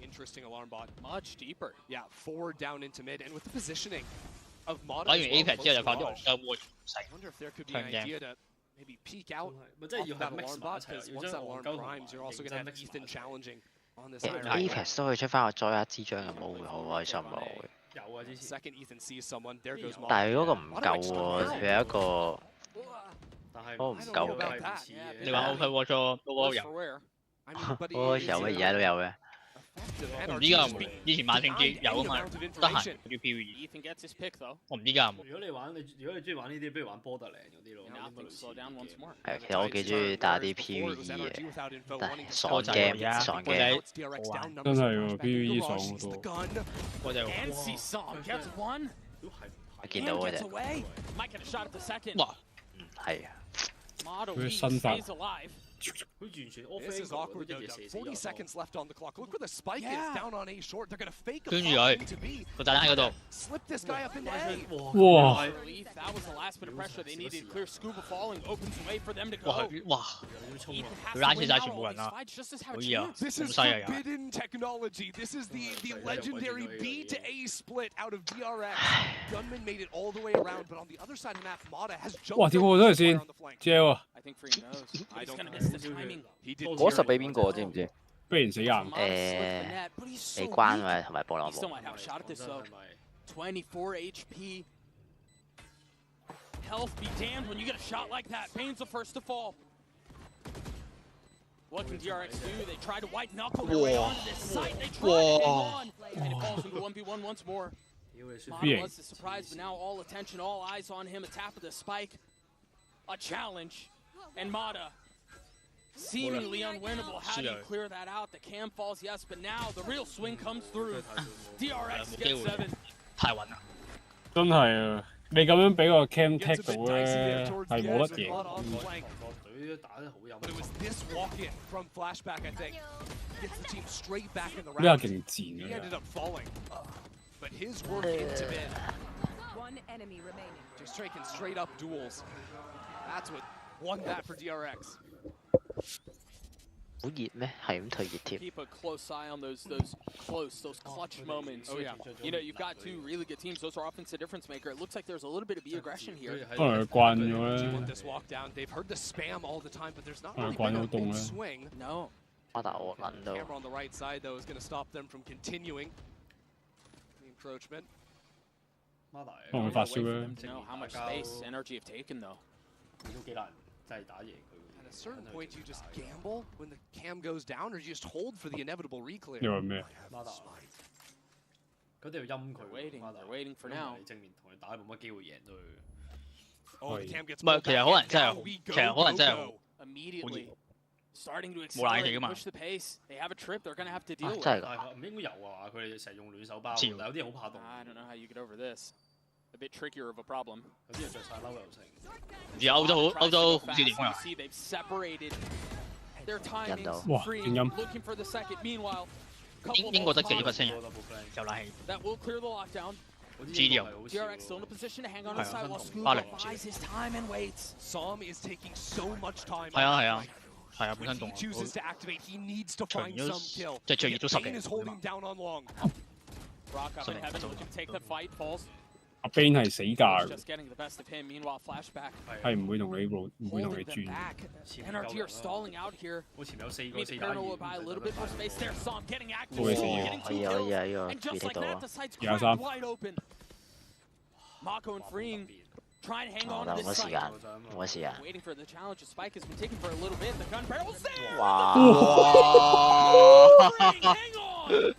Interesting alarm bot. Much deeper. Yeah, 4 down into mid, and with the positioning of Mata. 玩完 Apex 之後就發啲戇鳩喎， I wonder if there could be an idea to maybe peek out off that alarm bot, because once that alarm primes, you're also going to have Ethan challenging on this iron. Apex 都可以出翻個再一支張嘅帽，會好開心咯。有啊，之前 second Ethan sees someone, there goes Mata. 但係嗰個唔夠喎，佢有一個唔夠勁。你話 Open Watch 都有。有咩而家都有嘅。我唔知㗎，以前萬聖節有啊嘛，得閒啲 PVE。我唔知㗎。如果你中意玩呢啲，不如玩波特零嗰啲咯。係，其實我幾中意打啲 PVE 嘅，但係爽 game 爽 game。真係喎 PVE 爽好多。我就我見到嘅啫。哇，係啊。佢身法。This is awkward though. 40 seconds left on the clock. Look where the spike is down on A short. They're gonna fake a to B. 個炸彈喺嗰度。 Slip this guy up into A. 哇！ That was the last bit of pressure they needed. Clear scuba falling opens the way for them to go. 哇！佢拉扯晒全部人啦，可以啊， This 咁 is 犀利啊！ forbidden technology. This is the legendary B to A split out of DRX. Gunman made it all the way around, but on the other side of the map, Mata has jumped. 哇！點過咗嚟先？正喎！ I think Free knows. I don't miss the timing. 嗰10俾邊個知唔知？不然死硬。你關位同埋波浪 He still might have a shot at this though. 24 HP. Health be damned when you get a shot like that. Pain's the first to fall. What can DRX do? They try to white knuckle their way onto this site. They try to hang on. And it falls into 1v1 once more. Mata was the surprise, but now all attention, all eyes on him. A tap of the spike. A challenge. And Mata. Seemingly unwinnable. How do you clear that out? The cam falls, yes, but now the real swing comes through. DRX gets 7. 太穩啦！真係啊！你咁樣俾個 cam tag 到咧，係冇得贏。But it was this walk-in from flashback, I think. Gets the team straight back in the 呢下 round. 勁賤 He 啊！ ended up falling. But his work into mid. One enemy remaining. Just taking straight up duels. That's what won that for DRX. 好熱咩？係咁退熱添。 Keep a close eye on those clutch moments. Oh yeah. You know, you've got two really good teams. Those are offensive difference maker. It looks like there's a little bit of B aggression here. 可能佢慣咗咧。 This walk down, they've heard the spam all the time, but there's not 可能 really 慣 been 咗 a 凍 big 咧。 swing. No. 我但我諗到。 Camera on the right side though is going to stop them from continuing the encroachment. 可能會發燒咧。 To know how much space energy have taken though. 都幾難真係打贏佢。 At a certain point, you just gamble when the cam goes down, or you just hold for the inevitable reclear. 你話咩？佢哋要陰佢。 Waiting for now. 正面同佢打冇乜機會贏到佢。 Oh, the cam gets 唔係，其實可能真係， we 其實可能真係 go. Immediately. Starting to 冇冷氣 accelerate 㗎 and 嘛。 push the pace. They have a trip they're going to have to deal with. 真係㗎。但係唔應該有啊！佢哋成日用暖手包，潮但有啲好怕凍。 I don't know how you get over this. A bit trickier of a problem. 有啲人着晒褸又成。唔知歐洲好似點啊？ See, they've separated their timings. 哇！ Free 勁陰。 looking for the second. Meanwhile, 英國得幾%嘅？有冷氣。 that will clear the lockdown. GDO DRX still in a position to hang on to the side while 巴 Scuba 黎。 buys his time and waits. Som is taking so much time. 係啊係啊係啊，本 When 身 he 凍。 chooses to activate, he needs to find some kill. 即係最熱都10 Bane 嘅。 is holding down on long. Rock up in heaven looking to take the fight. Falls. 阿 Bane 係死價 Just getting the best of him. Meanwhile, flashback. 係唔會同你唔會同你 Holding them 轉。 back. NRG are stalling out here. 好前面有4個 Meet 4 the 打 Paranoia 2。 by a little bit more space there. Som getting active. 冇嘢死 Getting 嘅。 two 可以 kills. 呢個 And just 預 like 到 that, 啊 the site's 廿 cracked 三。 wide open. Mako and Freeing trying to hang 我 on 但 to 冇乜 this 時 site. 間，冇乜時間。 Waiting for the challenge. The spike has been taken for a little bit. The gun barrel's there. 哇！ Hang on.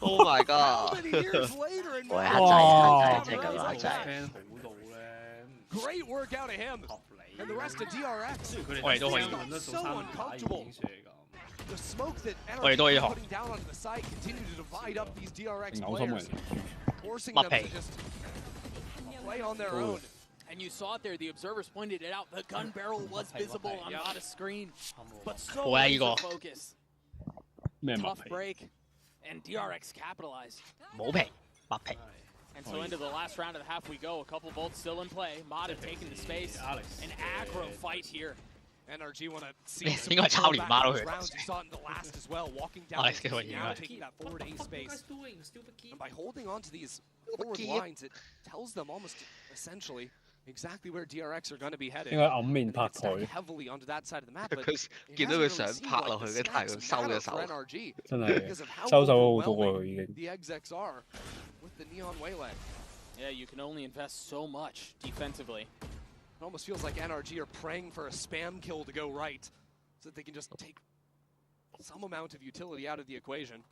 Oh my god！ Many years later, and 我係 now 黑仔，黑仔，即係咁黑仔。 friend 好到咧， great work out of him. And the rest of DRX. 我哋都可以。 So uncomfortable. The smoke that 我哋都可以 NRG 學。 putting down onto the site continue to divide up these DRX 嘔心 players, 嘅。 forcing 抹 them 皮 to just play on their own. And you saw it there. The observers pointed it out. The gun barrel was visible on Mata's screen, but so 好啊呢 laser 個。 focus. 咩抹 Tough 皮？ break, and DRX capitalized. 冇皮，抹皮。 And so into the last round of the half we go. A couple bolts still in play. Mata taking the space. An aggro fight here. NRG want to see some 應該係抄連孖咯 those 佢。 rounds. You saw it in the last as well, walking down Alex the嘅 now 應該。 taking that forward A space. And by holding on to these forward lines, it tells them almost essentially exactly where DRX are going to be headed. 應該揞面拍 It's stacked 台。 heavily onto that side of the map, but 佢 it 見到 hasn't 佢想 really seemed 拍 like 落 the 去，跟太佢 stacks 收 matter 咗 for 手。 NRG 真係 because of how 收手好多 overwhelming 喎已經。 the execs are with the neon waylay. Yeah, you can only invest so much defensively. It almost feels like NRG are praying for a spam kill to go right, so that they can just take some amount of utility out of the equation.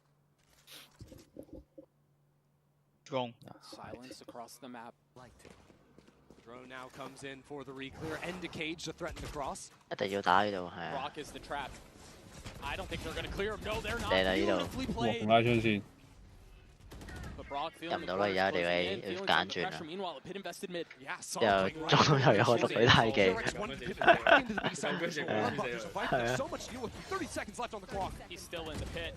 Drone. Silence across the map. Drone now comes in for the reclear, end to cage to threaten the cross. 一定要打呢度，係啊。 Brock is the trap. I don't think they're going to clear him. No, they're not. 掟啦呢度。 Beautifully played. 拉槍先。 But Brock 入 feeling 唔 the 到啦，而 corners 家你 closing in, 要 feeling 揀 some of the 轉啊 pressure. Meanwhile, Pit invested mid. Yeah, 又中又有個毒水太技。 There's so much to deal with. 30 seconds left on the clock. He's still in the pit.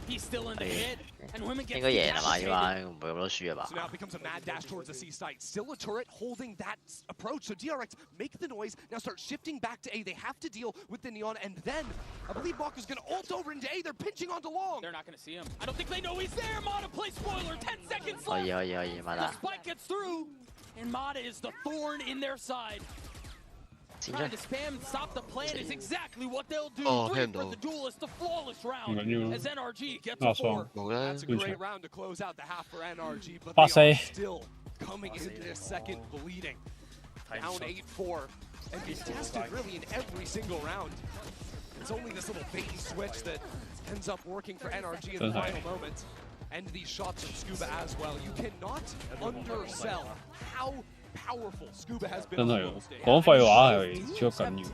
He's still in the pit. And women get 應該贏係嘛？呢班唔會咁多輸啊吧 So now it becomes a mad dash towards the C site. Still a turret holding that approach. So DRX make the noise. Now start shifting back to A. They have to deal with the Neon. And then I believe Maka's going to ult over into A. They're pinching onto Long. They're not going to see him. I don't think they know he's there. Mata plays spoiler. 10 seconds 可 left. 以可以可以，馬 The 達。 spike gets through. And Mata is the thorn in their side. Trying to spam and stop the plan is exactly what they'll do. Oh, 3 聽 for 到。 the duelist, the flawless round. 唔緊要。 As NRG gets a 4. 冇啦。 That's a great round to close out the half for NRG. But 8-4 they are still coming into this second bleeding. Down 8-4. And being tested really in every single round. It's only this little bait and switch that ends up working for NRG in the final moments. And these shots from Scuba as well. You cannot undersell how powerful Scuba has been 真 on 係 the 喎 global stage. 講廢話係超緊要。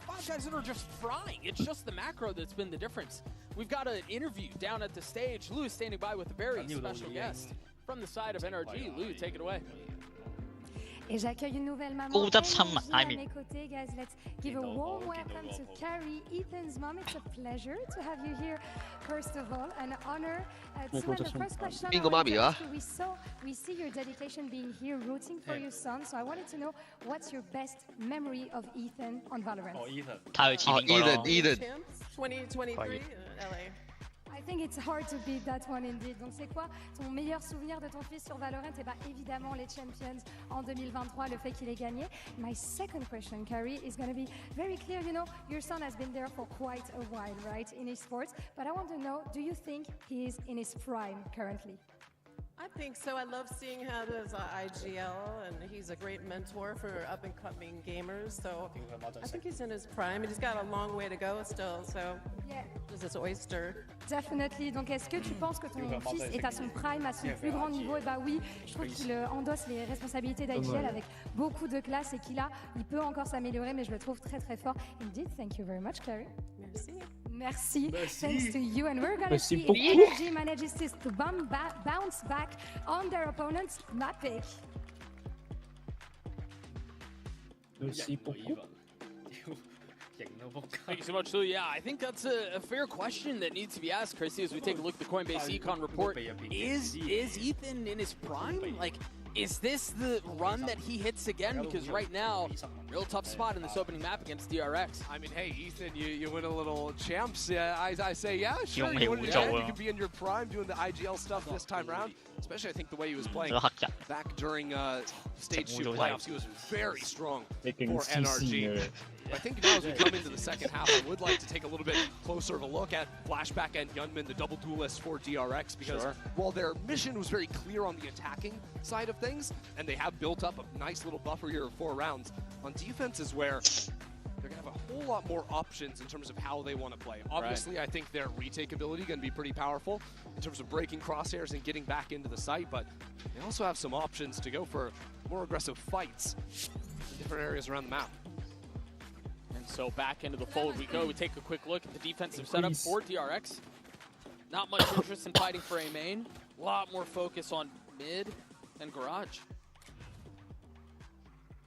5 guys that are just frying. It's just the macro that's been the difference. We've got an interview down at the stage. Lou is standing by with a very special guest from the side of NRG. Lou, take it away. Et j'accueille une nouvelle maman高質親密 à ，I mean mes côtés, guys. Let's give a warm welcome to Carrie, Ethan's mom. It's a pleasure to have you here. First of all, an honor. To the first question,邊個媽咪啊？ we see your dedication being here, rooting for your son. So I wanted to know what's your best memory of Ethan on Valorant. 睇佢前面嗰個。 Ethan。 2023 LA. I think it's hard to beat that one indeed. Donc c'est quoi ton meilleur souvenir de ton fils sur Valorant? Et bah évidemment les Champions en 2023, le fait qu'il ait gagné. My second question, Carrie, is going to be very clear. You know, your son has been there for quite a while, right, in esports. But I want to know, do you think he is in his prime currently? I think so. I love seeing how does IGL, and he's a great mentor for up-and-coming gamers. So I think he's in his prime, and he's got a long way to go still. So yeah, this is oyster. Definitely. Donc est-ce que tu penses que ton fils est à son prime, à son plus grand niveau? Et bah oui, je trouve qu'il endosse les responsabilités d'IGL avec beaucoup de classe et il peut encore s'améliorer, mais je le trouve très très fort. Indeed, thank you very much, Carrie. Merci. Merci. Thanks to you. And we're going to Merci see if beaucoup. NRG manages to bounce back on their opponent's map pick. Merci beaucoup. Thank you so much, Lou. Yeah, I think that's a fair question that needs to be asked, Chrissy, as we take a look at the Coinbase Econ report. Is Ethan in his prime? Like, is this the run that he hits again? Because right now, real tough spot in this opening map against DRX. I mean, hey, Ethan, you win a little champs. I say, yeah, sure, you win it again. You could be in your prime doing the IGL stuff this time around. Especially, I think, the way he was playing back during Stage 2 playoffs. He was very strong for NRG. I think now as we come into the second half, I would like to take a little bit closer of a look at Flashback and Yunmin, the double duelists for DRX, because while their mission was very clear on the attacking side of things, and they have built up a nice little buffer here of 4 rounds, on defense is where they're going to have a whole lot more options in terms of how they want to play. Obviously, I think their retake ability going to be pretty powerful in terms of breaking crosshairs and getting back into the site, but they also have some options to go for more aggressive fights in different areas around the map. And so back into the fold we go. We take a quick look at the defensive setup for DRX. Not much interest in fighting for A main. A lot more focus on mid and garage.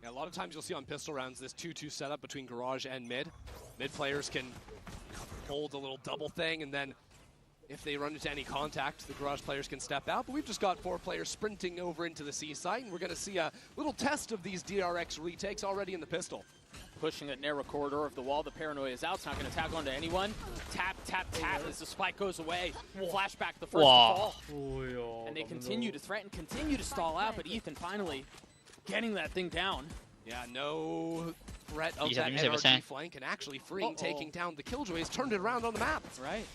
Yeah, a lot of times you'll see on pistol rounds this 2-2 setup between garage and mid. Mid players can hold a little double thing, and then if they run into any contact, the garage players can step out. But we've just got 4 players sprinting over into the C site, and we're going to see a little test of these DRX retakes already in the pistol. Pushing that narrow corridor of the wall. The paranoia is out. It's not going to tag onto anyone. Tap, tap, tap as the spike goes away. Flashback the first to fall. And they continue to threaten, continue to stall out, but Ethan finally getting that thing down. Yeah, no threat of that NRG flank, and actually freeing, taking down the Killjoys, turned it around on the map. Right.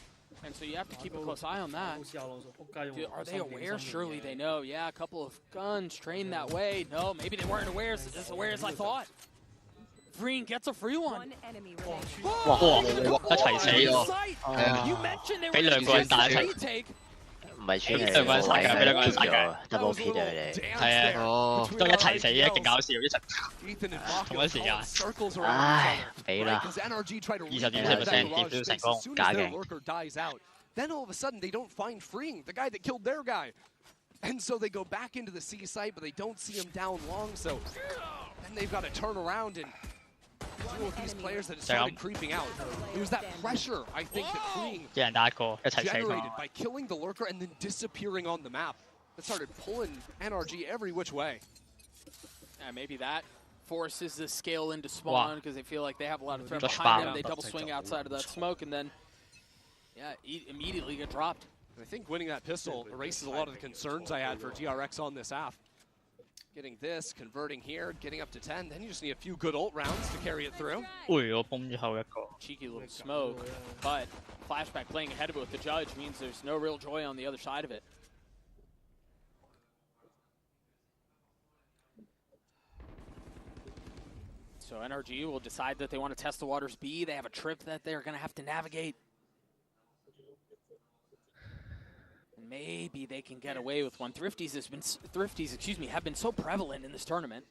And so you have to keep a close eye on that. Dude, are they aware? Surely they know. Yeah, a couple of guns trained that way. No, maybe they weren't aware as I thought. Green gets a free one. 哇！一齊死喎！俾兩個人打一齊。唔係穿嘅，兩個人殺嘅，俾兩個人殺嘅 ，double P 對佢哋。係啊，都一齊死嘅，勁搞笑，一齊同一時間。唉，俾啦，20%跌到成功，假嘅。Then all of a sudden they don't find freeing the guy that killed their guy. And so they go back into the C site, but they don't see him down long, so then they've got to turn around and deal with these players that started creeping out. It was that pressure, I think, that freeing generated by killing the lurker and then disappearing on the map that started pulling NRG every which way. Yeah, maybe that forces the scale into spawn because they feel like they have a lot of threat behind them. They double swing outside of that smoke and then, yeah, immediately get dropped. I think winning that pistol erases a lot of the concerns I had for DRX on this half. Getting this, converting here, getting up to 10, then you just need a few good ult rounds to carry it through. Cheeky little smoke, but Flashback playing ahead of it with the judge means there's no real joy on the other side of it. So NRG will decide that they want to test the waters B. They have a trip that they're going to have to navigate. Maybe they can get away with one. Thrifties, have been so prevalent in this tournament.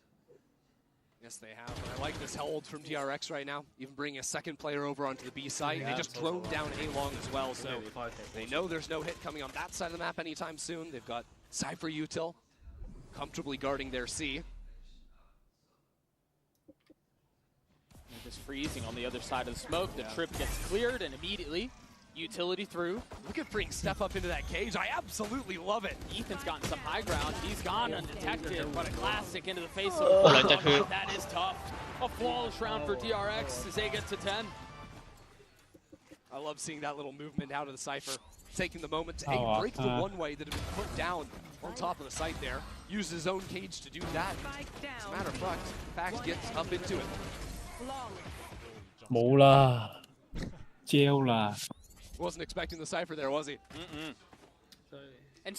Yes, they have. And I like this hold from DRX right now. Even bringing a second player over onto the B side. Yeah, they just drone down A-Long as well, so they know there's no hit coming on that side of the map anytime soon. They've got Cypher Util comfortably guarding their C. Just freezing on the other side of the smoke. The trip gets cleared and immediately utility through. Look at Freak step up into that cage. I absolutely love it. Ethan's gotten some high ground. He's gone undetected, but a classic into the face of that is tough. A flawless round for DRX as they get to 10. I love seeing that little movement out of the Cypher. Taking the moment to break the one-way that had been put down on top of the site there. Uses his own cage to do that. As a matter of fact, gets up into it. 冇啦 ，jail 啦。 Wasn't expecting the Cypher there, was he?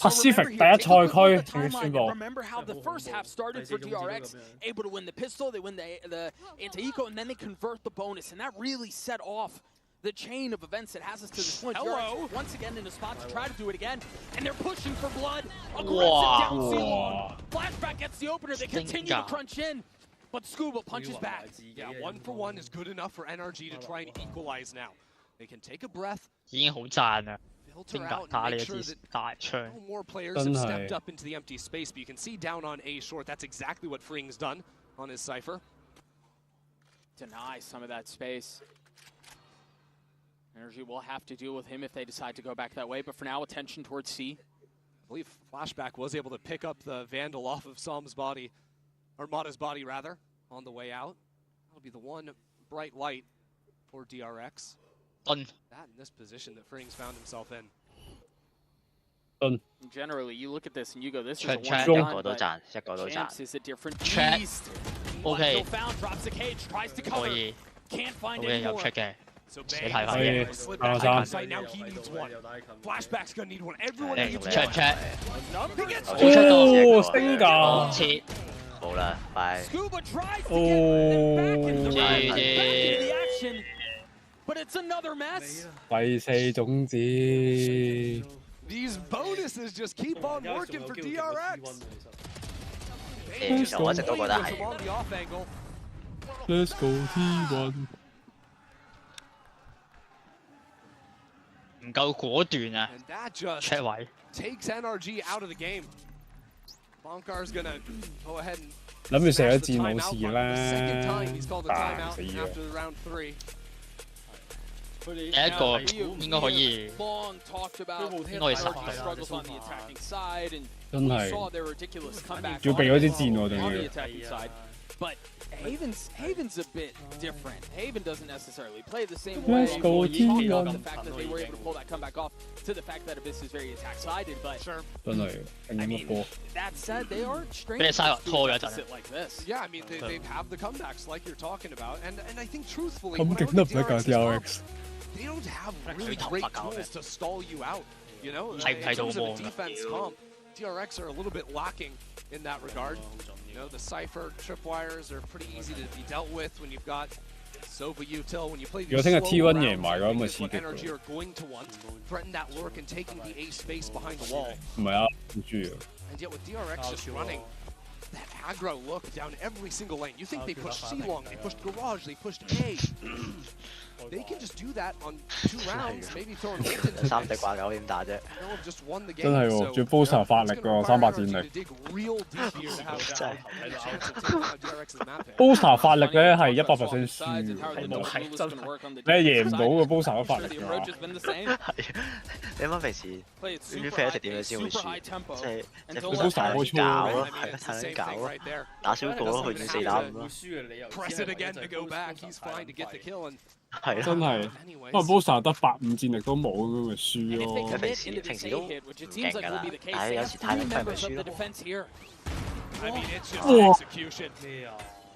Pacific 第一賽區正宣布。 Remember how the first half started for DRX, able to win the pistol, they win the anti-eco, and then they convert the bonus, and that really set off the chain of events that has us to this point. DRX once again in a spot to try to do it again, and they're pushing for blood. Aggressive down C1. Flashback gets the opener. They continue to crunch in. But Scuba punches back. Yeah, 1 for 1 is good enough for NRG to try and equalize now. They can take a breath. 已經好賺啦， filter out and make sure that more players have stepped up into the empty space. But you can see down on A short, that's exactly what Freeing's done on his Cypher. Deny some of that space. NRG will have to deal with him if they decide to go back that way. But for now, attention towards C. I believe Flashback was able to pick up the Vandal off of Som's body. Or Mata's body, rather, on the way out. That'll be the one bright light for DRX. That in this position that Freeing's found himself in. Generally, you look at this and you go, this is a one-shot, but Champs is a different beast. Okay. Found, drops the cage, tries to cover. Can't find anyone. So Bang slip back outside, now he needs one. Flashback's gonna need one. Everyone needs one. check. Oh, 升㗎！ 冇啦，拜。 Scuba tries to get back into the action, but it's another mess. 第4種子。 These bonuses just keep on working for DRX. 其實我一直都覺得係。 Let's go T1。 唔夠果斷啊 ！check 位 takes NRG out of the game. Bonkar's gonna go ahead and 諗住射咗箭冇事啦，打死咗。第一個應該可以，應該可以殺到。真係，要避嗰啲箭喎，仲要。 But Haven's a bit different. Haven doesn't necessarily play the same way. Let's go T1. The fact that they were able to pull that comeback off to the fact that Abyss is very attack-sided, but I mean, that said, they are strange to sit like this. Yeah, I mean, they have the comebacks like you're talking about, and I think truthfully, they don't have really great tools to stall you out. You know, in terms of a defense comp, DRX are a little bit lacking in that regard. You know, the Cypher tripwires are pretty easy to be dealt with when you've got Sova Util. When you play these slow T1 贏 rounds, 埋咁咪 that's 刺 what 激 NRG are going to want. Threaten that lurk and taking the A space behind the wall. 唔係啊，唔輸啊。 And yet with DRX just running that aggro look down every single lane. You think they pushed C-Long, they pushed Garage, they pushed A. They can just do that on 2 rounds, maybe throw an ult into this. 3隻掛9點打啫。 They'll have just won the game. 真係喎，仲要 booster 發力喎，300戰力。booster 發力咧係100% 輸嘅，係真係。你係贏唔到嘅 booster 嘅發力嘅話。你啱平時 PVP 點樣先會輸？即係 booster 開粗咯，係啊，太撚搞咯，打少個咯，去4打5咯。 Press it again to go back. He's fine to get the kill and 係真係，不過 booster 得8-5戰力都冇咁咪輸咯。平時都唔勁㗎啦，但係有時太撚快咪輸咯。哇！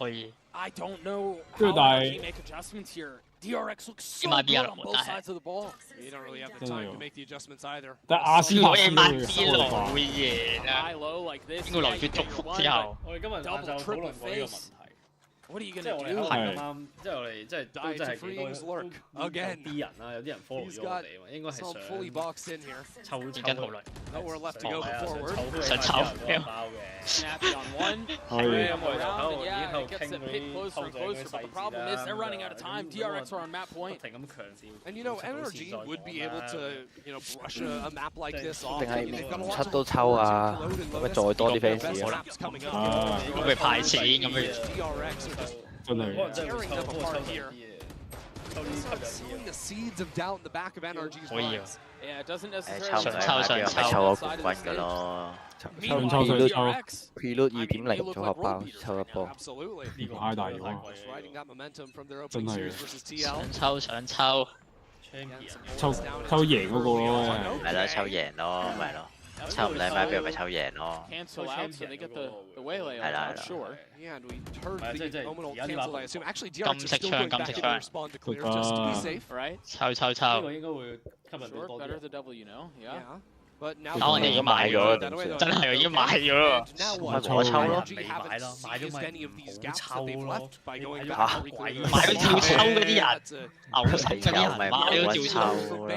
可以。 I don't know 跟住 how 但 they 係 make adjustments here. DRX looks so might be good out on of both that. sides of the ball. you don't really have the time to make the adjustments either. 但係阿斯納斯慢會啲咯，會贏啊！ High low like this. 應該留住祝福之後。我哋今日晏晝討論過呢個問題。 What are you 即係 gonna 我哋 do? 啱啱，即係我哋即係都真係幾多有啲人啦，有啲人 follow 咗我哋嘛，應該係想抽。 Nowhere left to go but forward. 想抽。 Snappy on one. Around, and yeah, it gets a bit closer and closer, but the problem is they're running out of time. DRX are on map point. And you know, NRG would be able to, you know, brush a map like this off. 定係出都抽啊，咁咪再多啲 fans 啊。咁咪派錢咁樣。 真係。 Tearing them apart here. Sowing the seeds of doubt in the back of NRG's minds. Yeah, it doesn't 抽 necessarily 抽個冠軍㗎咯。Prelude 2.0組合包抽一波。 Absolutely. 太大咗。 Riding that momentum from their opening series versus TL. 想抽。抽贏嗰個咯。係啦，抽贏咯，咪咯。 抽唔靚咪俾咪抽贏咯。cancel out, so they get the waylay on top, sure. Yeah, and we heard the nominal cancel. I assume actually DRX is still going back to respond to clear just to be safe. Right? 呢個應該會吸引到 Sure, 多 better 啲。 the W, you know? Yeah. But now 我哋已經買咗，真係已經買咗啦。咪我抽咯。 未買咯，買咗咪唔好抽咯。嚇！買咗照抽嗰啲人，牛死嗰啲人買咗照抽啦。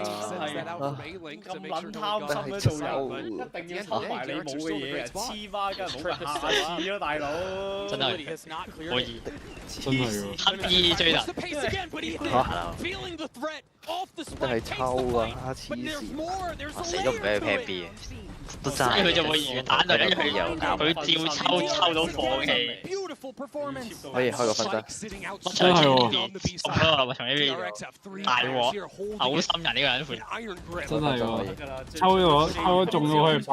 咁撚貪心喺度有，一定要抽埋你冇嘅嘢啊！黐孖筋，冇下次咯，大佬。真係可以，真係喎。刻意追人。真係抽啊！黐線。我死都唔俾佢 plan B 都爭。佢就會魚蛋就跟住佢又佢照抽到放棄。可以開個分身。真係喎。送咯，我從呢邊大鑊，嘔心人呢個人會。真係喎。抽咗中咗可以拍。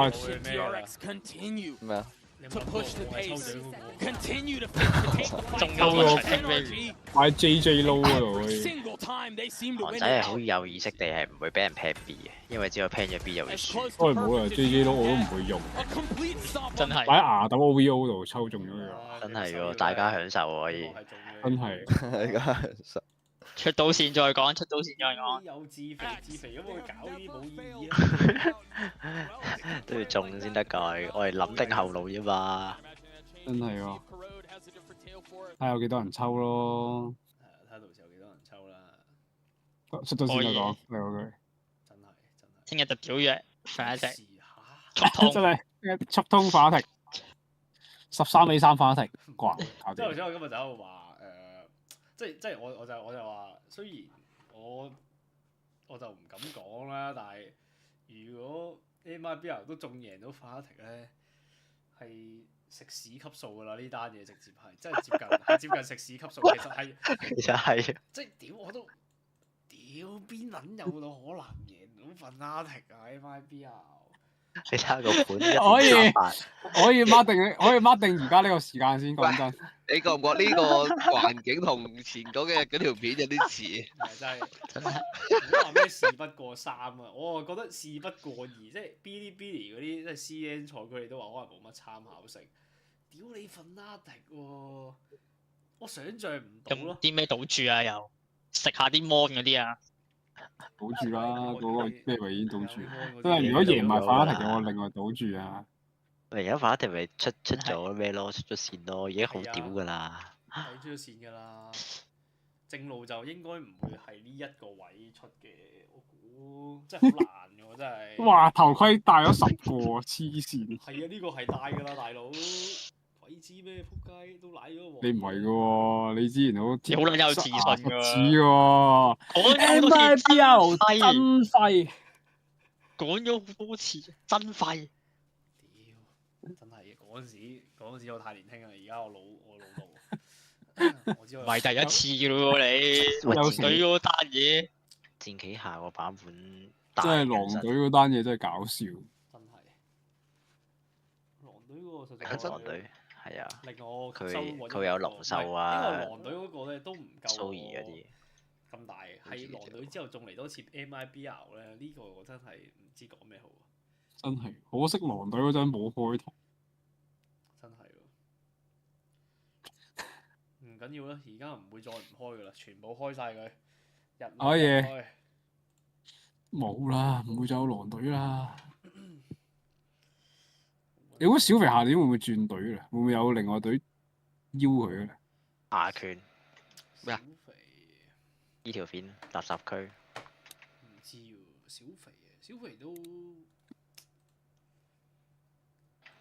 咩啊？ To push the pace, continue to 中咗個買 JJ low 嗰度。 single time they seem to 韓 win. 仔係好有意識地係唔會俾人 plan B 嘅，因為只要 plan 咗 B 就會輸。都係冇啊 ，JJ low 我都唔會用。真係。擺牙等 OVO 度抽中咗佢。真係喎，大家享受可以。真係。大家享受。 出到線再講，出到線再講。有自肥咁會搞呢啲冇意義啊！都要中先得㗎，我哋諗定後路啫嘛。真係喎。睇下有幾多人抽咯。睇下到時有幾多人抽啦。出到線再講，係嗰句。真係。聽日就屌約快一隻。真係速通法庭。13-3法庭，掛搞掂。即係頭先我今日就喺度話。 即係我就話，雖然我就唔敢講啦，但係如果 MIBR 都仲贏到法庭咧，係食屎級數㗎啦！呢單嘢直接係真係接近食屎級數，其實係即係屌我都屌邊撚有到可能贏到法庭啊 MIBR？ 你睇下個盤可以 mark 定而家呢個時間先，講真。 你覺唔覺呢個環境同前嗰條片有啲似？真係，唔好話咩事不過3啊！我覺得事不過2，即係 Bilibili 嗰啲即係 CN 賽，佢哋都話可能冇乜參考性。屌你份拉迪喎！我想像唔到咯。啲咩賭注啊？又食下啲 mon 嗰啲啊？賭注啦，嗰個咩維演賭注。真係如果贏埋法庭嘅，我另外賭注啊。而家法庭咪出咗咩咯？出咗線咯，已經好屌噶啦。係出咗線噶啦。正路就應該唔會係呢一個位出嘅，我估真係好難嘅喎，真係。哇！頭盔戴咗10個，黐線。係啊，呢個係戴噶啦，大佬。鬼知咩？撲街都舐咗黃。你唔係嘅喎，你之前好撚有自信㗎。似喎。MIBL 真廢。講咗好多次，真廢。屌，真係嗰陣時我太年輕啦，而家我老到。唔係第一次咯喎你，狼隊嗰單嘢，戰旗下個版本，即係狼隊嗰單嘢真係搞笑。真係，狼隊嗰個實在。狼隊係啊。令我佢有龍獸啊。因為狼隊嗰個咧都唔夠。蘇怡嗰啲。咁大，係狼隊之後仲嚟多次 MIBL 咧，呢個我真係唔知講咩好。真係，可惜狼隊嗰陣冇開台。真係喎，唔緊要啦，而家唔會再唔開噶啦，全部開晒佢。可以。冇啦，唔會再有狼隊啦。你估小肥下年會唔會轉隊咧？會唔會有另外隊邀佢咧？亞權咩啊？呢條片垃圾區。唔知喎，小肥都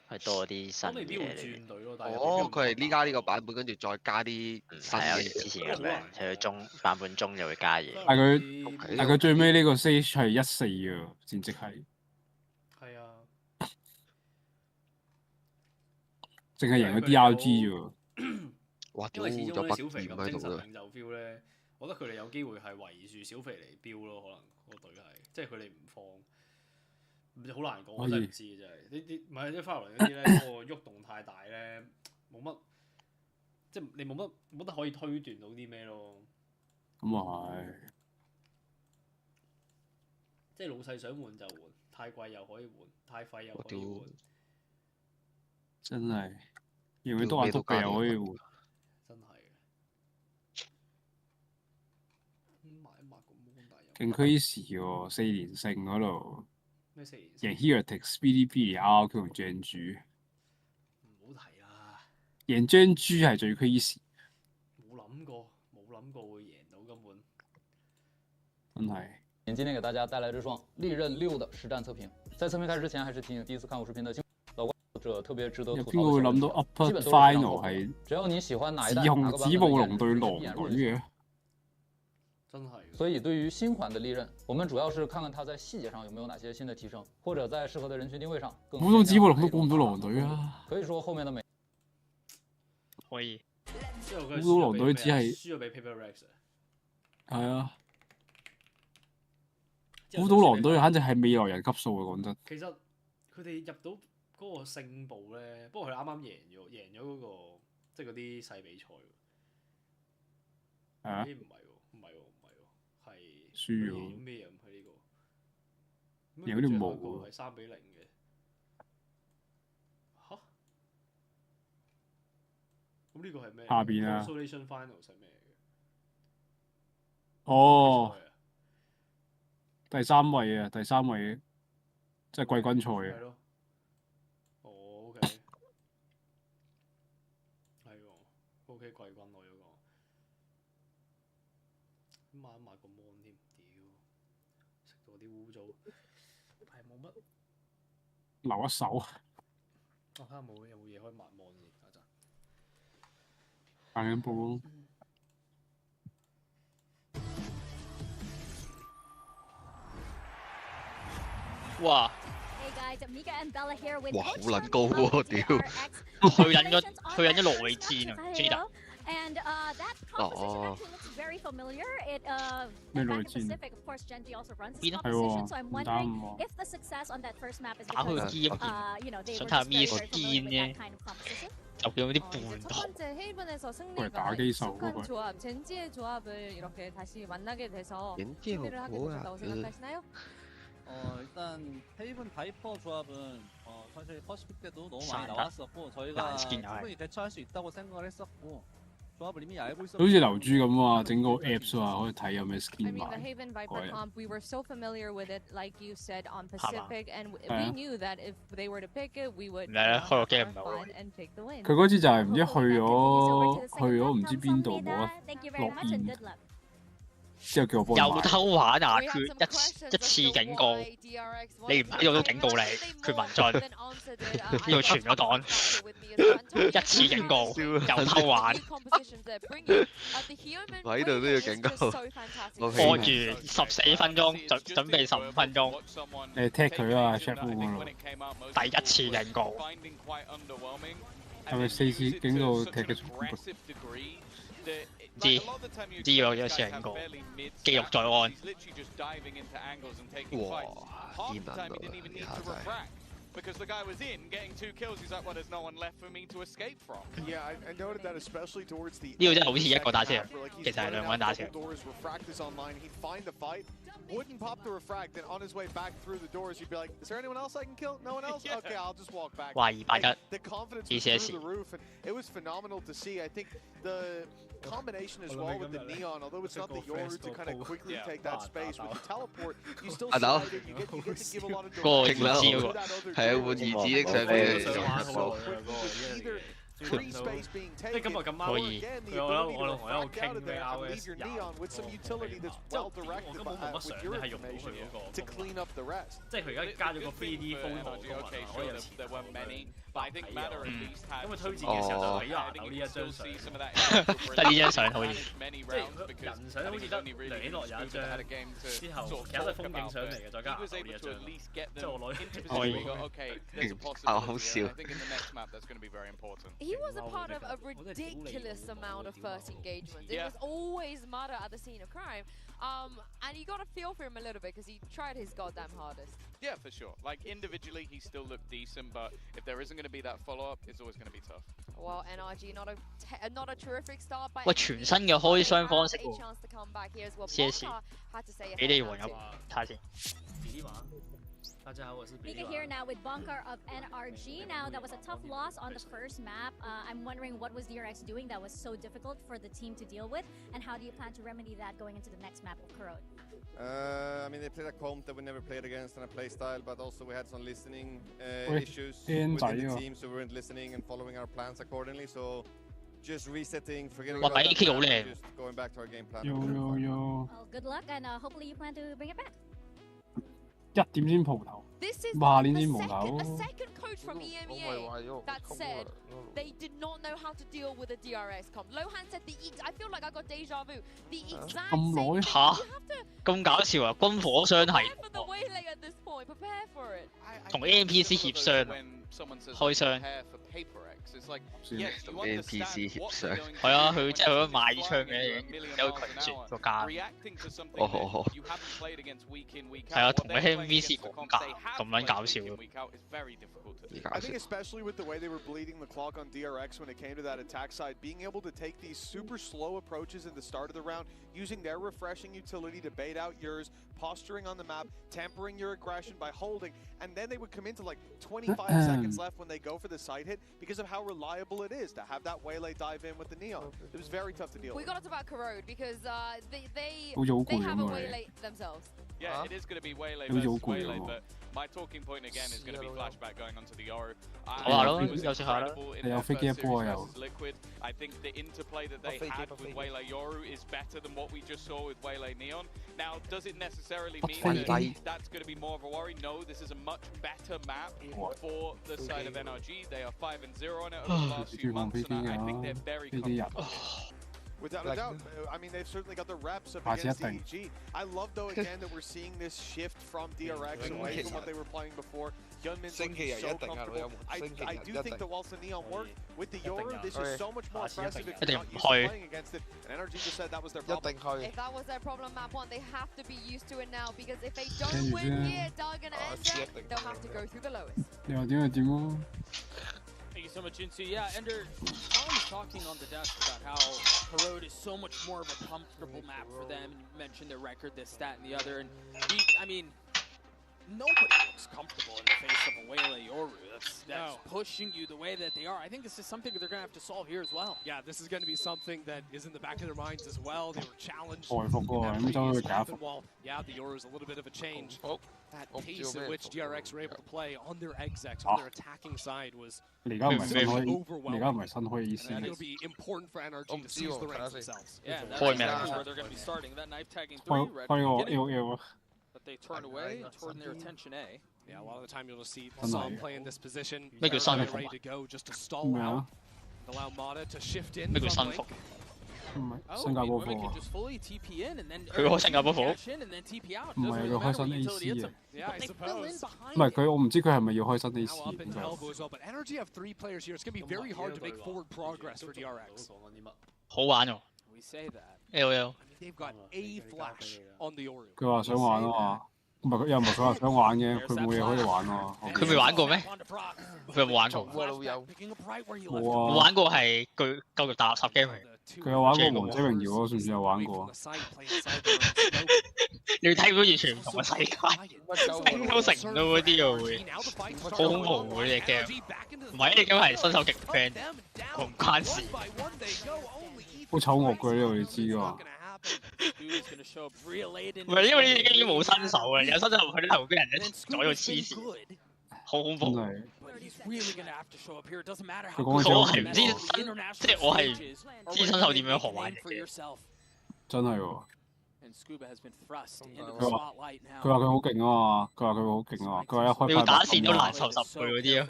係多啲新嘢嚟。哦，佢係呢家呢個版本，跟住再加啲新嘢。之前咁樣，佢版本中就會加嘢。但佢最尾呢個 stage 係14㗎，戰績係。係啊。淨係贏咗 DRG 啫喎。哇！因為始終啲小肥咁精神領袖 feel 咧，我覺得佢哋有機會係圍住小肥嚟標咯，可能個隊係，即係佢哋唔放，好難講，我真係唔知嘅真係。呢唔係啲花輪嗰啲咧，個喐動太大咧，冇乜，即係你冇得可以推斷到啲咩咯。咁啊係。即係老細想換就換，太貴又可以換，太廢又可以換。真係，要佢多眼篤鼻又可以換。真係勁 crazy 喎，4連勝嗰度。咩4連勝？贏 Heretics、Bilibili、RQ 同張豬。唔好提啦。贏張豬係最 crazy。冇諗過會贏到根本。真係。今天给大家帶來這雙利刃6的實戰測評。在測評開始之前，還是提醒第一次看我視頻的老觀眾特別值得吐槽的。邊個會諗到 Upper Final 係？只要你喜歡哪一代，指控子暴龍對狼隊嘅。真係。所以對於新款的利刃，我們主要是看看它在細節上有沒有哪些新的提升，或者在適合的人群定位上。估到子暴龍都估唔到狼隊啊！可以說後面的可以。估到狼隊只係輸咗俾 Paper Rex。係啊。估到狼隊簡直係未來人級數啊！講真。其實佢哋入到嗰個勝部咧，不過佢啱啱贏咗嗰個即係嗰啲細比賽喎。係啊。唔係喎，係輸咗。贏咗咩啊？佢呢個贏嗰啲冇喎。係3-0嘅。嚇？咁呢個係咩？下邊啊。Consolation Finals 係咩嘅？哦。第三位啊，即係季軍賽啊。係咯。哦 ，OK。係喎 ，OK 季軍我有個。抹個 mon 添，屌！食到啲污糟，係冇乜。留一手。我睇下有冇嘢可以抹 mon 先，等陣。扮緊波咯。哇！哇，好撚高喎！屌，佢引咗內戰啊 ，Jada。哦。咩內戰？邊啊？係喎，唔啱喎。打佢個肩，想睇下咩個肩啫。就用啲半途。佢係打機手嗰個。일단 페이븐 바이퍼 조합은 사실 퍼시픽 때도 너무 많이 나왔었고 저희가 충분히 대처할 수 있다고 생각을 했었고 好似流珠咁啊，整個 apps 啊，可以睇有咩 skin I mean, the 買。 Haven Viper comp, we were so familiar with it, like you said, on Pacific, and we knew that if they were to pick it, we would have fun and take the win. 佢嗰次就係唔知去咗唔知邊度冇得落煙，之後叫我幫佢買。又偷玩啊！佢一次警告，你唔喺度都警告你，佢文進呢度傳咗檔，一次警告又偷玩，喺度都要警告。放完14分鐘，準備15分鐘。你踢佢啊 ，check 嗰度。第一次警告。係咪4次警告踢嘅重複？知我有一次警告，記錄在案。哇！煙韌到呢下真係。 Because the guy was in, getting 2 kills, he's like, well, there's no one left for me to escape from. Yeah, I noted that especially towards the 呢個真係好似一個打車，其實係兩個人打車。 Refract is online, he'd find a fight, wouldn't pop the refract, and on his way back through the doors, you'd be like, is there anyone else I can kill? No one else? Okay, I'll just walk back. 哇！281 The confidence was through the roof, and it was phenomenal to see. I think the combination as well with the Neon, although it's not the Yoru to kind of quickly take that space, with the teleport, you still slide it, you get to give a lot of勁啦，係啊，換兒子的上嚟either free space being taken, 今日咁啱， or again the ability to refract out of there and leave your Neon with some utility that's well directed with your information to clean up the rest. 即係佢而家加咗個 3D photo 功能，可以有錢。 There were many, but I think Matter at least had 咁佢推薦嘅時候就俾牙豆呢一張相，得呢張相可以。即係人相好似得兩落有一張，之後其他都係風景相嚟嘅，再加牙豆呢一張。即係我攞可以。好笑。 He was a part of a ridiculous amount of first engagements. It was always Mada at the scene of crime. And you got to feel for him a little bit because he tried his goddamn hardest. Yeah, for sure. Like, individually, he still looked decent, but if there isn't going to be that follow-up, it's always going to be tough. Well, NRG, not a terrific start by 喂，全新嘅開箱方式 a 喎。 chance to come back here as well. CS Bonka had to say 俾你玩入睇下先。 Mika here now with Bonkar of NRG. Now, that was a tough loss on the first map. I'm wondering what was DRX doing that was so difficult for the team to deal with, and how do you plan to remedy that going into the next map of Corrode? I mean, they played a comp that we never played against and a playstyle, but also we had some listening issues within the team, so we weren't listening and following our plans accordingly. So just resetting, forgetting about that, just going back to our game plan. Yo. Well, good luck, and hopefully you plan to bring it back. 1點先蒲頭， This is 哇！呢 a 啲無頭。 second coach from EMEA that said they did not know how to deal with a DRX comp. Lohan said I feel like I got deja vu. The exact 咁 same 耐 thing. 嚇！咁搞笑啊！軍火商係 Prepare for the waylay at this point. Prepare for it. 同 NPC 協商啊，開箱。 同 NPC 協商。係啊，佢即係佢賣啲槍嘅，有拒絕個價。哦。係啊，同 NPC 講價，咁撚搞笑。 I think especially with the way they were bleeding the clock on DRX when it came to that attack side, being able to take these super slow approaches at the start of the round, using their refreshing utility to bait out yours, posturing on the map, tempering your aggression by holding, and then they would come into like 25 seconds left when they go for the side hit because of how reliable it is to have that waylay dive in with the Neon. It was very tough to deal with. We got to talk about Corrode because they hopefully have a waylay themselves. Yeah, it is going to be waylay versus waylay, but my talking point again is going to be flashback going onto the Yoru. Liquid. I think the interplay that they had with waylay Yoru is better than what we just saw with waylay Neon. Now, does it necessarily mean that that's going to be more of a worry? No, this is a much better map for the side of NRG. They are 5-0 on it over the last few months, and I think they're very comfortable. Without a doubt. I mean, they've certainly got the reps up against DEG. I love, though, again, that we're seeing this shift from DRX away from what they were playing before. Hyunmin's looking so comfortable. I do think that whilst the Neon worked, with the Yoru, this is so much more impressive if you're not used to playing against it. And NRG just said that was their problem. If that was their problem, map 1, they have to be used to it now, because if they don't win here, Dagon and Ender, they'll have to go through the lowest. Thank you so much, Jinsu. Yeah, Ender, I was talking on the desk about how Corrode is so much more of a comfortable map for them. You mentioned their record, this, that, and the other. And I mean, nobody looks comfortable in the face of a Waylay Yoru that's pushing you the way that they are. I think this is something that they're going to have to solve here as well. Yeah, this is going to be something that is in the back of their minds as well. They were challenged in that previous weapon wall. Yeah, the Yoru is a little bit of a change. That pace at which DRX were able to play on their execs, on their attacking side was overwhelming. And it'll be important for NRG to seize the ranks themselves. Yeah, that's where they're going to be starting. That knife tagging 3, but they turn away and turn their attention A. Yeah, a lot of the time you'll just see Sam play in this position. Ready to go just to stall out. Allow Mata to shift in from link. 新加坡貨啊！佢開新加坡貨，唔係佢開新 AC 啊！唔係佢，我唔知佢係咪要開新 AC。But NRG have 3 players here. It's going to be very hard to make forward progress for DRX. 好玩喎 ！LL。They've got a flash on the Yoru. 佢話想玩啊嘛，唔係佢又唔係佢話想玩嘅，佢冇嘢可以玩喎。佢未玩過咩？佢有冇玩過？冇啊！玩過係佢夠肉大垃圾 game 嚟。佢有玩過《王者榮耀》咯，算唔算有玩過？你睇到完全唔同嘅世界，升都成唔到嗰啲又會好恐怖嗰隻 game。唔係，呢隻 game 係新手極 friend， 我唔關事。好醜惡嘅呢度，你知㗎嘛？唔係因為呢隻 game 已經冇新手啊，有新手入去啲頭俾人一左右黐線，好恐怖。佢講我係唔知，即係我係知新手點樣學玩嘅。真係喎。佢話佢好勁啊嘛，佢話佢好勁啊嘛，佢話一開牌。你要打線都難受10倍嗰啲啊，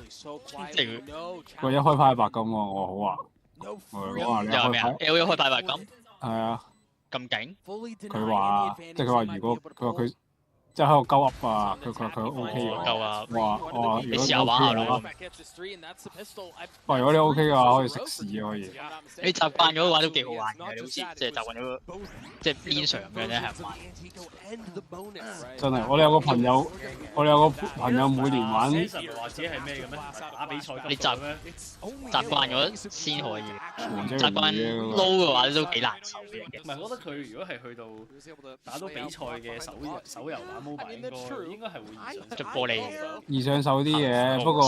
即係佢話一開牌白金喎，我好啊。我話你開咩啊 ？L 開牌白金？係啊。咁勁？佢話即係佢話如果佢話佢。即係喺度鳩噏啊！佢話佢 OK 嘅，鳩啊！我你試下玩下咯。喂，如果你 OK 嘅話，可以食屎啊！可以。你習慣咗嘅話都幾好玩嘅，你好似即係習慣咗即係邊上咁樣咧係玩。真係，我哋有個朋友每年玩。或者係咩嘅咩？打比賽你習慣咗先可以。習慣撈嘅話都幾難受嘅。唔係，我覺得佢如果係去到打到比賽嘅手遊版 MOBA 應該係會易上。隻玻璃易上手啲嘅，不過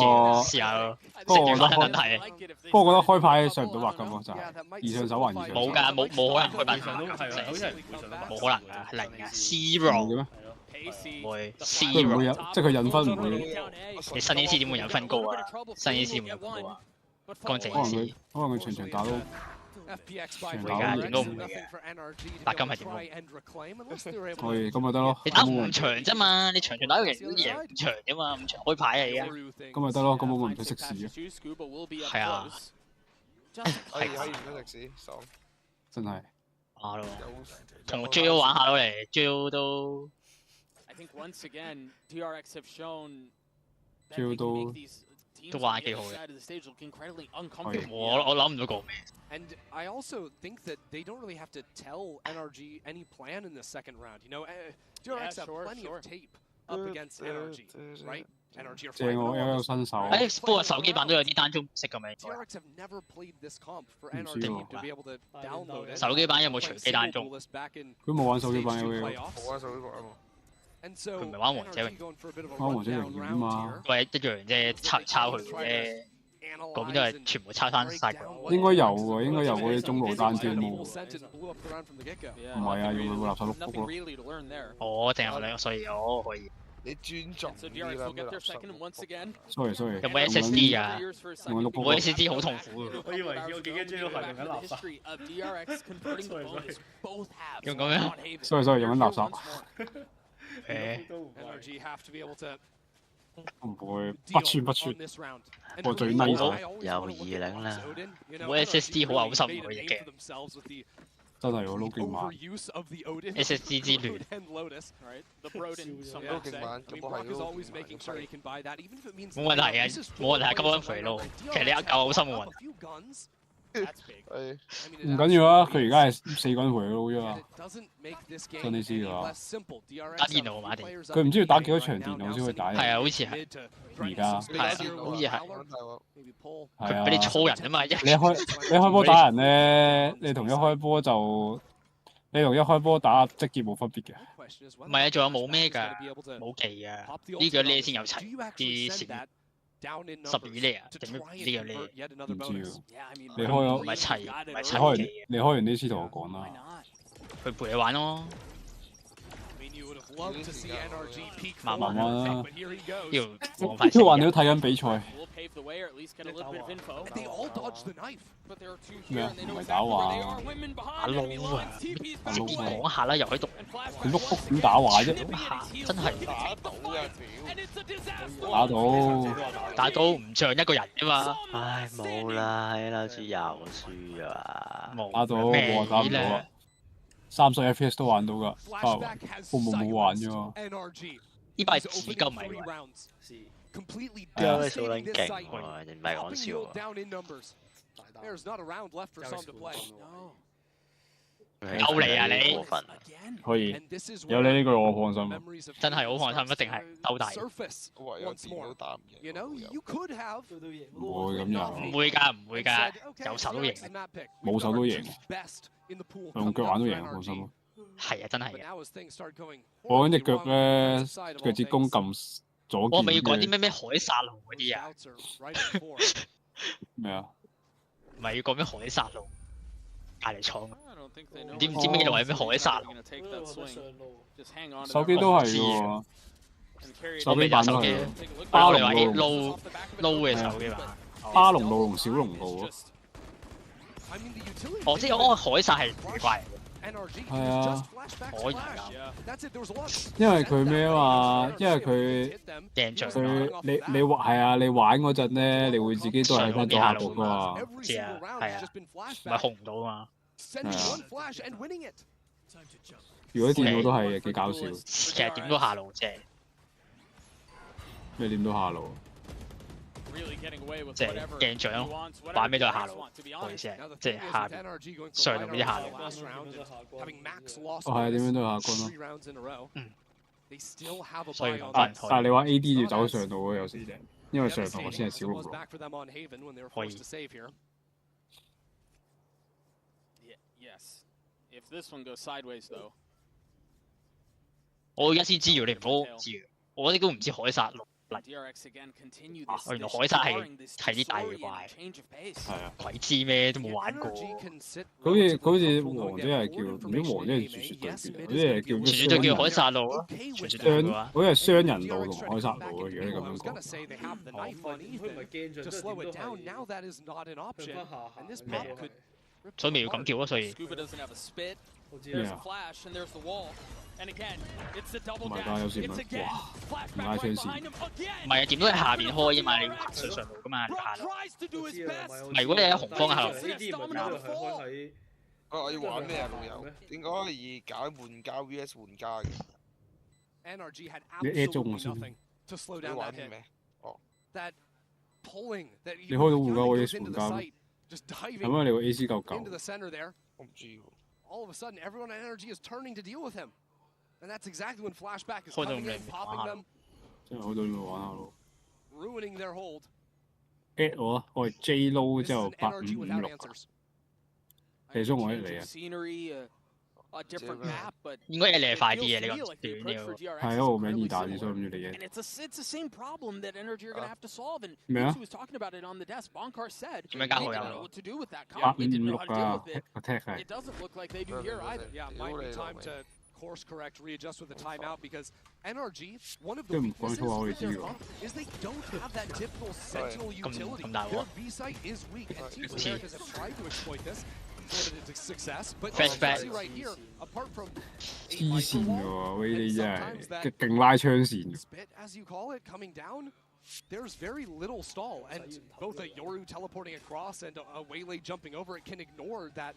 試下咯。不過我覺得開牌上唔到白金咯，就係易上手還易上手。冇㗎，冇可能開牌上到係好似係唔會上到，冇可能㗎，零啊 zero 嘅咩？唔會 zero， 佢唔會有，即係佢引分唔會。你新 AC 點會引分高啊？新 AC 點會引分高啊？乾淨 AC。可能佢場場打都。唔會㗎，點都唔會嘅。白金係點都？可以咁咪得咯。你打5場啫嘛，你場場打到贏都贏5場啫嘛，5場開牌啊而家。咁咪得咯，咁我咪唔使食屎嘅。係啊。可以唔使食屎，爽。真係。玩咯，同 JO 玩下咯嚟 ，JO 都。JO 都玩幾好嘅。我諗唔到講咩。And I also think that they don't really have to tell NRG any plan in the second round. You know, DRX have plenty of tape up against NRG, right? NRG are flying. 有新手。不過手機版都有啲單中唔識咁樣。DRX have never played this comp for NRG to be able to download it. 手機版有冇隨機單中？佢冇玩手機版嘅。冇玩手機版喎。佢唔係玩王者榮耀，玩王者榮耀啊嘛。喂，一樣啫，抄佢啫。嗰邊都係全部抄翻晒佢。應該有喎，應該有嗰啲中路單挑喎。唔係啊，用垃圾碌卜咯。我淨係兩個，所以我可以。你尊重啲啦，咩垃圾 ？sorry。有冇 SSD 啊？冇 SSD 好痛苦㗎。我以為我幾驚追到係用緊垃圾。用咁樣？sorry，用緊垃圾。唔會不穿，我最低咗。又20啦。冇 SSD 好嘔心嗰隻嘅。真係我撈勁慢。SSD 之亂。撈勁慢，咁我係撈勁慢。冇問題嘅，冇問題，根本肥撈。其實你夠嘔心冇問題。唔緊要啊，佢而家係4個人陪佢撈啫嘛。真你知㗎。打電腦嘛電。佢唔知要打幾多場電腦先可以打。係啊，好似係。而家。係啊，好似係。係啊。俾你操人啊嘛，你開波打人咧，你同一開波就你同一開波打職業冇分別嘅。唔係啊，仲有冇咩㗎？冇技啊！呢個呢先有齊啲線。12呢啊？定呢個呢？唔知喎。你開咗？唔係齊，唔係齊技。你開完呢次同我講啦。佢陪你玩咯。慢慢啦。要放快。都話你都睇緊比賽。咩啊？唔係打話啊！打撈啊！直接講下啦，又喺度。佢碌卜點打話啫？真係打到唔像一個人啫嘛。唉，冇啦，LG 又輸啊！打到我打唔到啊！30 FPS 都玩到㗎，我冇玩啫嘛。呢把係紙巾咪？佢數撚勁喎，唔係講笑喎。夠你啊你！可以，有你呢句我放心。真係好放心，一定係鬥大。唔會咁樣。唔會㗎，唔會㗎，有手都贏，冇手都贏，用腳玩都贏，放心。係啊，真係嘅。我嗰隻腳咧，腳趾公撳左。我咪要講啲咩海殺路嗰啲啊？咩啊？唔係要講咩海殺路？隔離廠。唔知咩路係咩海殺路？手機都係嘅喎。手機版都係。巴龍路撈嘅手機版。巴龍路同小龍路咯。哦，即係嗰個海殺係奇怪。係啊，可以㗎。因為佢咩啊嘛？因為佢你玩係啊，你玩嗰陣咧，你會自己都係喺翻左下角㗎嘛。知啊，係啊，唔係紅唔到啊嘛。係啊。如果電腦都係幾搞笑。其實點都下路啫。咩點都下路？即係鏡像玩咩都係下路，我意思係即係下上路啲下路。哦係啊，點樣都係下關咯。所以但係你玩 AD 要走上路咯，有時啫，因為上路我先係小路。可以。我而家先知喎，你唔好知，我啲都唔知海殺路。原來海殺係啲大怪，係啊，鬼知咩都冇玩過。好似王者係叫唔知王者係傳説對決，好似係叫傳説對叫海殺路咯，傳説對嘅話，好似係雙人路同海殺路啊！如果你咁樣講，咩？所以咪要咁叫咯，所以。咩啊？唔係㗎，有時唔係哇，唔拉槍線。唔係啊，點都係下邊開啫嘛，你要行上路㗎嘛，你下路。唔係，如果你喺紅方下路。我要玩咩啊，老友？點解可以搞玩家 VS 玩家嘅？你 A 中我先。你玩咩？哦。你開到玩家 VS 玩家咩？咁啊，你個 AC 夠舊。我唔知喎。All of a sudden, everyone at NRG is turning to deal with him. And that's exactly when Flashback is coming in, popping them, 真係好多人玩下咯。ruining their hold. at 我係 J low 之後8556。其實我 at 你啊。應該你係快啲嘅，你個短要。係啊，我名二打字，所以諗住你嘅。咩啊？點樣加好友啊？8556啊，attack 係。Course correct, readjust with a timeout because NRG, one of the 都唔講粗口你知㗎。is they don't have that typical sentinel utility. Their B site is weak, and Team Americans have tried to exploit this. Limited success, but see right here, apart from 黐線㗎喎，呢啲真係勁拉槍線。As you call it, coming down. There's very little stall, and both a Yoru teleporting across and a Waylay jumping over it can ignore that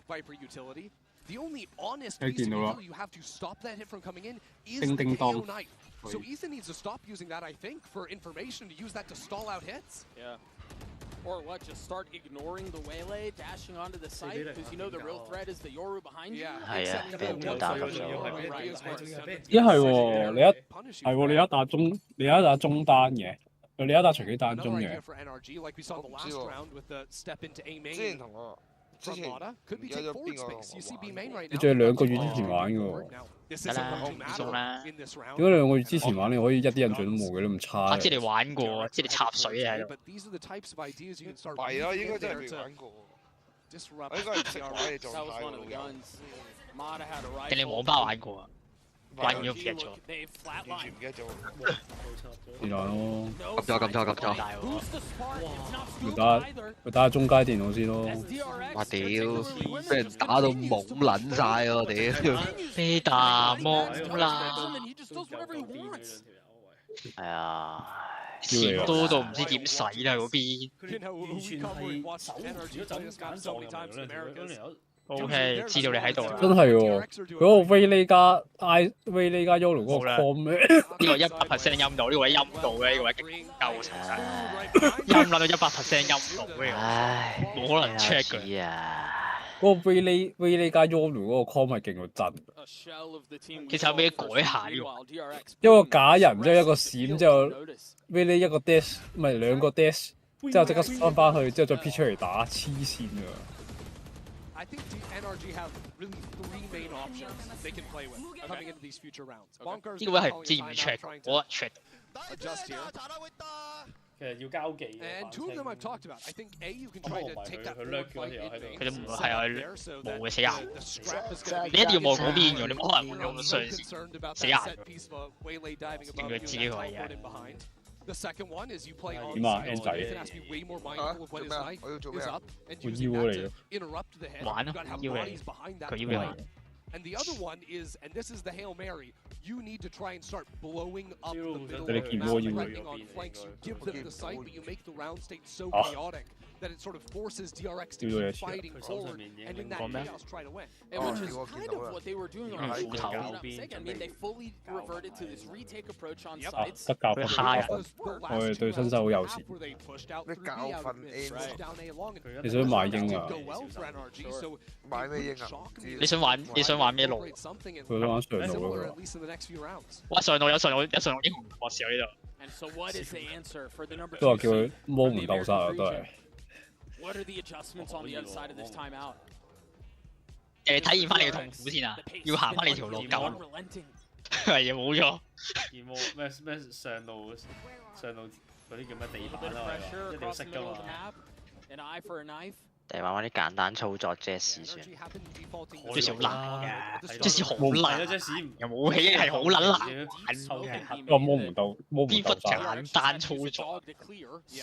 Viper utility. The only honest piece of utility you have to stop that hit from coming in is the KO knife. So Ethan needs to stop using that, I think, for information, to use that to stall out hits. Yeah. Or what, just start ignoring the Waylay, dashing onto the site, because you know the real threat is the Yoru behind you? 係啊，俾人吊打咁咗。一係喎，你一打中單嘅，你一打隨機單中嘅。之前同我之前而家有邊個你仲係2個月之前玩嘅喎。得啦，唔送啦。點解2個月之前玩你可以一啲印象都冇嘅，都咁差？知你玩過，知你插水啊喺度。係啊，應該真係未玩過。我應該係識玩嘅狀態老友。定你網吧玩過啊？玩咗唔記得咗。完全唔記得咗。電腦咯。撳錯。佢打下中階電腦先咯。哇屌！俾人打到懵撚晒喎屌！飛達懵啦。係啊。錢多到唔知點使啦嗰邊。完全係手如果就咁揀撞入嚟 O.K. 知道你喺度啦。真係喎，嗰個 Vayne 加 Yolo 嗰個 com 咧，呢個100% 陰道，呢個位陰道嘅，呢個位勁夠成曬，陰撚到100% 陰道嘅，冇可能 check 嘅。嗰個 Vayne 加 Yolo 嗰個 com 係勁到震。其實有咩改下呢個？一個假人之後一個閃之後 Vayne 一個 dash 唔係2個 dash，之後即刻翻去，之後再 P 出嚟打，黐線㗎。I think NRG have really 3 main options they can play with coming into these future rounds. 呢個位係唔知唔 check， 我 check。Adjust here. 其實要交技。And 2 of them I've talked about. I think A you can try to take that forward fight in main. 佢都唔係啊，冇嘅死人。你一定要望嗰邊㗎，你冇可能會用上死人。見佢自己個位啊。The second one is you play on N仔 Ethan has to be way more mindful of what his knife is up and 我 using 腰 that 嚟 to 嘅。 interrupt the head. 玩 You've 咯， got to have 腰嚟 bodies behind that 佢腰嚟。 And the other one is, and this is the Hail Mary, you need to try and start blowing up the middle of They the keep map, rolling threatening with on flanks. You give them the sight, but you make the round state so Ah. chaotic that it sort of forces DRX to Do keep that shit. fighting forward and in that chaos try to win. And which is kind of what they were doing on Full the tower. I mean, they fully reverted to this retake approach on 啊， sites. 得教訓，我哋對新手好友善。咩教訓 N？ 你想買英啊？買咩英啊？你想玩咩路？佢想玩上路咯。哇！上路有上路英雄博士喺呢度。 And so what is the answer for the number 都話 2 叫佢摸門鬥殺啊，都係。 What are the adjustments on the other side of this timeout? 體驗翻你嘅痛苦先啊！要行翻你條路夠。係啊，冇錯。咩上路嗰啲叫咩地板啊？一定要識㗎嘛。 An eye for a knife. 定係玩啲簡單操作啫，試算。最少難嘅，最少好難。又冇氣係好撚難。個摸門鬥邊忽簡單操作？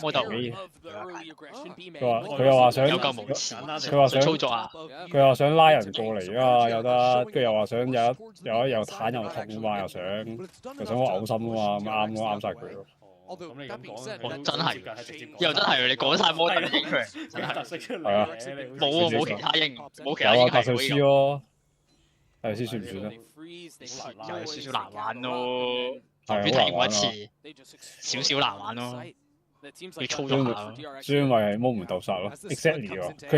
摸鬥幾？佢又話想有夠無恥。佢話想操作啊！佢又想拉人過嚟啊，有得，跟住又話想有彈又痛啊嘛，又想我嘔心啊嘛，咁啱咯，啱晒佢咯。 咁你咁講，我真係，又真係你講晒摩特英出嚟，真係係啊，冇其他英，冇其他有啊，英係達瑞斯咯，達瑞斯算唔算咧？有少少難玩咯，係邊睇過一好難玩啊！次，少少難玩咯，要操作下咯。所以咪係摸門鬥殺咯 ，exactly 喎。佢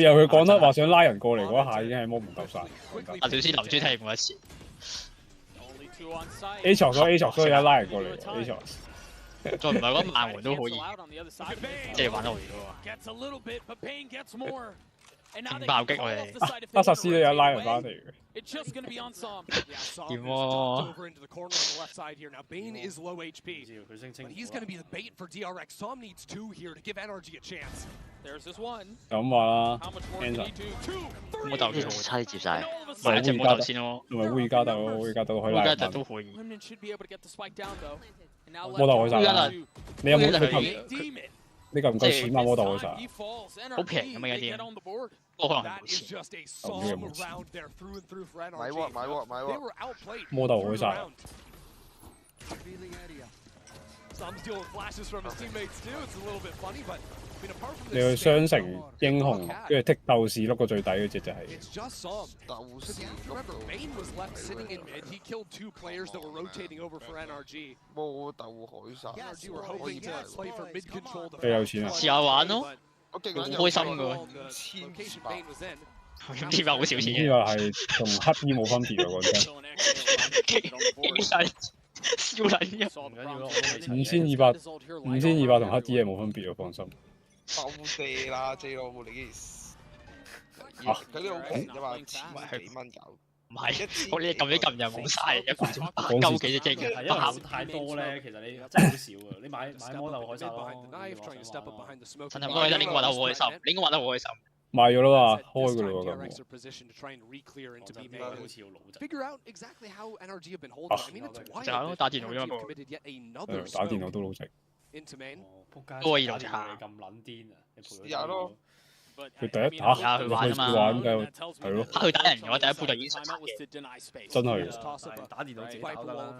又佢講得話想拉人過嚟嗰一下已經係摸門鬥殺。達瑞斯流珠睇過一次 A 場所以而家拉人過嚟 A 場。 再唔係嗰萬門都可以，即係玩得好嘅。勁爆擊我哋，阿薩斯都有拉人翻嚟嘅。點喎？ Bane is low HP, but he's going to be the bait for DRX. Tom needs 2 here to give NRG a chance. There's this one. 咁話啦 How much more can he do? 摩豆差啲接晒。買一隻摩豆先咯，同埋烏爾加特咯，烏爾加特可以拉人翻。都可以。 Women should be able to get the spike down though. And now 摩豆開晒啦！你有冇你夠唔夠錢買摩豆開晒？好平咁啊！有啲，不過可能冇錢。買喎！摩豆開晒。 Tom's dealing with flashes from his teammates too. It's a little bit funny, but I mean, apart from 你去雙城英雄，跟住剔鬥士碌個最底嗰隻就係。 It's just some. Remember, Bane was left sitting in mid. He killed 2 players that were rotating over for NRG. 魔鬥海殺。 NRG were hoping to play for mid control. 你有錢啊？試下玩咯，我勁好開心噶喎。Location Bane was in. 咁點解好少錢嘅？呢個係同黑衣冇分別喎，講真。笑撚嘅。 5200同黑衣係冇分別喎，放心。鬥射啦，J 羅冇你嘅事。佢啲好平啫嘛，千幾蚊有。唔係，我哋撳一撳就冇晒，一個鐘8鳩幾隻機嘅，因為太多咧，其實你真係好少啊！你買魔豆海殺咯，真係魔豆應該玩得好開心，你應該玩得好開心。賣咗啦嘛，開噶啦喎咁。就係咯，打電腦啫嘛。打電腦都老食。仆街！我二路下咁撚癲啊！你陪佢打咯。佢第一打佢玩啊嘛，係咯。佢打人嘅話，第一鋪就已經真係。打電腦自己打得啦。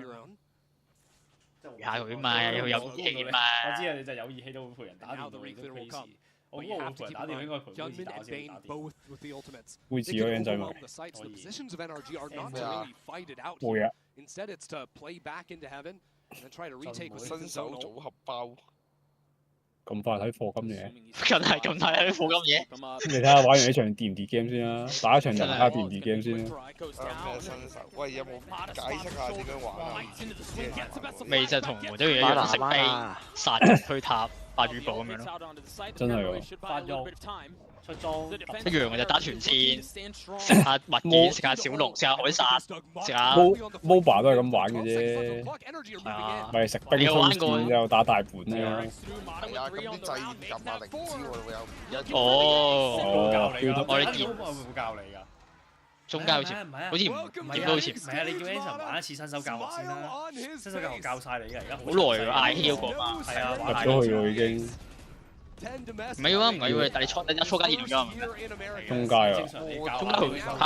陪下佢嘛，佢有義氣嘛。我知啊，你就有義氣都會陪人打電腦，你都 crazy。我嗰個陪人打電腦應該陪杯子打先打電。杯子嗰樣仔咪會啊。新手組合包。咁快睇課金嘢？梗係咁快睇課金嘢。你睇下玩完呢場掂唔掂 game 先啦，打一場人睇下掂唔掂 game 先啦。咩新手？喂，有冇解釋下點樣玩啊？咪就同黃章魚一樣食飛、殺人、推塔、霸主堡咁樣咯。真係喎。發育、出裝一樣嘅就打團戰，食下物件，食下小龍，食下海殺，食下。MOBA 都係咁玩嘅啫。係啊。咪食冰封線又打大盤咧。係啊，咁啲掣撳下靈招會有。哦。我哋見會唔會教你㗎？中間好似唔點都好似。唔係啊，你叫 Anson 玩一次新手教學先啦。新手教學教晒你㗎，而家好耐喎，I H 嗰個嘛。係啊，入咗去喎已經。唔係喎，唔係喎，但係你初階電腦㗎嘛？中階啊！中階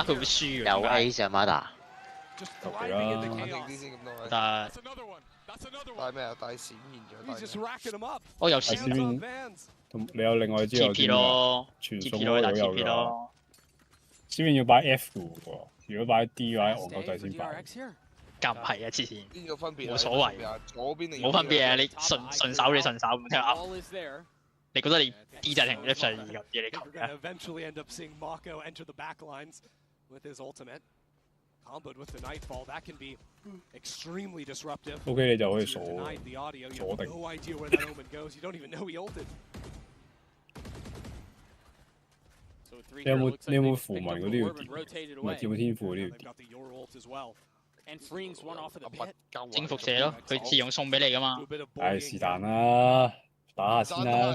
佢會輸嘅。有 A 隻 Mada。求其啦。但帶咩啊？帶閃現咗。我有閃現。你有另外之後啲咯，傳送都有㗎。閃現要擺 F 嘅喎，如果擺 D 嘅話，戇鳩仔先擺。咁係啊，黐線。邊個分別？冇所謂。左邊定冇分別啊！你順手你順手咁聽下。你覺得你 D 就定 F 就係咁嘢你求嘅。OK 你就可以鎖定。你有冇符文嗰啲要掂？唔係跳天賦嗰啲要掂。征服者咯，佢自用送俾你噶嘛。唉，是但啦，打下先啦，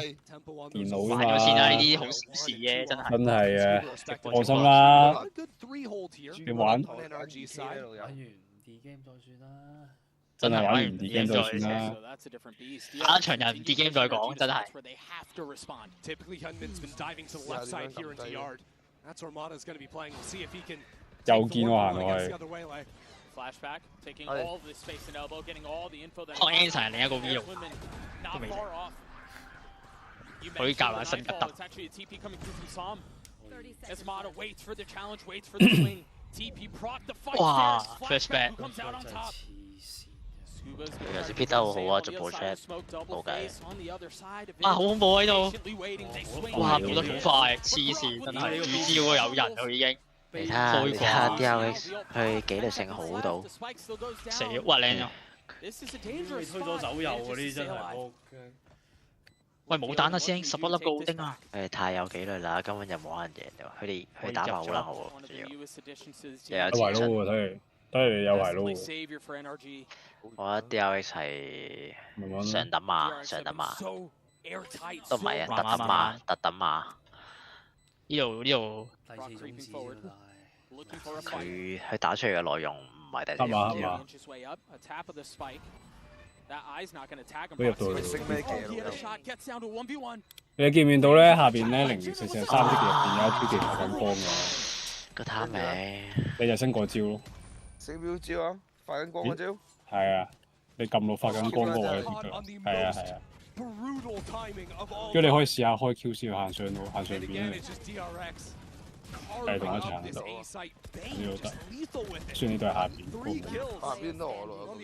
電腦啊嘛。玩咗先啦，呢啲好小事啫，真係。真係啊，放心啦。你玩。真係玩完 D game 再算啦。打一場人唔 D game 再講，真係。又見我行落去。看 Anson 係另一個 V 用，都未定。可以教下新吉特。哇 ！First back。有時 P 得好好啊，逐步 check 冇計。啊！好恐怖喺度。哇！跑得好快，黐線真係。預知嗰個有人佢已經。你睇下 DRX 佢紀律性好到。死！哇靚啊！推咗走右嗰啲真係。喂冇彈啊師兄，11粒高丁啊！太有紀律啦，根本就冇人贏到。佢哋打法好撚好喎，仲要。有圍撈喎，睇嚟你有圍撈。我覺得 DRX 係上等馬，上等馬，都唔係啊，特等馬，特等馬。呢度。佢打出嚟嘅內容唔係第四馬。佢入到去。你見唔見到咧？下邊咧00443啲入邊有一招技發緊光㗎。個貪味。你就升個招咯。4秒招啊！發緊光嗰招。係啊，你撳到發緊光嗰位係啊係啊。跟住你可以試下開 QC 去行上到行上邊。係同一齊行到，呢度得。雖然你都係下邊，下邊都我咯，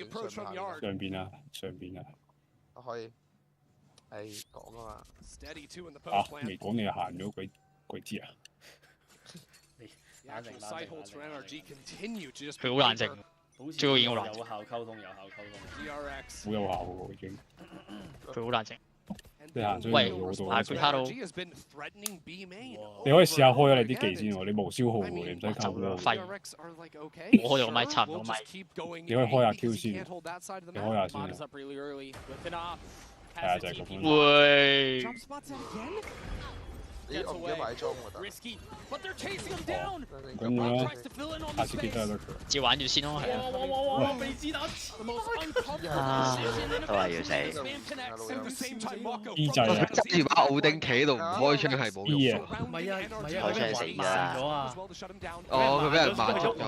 上邊啊，上邊啊。可以。係講啊嘛。未講你又行咗，鬼知啊！佢好冷靜，最好已經好冷靜。有效溝通，有效溝通。好有效喎已經。佢好冷靜。你行上嚟嗰度。係佢卡到。你可以試下開咗你啲技先喎，你無消耗喎，你唔使靠咯。廢。我開咗個咪，插唔到咪。你可以開下 Q 先，你開下先。係啊，就係咁樣。喂。咦，我唔記得買裝喎，咁樣下次記得得佢。照玩住先咯，係啊。都係要死。E 掣啊！執住把奧丁企喺度唔開槍係冇用。唔係啊，開槍死咗啊！哦，佢俾人慢足咗。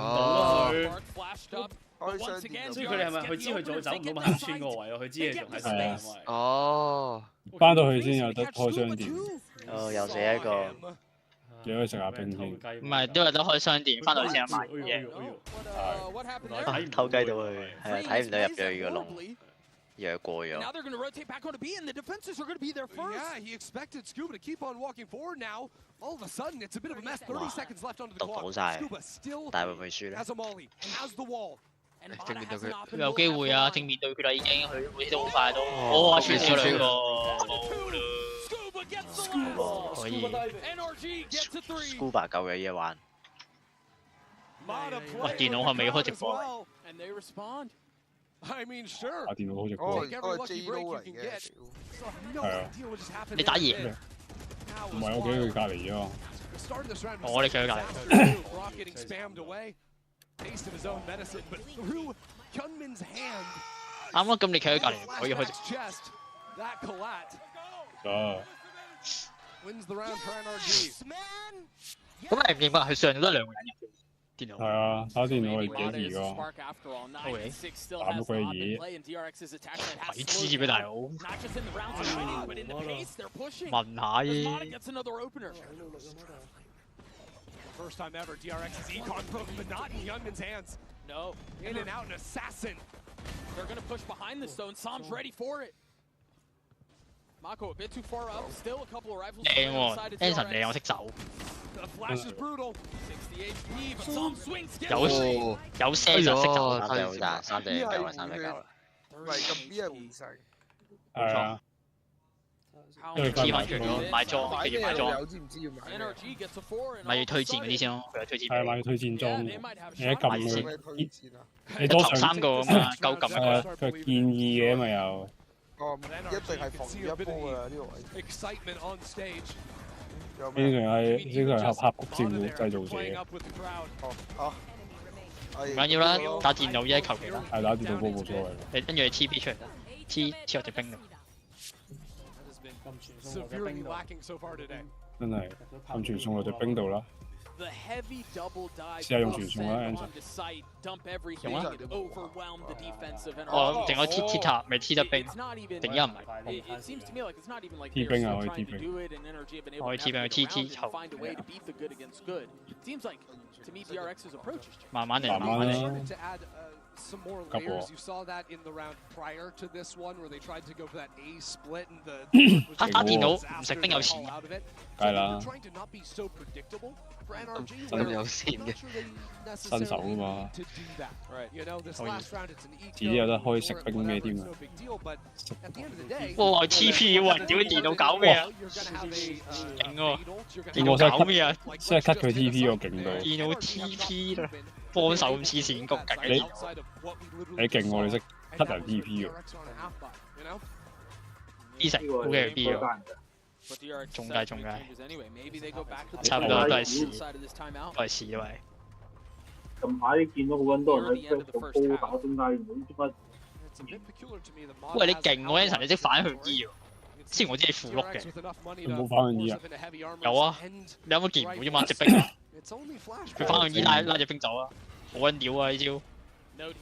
所以佢哋係咪佢知佢仲走唔到萬村個位咯？佢知佢仲喺度因為。哦。翻到去先有得開商店。哦，又死一個。你可以食下冰添。唔係，都有得開商店，翻到去先有買嘢。偷雞到佢，係啊，睇唔到入咗去個窿。弱過咗。Now they're going to rotate back onto B, and the defenses are going to be there first. Yeah, he expected Scuba to keep on walking forward. Now, all of a sudden, it's a bit of a mess. 30 seconds left on the clock. Scuba still has a molly and has the wall. 有機會啊，正面對決啦已經，佢會都好快都。哦，穿咗兩個。可以。Scuba 夠嘅嘢玩。喂，電腦係咪要開直播？I mean, sure. 打電腦好直播。Take every lucky break you can get. No idea what just happened. 你打野？唔係我企佢隔離啫嘛。我哋企佢隔離。Brock getting spammed away. Taste of his own medicine, but through Hyunmin's hand. 啱咯，咁你企佢隔離可以開直。That collat. Wins the round for NRG. 咁你唔認白佢上咗得兩個人入。電腦係啊，打電腦係幾易㗎。打乜鬼嘢？鬼知咩大佬？問下啫。First time ever, DRX's econ broken, but not in Hyunmin's hands. No, in and out, an assassin. They're gonna push behind the stone. Sam's ready for it. Mako a bit too far up. Still a couple of rifles. 靚喎 ，Anson 靚，我識走。The flash is brutal. 60 HP, but Sam swings. 有些就識走。3隻好賺，3隻夠啦，3隻夠啦。唔係咁 B 係換晒。係啊。因為黐埋咗買裝，繼續買裝。咪要推薦嗰啲先咯，佢有推薦。係買要推薦裝，你一撳佢，你多頭3個啊嘛，夠撳一個。佢建議嘅咪有。哦，一定係防禦一波㗎啦呢個位。呢個係合谷照製造者。唔緊要啦，打電腦啫，求其啦。係打電腦波冇所謂。你跟住你 TP 出嚟啦，T 我隻兵度。真係咁傳送落隻冰度啦。試下用傳送啦 ，Anson。用啊！我淨可以 T 塔，未 T 得冰，定而家唔係。T 冰啊，可以 T 冰。可以 T 冰，去 T 後。慢慢嚟，慢慢嚟。Some more layers. You saw that in the round prior to this one, where they tried to go for that A split and the. 打電腦唔食冰有錢。係啦。咁有線嘅。新手啊嘛。自己有得開食冰咩添啊？哇 ！TP 喎，屌電腦搞咩啊？勁喎！電腦搞咩啊？即係 cut 佢 TP 個勁到。電腦 TP 啦。幫手咁黐線谷勁你勁喎，你識 cut 人 TP 喎。B 食 OK B 喎，中計，差唔多都係試都係。近排見到好撚多人喺度高打中間，唔知點解。喂，你勁喎 ，Anson 你識反向 E 喎，之前我知你負碌嘅。你冇反向 E 啊？有啊，你有冇見唔到啫嘛？隻兵啊！佢反向 E 拉隻兵走啊！好撚料啊！呢招。真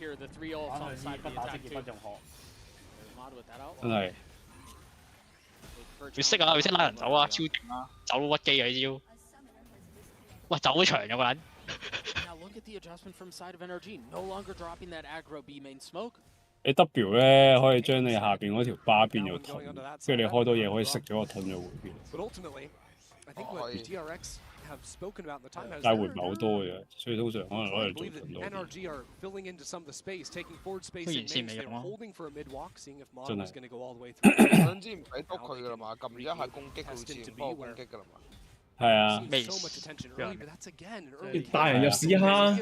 係。佢識啊！佢識拉人走啊！超勁啊！走到屈機啊！呢招。喂，走咗場有個人。你 W 咧可以將你下邊嗰條巴變做盾，跟住你開多嘢可以食咗個盾就回血。但係回唔係好多嘅，所以通常可能攞嚟做咁多。雖然先未用咯。真係。總之唔使督佢噶啦嘛，撳一下攻擊佢會自然幫我攻擊噶啦嘛。係啊。帶人入屎坑。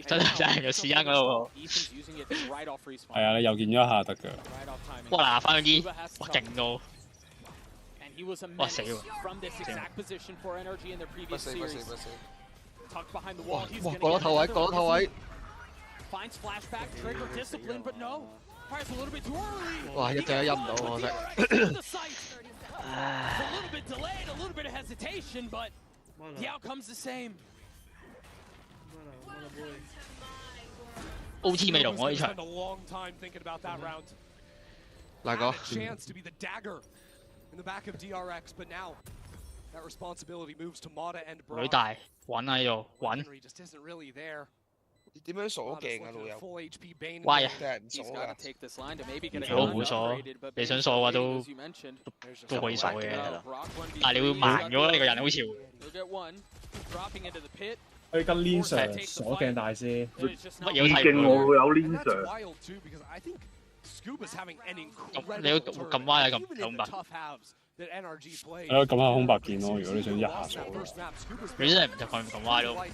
真係帶人入屎坑嗰度。係啊，你又見咗一下得㗎。哇！嗱，翻嗰啲，哇勁到〜哇死喎！哇過咗頭位，過咗頭位。哇！一隻都入唔到，可惜。OT 未龍喎呢場。哪個？In the back of DRX, but now that responsibility moves to Mata and Brock. 女大穩喺度穩。Just isn't really there. 點樣鎖鏡啊老友？歪啊！鎖㗎。最好唔好鎖，你想鎖嘅話都可以鎖嘅，但係你會慢咗你個人好似會。可以跟 Lin Sir 鎖鏡大師。乜嘢都睇唔到。我有 Lin Sir。你要撳歪啊撳空白。係咯，撳下空白鍵咯。如果你想一下鎖，你真係唔得撳歪咯。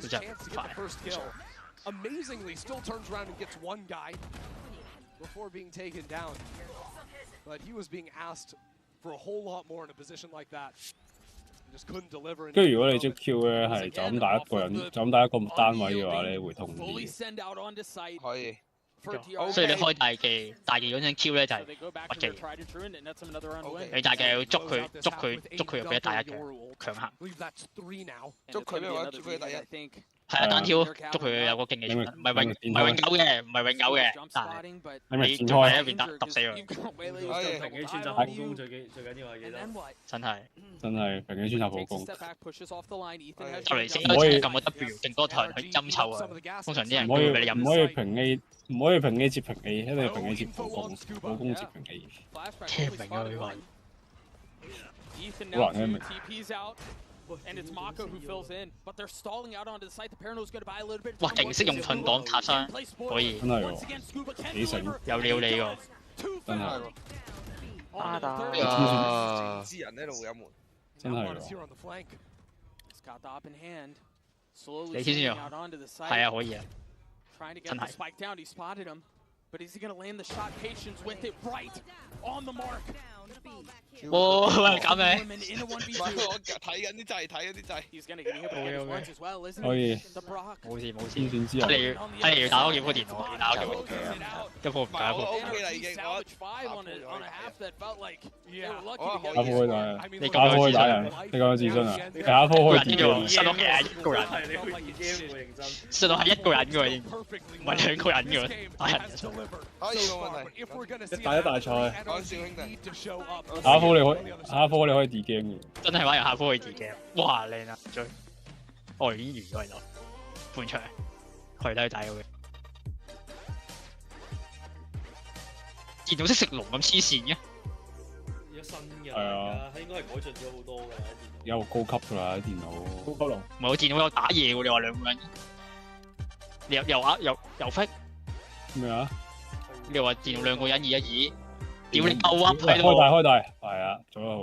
佢真係快。Amazingly, still turns around and gets one guy before being taken down. But he was being asked for a whole lot more in a position like that. Just couldn't deliver. 跟住如果你隻 Q 咧係就咁打一個人，就咁打一個單位嘅話咧，會痛啲。可以。所以你開大技嗰陣 Q 咧就係屈技，你大技要捉佢入俾大一嘅強行。捉佢咩話？捉佢第一。係啊，單挑捉佢有個勁技，唔係永久嘅，但係你仲喺一邊揼死佢。平機穿插普攻最緊要係記得。真係平機穿插普攻。就嚟死嗰次撳個 W，勁多頭人去針湊啊！通常啲人會俾你飲。唔可以平 A， 唔可以平 A 接平 A， 一定要平 A 接普攻，普攻接平 A。聽唔明啊呢個。好難聽明。And it's Mako who fills in, but they're stalling out onto the site. The Parano's going to buy a little bit. 哇，勁識用盾擋塔山，可以。真係喎，幾醒，有料你喎，真係。啊！知人喺度有門，真係喎。你先用，係啊，可以啊，真係。But is he going to land the shot? Patience with it right on the mark. 哇！搞咩？我睇緊啲掣，He's going to get hit by once as well, isn't 可以。冇事。先知啊。睇嚟要打多幾部電腦，要打多幾部一部唔打一部。OK 啦已經，我下鋪可以打人，你咁可以打人，你咁有自信啊？你下鋪可以自己。失落嘅係一個人，失落係一個人嘅喎，已經唔係兩個人嘅喎，打人。可以冇問題。一大賽。講笑兄弟。下鋪你可以 D game 嘅。真係玩完下鋪可以 D game， 哇靚啊！追，我已經完咗喺度，半場，佢都係打嘅。電腦識食龍咁黐線嘅。而家新嘅。係啊。應該係改進咗好多㗎啦，電腦。有高級㗎啦啲電腦。高級龍。唔係我電腦有打嘢喎，你話兩個人，你又飛咩啊？你話電腦兩個人2-1-2，屌你夠啊！開大，係啊，做得好。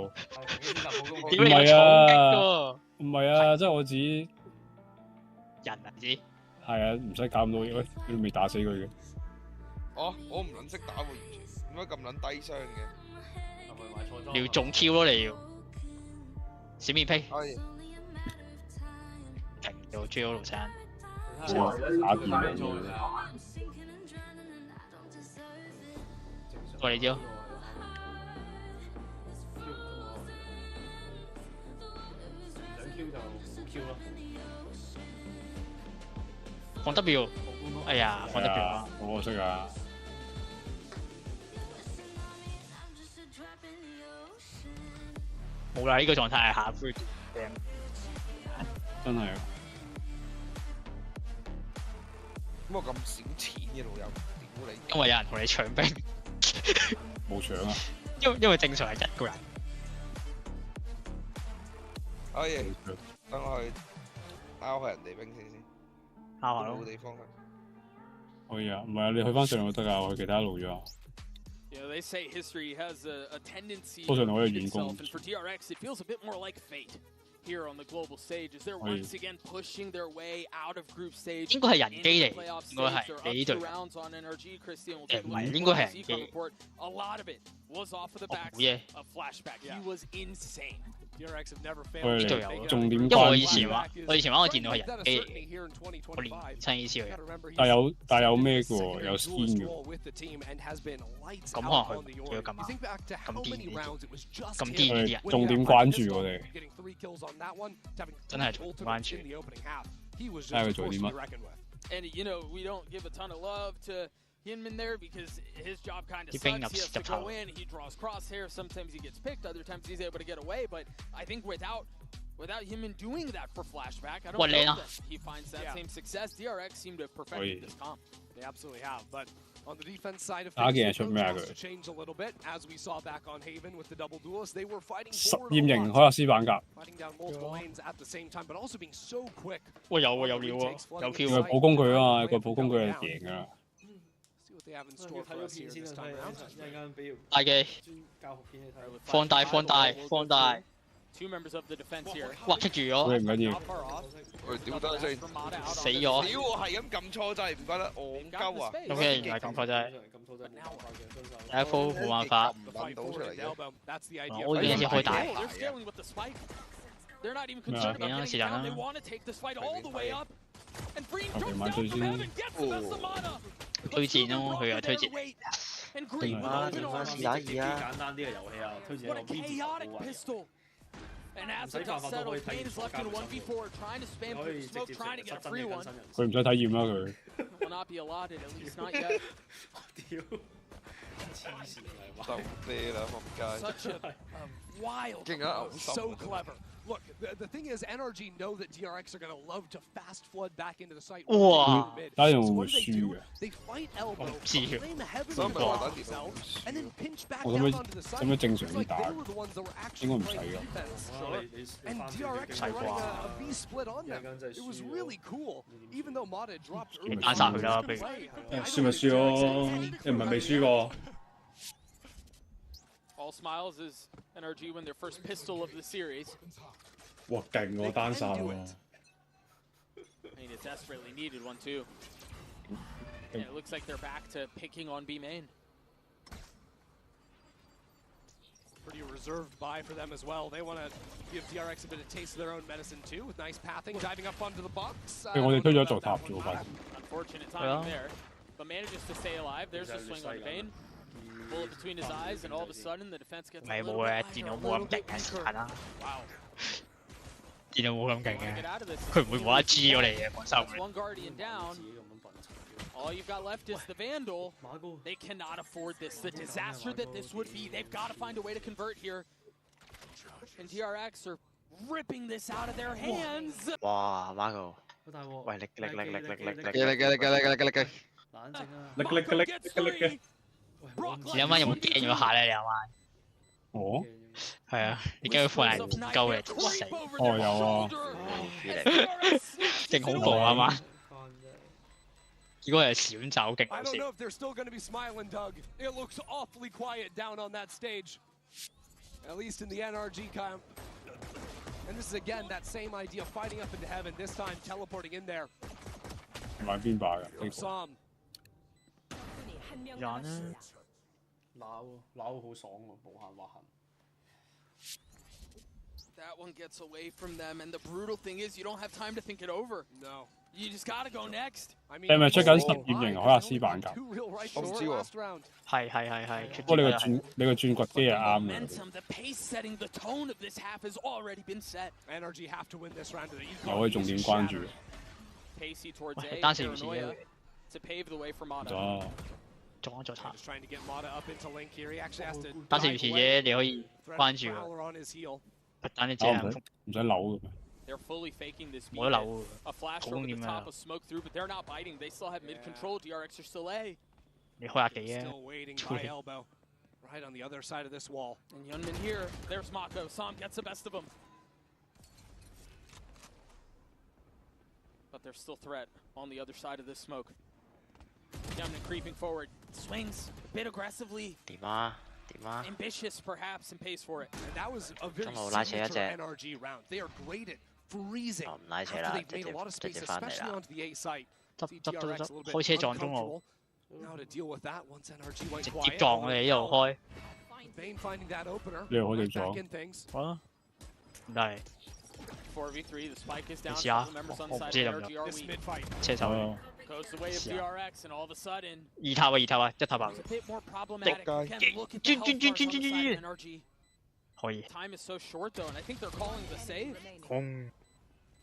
屌你有重擊喎！唔係啊，即係我自己人啊知。係啊，唔使搞咁多嘢，喂，你未打死佢嘅。我唔撚識打喎，完全點解咁撚低傷嘅？你要中 Q 咯，你要閃面飛。可以。勁到 J 路山。打電腦。過嚟招。2Q 就 Q 咯。放 W， 哎呀，放 W 啊！好可惜啊！冇啦，呢個狀態係下杯掟。真係。咁我咁少錢嘅老友，屌你！因為有人同你搶兵。冇搶啊！因為正常係一個人。可以，等我去拗下人哋兵先，拗下咯。冇地方去。可以啊，唔係啊，你去翻上路得㗎，我去其他路咗。Yeah, they say history has a tendency to repeat itself, and for DRX, it feels a bit more like fate here on the global stage as they're once again pushing their way out of group stage. 應該係人機嚟，應該係你呢隊。唔係，應該係人機。A lot of it was off of the back of flashback. He was insane. DRX have never failed. 呢隊有重點關注。因為我以前玩個電腦係人機嚟，我連親呢次佢。但有咩嘅喎？有 skin 嘅。咁可能要咁啊，咁癲呢啲人。重點關注我哋。真係重點關注。睇下佢做啲乜。And you know, we don't give a ton of love to him in there because his job kind of Keeping sucks. He has to up go in, he draws crosshairs, sometimes he gets picked, other times he's able to get away, but I think without him in doing that for flashback, I don't know that he finds that same success. DRX seem to have perfected this comp. They absolutely have, but on the defense side of things, it has to change a little bit, as we saw back on Haven with the double duelists. They were fighting forward a lot, fighting down multiple lanes at the same time, but also being so quick. 喂，有喎，有料喎，有 Q 喎。補攻佢啊嘛，個補攻佢係贏㗎啦。大嘅，放大。Two members of the defense here. 哇，棘住咗。唔緊要。喂，屌得先，死咗。屌我係咁撳錯掣，唔覺得戇鳩啊 ？OK，唔係撳錯掣。第一鋪冇辦法。我已經開大。咩啊？是但啦。我慢最先啦。推薦咯，佢又推薦。定啦，定翻試打二啊！簡單啲嘅遊戲啊，推薦有 V And as the dust settles, Kane is left in 1v4, trying to spam smoke, trying to get a free one. 佢唔使體驗啦佢。Will not be allotted, at least not yet. 屌，黐線嚟就咩啦，仆街。Such a wild, so clever. Look, the thing is, NRG know that DRX are going to love to fast flood back into the site. Wow. So what do they do? They fight elbow, claim a heaven themselves, and then pinch back down onto the site. It's like they were the ones that were actually playing defense. And DRX were running a B split on them. It was really cool, even though Mata dropped early. 打殺佢啦，不如。輸咪輸咯，你唔係未輸過。All smiles as NRG win their first pistol of the series. 哇，勁喎單殺喎！ I mean, it desperately needed one too. And it looks like they're back to picking on B main. Pretty reserved buy for them as well. They want to give DRX a bit of taste of their own medicine too, with nice pathing, diving up onto the box. 我哋推咗做塔啫喎，發現。Unfortunate timing there, but manages to stay alive. There's a swing on Vayne. Bullet between his eyes, and all of a sudden the defense gets. 唔係冇嘅，電腦冇咁勁嘅時間啦。電腦冇咁勁嘅，佢唔會冇得 G 咗你嘅講收佢。One guardian down. All you've got left is the Vandal. They cannot afford this. The disaster that this would be. They've got to find a way to convert here. And DRX are ripping this out of their hands. 哇 ，Marco！ 喂，力！你啱啱有冇驚咗下咧？你啱啱？我？係啊，你驚佢放人研究嚟死？哦，有啊。勁恐怖啊嘛！結果係閃走，勁好 I 笑。 don't know if they're still going to be smiling, Doug. It looks awfully quiet down on that stage, at least in the NRG camp. And this is again that same idea, fighting up into heaven. This time teleporting in there. 買邊把㗎？ Sam. 人啊！扭好爽喎，無限滑行。 That one gets away from them, and the brutal thing is you don't have time to think it over. No. You just gotta go next. 你係咪出緊實驗型海亞斯版㗎？我唔知喎。係。不過你個轉掘機係啱嘅。 Momentum, the pace setting, the tone of this half has already been set. NRG have to win this round of the eco. 有可以重點關注。 Pacey towards A, 單時唔似 Paranoia to pave the way for Mata. 中塔。 Just trying to get Mata up into link here. He actually has to. 單時唔似啫，你可以關注。 on his heel. 但你只係唔使扭嘅。 They're fully faking this beat. 冇得扭。 A flash over the top of smoke through, but they're not biting. They still have mid control. DRX are still A. 你開下機啊！ Still waiting by elbow, right on the other side of this wall. And Yunmin here. There's Mako. Sam gets the best of him. there's still threat on the other side of this smoke. Demon creeping forward, swings a bit aggressively. 點啊？ Ambitious, perhaps, and pays for it. And that was a very signature NRG round. They are great at freezing after they've made a lot of space, especially onto the A site. See DRX a little bit uncomfortable. Now to deal with that once NRG went quiet. 直接撞我哋呢度開。Bane finding that opener. 呢度可以 Right 撞。 back in things. 啊，唔係。 4v3, the spike is down. 試下， Members on 我唔 side 知 of 得唔 NRG 得。 are weak. 車手。 Goes the way of DRX, and all of a sudden, 二塔啊，二塔啊，一塔爆。 it's a bit more problematic. Again, look at the 轉 health 轉 bars 轉 on 轉 the 轉 side 轉 of NRG. 可以。 Time is so short though, and I think they're calling the save. 空。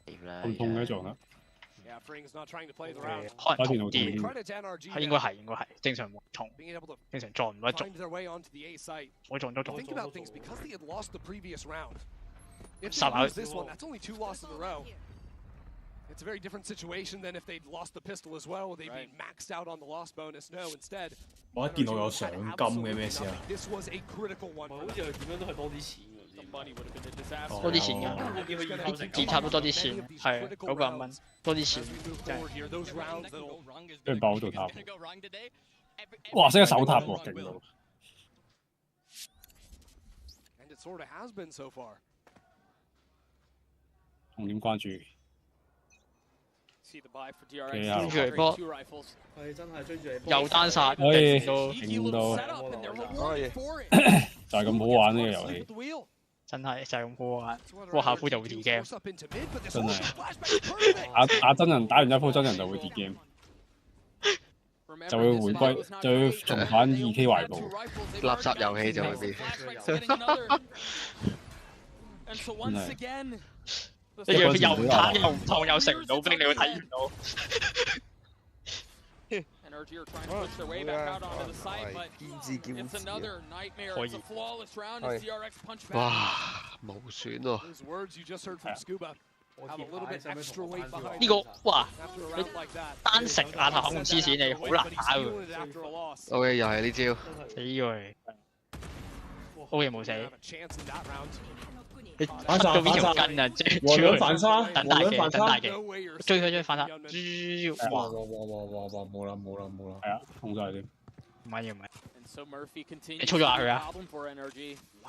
咁痛嘅撞啦。 Yeah, Fring's not trying to play the round. 可能痛啲。 Credit to NRG. 係應該係，正常冇痛。 Being able to 正常撞唔到一撞。 find their way onto the A site. 我撞都撞。 Think about things because they had lost the previous round. If they 十下。 lose this one, that's only 2 losses in a row. It's a very different situation than if they'd lost the pistol as well. They'd be maxed out on the loss bonus. No, instead. 我一見到有賞金嘅咩事啊？ This was a critical one. 好似係點樣都係多啲錢㗎。 多啲錢㗎，二塔都多啲錢，係900蚊，多啲錢真係。跟住爆到塔。哇！識得手塔喎，勁到。 And it sort of has been so far. 重點關注。 See the buy for DRX. 追住嚟波， 係真係追住嚟波。又單殺，可以到勁到，可以，就係咁好玩呢個遊戲。 真係就係咁好玩。哇！下鋪就會跌 game， 真係打真人打完一鋪真人就會跌 game， 就會回歸，就會重返 2K 懷抱。垃圾遊戲就會變。真係。 你仲要又打又唔痛又食唔到兵，你會睇唔到。NRG are trying to push their way back out onto the site, but it's another nightmare. It's a flawless round as DRX punch back. 哇，冇損喎。 Those words you just heard from Scuba have a little bit extra weight behind 呢個哇， after a 你 round like that. 單食亞塔咁黐線，你好難打喎。OK，又係呢招。死佢。OK 冇死。 你反殺到邊條筋啊？和兩反殺，等大嘅，和兩反殺，等大嘅，追佢反殺，哇！冇啦，係啊，控晒添。唔緊要唔係。 So Murphy 你操咗下佢啊！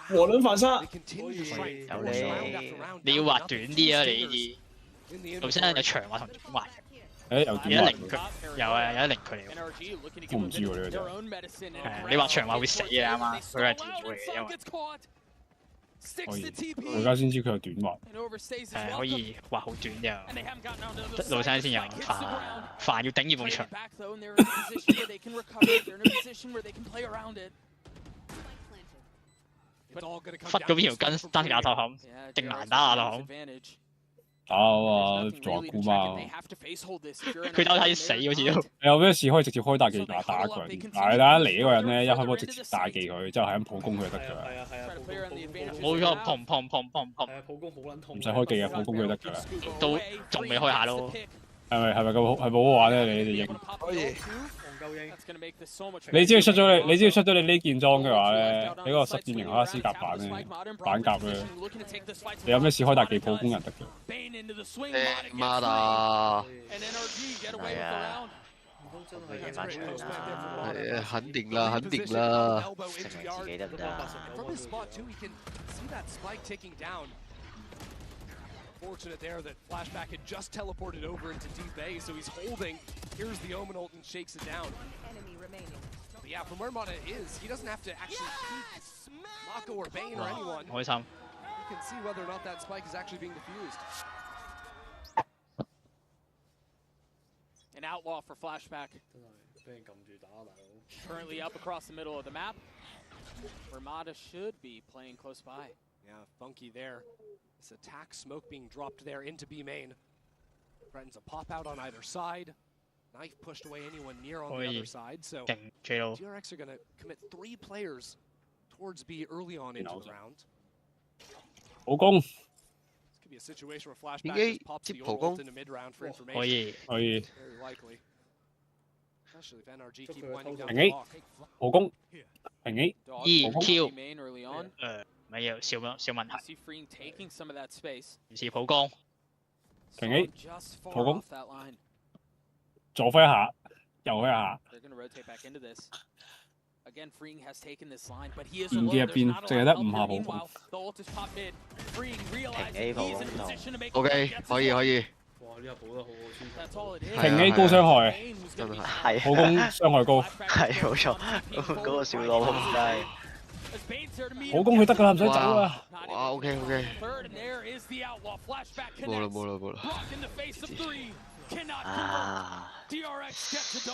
和兩反殺。你要滑短啲啊！你呢啲頭先有長滑同短滑。誒有短滑。有啊，有一零距離。我唔知喎呢個真係。係你滑長滑會死嘅啱嘛？佢係跳嘅，因為。 可以，我而家先知佢有短滑。係可以滑好短就，老生先有煩要頂住埲牆。忽嗰邊條筋單條亞頭冚，勁難打亞頭冚。打啊，做阿姑嘛。佢打睇死好似都。你有咩事可以直接開大技打一個人，但係你睇嚟呢個人咧，一開波直接大技佢，之後係咁普攻佢就得㗎啦。冇錯，砰！普攻好撚痛。唔使開技嘅，普攻佢得㗎啦。都仲未開下咯。係咪咁好？係咪好玩咧？你哋應？可以。 你只要出咗你呢件裝嘅話咧，你嗰個實戰型哈斯甲版咧，板甲咧，你有咩事開大技普攻人得嘅。媽da！係啊，夜晚場啦。係啊，肯定啦，肯定啦。證明自己得唔得啊？ Fortunate there that Flashback had just teleported over into deep A, so he's holding. Here's the Omen ult and shakes it down. Enemy remaining. But yeah, from where Mana is, he doesn't have to actually peek Mako or Bane or anyone. 開心。 He can see whether or not that spike is actually being defused. An outlaw for Flashback. Currently up across the middle of the map. Ramada should be playing close by. Yeah, funky there. This attack smoke being dropped there into B main. Threatens a pop out on either side. Knife pushed away anyone near on the other side. So DRX are going to commit 3 players towards B early on into the round. 普攻。 This could be a situation where Flashback just pops the ult in the mid round for information. 可以。 Very likely. Especially if NRG keep winding down 平 the A， block. 普攻，平 A， EQ。 early on. 咪有小問題。 See Freen taking some of that space. 唔似普攻。平 A 破攻，左揮一下，右揮一下。唔見入邊淨係得5下暴攻。平 A 暴攻度。OK， 可以。哇！呢下補得好，平 A 高傷害，真係係暴攻傷害高，係冇錯，嗰個小佬唔低。暴攻佢得㗎啦，唔使走啊！哇 OK， 冇啦。啊！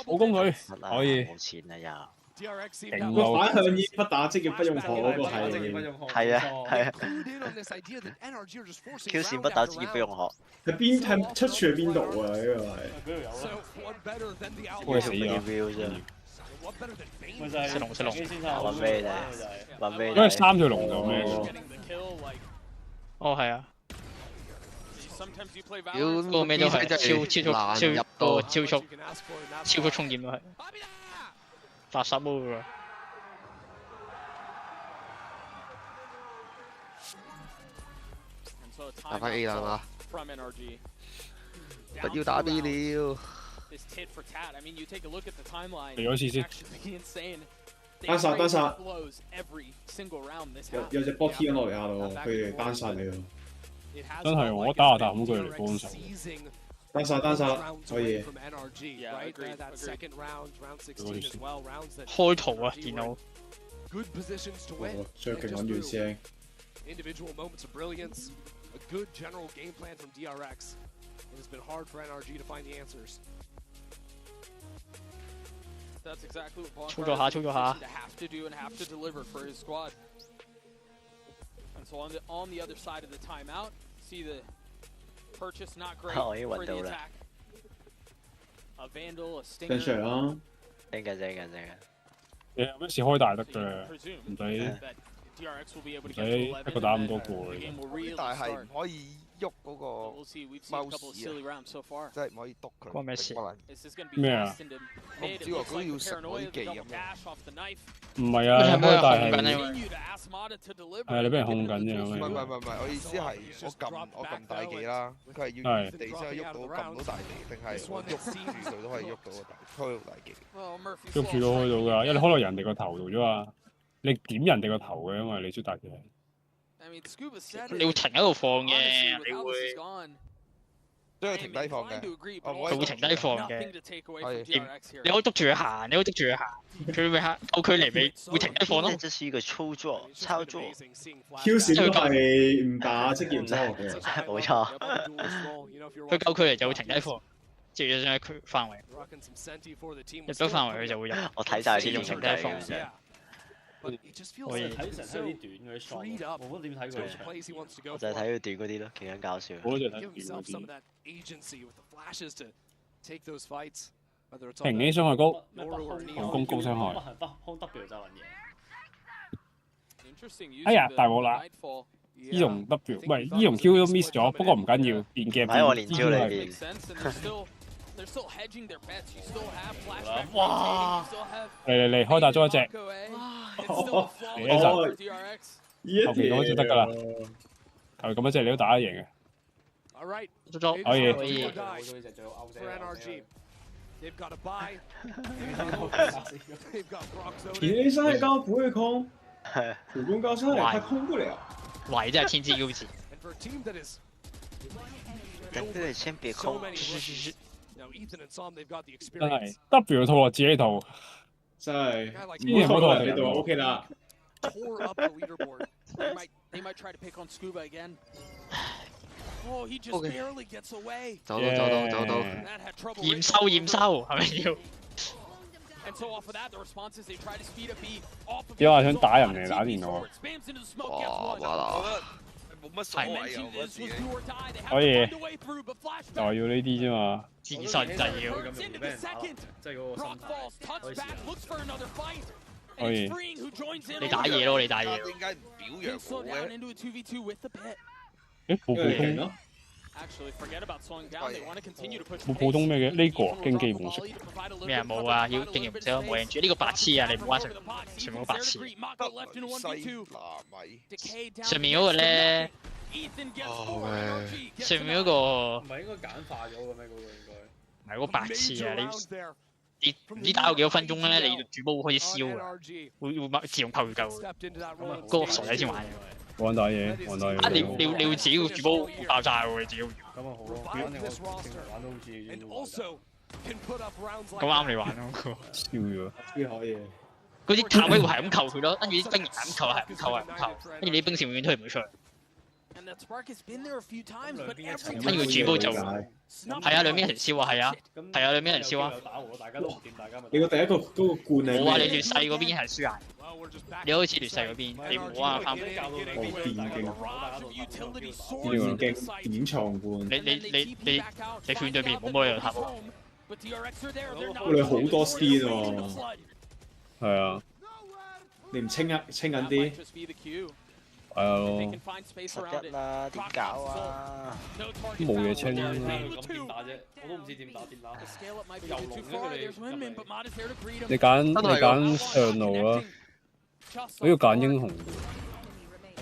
暴攻佢可以。冇錢啊又。個反向衣不打職業不用學嗰個係啊。Q 線不打職業不用學。係出處喺邊度啊？呢個係。會死咗。食龍。揾咩啫？揾咩？因為3條龍做咩？哦，係啊。屌，嗰個咩都係超速衝劍都係。垃圾毛㗎。打翻 A 啦係嘛？不要打 B 了。嚟咗次先。單殺。有隻波 T 咗落嚟下咯，佢哋單殺你咯。真係我打下咁佢嚟幫手。單殺可以。開圖啊，見到。最勁揾完聲。Individual moments of brilliance, a good general game plan from DRX. It has been hard for NRG to find the answers. That's exactly what操作下have to do and have to deliver for his squad. And so on the other side of the timeout, see the purchase not great for the attack. A Vandal, a Stinger. 正常啊。正嘅。你有咩事開大得㗎，唔使。唔使一個打咁多個嘅。但係唔可以喐嗰個 mouse 啊，即係唔可以篤佢。關咩事？咩啊？我唔知喎，佢要食嗰啲技咁樣。唔係啊，開大係。係啊，你俾人控緊啫。唔係，我意思係我撳大技啦，佢係要原地先可以喐到撳到大技，定係我喐住佢都可以喐到開到大技？喐住都開到㗎，因為你開落人哋個頭度啫嘛。你點人哋個頭嘅，因為你出大嘅。你會停喺度放嘅，你會。都係停低放嘅。佢會停低放嘅。你可以督住佢行，佢會夠距離你會停低放咯。這是一個操作。Q 線都係唔打職業嘅。冇錯。佢夠距離就會停低放，即係將佢範圍。入咗範圍佢就會入。我睇晒先用停低放。可以睇成有啲短嗰啲 shot， 冇乜點睇佢。我就係睇佢短嗰啲咯，幾緊搞笑。我就睇短嗰啲。平 A 傷害高，暴攻高傷害。哎呀，大鑊啦 ！E 同 W 唔係 E 同 Q 都 miss 咗，不過唔緊要，變嘅喺我連招裏邊。哇！嚟，開大咗一隻。嚟一隻。後期嗰隻得㗎啦。係咁一隻你都打得贏嘅。可以。铁山高不会空，普攻高山他空不了。喂，真係天之驕子。等佢哋先別空。真係 W 套落自己套，真係唔好套人哋度 OK 啦。走到，驗收，係咪要？點解想打人嚟打電腦？哇！冇乜所謂啊，我自己。可以，就係要呢啲啫嘛。自信就要咁樣俾人打，即係嗰個心態。可以。你打嘢咯，你打嘢。點解唔表揚我嘅？誒，冇普通咯。冇普通咩嘅？呢個競技模式。咩啊？冇啊！要競技模式冇人住。呢個白痴啊！你唔關上，全部白痴。上面嗰個咧上面嗰個唔係應該簡化咗嘅咩？嗰個應該。唔係嗰個白痴啊！你唔知打到幾多分鐘咧，你主波會開始燒啊，會自動扣佢夠。嗰個傻仔先玩嘅。玩大嘢，玩大嘢。啊！你要自己個主波爆炸喎，你自己。咁啊好咯，反正我正常玩都好似已經咁啱你玩咯，燒咗，燒可以。嗰啲塔位會係咁扣佢咯，跟住啲兵係咁扣，係咁扣，係咁扣，跟住你啲兵線永遠推唔到出去。跟住主波就係啊，兩邊一齊燒啊，係啊，係啊，兩邊一齊燒啊。你個第一個嗰個罐係冇啊！你劣勢嗰邊係輸硬，你開始劣勢嗰邊，你唔好啊！啱。電競點創罐。你勸對面唔好摸你個塔喎。你好多 skin 喎。係啊。你唔清緊啲？係啊咯。11啦，點搞啊？冇嘢清啦。咁點打啫？我都唔知點打。遊龍啫佢哋。你揀上路啦。我要揀英雄。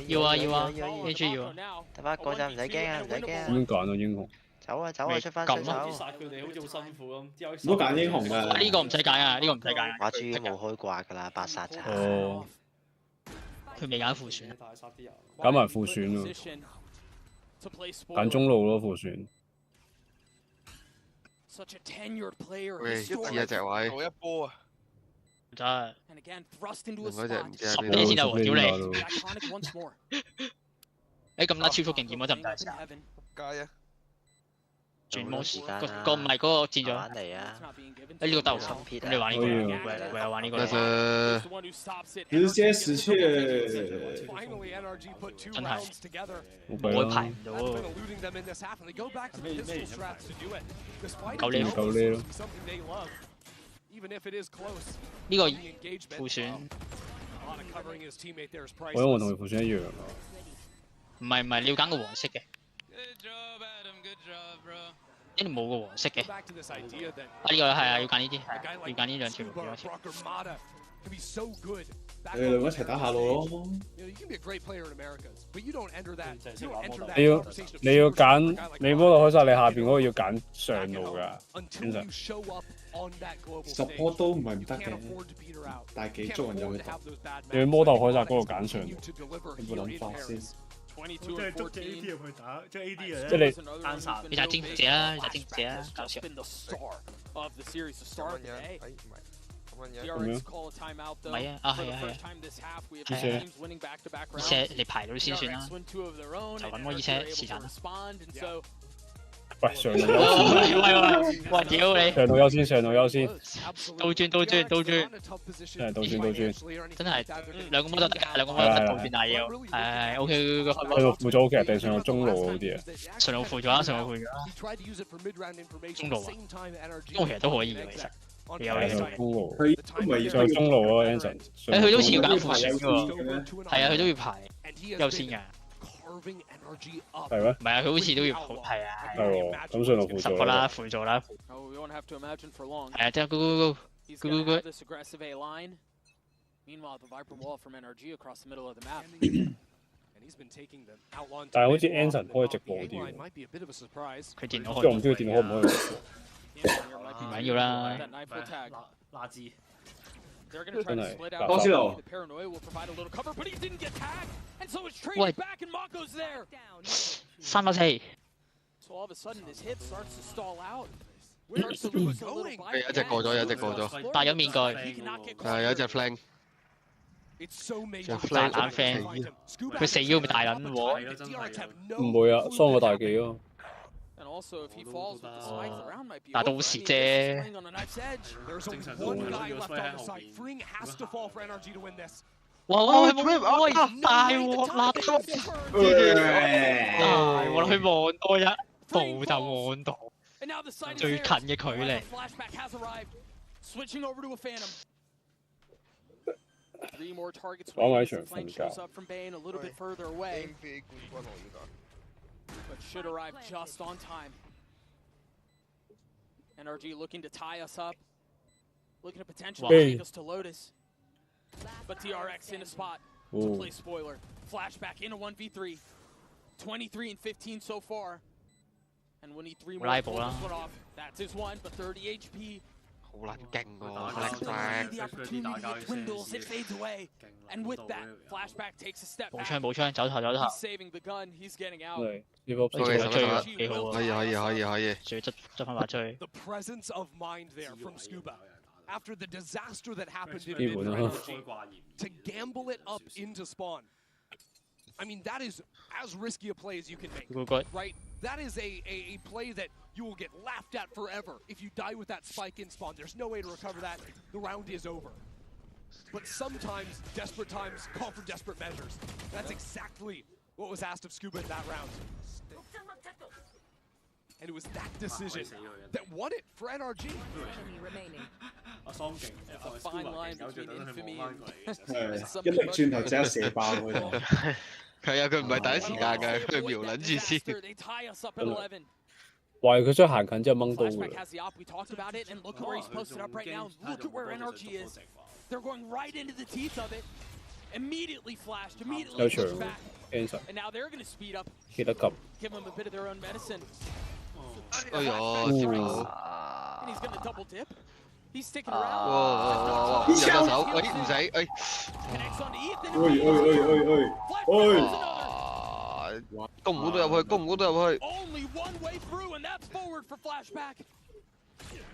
要啊，A G 要啊。得翻個陣唔使驚啊，唔使驚啊。已經揀咗英雄。走啊，出翻水手。殺佢哋好似好辛苦咁。唔好揀英雄啊！呢個唔使揀啊，呢個唔使揀。話豬冇開掛㗎啦，8殺咋。哦。佢未揀副選。揀埋副選咯。揀中路咯，副選。喂，一隻位。我一波啊！唔得。另外一隻唔知10咩先啊？屌你！你咁甩超速勁劍我真唔得。街啊！轉魔時間個唔係嗰個戰咗嚟啊！呢個鬥咁你玩呢個，唯有玩呢個。直接死去。真係我排唔到喎。夠呢咯。呢個副選。我因為我同佢副選一樣啊。唔係，你要揀個黃色嘅。呢度冇個黃色嘅。啊呢個係啊，要揀呢啲，要揀呢兩條。你哋兩個一齊打下路咯。你要揀，你魔道開晒，你下邊嗰個要揀上路㗎。其實 support 都唔係唔得嘅，但係幾足人就去打。你魔道開晒嗰個揀上路，有冇諗法先？即係捉隻 AD 入去打，即係 AD 嘅。即係你單殺。你打征服者啦，你打征服者啦，搞笑。咁樣。唔係啊，係啊。而且你排到先算啦，就揾我而且時間。喂，上路優先。喂，屌你！上路優先。倒轉。真係倒轉。真係兩個魔都得㗎，兩個魔都得倒轉大嘢。係 OK。上路輔助 OK 定上路中路好啲啊？上路輔助啦。中路啊，中路其實都可以嘅，其實。係上中路。上中路啊 ，Anson。佢都好似要揀副選㗎喎。係啊，佢都要排優先㗎。係咩？唔係啊，佢好似都要係啊。係喎，咁上路輔助。10個啦，輔助啦。係啊，即係 go。但係好似 Anson 開直播啲喎。佢電腦開。即係我唔知佢電腦開唔開直播。唔緊要啦。垃圾。真係。多斯路。喂，3-4。有一隻過咗，戴咗面具。係有一隻 flank。大膽 friend， 佢死咗咪大撚喎？唔會啊，傷個大技咯。但到時啫。哇！大鑊啦！我去望多一步就望到最近嘅距離。講埋場瞓覺。But should arrive just on time. NRG looking to tie us up, looking to potentially take us to Lotus. But TRX in a spot to play spoiler. Flashback into 1v3. 23 and 15 so far. And we need 3 more.拉布啦。 That's his one, but 30 HP. 好撚勁喎 The opportunity dwindles, it fades away. And with that, Flashback takes a step back. 冇槍，走頭。 He's saving the gun, he's getting out. 幾好啊！可以。仲要執翻把追。 The presence of mind there from Scuba. After the disaster that happened in mid for energy, to gamble it up into spawn. I mean, that is as risky a play as you can make, right? That is a play that you will get laughed at forever if you die with that spike in spawn. There's no way to recover that. The round is over. But sometimes, desperate times call for desperate measures. That's exactly what was asked of Scuba in that round. And it was that decision that won it for NRG. A fine line between infamy and 一力轉頭即刻射爆佢。係啊，佢唔係第一時間嘅，佢瞄撚住先。話佢想行近之後掹刀㗎。 has the op. We talked about it, and look where he's posted up right now. Look at where NRG is. They're going right into the teeth of it. Immediately flashed, immediately pushed back. And now they're going to speed up. Give them a bit of their own medicine. And he's going to double dip. He's sticking around. 有手，唔使，Connects onto Ethan. 攻唔攻到入去？ Only one way through, and that's forward for Flashback.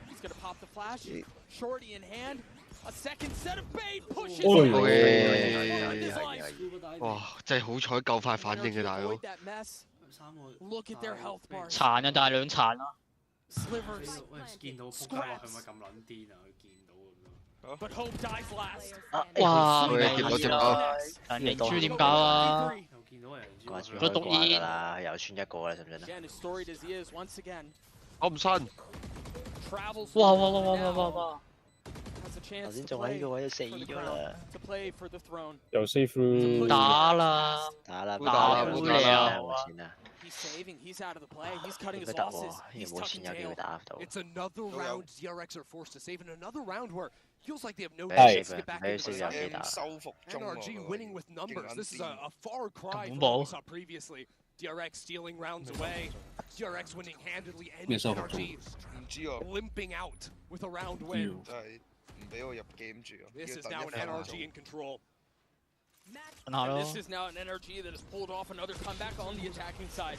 He's going to pop the flash. Shorty in hand. A second set of bait pushes. 哇！真係好彩夠快反應嘅大佬。 Look at their health bars. 殘啊，大兩殘啊！ Slivers. 見到撲街話佢咪咁撚癲啊！佢見到咁樣。 But hope dies last. 哇！見到。人豬點搞啊？掛住開掛㗎啦，又穿一個啦，信唔信啊？ Again, as storied as he is, once again. 我唔信。哇！ Has a chance 頭先仲喺呢個位死咗啦。 to play for the throne. 又 safe through 打啦！ He's saving, he's out of the play, he's cutting his losses, he's tucking tail. It's another round DRX are forced to save, and another round where feels like they have no Hey, chance to get back into the game. NRG winning with numbers. This is a far cry from what we saw previously. DRX stealing rounds away. DRX winning handedly, and NRG limping out with a round win. This is now an NRG in control. And this is now an NRG that has pulled off another comeback on the attacking side.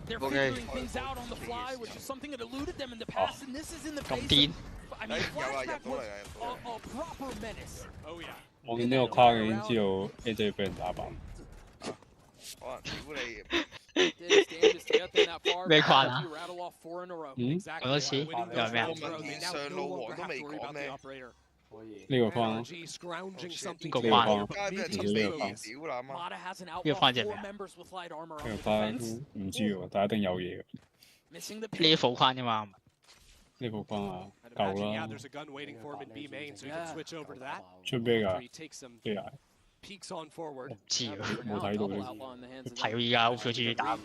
They're figuring things out on the fly, which is something that eluded them in the past, and this is in the face of, I mean, Flashback was a proper menace. Oh yeah. 我見呢個框已經知道 AJ 俾人打爆。咩框啊？講多次，又係咩啊？上路王都未講咩？呢個框，邊個框？呢個框啫咩？呢個框唔知喎，但係一定有嘢嘅。呢副框啫嘛。呢副框啊，夠啦。出咩㗎？咩啊？ Peeks on forward. 唔知啊，冇睇到呢。睇到依家好似打。 睇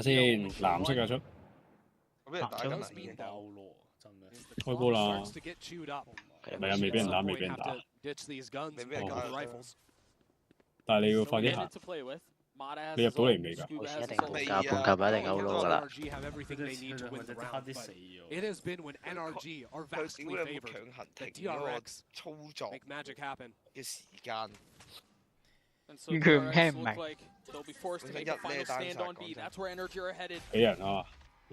先，藍色嘅出。開波啦！唔係啊，未俾人打，未俾人打。但係你要快啲行。你入到嚟未㗎？一定冇㗎，半級一定歐撈㗎啦。 It has been when NRG are vastly favored that DRX make magic happen. 嘅時間。 佢唔聽唔明。 They'll be forced to make a final stand on B. That's where NRG are headed. 俾人啊！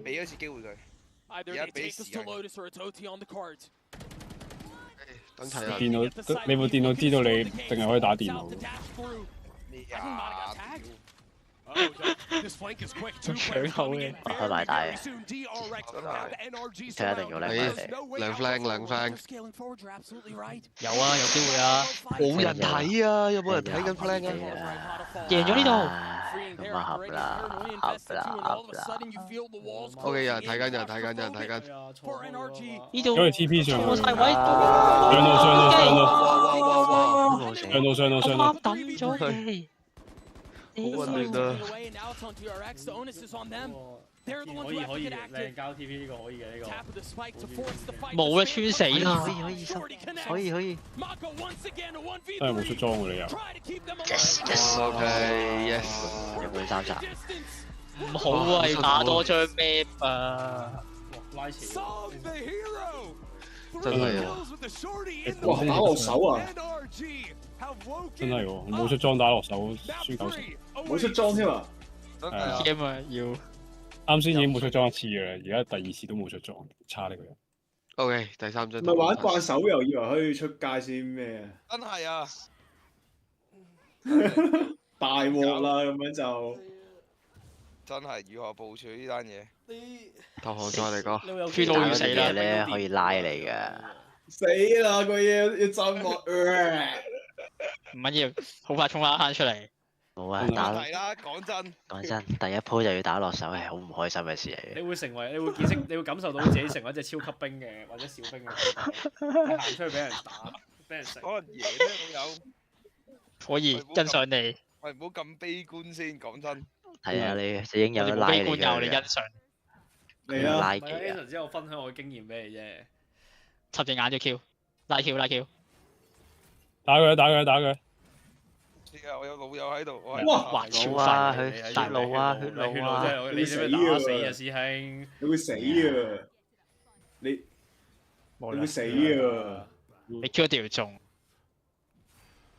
俾咗次機會佢。 Either they take this to Lotus or it's OT on the cards. 等睇下。電腦，你部電腦知道你淨係可以打電腦。 This flank is quick. 搶口嘅。開埋大嘅。睇一定要兩 flank。有啊，有機會啊。冇人睇啊，有冇人睇緊 flank 啊？贏咗呢度。咁啊合啦。 OK， 有人睇緊。呢度。因為 TP 上去。晒位。上到。等咗佢。好混亂啊！ They're the ones who have to get active. 交 TP 呢個可以嘅呢個。 Tap of the spike to force the fight. 冇啊，穿死啦！可以。Mako once again a 1v3. 真係冇出裝喎你又。Yes，有冇3集？唔好啊，要打多張 map 啊！拉前。真係啊！哇，打落手啊！真係喎，冇出裝打落手，輸90。冇出裝添啊！係啊，要。啱先已經冇出裝1次嘅啦，而家第2次都冇出裝，差呢個人。OK，第3張。唔係玩慣手遊，以為可以出街先咩啊？真係啊！大鑊啦，咁樣就。真係如何部署呢單嘢？投降再嚟講，輸到要死啦！咧可以拉你㗎。死啦！個嘢要浸落。唔緊要，好快衝翻出嚟。冇啊，打啦！講真，第一鋪就要打落手係好唔開心嘅事嚟嘅。你會成為，你會見識，你會感受到自己成為一隻超級兵嘅或者小兵嘅，行出去俾人打，俾人食。可能贏咧老友。可以欣賞你。喂，唔好咁悲觀先，講真。係啊，你已經有得拉你嘅。有你欣賞。你啊！拉技啊！之後分享我嘅經驗俾你啫。插隻眼就 Q， 拉 Q。打佢。我有老友喺度，哇！超快，佢血路啊！你點樣打死啊，師兄？你會死啊！你會死啊！你 Q 一定要中。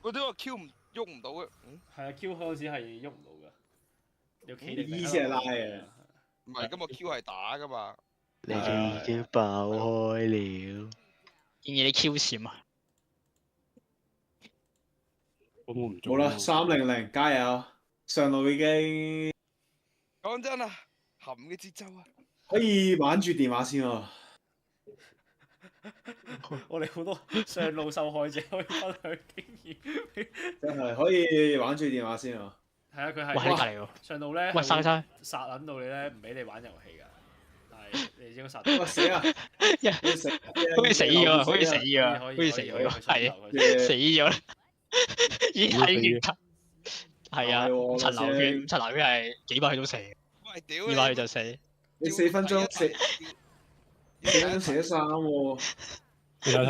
嗰啲個 Q 喐唔到嘅。係啊 ，Q 開始係喐唔到㗎。要企定。E 先係拉啊！唔係，今個 Q 係打㗎嘛。你已經爆開了。建議你 Q 閃啊！好啦，300，加油！上路已經講真啊，含嘅節奏啊，可以玩住電話先喎。我哋好多上路受害者可以分享經驗。真係可以玩住電話先喎。係啊，佢係喺隔離喎。上路咧，喂殺撚到你咧，唔俾你玩遊戲㗎。但係你應該殺。哇死啊！好似死咗，係死咗。已經睇完，係啊，5層流血係幾百血都死，200血就死。你4分鐘死得3喎。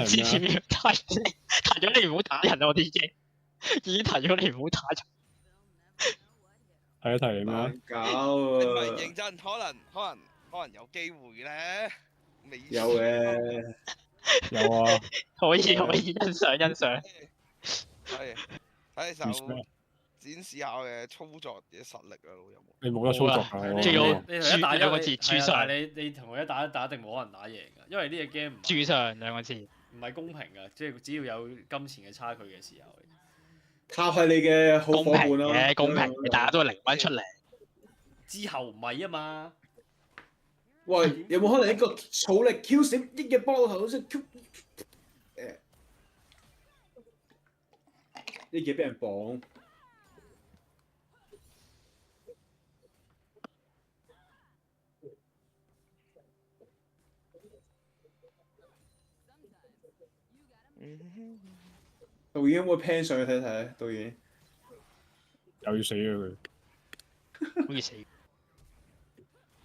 之前提咗你唔好打人啊！我啲已經提咗你唔好打人。係啊，提你咩？搞啊！你唔係認真，可能有機會咧。有嘅。有啊。可以欣賞。係睇手展示下我嘅操作嘅實力啊，老友。你冇得操作㗎。仲要你同一打2個字，豬上。你同佢一打一定冇可能打贏㗎，因為呢隻 game 豬上2個字，唔係公平㗎，即係只要有金錢嘅差距嘅時候。靠係你嘅好伙伴啦。公平，大家都係0分出嚟。之後唔係啊嘛。喂，有冇可能一個草力 Q 閃一嘅波頭好似 Q？呢嘢俾人綁，導演有冇 pan 上去睇睇？導演又要死咗佢，好似死。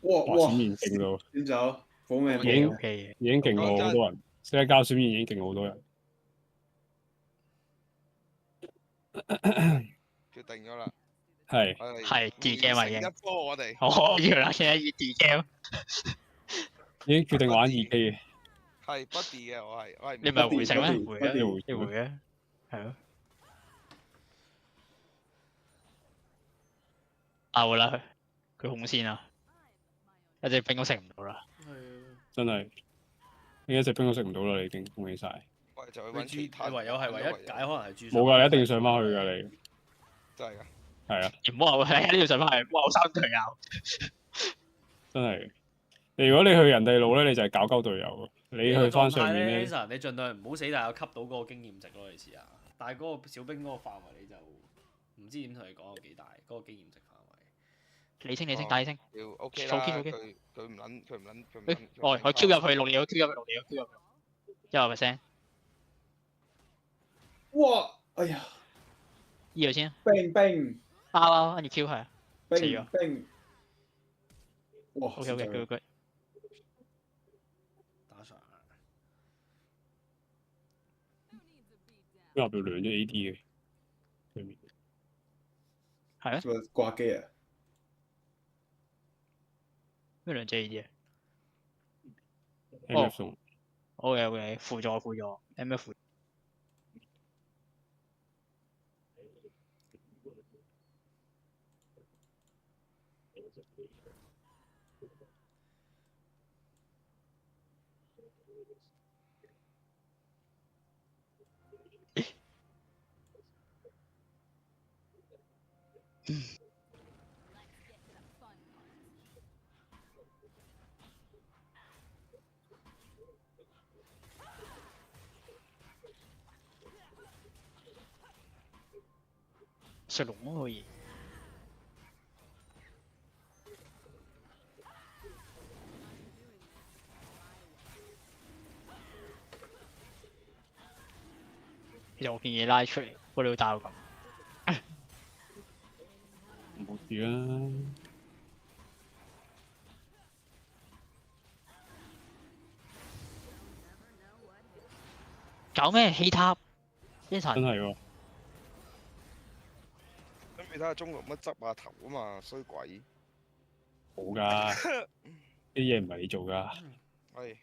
哇！閃現勁到，點走？保命已經勁過好多人，識得交閃現已經勁過好多人。決定咗啦，係 D game 已經。一波我哋。我以為啦，現在要 D game。已經決定玩2K 嘅。係不 D 嘅，我係。你唔係回城咩？回嘅，係咯。out啦，佢紅線啊，一隻兵都食唔到啦。真係，你一隻兵都食唔到啦，你已經恭喜晒。就去揾其他，唯一解可能係豬。冇㗎，你一定要上翻去㗎你。真係㗎。係啊。唔好話喺呢度上翻去，哇！3隊友。真係，如果你去人哋路咧，你就係搞鳩隊友。你去翻上面咧，你盡量唔好死，但係吸到嗰個經驗值咯，你試下。但係嗰個小兵嗰個範圍你就唔知點同你講有幾大，嗰個經驗值範圍。理清，大理清。要 OK 啦。佢唔撚。哦，佢 Q 入去6秒 ，Q 入去100%。哇！哎呀，呢度先。冰，跟住 Q 係。冰。哇 ，OK， 打上。入邊兩隻 AD 嘅，對面係啊，掛機啊？咩兩隻 AD 啊 ？MF 送。OK，輔助，MF。食龍都可以。有件嘢拉出嚟，我哋要打到咁。冇事啦。搞咩氣塔？真係喎。咁你睇下中龍乜執下頭啊嘛，衰鬼。冇㗎，啲嘢唔係你做㗎。係。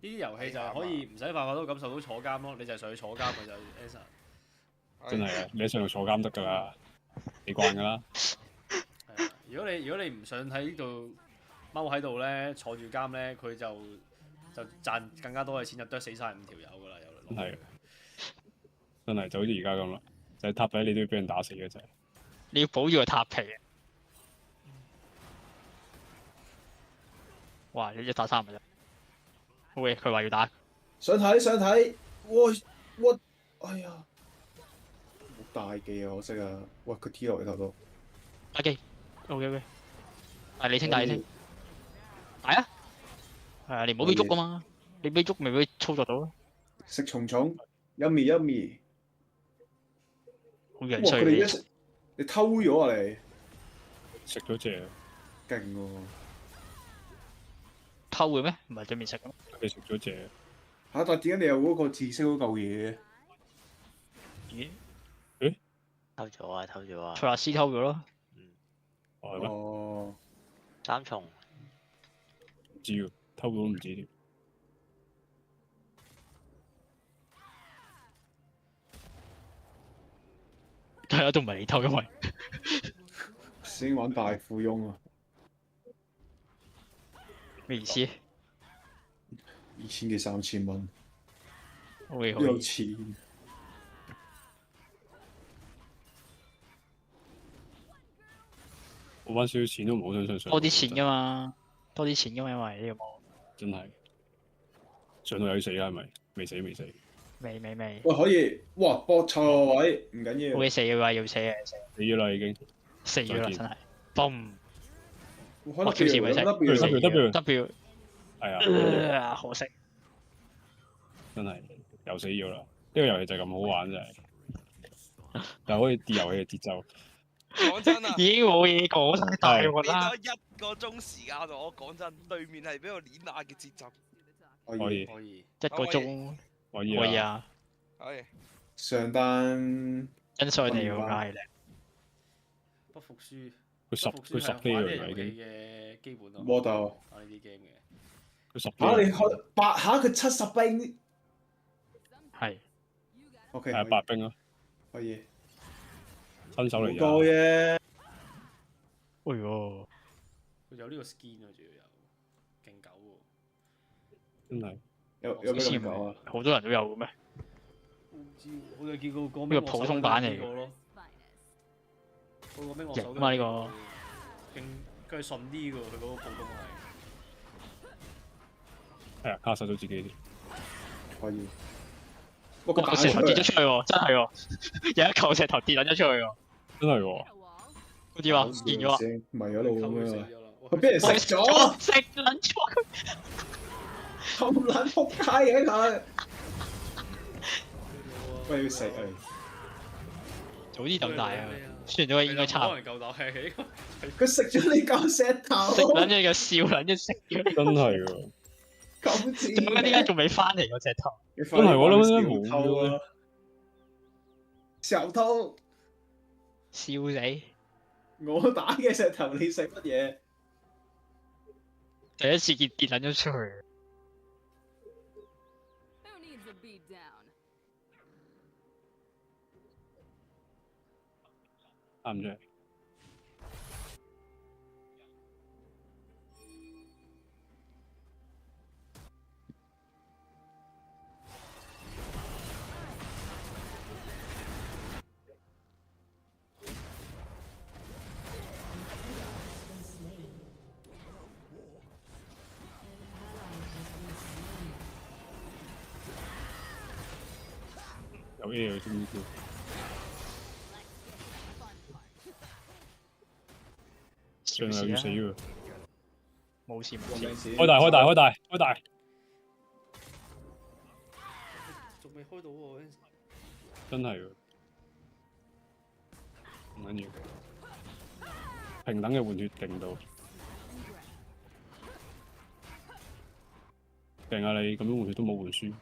呢啲遊戲就係可以唔使辦法都感受到坐監咯，你就係上去坐監咪就 Asa。真係啊！你喺上度坐監得㗎啦，你慣㗎啦。係啊，如果你唔想喺呢度踎喺度咧，坐住監咧，佢就賺更加多嘅錢，就剁死晒5條友㗎啦，有。係。真係就好似而家咁啦，就係塔底你都要俾人打死嘅就係。你要保住個塔皮啊！哇！你1打3咪啫。喂，佢話要打。想睇，哇！哎呀，冇大技啊，可惜啊！喂，佢 T 落你頭度。打機 ，OK， 你清。打啊！係啊，你唔好俾捉啊嘛，你俾捉咪俾操作到咯。食蟲，yummy。好樣衰嘅。你偷咗啊你？食咗隻。勁喎！偷嘅咩？唔係對面食嘅咩？你食咗隻。但點解你有嗰個紫色嗰嚿嘢嘅？咦？偷咗啊！塞納斯偷咗咯。哦。3重。唔知喎，偷咗唔知添。係啊，都唔係你偷，因為先玩大富翁啊！咩意思？2000幾3000蚊，好有錢。我揾少少錢都唔好想上。多啲錢㗎嘛，因為呢個冇。真係上到有死啦，係咪？未死。未。喂，可以，哇！搏錯個位唔緊要。會死嘅話要死嘅，死咗啦已經。死咗啦真係，嘣！我 Q 字咪死 W。係啊，可惜。真係又死咗啦！呢個遊戲就咁好玩真係，但可以跌遊戲嘅節奏。講真啊，已經冇嘢講，大鑊啦！俾多1個鐘時間我講真，對面係俾我碾壓嘅節奏。可以。1個鐘。可以啊。係。上單。真衰你好拉咧。不服輸。佢10飛㗎已經。嘅基本咯。魔鬥。打呢啲 game 嘅。佢10飛。你開8下佢70兵。係。OK。係8兵咯。可以。新手嚟㗎。多啫。哎呦。佢有呢個 skin 啊，仲要有勁狗喎。真係。有咩咁狗啊？好多人都有嘅咩？唔知喎，我就見過個呢個普通版嚟嘅。個咩樂手型嘛呢個。勁，佢係順啲嘅喎，佢嗰個普通係。係啊，卡實到自己啲。可以。哇！個石頭跌咗出去喎，真係喎，有一嚿石頭跌撚咗出去喎。真係喎。好似話見咗啊！迷咗路咁樣啊！佢俾人食咗，食撚咗佢。咁撚仆街嘅佢。喂，要死啊！早啲咁大啊！雖然都應該差。可能夠大氣。佢食咗你嚿石頭。食撚咗個笑撚咗食咗。真係喎。咁賤。做乜點解仲未翻嚟嗰隻頭？真係我諗應該冇啊。小偷。笑死！我打嘅石頭，你食乜嘢？第一次跌撚咗出去。啱啫。有 A 有知唔知？上又要死喎！冇事冇事。開大開大開大開大！仲未開到喎，真係喎，唔緊要。平等嘅換血勁到，勁啊！你咁樣換血都冇換輸。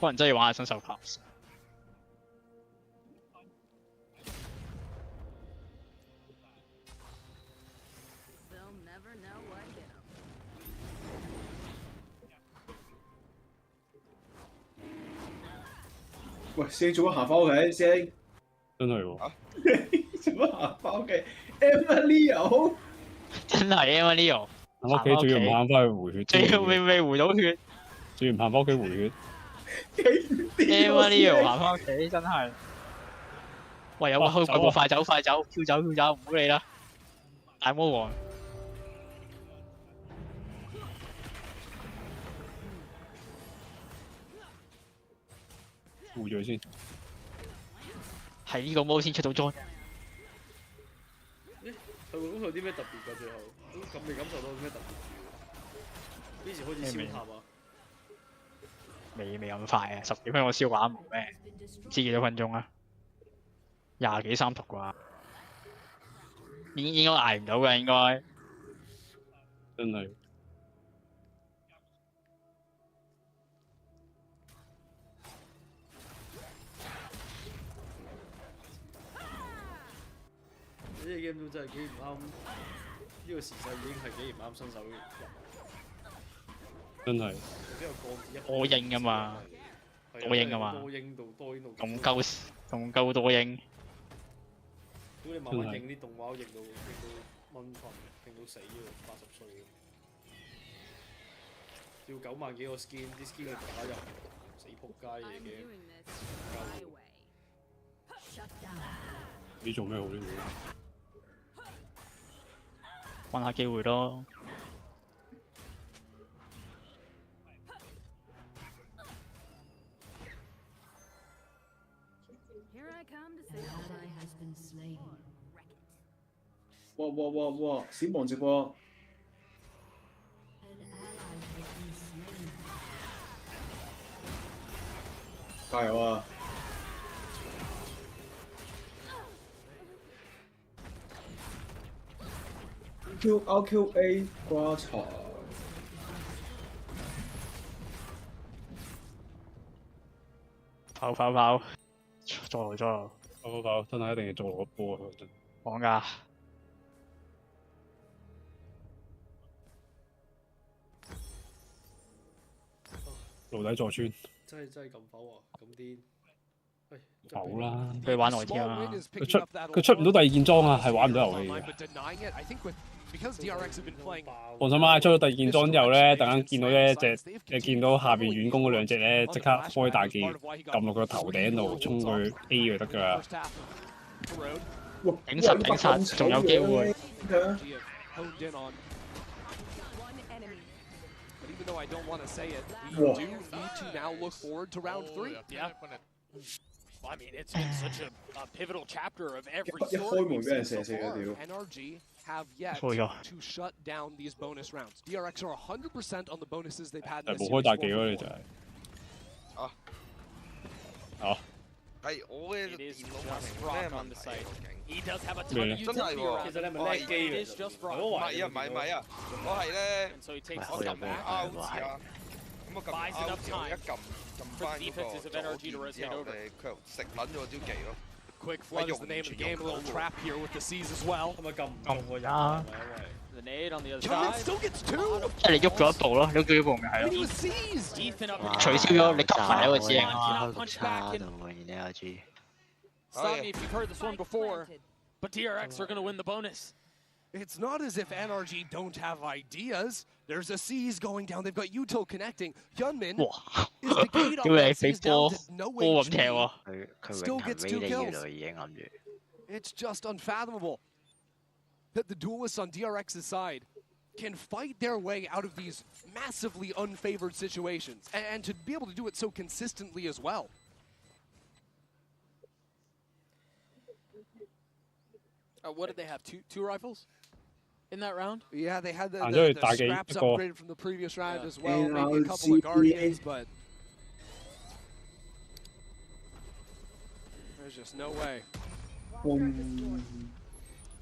可能真係要玩下新手 pass。喂，師兄做乜行翻屋企？師兄。真係喎。做乜行翻屋企 ？Emilio。真係 Emilio。行屋企仲要唔行翻去回血？仲要未回到血？仲要唔行翻屋企回血？ Emilio 行翻屋企真係。喂，有個快步快走快走，跳走跳走，唔好理啦。大魔王。護住先。係呢個魔先出到裝。誒，係喎，咁佢有啲咩特別㗎？最後咁未感受到咩特別？幾時開始燒塔啊？未咁快啊！10幾分我燒畫冇咩？唔知幾多分鐘啊？20幾30啩？應該捱唔到嘅應該。真係。呢隻 game 都真係幾唔啱，呢個時勢已經係幾唔啱新手。真係。多英啊嘛，多英啊嘛。多英到。仲夠多英。如果你慢慢認啲動畫，認到蚊瞓，認到死喎，80歲。要9萬幾個 skin， 啲 skin 你打入死仆街嘢嘅。你做咩好呢？揾下機會咯。哇！閃亡直播。加油啊！RQA 瓜柴。跑！再來！跑！真係一定要做落個波啊！真。講㗎。爐底坐穿。真係咁否啊！咁癲。走啦！佢玩耐啲啊！佢出唔到第二件裝啊，係玩唔到遊戲嘅。放心啦，出咗第二件裝之後咧，突然間見到一隻，你見到下邊遠攻嗰兩隻咧，即刻開大技撳落個頭頂度，衝佢 A 就得㗎啦。頂實，仲有機會。Even though I don't want to say it, we do need to now look forward to round 3. Yeah. I mean, it's been such a pivotal chapter of every story so far. NRG have yet to shut down these bonus rounds. DRX are 100% on the bonuses they've had in this series. 冇開大技咯，你就係。係我嘅電腦問題咩問題真係喎，其實你係咪叻機嘅？唔係啊，我係咧，我撳 R 字啊，咁我撳 R 字我一撳翻嗰個左鍵之後，佢又食撚咗招技咯。Quick flood is the name of the game. A little trap here with the C's as well. The nade on the other Kevin side. still gets two. 即係你喐咗一步咯，喐咗一步咪係咯。取消咗你急埋一個指令啊嘛。差到喎，而家 G。 Stop me if you've heard this one before, but DRX are going to win the bonus. It's not as if NRG don't have ideas. There's a C's going down. They've got util connecting. Hyunmin is the gate on that C's down to no HP. Still gets 2 kills. It's just unfathomable that the duelists on DRX's side can fight their way out of these massively unfavored situations, and to be able to do it so consistently as well. What did they have? Two rifles in that round? Yeah, they had the scraps upgraded from the previous round as well. Maybe a couple of Guardians, but there's just no way.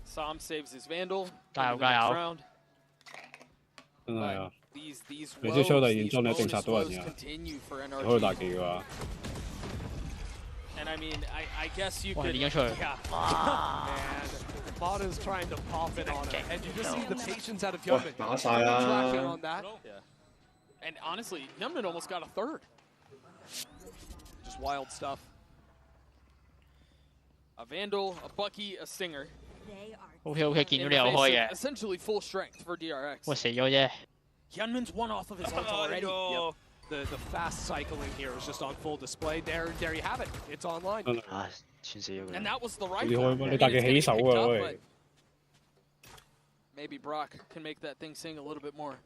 Sam saves his Vandal. 加油加油！ Round. 真係啊！ These 你知抽第二裝你一定殺到人㗎， continue for 你可以大技嘅話。 And I mean, I guess you 哇！ could. 點樣出去？ And Bada's trying to pop it on him, and you just see the patience out of Hyunmin. 打晒啦 Tracking on that. And honestly, Hyunmin almost got a third. Just wild stuff. A Vandal, a Bucky, a Stinger. OK， 見到你有開嘅。 Essentially full strength for DRX. 喂，死咗啫。 Hyunmin's one off of his ult already. Yep. The fast cycling here is just on full display. There you have it. It's online. And that was the right. 你大技起手啊喂！ Maybe Brock can make that thing sing a little bit more.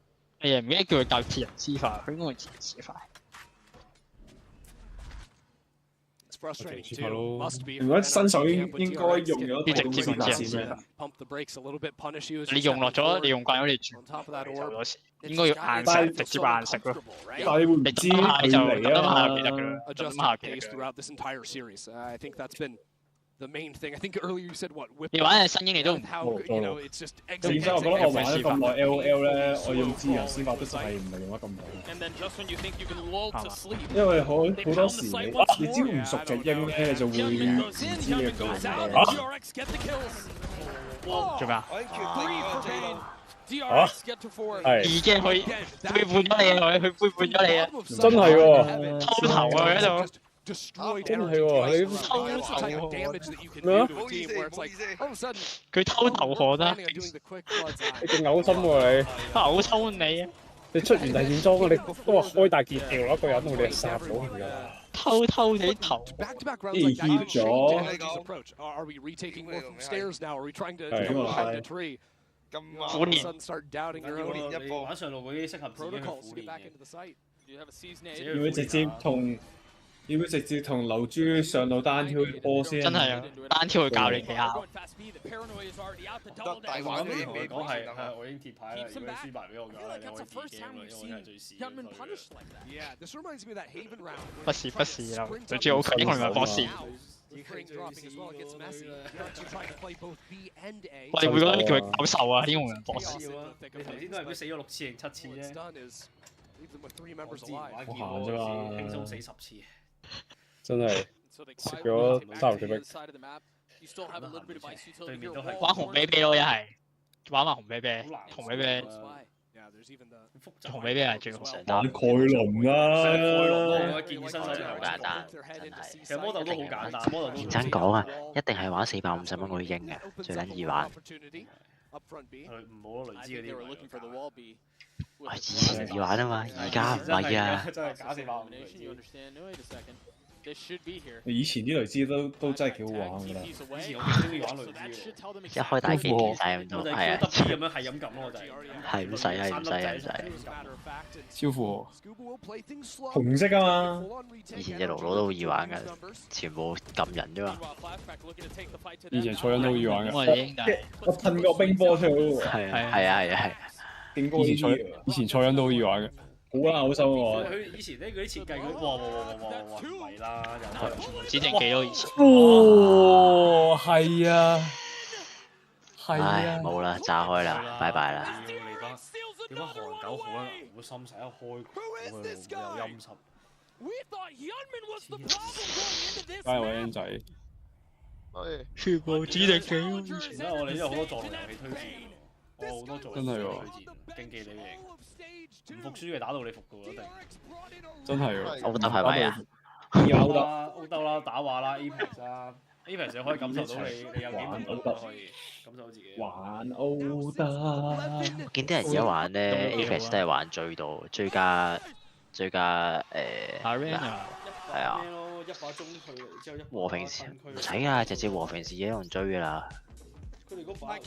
哎呀，唔記得叫佢教鐵人之法，佢應該係鐵人之法。 Frustrating too. Must be. 如果新手應該用咗直接用先。 Pump the brakes a little bit, punish you. 你用落咗，你用慣咗你轉，有時應該要硬食，直接硬食咯。但係你會唔知佢嚟啊嘛 ？Adjust the pace throughout this entire series. I think that's been the main thing. I think earlier you said what? 你玩嘅新英你都唔冇錯咯。正真，我覺得我玩咗咁耐 LOL 咧，我用自由先發都係唔係用得咁好。因為好多時你只要唔熟隻英咧，你就會唔知嘅佢做咩啊？係已經佢背叛咗你啊！佢背叛咗你啊！真係喎，偷頭啊喺度。 真係喎，你偷頭咩啊？佢偷頭河啦！你勁嘔心喎你！嘔抽你啊！你出完第二裝，你都話開大件掉落一個人，我哋殺到佢㗎。偷你頭。咦 hit 咗。 Are we retaking more from stairs now? Are we trying to go ahead to tree? 苦練。 Start doubting your own 你玩上路嗰啲適合自己去 protocols 苦 to get 練 back 嘅 into。the site. Do you have a C's nade? 要唔要直接同？要唔要直接同流珠上路單挑波先？真係啊！單挑去教你技巧。大玩嘅嘢講係我已經貼牌啦，如果你輸埋俾我嘅話，我會自己嘅，因為我係最屎。Yeah, this reminds me of that Haven round. 不是啦，最主要好強，我唔係博士。 Ukraine dropping as well, it gets messy. DRX trying to play both B and A. 我哋會覺得叫佢搞手啊，英雄人博士。你頭先都係俾死咗6次定7次啫。我行啫嘛，輕鬆死10次。 真係食咗3條壁。對面都係玩紅啤啤咯，一係玩埋紅啤啤，紅啤啤。紅啤啤係最好。玩蓋倫啦！我建議新手就好簡單，真係。其實魔豆都好簡單，魔豆認真講啊，一定係玩450蚊嗰啲英嘅，最撚易玩。唔好咯，雷之嗰啲。我以前易玩啊嘛，而家唔係啊。真係假450。以前啲雷之都真係幾好玩㗎啦。以前我幾中意玩雷之喎。一開大機唔使咁多，係啊。咁樣係咁撳咯，就係。係唔使。超負荷。紅色啊嘛。以前隻盧盧都好易玩㗎，全部撳人啫嘛。以前蔡恩都好易玩嘅。我噴個冰波出去喎。係啊。以前蔡恩都好易玩嘅。好啦，好心喎。佢以前咧嗰啲設計佢，哇，唔係啦，又指定幾多以前？哦，係啊，係啊。冇啦，炸開啦，拜拜啦。點解韓狗好心成日開佢有陰濕？加油啊，英仔！全部指定幾？以前咧，我哋都有好多撞龍遊戲推薦喎，好多撞龍遊戲推薦，競技你贏，唔服輸嘅打到你服嘅喎，一定。真係喎，歐德係咪啊？歐德啦，打話啦 ，Apex 啦 ，Apex 你可以感受到你有幾猛都可以感受到自己。玩歐德。我見啲人而家玩咧 ，Apex 都係玩最佳Arena 係啊。和平時唔使啊，直接和平時已經用追㗎啦。佢哋嗰把唔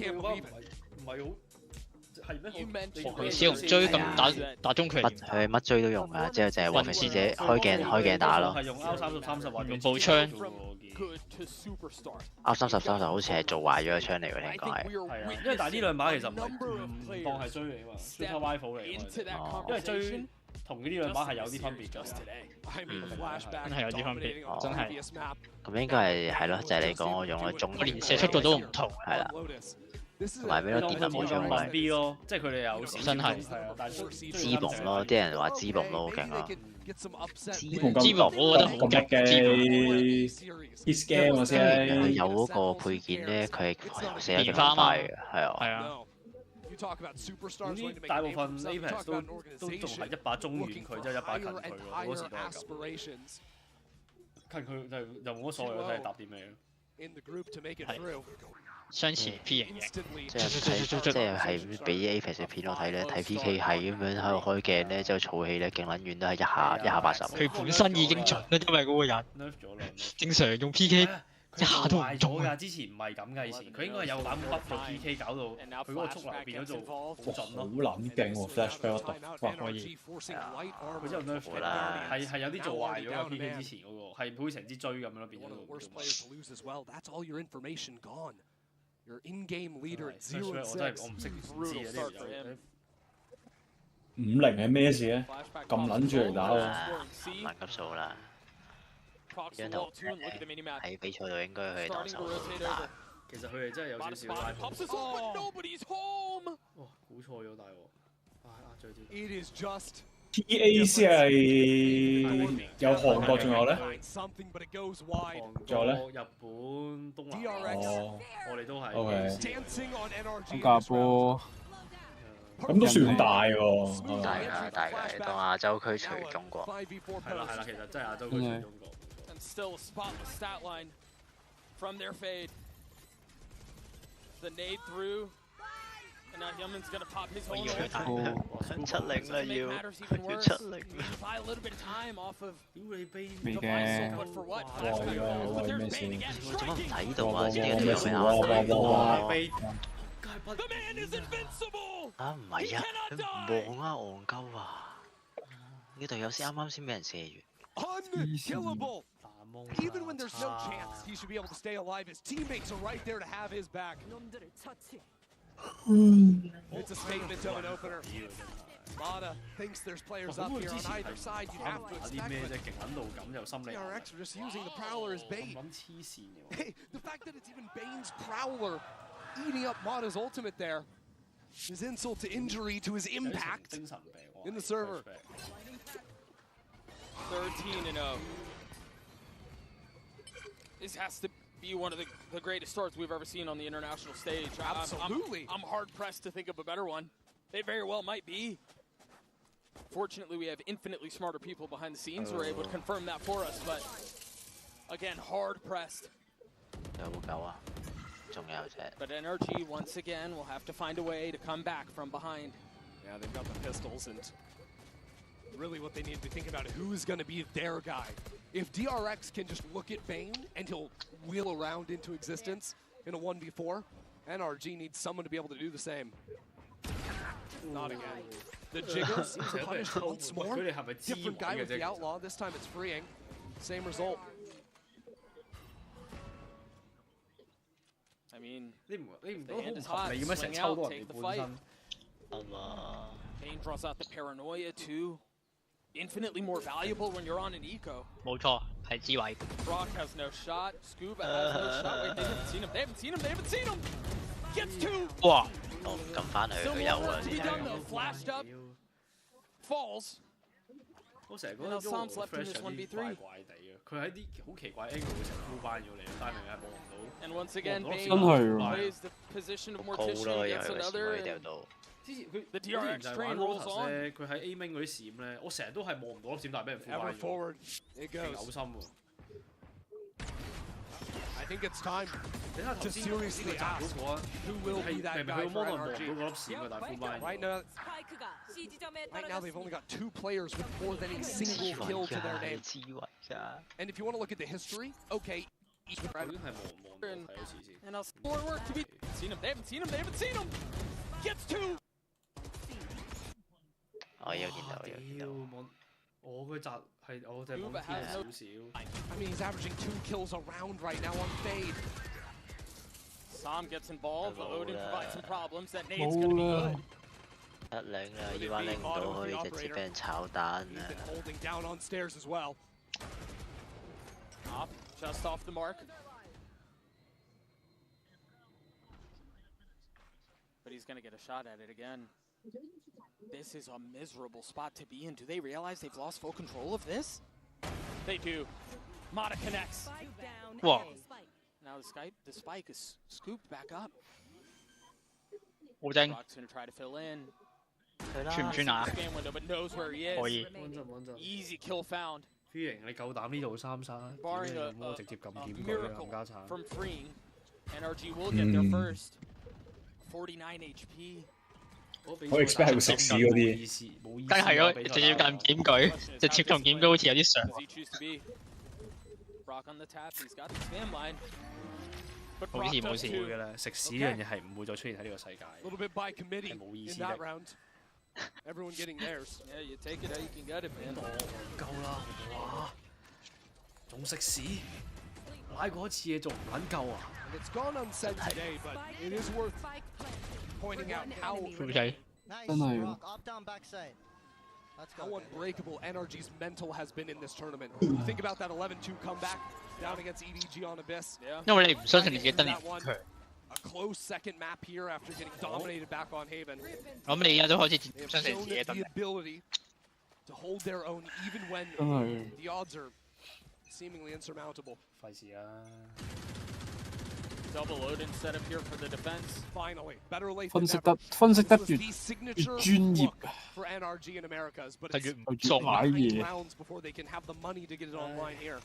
係好。佢使用追咁打中拳，佢乜追都用㗎，之後就係和平使者開鏡打咯。係用 R30或用步槍。R30好似係做壞咗個槍嚟㗎，應該係。係啊，因為但係呢兩把其實唔當係追嚟㗎嘛，Super Rifle 嚟㗎。因為追同呢兩把係有啲分別㗎。真係有啲分別，真係。咁應該係咯，就係你講我用咗中，連射速度都唔同，係啦。同埋俾咗電能冇咗咪 B 咯，即係佢哋有真係支bomb咯，啲人話支bomb都好勁啊！支bomb我覺得好勁，hit game 啊先。佢有嗰個配件咧，佢係射得勁快嘅，係啊。係啊。大部分 Apex 都仲係一把中遠佢，即係一把近佢喎，好多時都係咁。近佢就冇乜所謂，睇係搭啲咩咯。相似 P 型嘅，即係俾 Apex 片我睇咧，睇 PK 係咁樣喺度開鏡咧，之後儲氣咧，勁撚遠都係一下80。佢本身已經準啦，因為嗰個人。正常用 PK 一下都唔中㗎，之前唔係咁㗎，以前佢應該係有版本 buff 咗 PK，搞到佢嗰個速流變咗做好準咯。好撚勁喎 ，Flash Bell 哇可以。佢之後 nerf 咗啦，係有啲做壞咗個 PK 之前嗰個，係好似成支追咁樣咯，變咗。Your in-game leader at 0-6. 我真係我唔識知啊呢50係咩事咧？咁撚住嚟打喎。5級數啦。張圖喺比賽度應該去當手打。其實佢哋真係有少少拉布。哇！估錯咗大鑊。最啲。It is just. TA 先係有韓國，仲有咧？仲有咧？日本、東南亞，我哋都係。OK。新加坡，咁都算大喎。大㗎，當亞洲區除中國。係啦，其實真係亞洲區除中國。And now Yeoman's gonna pop his whole 70啦要70。Buy a little bit of time off of 未嘅。for what? 哇！咩事？做乜唔睇到啊？呢個條命啊！啊唔係啊，佢唔望啊，戇鳩啊！呢隊友先啱先俾人射完。Unkillable. Even when there's no chance, he should be able to stay alive. His teammates are right there to have his back. It's a statement of an opener. Mata thinks there's players up here on either side. You have to expect it. DRX are just using the Prowler as bait. Hey, the fact that it's even Bane's Prowler eating up Mata's ultimate there is insult to injury to his impact in the server. 13-0. This has to be one of the greatest starts we've ever seen on the international stage. Absolutely. I'm hard-pressed to think of a better one. They very well might be. Fortunately, we have infinitely smarter people behind the scenes who are able to confirm that for us, but again, hard-pressed. But NRG, once again, will have to find a way to come back from behind. Yeah, they've got the pistols, and really what they need to think about is who's going to be their guy. If DRX can just look at Bane and he'll wheel around into existence in a 1v4, NRG needs someone to be able to do the same. Not again. The Jiggles punished once more. Different guy with the Outlaw. This time it's freeing. Same result. I mean, 你唔覺得好合理嘅咩？成抽到人哋本身。Bane draws out the paranoia too. infinitely more valuable when you're on an eco. 冇錯，係智慧。Brock has no shot. Scuba has no shot. Wait, they haven't seen him. They haven't seen him. They haven't seen him. Gets two. 哇！我唔撳翻佢，佢有啊。 Flashed up. Falls. 我成日覺得 Sam's left in this 1v3 怪地啊！佢喺啲好奇怪 angle 會成呼翻咗你，但係係望唔到。And once again, Bane 真係 plays the position of Mortician, gets another. 之前佢 The DRX train rolls on 咧，佢喺 A main 嗰啲閃咧，我成日都係望唔到粒閃，但係俾人呼翻咗。幾嘔心喎！ I think it's time to seriously ask who will be that guy for NRG. Right now they've only got 2 players with more than a single kill to their name. And if you want to look at the history, okay. And now more work to be seen him. They haven't seen him. They haven't seen him. Gets 2. 我有見到，有見到。我嘅閘係我就係冇偏少少。I mean, he's averaging 2 kills a round right now on Fade. Sam gets involved. Odin provides some problems. That nade's gonna be good. 得領啦，要話拎唔到去，直接俾人炒蛋啊！ Holding down on stairs as well. Up, just off the mark. But he's gonna get a shot at it again. This is a miserable spot to be in. Do they realize they've lost full control of this? They do. Mata connects. Whoa. Now the spike is scooped back up. 好精。 Brock's gonna try to fill in. 穿唔穿啊？ Scan window, but knows where he is. 可以。Easy kill found. 飛型，你夠膽呢度3殺？ Barring a 我直接撳劍佢，冚家鏟。 from freeing, NRG will get there first. 49 HP. 我 expect 係會食屎嗰啲。梗係咯，直接撳檢舉，直接撳檢舉好似有啲上。Brock on the tap, he's got the spam line. 冇事冇事嘅啦，食屎呢樣嘢係唔會再出現喺呢個世界。 A little bit by committee in that round. Everyone getting theirs. Yeah, you take it how you can get it, man. 夠啦，哇！仲食屎？拉過一次嘢仲唔撚夠啊 It's gone unsaid today, but it is worth pointing out how unbreakable NRG's mental has been in this tournament. Think about that 11-2 comeback down against EDG on Abyss. 因為你唔相信自己得力強。 A close second map here after getting dominated back on Haven. 咁你而家都開始相信自己得力。 The ability to hold their own even when the odds are seemingly insurmountable. 費事啊！ Double Odin set up here for the defense. Finally, better late 分 than 析 never. 得分析得 This 越 was the signature 專業 look for NRG in Americas, but 係 it's 越唔做買 9 嘢。 rounds before they can have the money to get it online here.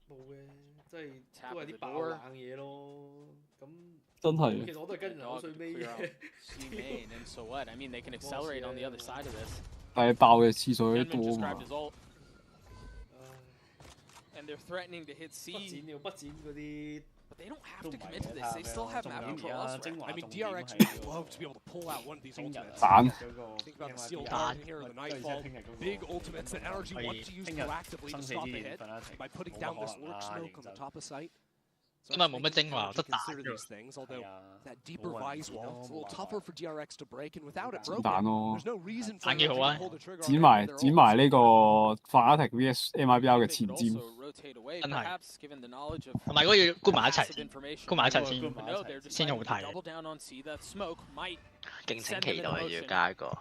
冇嘅，即係都係啲爆冷嘢咯。咁真係。其實我都係跟住口水尾嘅。And so what? I mean, they can accelerate on the other side of this. 但係爆嘅次數都多嘛。 And they're threatening to hit C. 不剪嗰啲。 But they don't have to commit to this. They still have map control elsewhere. I mean, DRX would love to be able to pull out one of these ultimates. Done. Think about the Steel Guardian here, the Nightfall. Big ultimates that NRG wants to use proactively to stop the hit by putting down this Lurk Smoke on the top of site. 因為冇乜精華，得打 Consider these things, although that deeper Vise wall, it's a little tougher for DRX to break, and without it broken, 彈咯。 there's no reason for 彈幾好啊！ 剪埋呢個 Fnatic VS MIBR 嘅前瞻。真係。同埋嗰個要沽埋一齊，沽埋一齊先好睇。敬請期待要加一個。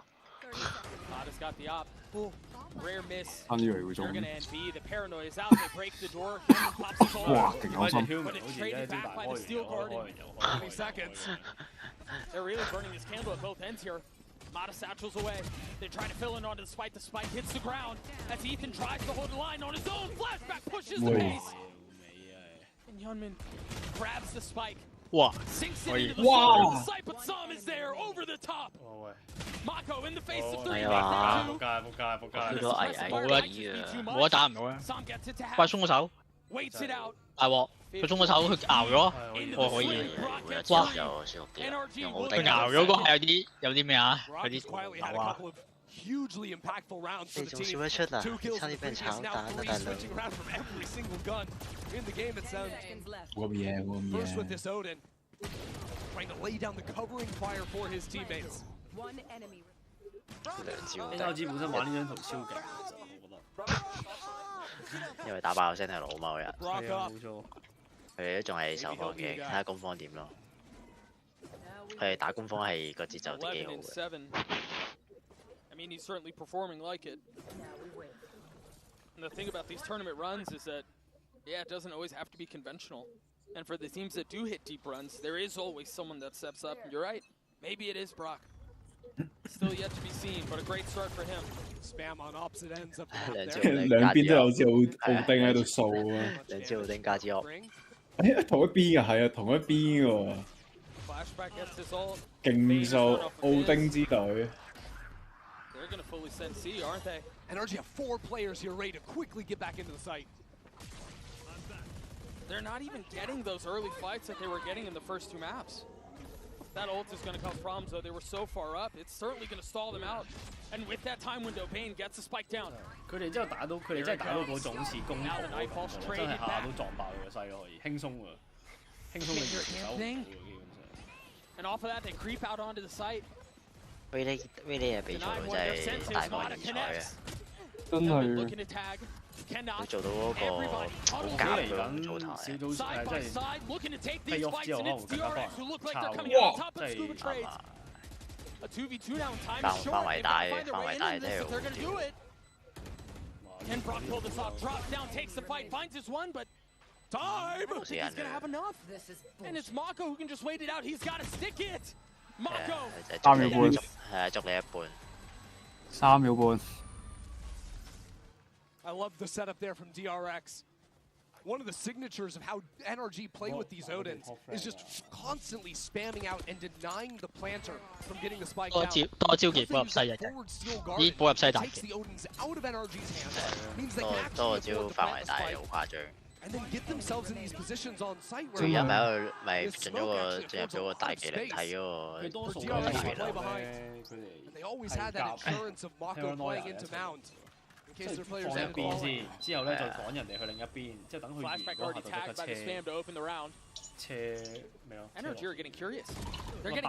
Rare miss. 啱以為會中。They're gonna NB. The paranoia is out. They break the door. Human pops his ult. 哇，勁開心。 But it's traded back by the Steel Guard in 20 seconds. They're really burning this candle at both ends here. Mata satchels away. They try to fill in onto the spike. The spike hits the ground as Ethan tries to hold the line on his own. Flashback pushes the base. And Hyunmin grabs the spike. 哇！ Sinks it into the center of the site, but Sam is there over the top. Mako in the face of 3. 冇冇得打唔到啊！怪鬆個手，大鑊！佢鬆個手，佢熬咗，我可以。哇！佢熬咗個係有啲咩啊？有啲流啊！ Hugely impactful rounds for the team. 仲笑得出啊？ 2 kills 差啲俾人炒蛋啊，大佬！ switching around from every single gun in the game. It sounds first with this Odin, trying to lay down the covering fire for his teammates. NRG 本身玩呢張圖超勁，其實我覺得。因為打爆聲係老嘛嗰日。係啊，冇錯。佢哋都仲係受防嘅，睇下攻方點咯。佢哋打攻方係個節奏都幾好嘅。I mean, he's certainly performing like it. And the thing about these tournament runs is that, yeah, it doesn't always have to be conventional. And for the teams that do hit deep runs, there is always someone that steps up. And you're right, maybe it is Brock. Still yet to be seen, but a great start for him. Spam on opposite ends of the map there. 兩邊都有支奧丁喺度掃啊！兩支奧丁加支惡。同一邊嘅係啊，同一邊嘅喎。勁掃奧丁之隊。They're going to fully send C, aren't they? NRG have 4 players here ready to quickly get back into the site. They're not even getting those early fights that they were getting in the first 2 maps. That ult is going to cause problems, though. They were so far up, it's certainly going to stall them out. And with that time window, Bane gets the spike down. 佢哋真係打到嗰種似攻圖嗰種，真係下下都撞爆佢個西可以，輕鬆啊，輕鬆嘅走基本上。And off of that, they creep out onto the site. 呢啲嘅比賽真係大過人才啊！真係。佢做到嗰個好夾嘅組台。小組即係 play off 之後可能會更加多人抄，即係啱啊！範圍大真係好屌。Can Brock pull this off? Drops down, takes the fight, finds his one, but time! I don't think he's gonna have enough. And it's Mako who can just wait it out. He's gotta stick it. Mako. 3秒半。係啊，捉你一半。3秒半。I love the setup there from DRX. One of the signatures of how NRG play with these Odins is just constantly spamming out and denying the planter from getting the spike down. 多招技補入西嘅，咦補入西大嘅。多招範圍大好誇張。And then get themselves in these positions on site 佢而家咪喺度咪進入咗個大技能睇嗰個多數play behind. They always had that insurance of Mako playing into Mount. 即係放一邊先，之後咧再趕人哋去另一邊，之後等佢完嗰下就即刻車咩咯？ NRG are getting curious. They're getting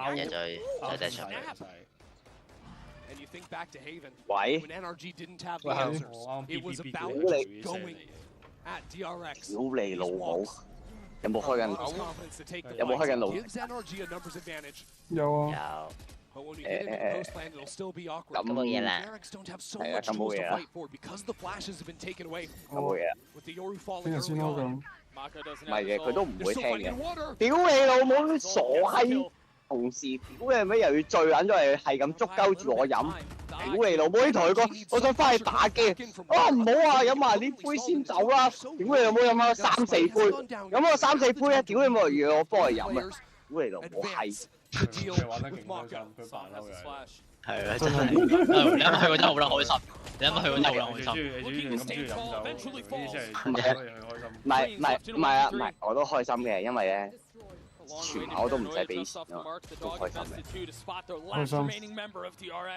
And you think back to Haven, when NRG didn't have the answers, it was about going at DRX. 屌你老母！有冇開緊腦？有冇開緊腦？ Gives NRG a numbers advantage. 有啊。But when you get into the post plan, it'll still be awkward. 咁冇嘢啦。DRX don't have so much tools to fight for because the flashes have been taken away. 咁冇嘢。 With the Yoru falling early on. 唔係嘅，佢都唔會聽嘅。屌你老母，傻閪！同事，屌你咩又要醉撚咗嚟，係咁捉鳩住我飲。屌你老母！呢同佢講，我想翻去打機。啊唔好啊，飲埋呢杯先走啦！屌你老母，飲咗3、4杯，飲咗3、4杯咧，屌你冇讓我幫佢飲啊！屌你老母閪！佢玩得勁開心，佢扮嬲嘅。係啊，真係。你啱啱去嗰陣好撚開心，你啱啱去嗰陣好撚開心。你中意飲酒，呢啲真係開心。唔係啊，唔係，我都開心嘅，因為咧。全馬我都唔使俾錢咯，都開心嘅。開心。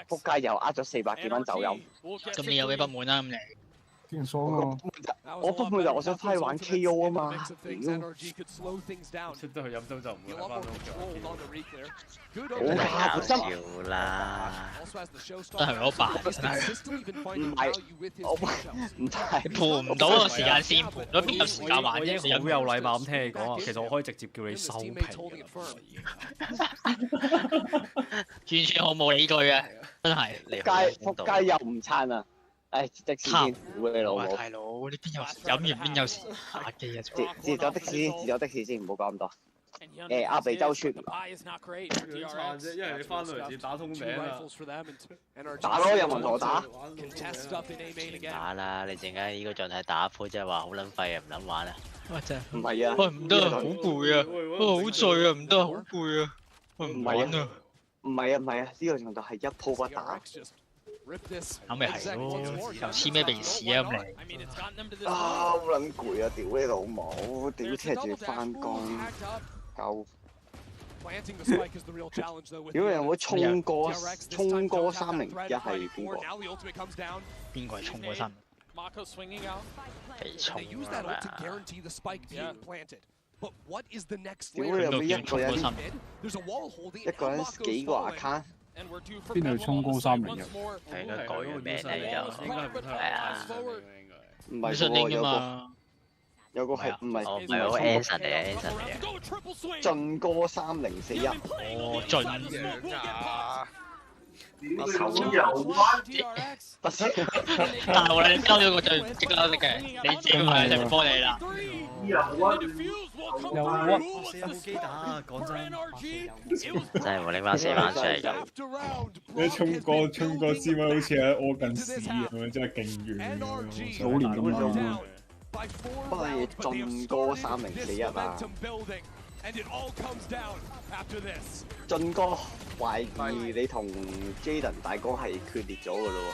仆街又呃咗400幾蚊酒飲。咁你有幾不滿啊？咁你？勁爽啊！我不滿就我想翻去玩 KO 啊嘛。出得去飲酒就唔會翻到好搞笑啦！真係我扮真係。唔係，我唔係盤唔到個時間線，盤咗邊有時間玩啫？好有禮貌咁聽你講啊，其實我可以直接叫你收皮完全毫無理據嘅，真係。仆街又唔撐啊！誒，的士先，屌你老母！大佬，你邊有飲完邊有時打機啊？截咗的士先，截咗的士先，唔好講咁多。阿比洲村。點撐啫？因為你翻到嚟自打通頂啦。打咯，有冇同我打？打啦！你陣間呢個狀態打鋪，即係話好撚廢啊，唔撚玩啊！喂，真係。唔係啊！喂，唔得啊，好攰啊！好醉啊，唔得，好攰啊！喂，唔玩啊！唔係啊！呢個狀態係一鋪不打。咁咪係咯，又黐咩鼻屎啊咁你？好撚攰啊！屌你老母！屌聽住翻工，夠。屌你有冇衝過301係邊個？邊個係衝過3？被衝啊嘛！屌你有冇一個人幾個 account？邊度衝高3零入？係應該改咗名嚟㗎，係啊，唔係喎，有個係唔係我唔係我 Anson 嚟嘅 Anson 嚟嘅，進哥3041。哦，進但係我哋收咗個最即刻力嘅，你自己係就唔幫你啦。有4部機打，講真，真係冇拎翻4番出嚟㗎。你衝過之位好似喺屙緊屎咁樣，真係勁遠喎，老年咁樣。不過進哥3041啊！進哥懷疑你同 Jaden 大哥係決裂咗㗎咯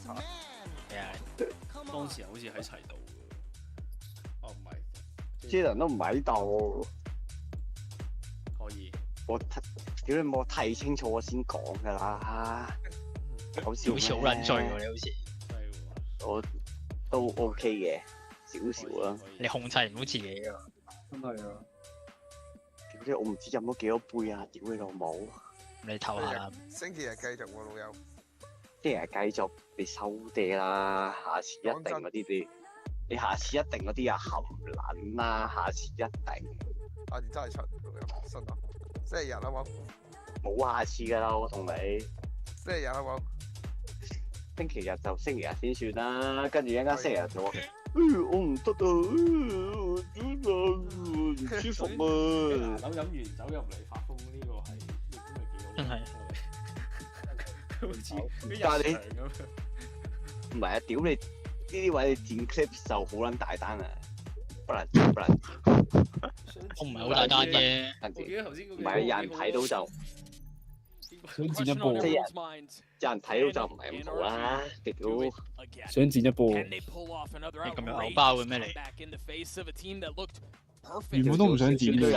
喎。當時好似喺齊度。哦，唔係 ，Jaden 都唔喺度。可以。屌你冇睇清楚我先講㗎啦。好笑咩？好似好撚醉喎，你好似。我都 OK 嘅，少少啦。你控制唔到自己㗎。真係啊！屌你，我唔知飲咗幾多杯啊！屌你老母！你唞下。星期日繼續喎，老友。星期日繼續，你收嗲啦！下次一定嗰啲你下次一定嗰啲啊含撚啦！下次一定。下次真係出，老友，信啊！星期日啊冇。冇下次㗎啦，我同你。星期日啊冇。星期日就星期日先算啦，跟住一間星期日就話。我唔得啊！唔舒服啊！酒飲完走入嚟發瘋呢個係亦都係幾好。真係。好似但係你唔係啊！屌你呢啲位你剪 clip 就好撚大單啊！不能。我唔係好大單啫。唔係有人睇到就想剪一波，有人睇到就唔係咁好啦，屌！想剪一波。你咁樣扭包嘅咩你？原本都唔想剪嘅，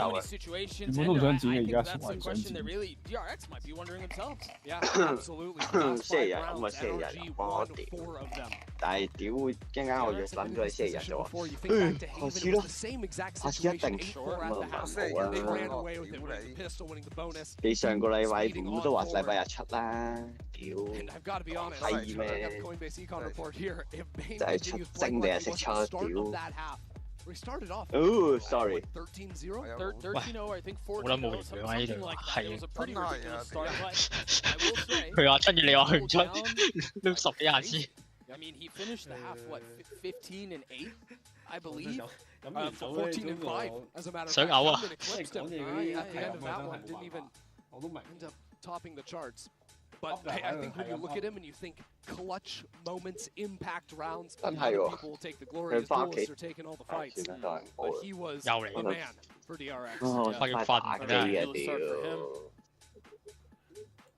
原本都唔想剪嘅，而家先話想剪。星期日咁啊，星期日我屌！但係屌，一陣間我約諗咗你星期日就話，下次咯，下次一定咁啊唔好啦。你上個禮拜五都話禮拜日出啦，屌係咩？就係出精你係識出屌！Oh, sorry. 好撚冇型嘅呢度，係佢話出嘅，你話佢唔出，都10幾20次。I mean, he finished the half what 15 and 8, I believe. 14 and 5, as a matter of fact. 想嘔啊！ The end of that one didn't even end up topping the charts. But I think when you look at him and you think clutch moments, impact rounds, a lot of people will take the glory as duelists are taking all the fights. But he was a man for DRX.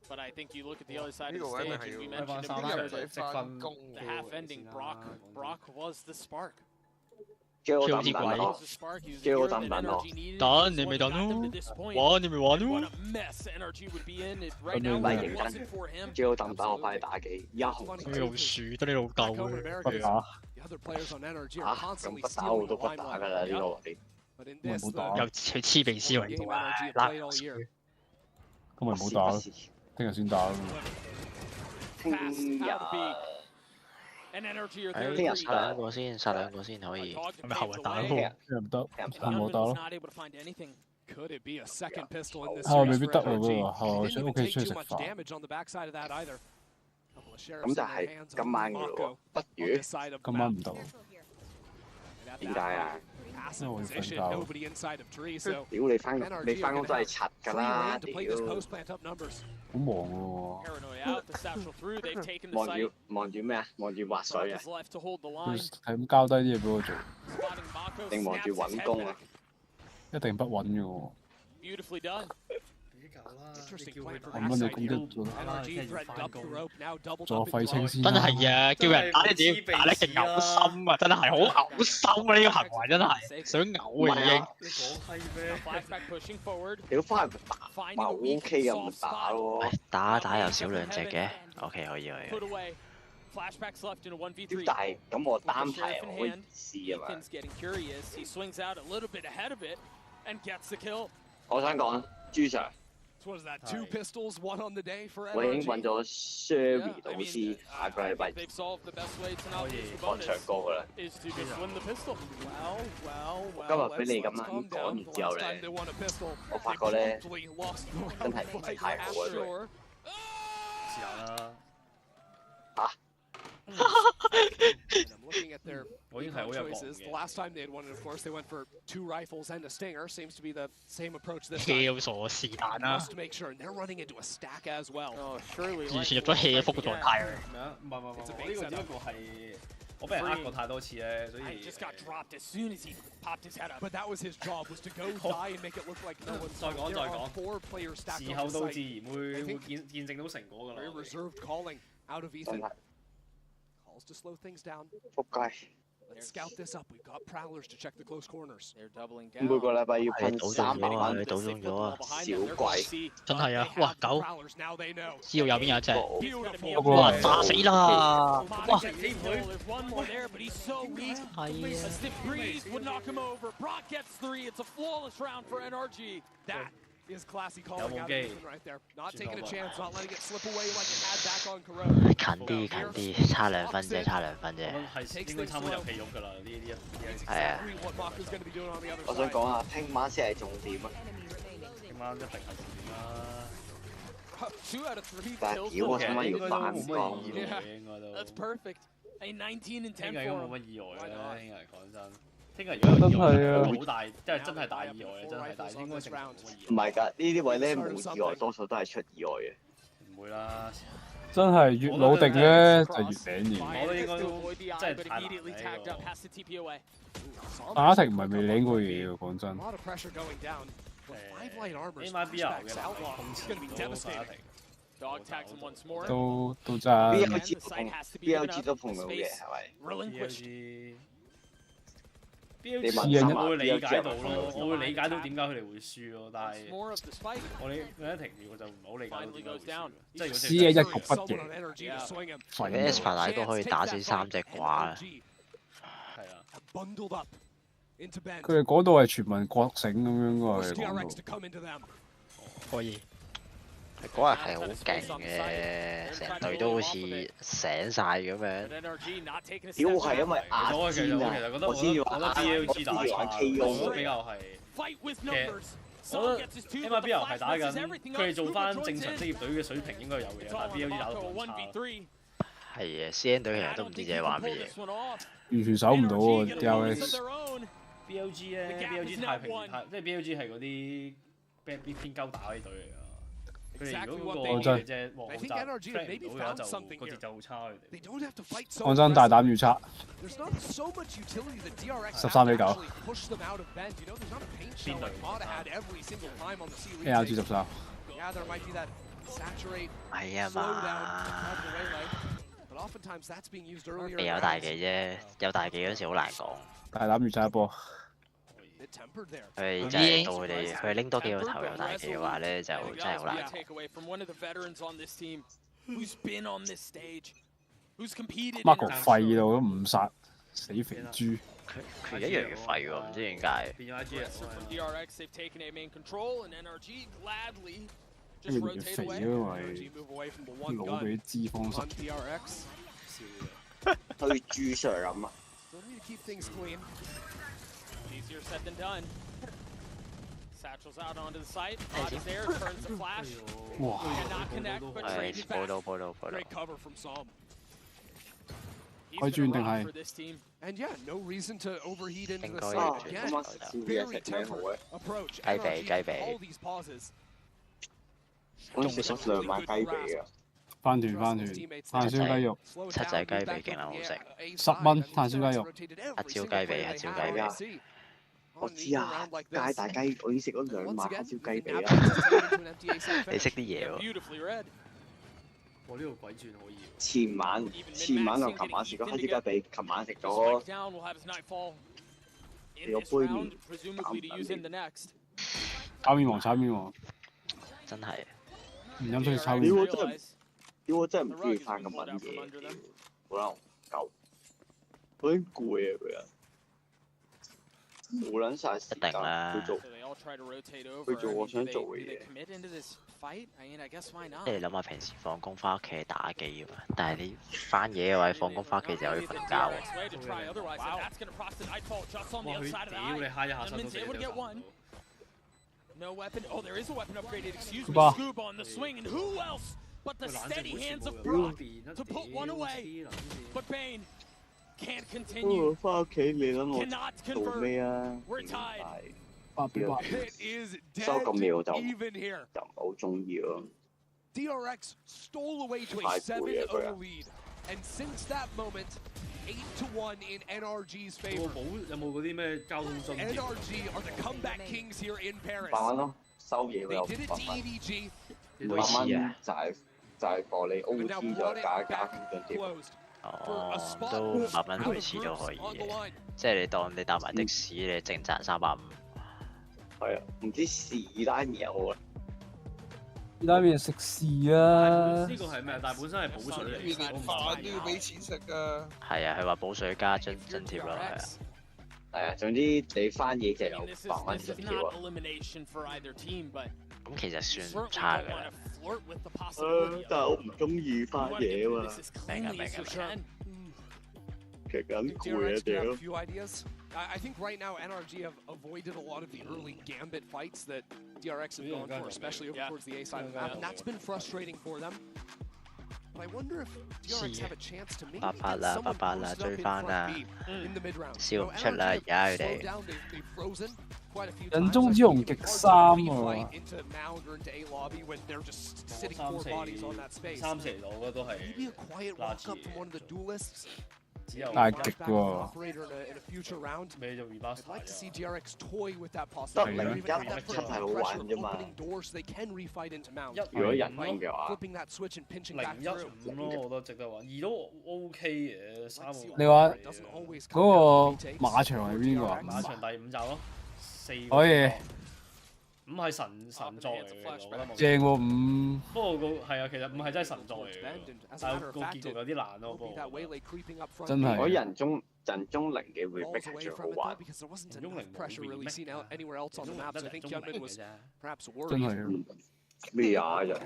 But I think you look at the other side of the stage, and we mentioned him earlier, the half-ending Brock was the spark. 叫我等唔等咯？叫我等唔等咯？等你咪等咯，玩你咪玩咯。咁你唔係認真，叫我等唔等我翻去打機？而家紅色。你老鼠得你老豆不打。咁不打我都不打㗎啦呢個位。咁咪唔好打。又去黐鼻屎為度啊！拉咁咪唔好打咯，聽日先打咯。聽日。聽日殺兩個先可以。係咪後日打咯？聽日唔得，下午打咯。Could it be a second pistol in this 後未必得喎嗰個，後想屋企出去食飯。咁就係今晚嘅咯喎，不如今晚唔到。點解啊？因為我要瞓覺。屌你翻工都係柒㗎啦，屌！好忙喎。望住咩啊？望住滑水啊！係咁交低啲嘢俾我做。定望住揾工啊？一定不穩嘅喎。揾乜你攻擊做咗廢青先。真係啊！叫人打你自己打得勁嘔心啊！真係好嘔心啊！呢個行為真係想嘔啊已經。屌翻嚟打咪 OK 嘅，唔打咯。打有少兩隻嘅 ，OK 可以。但係咁我單排我可以試啊嘛。我想講，朱 Sir，我已經揾咗 Sherry 導師，下個禮拜可以講唱歌㗎啦。今日俾你咁樣講完之後咧，我發覺咧真係唔係太好啊！試下啦。嚇！我已經係好有講嘅。 Last time they had one, and of course they went for 2 rifles and a stinger. Seems to be the same approach this 跳傻是但啦。Just to make sure, and they're running into a stack as well. 完全入咗 hea 幅嘅狀態啊！唔係，呢個只不過係我俾人呃過太多次咧，所以。Just got dropped as soon as he popped his head up. But that was his job, was to go die and make it look like no one. 再講再講。 4 players stacked. 時候到自然會見證到成果㗎啦。Very reserved calling out of Ethan. Calls to slow things down. 仆街！ Let's scout this up. We've got prowlers to check the close corners. They're doubling 每個禮拜要噴300蚊，你賭中咗啊！小鬼！真係啊！哇狗！知道右邊有一隻，哇哇炸死啦！哇！Is classy calling out Ethan right there. Not taking a chance, not letting it slip away like it had back on Corona. 近啲，差2分啫，差2分啫。係應該差唔多入戲肉㗎啦，呢係啊。我想講下，聽晚先係重點啊！聽晚一定係重點啦。 2 out of 3 但係屌，我聽晚要反光。That's perfect. A 19 and 10 聽日應該冇乜意外啦，聽日講真。 聽日真如果係啊，好大，真係大意外啊！真係，但係應該正常冇乜意外。唔係㗎，呢啲位咧冇意外，多數都係出意外嘅。唔會啦。真係越老定咧就越領年。我覺得應該都真係太難睇。打停唔係未領過嘢喎，講真。MIBR 嘅控制都打停。都爭。BLG 都碰到嘅係咪？ BLG 我會理解到咯，我會理解到點解佢哋會輸咯，但係我哋一停住我就唔係好理解到點解會輸。即係只係一局不贏。S 排奶都可以打死3隻掛啦。係啊。佢哋講到係全民覺醒咁樣㗎，佢哋講到。可以。 嗰日係好勁嘅，成隊都好似醒晒咁樣。屌係因為壓戰啊！我先要打 BLG 打玩 KO 比較係嘅。我覺得 MIBR 係打緊，佢哋做翻正常職業隊嘅水平應該有嘅，但係 BLG 打到咁差。係嘅 ，CN 隊其實都唔知自己玩乜嘢。完全守唔到喎 DLS。BLG 咧 ，BLG 太平太，即係 BLG 係嗰啲偏鳩打嗰啲隊嚟㗎。 佢哋如果嗰個隻黃紅罩 track 唔到嘅話，就個節奏好差佢哋。講真，大膽預測13-9。邊隊？ARG 13。係啊嘛。你有大技啫，有大技嗰時好難講。大膽預測一波。 佢真係到佢哋拎多幾個頭有大技嘅話咧，就真係好難。Marco 廢到都5殺，死肥豬。佢一樣廢喎，唔知點解。越嚟越肥，因為腦俾脂肪塞。去豬上咁啊！ Easier said than done. Satchel's out onto the site. Body's there, turns the flash. Cannot connect, but traded back. Great cover from Psalm. He's gonna run for this team. And yeah, no reason to overheat into the site again. Very tempered approach. All these pauses. 我食咗2晚雞髀啊！飯團，炭燒雞肉。7仔雞髀勁好食。10蚊炭燒雞肉。黑椒雞髀，黑椒雞髀。 我知啊，街大雞，我已經食咗2晚黑椒雞髀啦。你識啲嘢喎？我呢個鬼轉可以。前晚同琴晚食咗黑椒雞髀，琴晚食咗有杯麵。炒麵王。真係。唔飲水炒麵。屌我真係唔中意翻咁揾嘢，好啦，夠。好攰啊佢啊！冇撚晒時間去做我想做嘅嘢。即係你諗下平時放工翻屋企打機㗎嘛，但係你翻嘢嘅話，放工翻屋企就可以瞓覺喎。哇！佢屌你蝦一下身都死咗。No weapon. Oh, there is a weapon upgraded. Excuse me. Scuba on the swing, and who else but the steady hands of Brock to put one away? But Bane can't continue. 翻屋企你諗我 Cannot 做咩 convert. 啊？ We're tied. 收咁秒就唔好中意咯。 DRX stole away to a 7-0 lead, and since that moment, 8-1 in NRG's favor. 有冇嗰啲咩交通津貼 NRG are the comeback kings here in Paris. 5蚊咯，收嘢會有500蚊。每次啊，就係過你 OT 再加津貼。哦，都500蚊每次都可以嘅，即係你當你搭埋的士，你淨賺350。係啊，唔知是單嘢好啊。呢單嘢食屎啊！呢個係咩？但係本身係補水嚟，連飯都要俾錢食㗎。係啊，佢話補水加津貼咯，係啊。係啊，總之你翻嘢就有500蚊津貼啊。咁其實算唔差嘅啦。但係我唔中意翻嘢啊嘛。明啊明啊明啊。其實緊攰啊屌！ I think right now NRG have avoided a lot of the early gambit fights that DRX have gone for, especially over towards the A side of the map, and that's been frustrating for them. But I wonder if DRX have a chance to maybe get some of the boost up in the mid round. 笑唔出啦，而家佢哋。人中之龍極3喎。3蛇佬都係大極喎。咩就 rebound 得零1真係好玩啫嘛。如果人工嘅話，0-1-5咯，我覺得值得玩。2都 OK 嘅，3你話嗰個馬場係邊個啊？馬場第5集咯，4可以。 5係神作嚟嘅，我覺得冇。正喎5。不過個係啊，其實5係真係神作嚟嘅，但係個結局有啲難咯。不過真係。我人中0嘅 remake 係最好玩。人中0 真係。咩啊人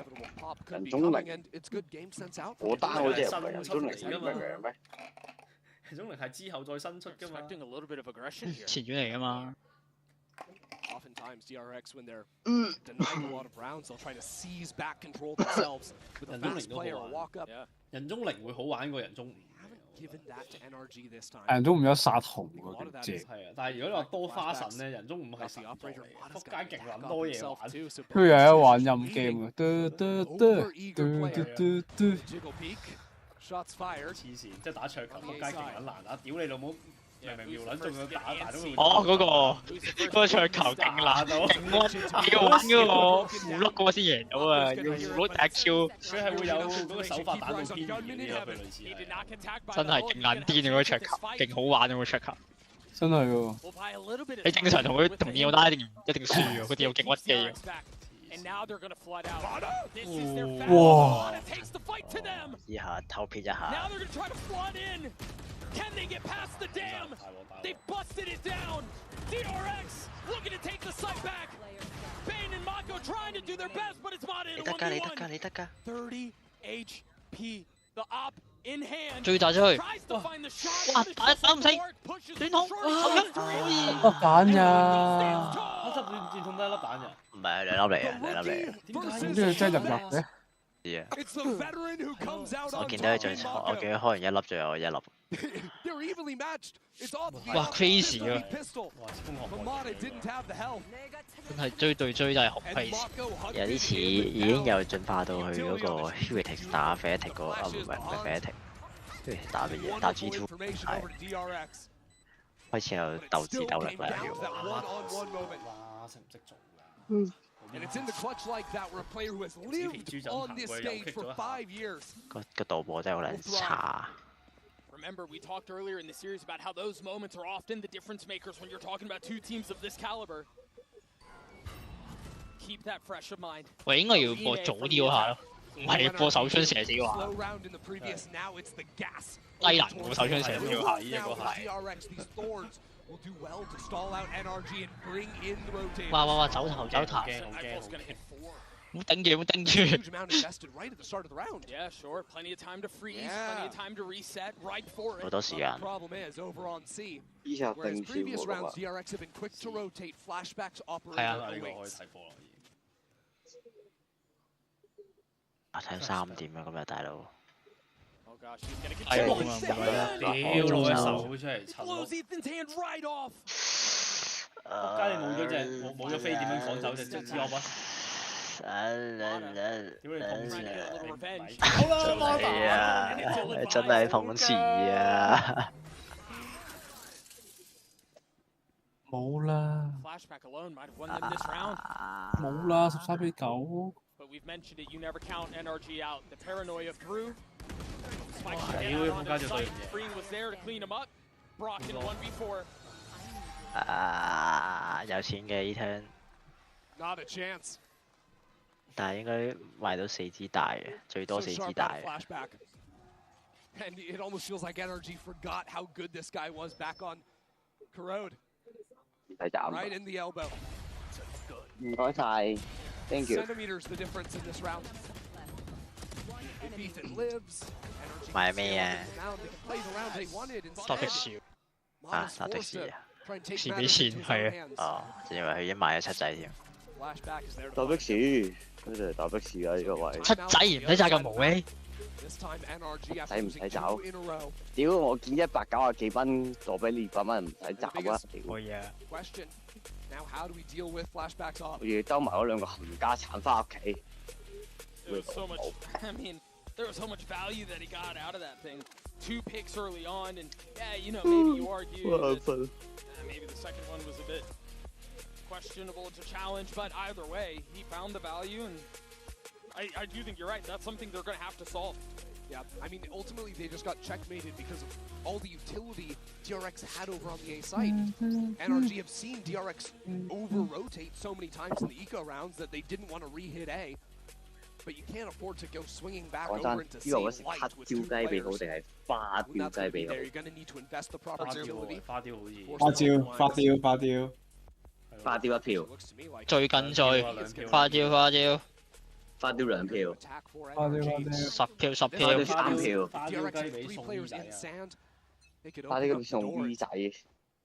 中0？我單嗰隻唔係人中0嘅咩？人中0係之後再新出㗎嘛。前傳嚟㗎嘛。 Oftentimes, DRX, when they're denying a lot of rounds, they'll try to seize back control themselves with a fast player, a walk up. 人中0會好玩過人中5。Given that to NRG this time. 人中5有殺紅喎，正。係啊，但係如果你話多花神咧，人中5係神作嚟，仆街勁撚多嘢玩。佢又有玩音 game 嘅。Shots fired. 黐線，即係打桌球仆街勁撚難打，屌你老母！ 明明瞄撚仲要打，但都會。哦，嗰個桌球勁難到，要玩嗰個符碌嗰個先贏到啊！要符碌打 Q。佢係會有嗰個手法打到偏遠嘅，佢類似係。真係勁撚癲嗰個桌球，勁好玩嗰個桌球。真係喎。你正常同電腦打一定輸嘅，佢電腦勁屈機嘅。 哇！以下偷撇一下。 Can they get past the dam? They busted it down. DRX looking to take the site back. Bane and Mako trying to do their best, but it's not in 1v1. 30 HP. The op in hand. 追打出去。哇！打唔死，斷筒。粒蛋呀！我執斷筒得一粒蛋咋？唔係2粒嚟嘅，2粒嚟嘅。點解真係入嘅？知啊。我見到佢最錯，我見佢開完1粒，最後1粒。 哇 crazy 啊！真係追對追真係好 crazy。有啲似已經有進化到去嗰個 Heritage 打 Fnatic 個啊，唔係 Fnatic， 打乜嘢？打 G2 係開始有鬥智鬥力啦。哇！識唔識做㗎？ And it's in the clutch like that where a player who has lived on this stage for 5 years. 個導播真係好撚差。 Remember, we talked earlier in the series about how those moments are often the difference makers when you're talking about two teams of this caliber. Keep that fresh of mind. 喂，應該要播早啲嗰下咯，唔係播手槍射死嗰下。低能個手槍射死嗰下，呢一個係。will do well to stall out NRG and bring in the rotators. 哇，走頭。唔頂住。 Huge amount invested right at the start of the round. Yeah, sure. Plenty of time to freeze. Plenty of time to reset. Right for it. 好多時間。 The problem is over on C. 依下 Whereas 定住 previous 喎 rounds, 㗎嘛。 DRX have been quick to rotate. Flashbacks 係 operate 啊， on 呢 the 個可以 wings. 睇波啦。睇3點啊，今日大佬。 Oh gosh, he's gonna get 係啊，屌攞手出嚟襯咯。 blows Ethan's hand right off. 仆街你冇咗飛點樣趕走隻知我不？屌你碰瓷啊！真係碰瓷啊！冇啦， Flashback alone might have won them this round. 冇啦，13比9。 But we've mentioned it, you never count NRG out. The paranoia through. Spike Wow, again you out got onto your site. thing. Free was there to clean him up. Brock in 1v4. 有錢嘅呢聽， Not a chance. 但係應該賣到4支大嘅，最多4 So 支 sharp 大 that。flashback. And it almost feels like NRG forgot how good this guy was back on Corrode. 唔使斬。 Right in the elbow. 唔該晒 ，thank you。 Centimeters the difference in this round. If Ethan lives, NRG 買咩啊？ now they can play the round they wanted instead. 搭的士啊， Modest 搭的 forced 士 to 啊！ try and take 士 matters 俾錢 into his 係 own 啊。 hands. 哦，仲以為佢已經買咗7仔添。 Flashback is there to 搭的士，佢哋搭的士啊呢個位。 7仔唔使揸咁無嘅。 This time NRG 使 after 唔 losing 使找 2 in a row. 屌我見190幾蚊，攞俾200蚊唔使找啊！屌，可以啊。 Question. Now how do we deal with flashbacks off? 我要兜埋嗰兩個冚家產翻屋企。 There was so much, I mean, there was so much value that he got out of that thing. 2 picks early on, and yeah, you know, maybe you argue that maybe the second one was a bit questionable to challenge, but either way, he found the value, and I do think you're right. That's something they're going to have to solve. Yeah, I mean, ultimately they just got checkmated because of all the utility DRX had over on the A site. NRG have seen DRX over-rotate so many times in the eco rounds that they didn't want to re-hit A. But you can't afford to go swinging back 講 over 真， into 呢 C 個我食 light 黑 with 椒 2 雞髀好 players. 定係花 When 雕 that's 雞 going to be 髀好 there, you're going to need to invest the proper 花雕 utility. 花雕好似。花椒，花雕，花雕。花雕1票， Looks to me like 最近最花雕花雕花雕2票， attack for 花雕，花 NRG. 雕。 10票10花雕票。 3票， 花雕 DRX 雞 have 髀 3 送 players 衣仔 in 啊！ sand. They could 花 open 雕 up 咁 the 送 door. 衣仔，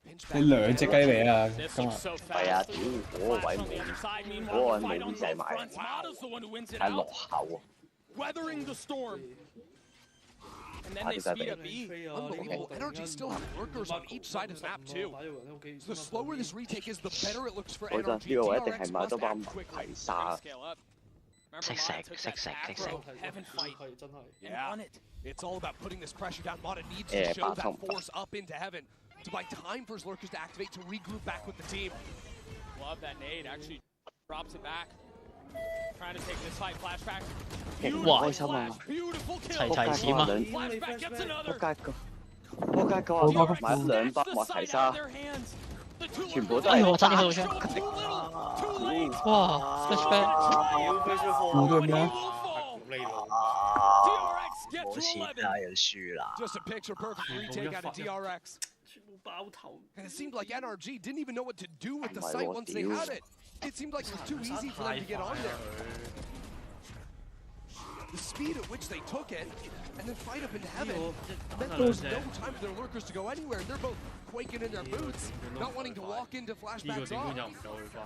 Pinch 你 back 2隻雞髀啊， This 今日 looks so 係啊， fast. 屌嗰個位 From the 冇 other side, 嗰 meanwhile, 個 the fight 冇 on 衣仔 both 買， fronts. Mata's the one who wins it 太落 out, 後啊！ weathering the storm. And then 花 they 雕雞 speed 髀 up B. Unbelievable. NRG still have workers on each side of the map too. So the slower this retake is, the better it looks for 嗰陣 NRG. 呢個位一定 DRX 係買 must 多包 act quickly. 提沙。 Scale up. 識 Remember, 食 Mata took 識 that 食 back 識食 row heaven fight 真係。 Yeah. and won it. It's all about putting this pressure down. Mata needs to Yeah, show that bottom. force up into heaven to buy time for his lurkers to activate to regroup back with the team. Love that nade. Actually drops it back. Trying to take this fight. Flashback. 勁 哇 開心啊！ Beautiful 齊 kill. 齊閃啊！ Flashback gets 仆 another. 街個，仆街個買2包 The 莫 sight 提 out 沙 of，their hands. The two 全部都哎呦，係我差啲喺度槍。 too little. Too late. 哇 flashback 估到咩？ DRX get 冇 to 錢 11. 啦，又輸啦。 Just a picture perfect retake out of DRX. 全部爆頭。 And it seemed like NRG didn't even know what to do with the Oh my site lord, once they dude. had it. It seemed like it was too easy for them to get on there. The speed at which they took it, and then fight up into heaven, meant there was no time for their lurkers to go anywhere. And they're both quaking in their boots, not wanting to walk into 呢個 flashbacks 點 off. 管又唔夠佢快。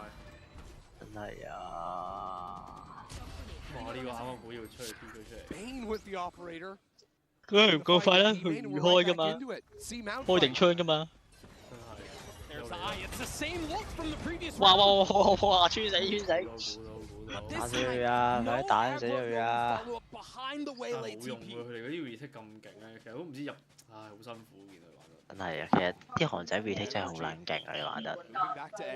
真係啊！哇！呢個啱啱好要出去跳佢出嚟。 Bane with the operator. 佢唔夠快啦， Bane 佢 and 唔 we're 開 right 噶 back 嘛， into it. See Mount 開定 fight. 槍噶嘛。 There's the eye. It's the same look from the previous 哇 round. 哇，穿死穿死！ But 打 this 死佢 time, 啊！ no 快啲打死 aggro, 佢 no 啊！ follow-up behind the 但係 waylay 冇用喎， TP. 佢哋嗰啲 retake 咁勁咧，其實都唔知入，唉，好辛苦見佢玩得。真係啊，其實啲韓仔 retake 真係好撚勁啊！你玩得。 Moving back to A.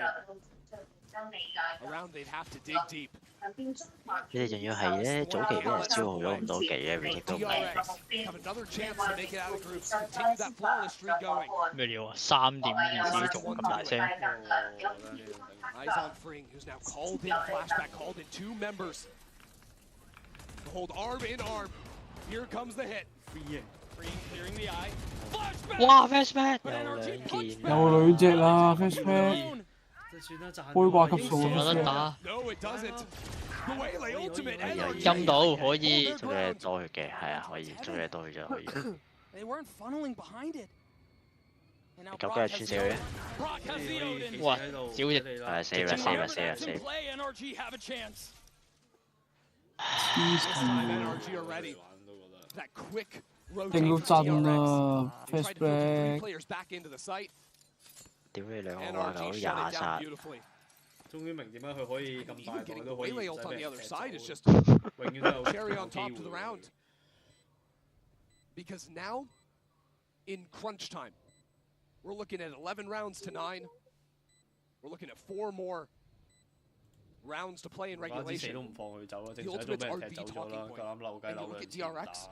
Around they'd have to dig deep. 你哋仲要係咧早期俾人消耗咗咁多技嘅 retake 都唔係。 DRX have another chance to make it out of groups. Continue that flawless streak going. 咩料啊？3.2仲咁大聲。 Eyes on Fring, who's now called in flashback, called in 2 members. To hold arm in arm. Here comes the hit. 哇 flashback 有兩隻啦 flashback， 杯掛級數有得打，陰到可以，做嘢多血嘅，係啊，可以做嘢多血就可以。九雞係穿死佢嘅，哇，少隻，係死啦死啦死啦死啦！勁到震啊 flashback。屌你兩個話狗廿殺！終於明點解佢可以咁大袋都可以唔使俾人踢走，永遠都有 carry on top of the round. Because now, in crunch time, we're looking at 11 rounds to 9. We're looking at 4 more rounds to play in regulation. The ultimates are the talking point. And you look at DRX.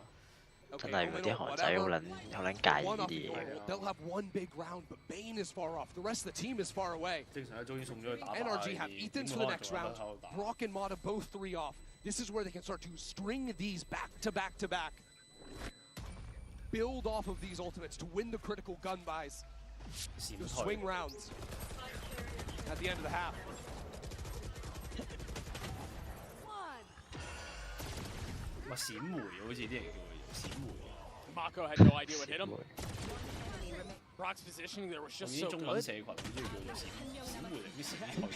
真係嗰啲韓仔好撚介意呢啲嘢。They'll have one big round, but Bane is far off. The rest of the team is far away. NRG have Ethans for the next round. Brock and Mata both 3 off. This is where they can start to string these back to back to back. Build off of these ultimates to win the critical gun buys. The swing rounds at the end of the half. Mako had no idea what hit him. Brock's positioning there was just so good.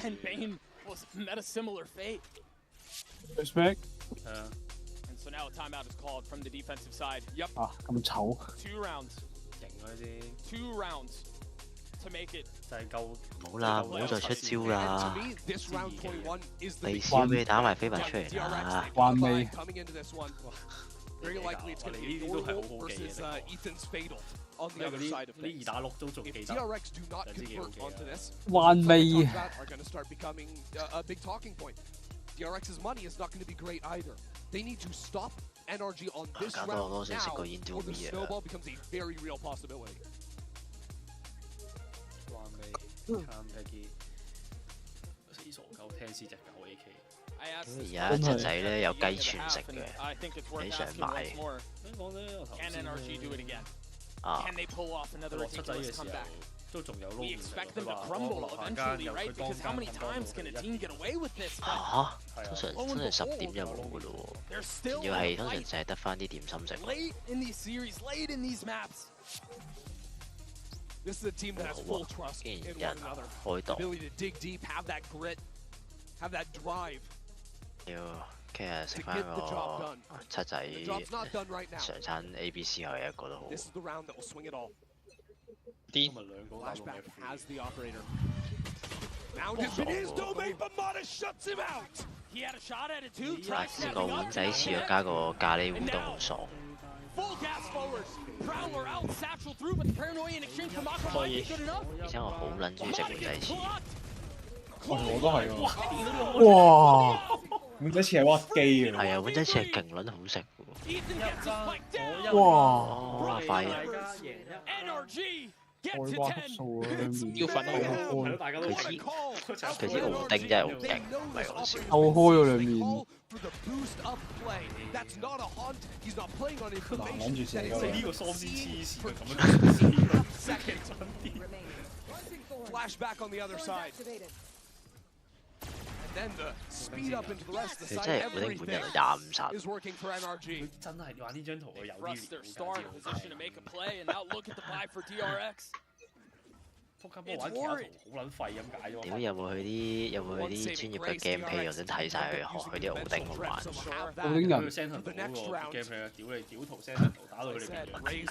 And Bane met a similar fate. Respect. And so now a timeout is called from the defensive side. Yep. 啊，咁醜。2 rounds. 2 rounds to make it. 冇啦，唔好再出招啦！利少俾你打埋飛埋出嚟啦！還未。Very likely it's going to be Normal versus Ethan's Fatal on the other side of things. If DRX do not convert onto this,還未。are going to start becoming a big talking point. DRX's money is not going to be great either. They need to stop NRG on this round now, or the snowball becomes a very real possibility. 而家七仔咧有雞串食嘅，你想買？啊！七仔嘅時候都仲有撈嚇！通常真係10點就冇嘅咯喎，仲要係通常淨係得翻啲點心食。This is a team that has full trust in one another. Ability to dig deep, have that grit, have that drive. 要傾下食翻個七仔常餐 ABC 係一個都好。This is the round that will swing it all. 癲。Flashback has the operator. Now his in his domain, but Mata shuts him out. He had a shot at it too. 食個碗仔翅又加個咖喱糊都好爽。Full gas forward. Prowler out, satchel through, but the paranoia in exchange for Mako might be good enough. 而且我好撚中意食碗仔翅。我都係喎。哇！碗仔翅係屈機嘅。係啊，碗仔翅係勁撚好食嘅。哇！快啊！外掛級數啊，要瞓佢支奧丁真係好勁，唔係講笑。後開咗兩面。嗱，諗住成個呢個喪先黐線咁樣。Flashback on the other side. And then the speed up into the rest of the side. 真係本人25殺。 is working for NRG. 真係話呢張圖佢有啲料。 Their star in position to make a play, and now look at the buy for DRX. 撲街波玩其他圖好撚廢咁解啫喎。屌有冇佢啲專業嘅 gameplay 我想睇晒佢學佢啲奧丁咁玩。奧丁人。聲圖嗰個 gameplay 屌你屌圖聲圖打到佢哋變咗。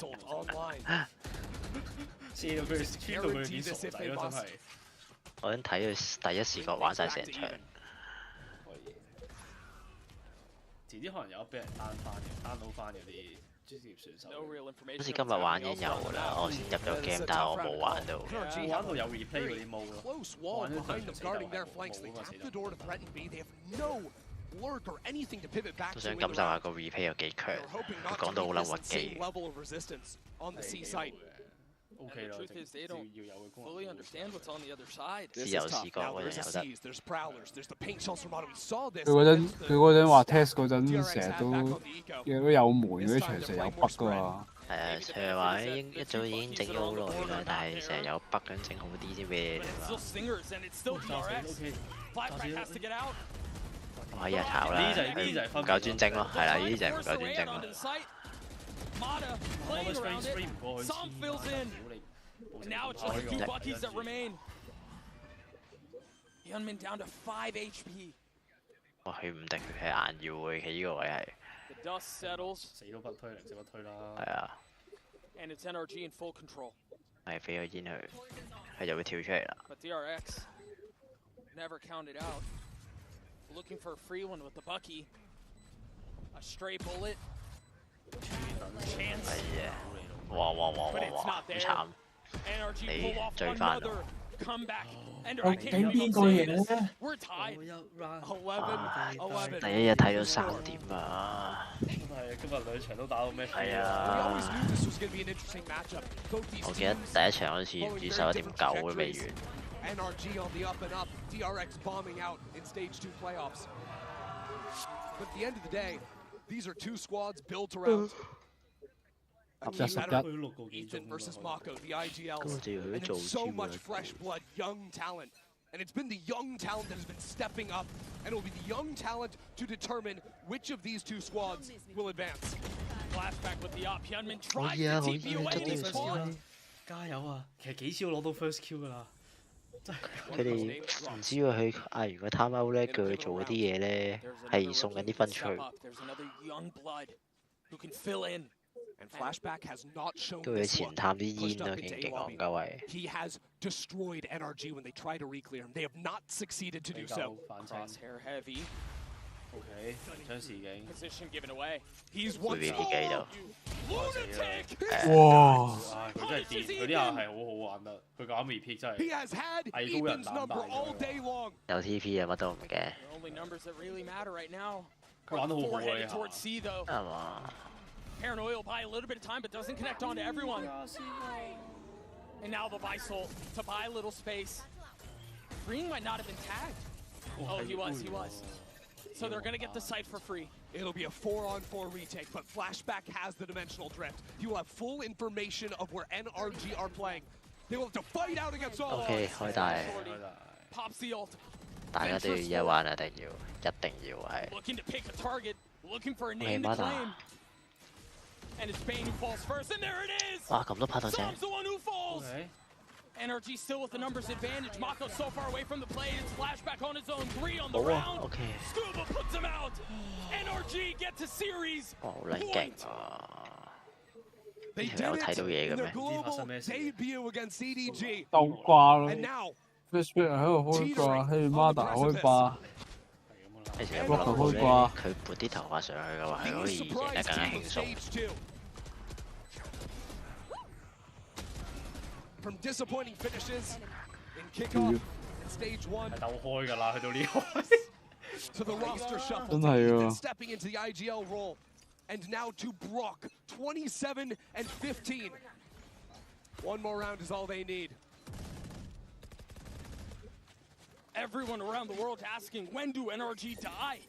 射到佢哋穿到佢哋變傻仔咯，真係。我想睇佢第一視角玩晒成場。遲啲可能有得俾人單到翻嗰啲專業選手。好似今日玩已經有㗎啦，我先入咗 game， 但係我冇玩到。我玩到有 replay 嗰啲 mode 咯。Close wall behind them guarding their flanks. They tap the door to threaten B. They have no lurk or anything to pivot back to. 都想感受下個 replay 有幾強，佢講到好撚屈機。 level of resistance on the C site. OK 啦，要有嘅功能。Fully understand what's on the other side. 自由視角嗰陣有得。There's prowlers. There's the paint shells from Mata. We saw this. 佢嗰陣話 test 嗰陣成日都有霉嗰啲場成日有 bug 㗎嘛。係係啊，佢係話一早已經整咗好耐啦，但係成日有北咁整好啲啲咩㗎嘛。可以炒啦，唔夠專精咯，係啦，呢啲就係唔夠專精咯。哇！佢唔敵，佢係硬要嘅，佢呢個位係。死都不推，零死不推啦。係啊。係俾個煙佢，佢就會跳出嚟啦。Looking for a free one with the Bucky. A stray bullet. Chance. 係啊！哇！好慘！你追翻我。我頂邊個嘢咧？第一日睇到3點啊！真係今日2場都打到咩？係啊！我記得第一場好似唔知11.9都未完。NRG on the up and up, DRX bombing out in stage 2 playoffs. But at the end of the day, these are 2 squads built around a key veteran, Ethan versus Mako, the IGLs, and then so much fresh blood, young talent. And it's been the young talent that has been stepping up, and it will be the young talent to determine which of these 2 squads will advance. Flashback with the op. Hyunmin tries to TP away these squads. 加油啊！其實幾次都攞到 first kill 㗎啦。佢哋唔知喎，佢嗌完個 time out 咧，叫佢做嗰啲嘢咧，係送緊啲分出去。叫佢前探啲煙啊，勁戇鳩係。He has destroyed NRG when they try to reclear him. They have not succeeded to do so. Crosshair heavy. OK， 將視景。Position given away. He's one shot. 哇！佢真係掂，佢啲下係好好玩得，佢搞 repeat 真係藝高人膽大。有 TP 啊，乜都唔驚。佢玩得好好啊！係嘛？ Paranoia will buy a little bit of time, but doesn't connect on to everyone. And now the Visol to buy a little space. Green might not have been tagged. Oh, he was. So they're gonna get the site for free. It'll be a 4-on-4 retake, but Flashback has the dimensional drift. You will have full information of where NRG are playing. They will have to fight out against all odds. OK， 開大。Pops the ult. 大家都要一玩啊！一定要係。Looking to pick a target, looking for a name to claim. And it's Bane who falls first, and there it is! 哇，咁多拍到正。Tom's the one who falls. NRG still with the numbers advantage. Mako so far away from the play. It's Flashback on his own. 3 on the round. OK。Scuba puts him out. NRG get to series. 哇，好撚勁啊！你有睇到嘢嘅咩？ debut against CDG. 鬥掛咯。 And now, Flashback 喺度開掛，喺 Mada 開掛。其實有冇諗過咧？佢撥啲頭髮上去嘅話，係可以贏得更加輕鬆。From disappointing finishes in kickoff in stage 1. 係鬥開㗎啦，去到呢個位。To the roster shuffle. 真係啊 stepping into the IGL role, and now to Brock, 27 and 15. One more round is all they need. Everyone around the world asking, when do NRG die?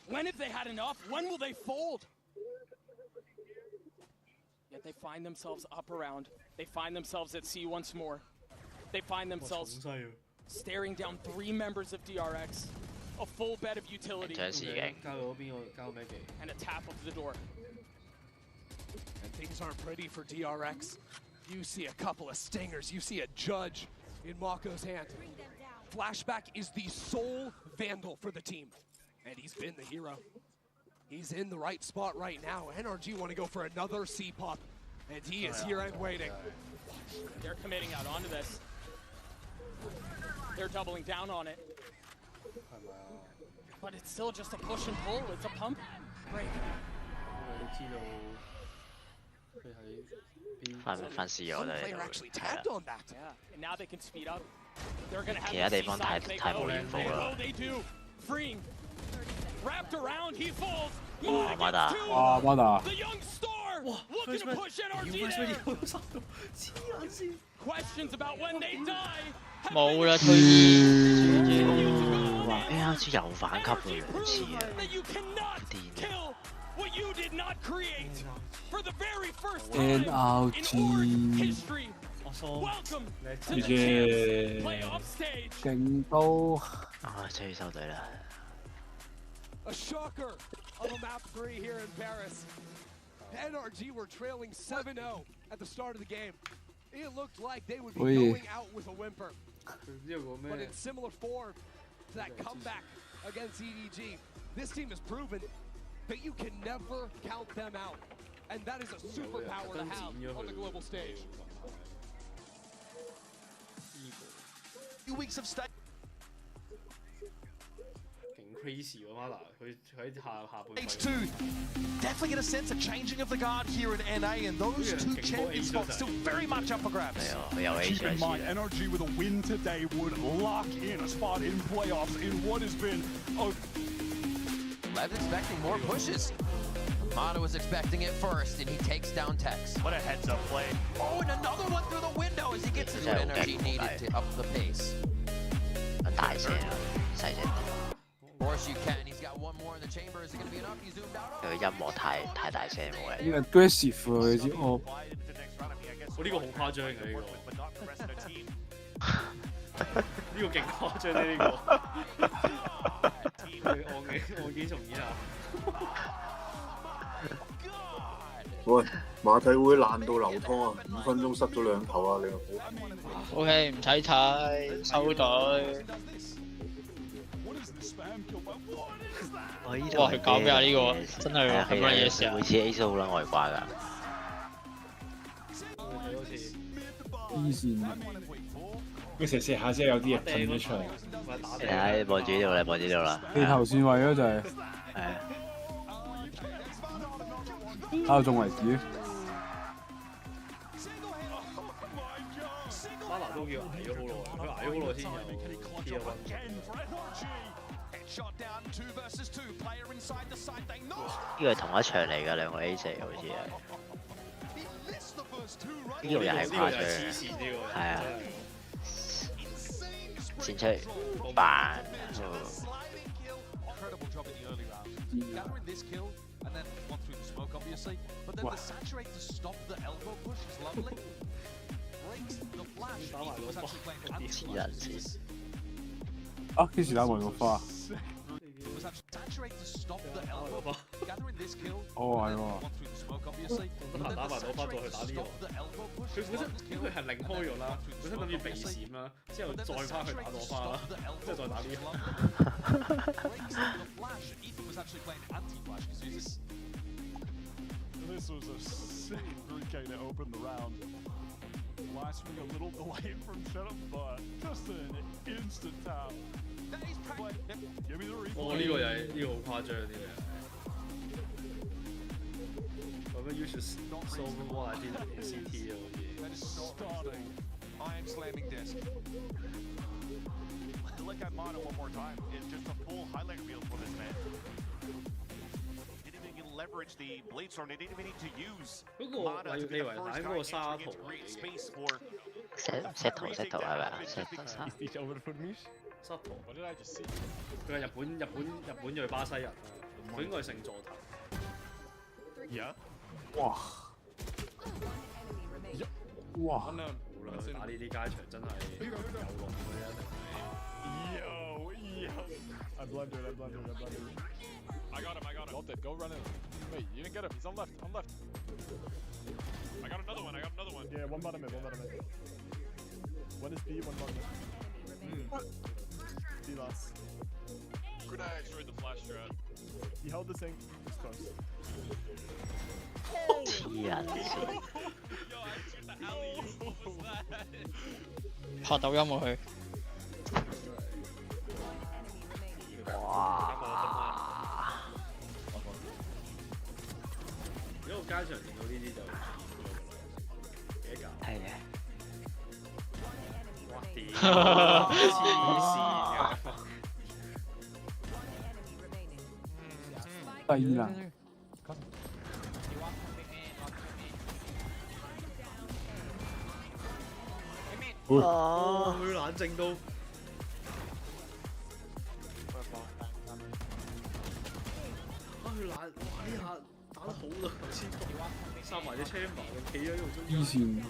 When have they had enough? When will they fold? Yet they find themselves up around. They find themselves at C once more. They find themselves staring down 3 members of DRX. A full bed of utility. And a tap of the door. And things aren't pretty for DRX. You see a couple of stingers. You see a judge in Mako's hand. Flashback is the sole Vandal for the team. And he's been the hero. He's in the right spot right now. NRG want to go for another C-pop. And he is here and waiting. They're committing out onto this. They're doubling down on it. But it's still just a push and pull. It's a pump break. 翻試我哋。 And now they can speed up. They're gonna have 其他地方太冇info啦。 They do. Freeing. Wrapped around, he falls. 哇，Mada！ 哇，Mada！ The young star looking to push NRG there. Questions about when they die. 冇啦，推哇 ！NRG 又反級喎，兩次啊！癲啊！ what you did not create for the very first time in Orange history. Welcome to the Champions playoff stage. 勁到終於收隊啦。A shocker of a map 3 here in Paris. NRG were trailing 7-0 at the start of the game. It looked like they would be going out with a whimper. But in similar form to that comeback against EDG, this team has proven that you can never count them out. And that is a superpower to have on the global stage. 2 weeks of stay. Crazy 喎 Mala， 佢喺下半。H2 definitely get a sense of changing of the guard here in NA, and those 2 champion spots still very much up for grabs. Keep in mind, NRG with a win today would lock in a spot in playoffs in what has been a... Lev's expecting more pushes. Mata was expecting it first, and he takes down Tex. What a heads-up play. Oh, and another one through the window as he gets his energy needed to up the pace. 大聲啊，細聲。 Of course you can. He's got one more in the chamber. Is it going to be enough? He zoomed out. 佢音樂太大聲喎。呢個 aggressive 喎，你知我。我呢個好誇張嘅呢個。呢個勁誇張咧呢個。按鍵重演啊！喂，馬體會爛到流湯啊！5分鐘塞咗2球啊！你又好。OK， 唔使睇，收隊。 哇！佢搞咩啊？呢個真係咁樣嘢事啊！每次 A 數好撚外掛㗎。黐線！佢射射下先有啲嘢噴咗出嚟。你睇望住呢度啦，望住呢度啦。你頭線位咯就係。係啊。打到中為止。巴拿都叫捱咗好耐，佢捱咗好耐先有 呢個係同一場嚟㗎，兩個 A4好似係。呢個又係誇張，係啊。先出嚟扮。黐人線。啊！幾時打埋個花？ 哦係喎。得閒打埋朵花再去打呢個。佢本身佢係擰開咗啦，本身諗住避閃啦，之後再翻去打朵花啦，之後再打呢個。This was a sick 3K to open the round. Last week a little delayed from setup, but just an instant tap. Give me the replay. 哦，呢個又係呢個好誇張啲嘢。咁樣 you should solve what I did in CT 啊，好似。I am slamming disc. Look at Mono one more time. It's just a full highlight reel for this man. Didn't even leverage the blade storm. They didn't even need to use. 嗰個我要你以為喺嗰個沙圖嚟嘅。set 圖係咪啊 ？set 圖沙。沙圖。佢係日本裔巴西人啊，佢應該係姓佐藤。Yeah。哇！哇！打呢啲街場真係有龍嘅一定。Yo. I blundered. I got him. Got it. Go run in. Wait, you didn't get him. He's on left. I got another one. Yeah, one bottom mid. One is B, one bottom mid. B lost. Grenade destroyed the flash strat. He held the sink. It's close. 黐人線。拍抖音喎佢。哇！如果街場見到呢啲就幾架。係嘅。哇！屌！黐線嘅。低啦。哦，佢冷靜到。佢爛，哇！呢下打得好咯，頭先殺埋隻 chamber， 企喺度中間。黐線，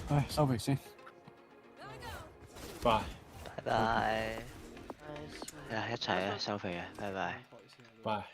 唉，收皮先。拜拜。一齊啊，收皮啊，拜拜。拜。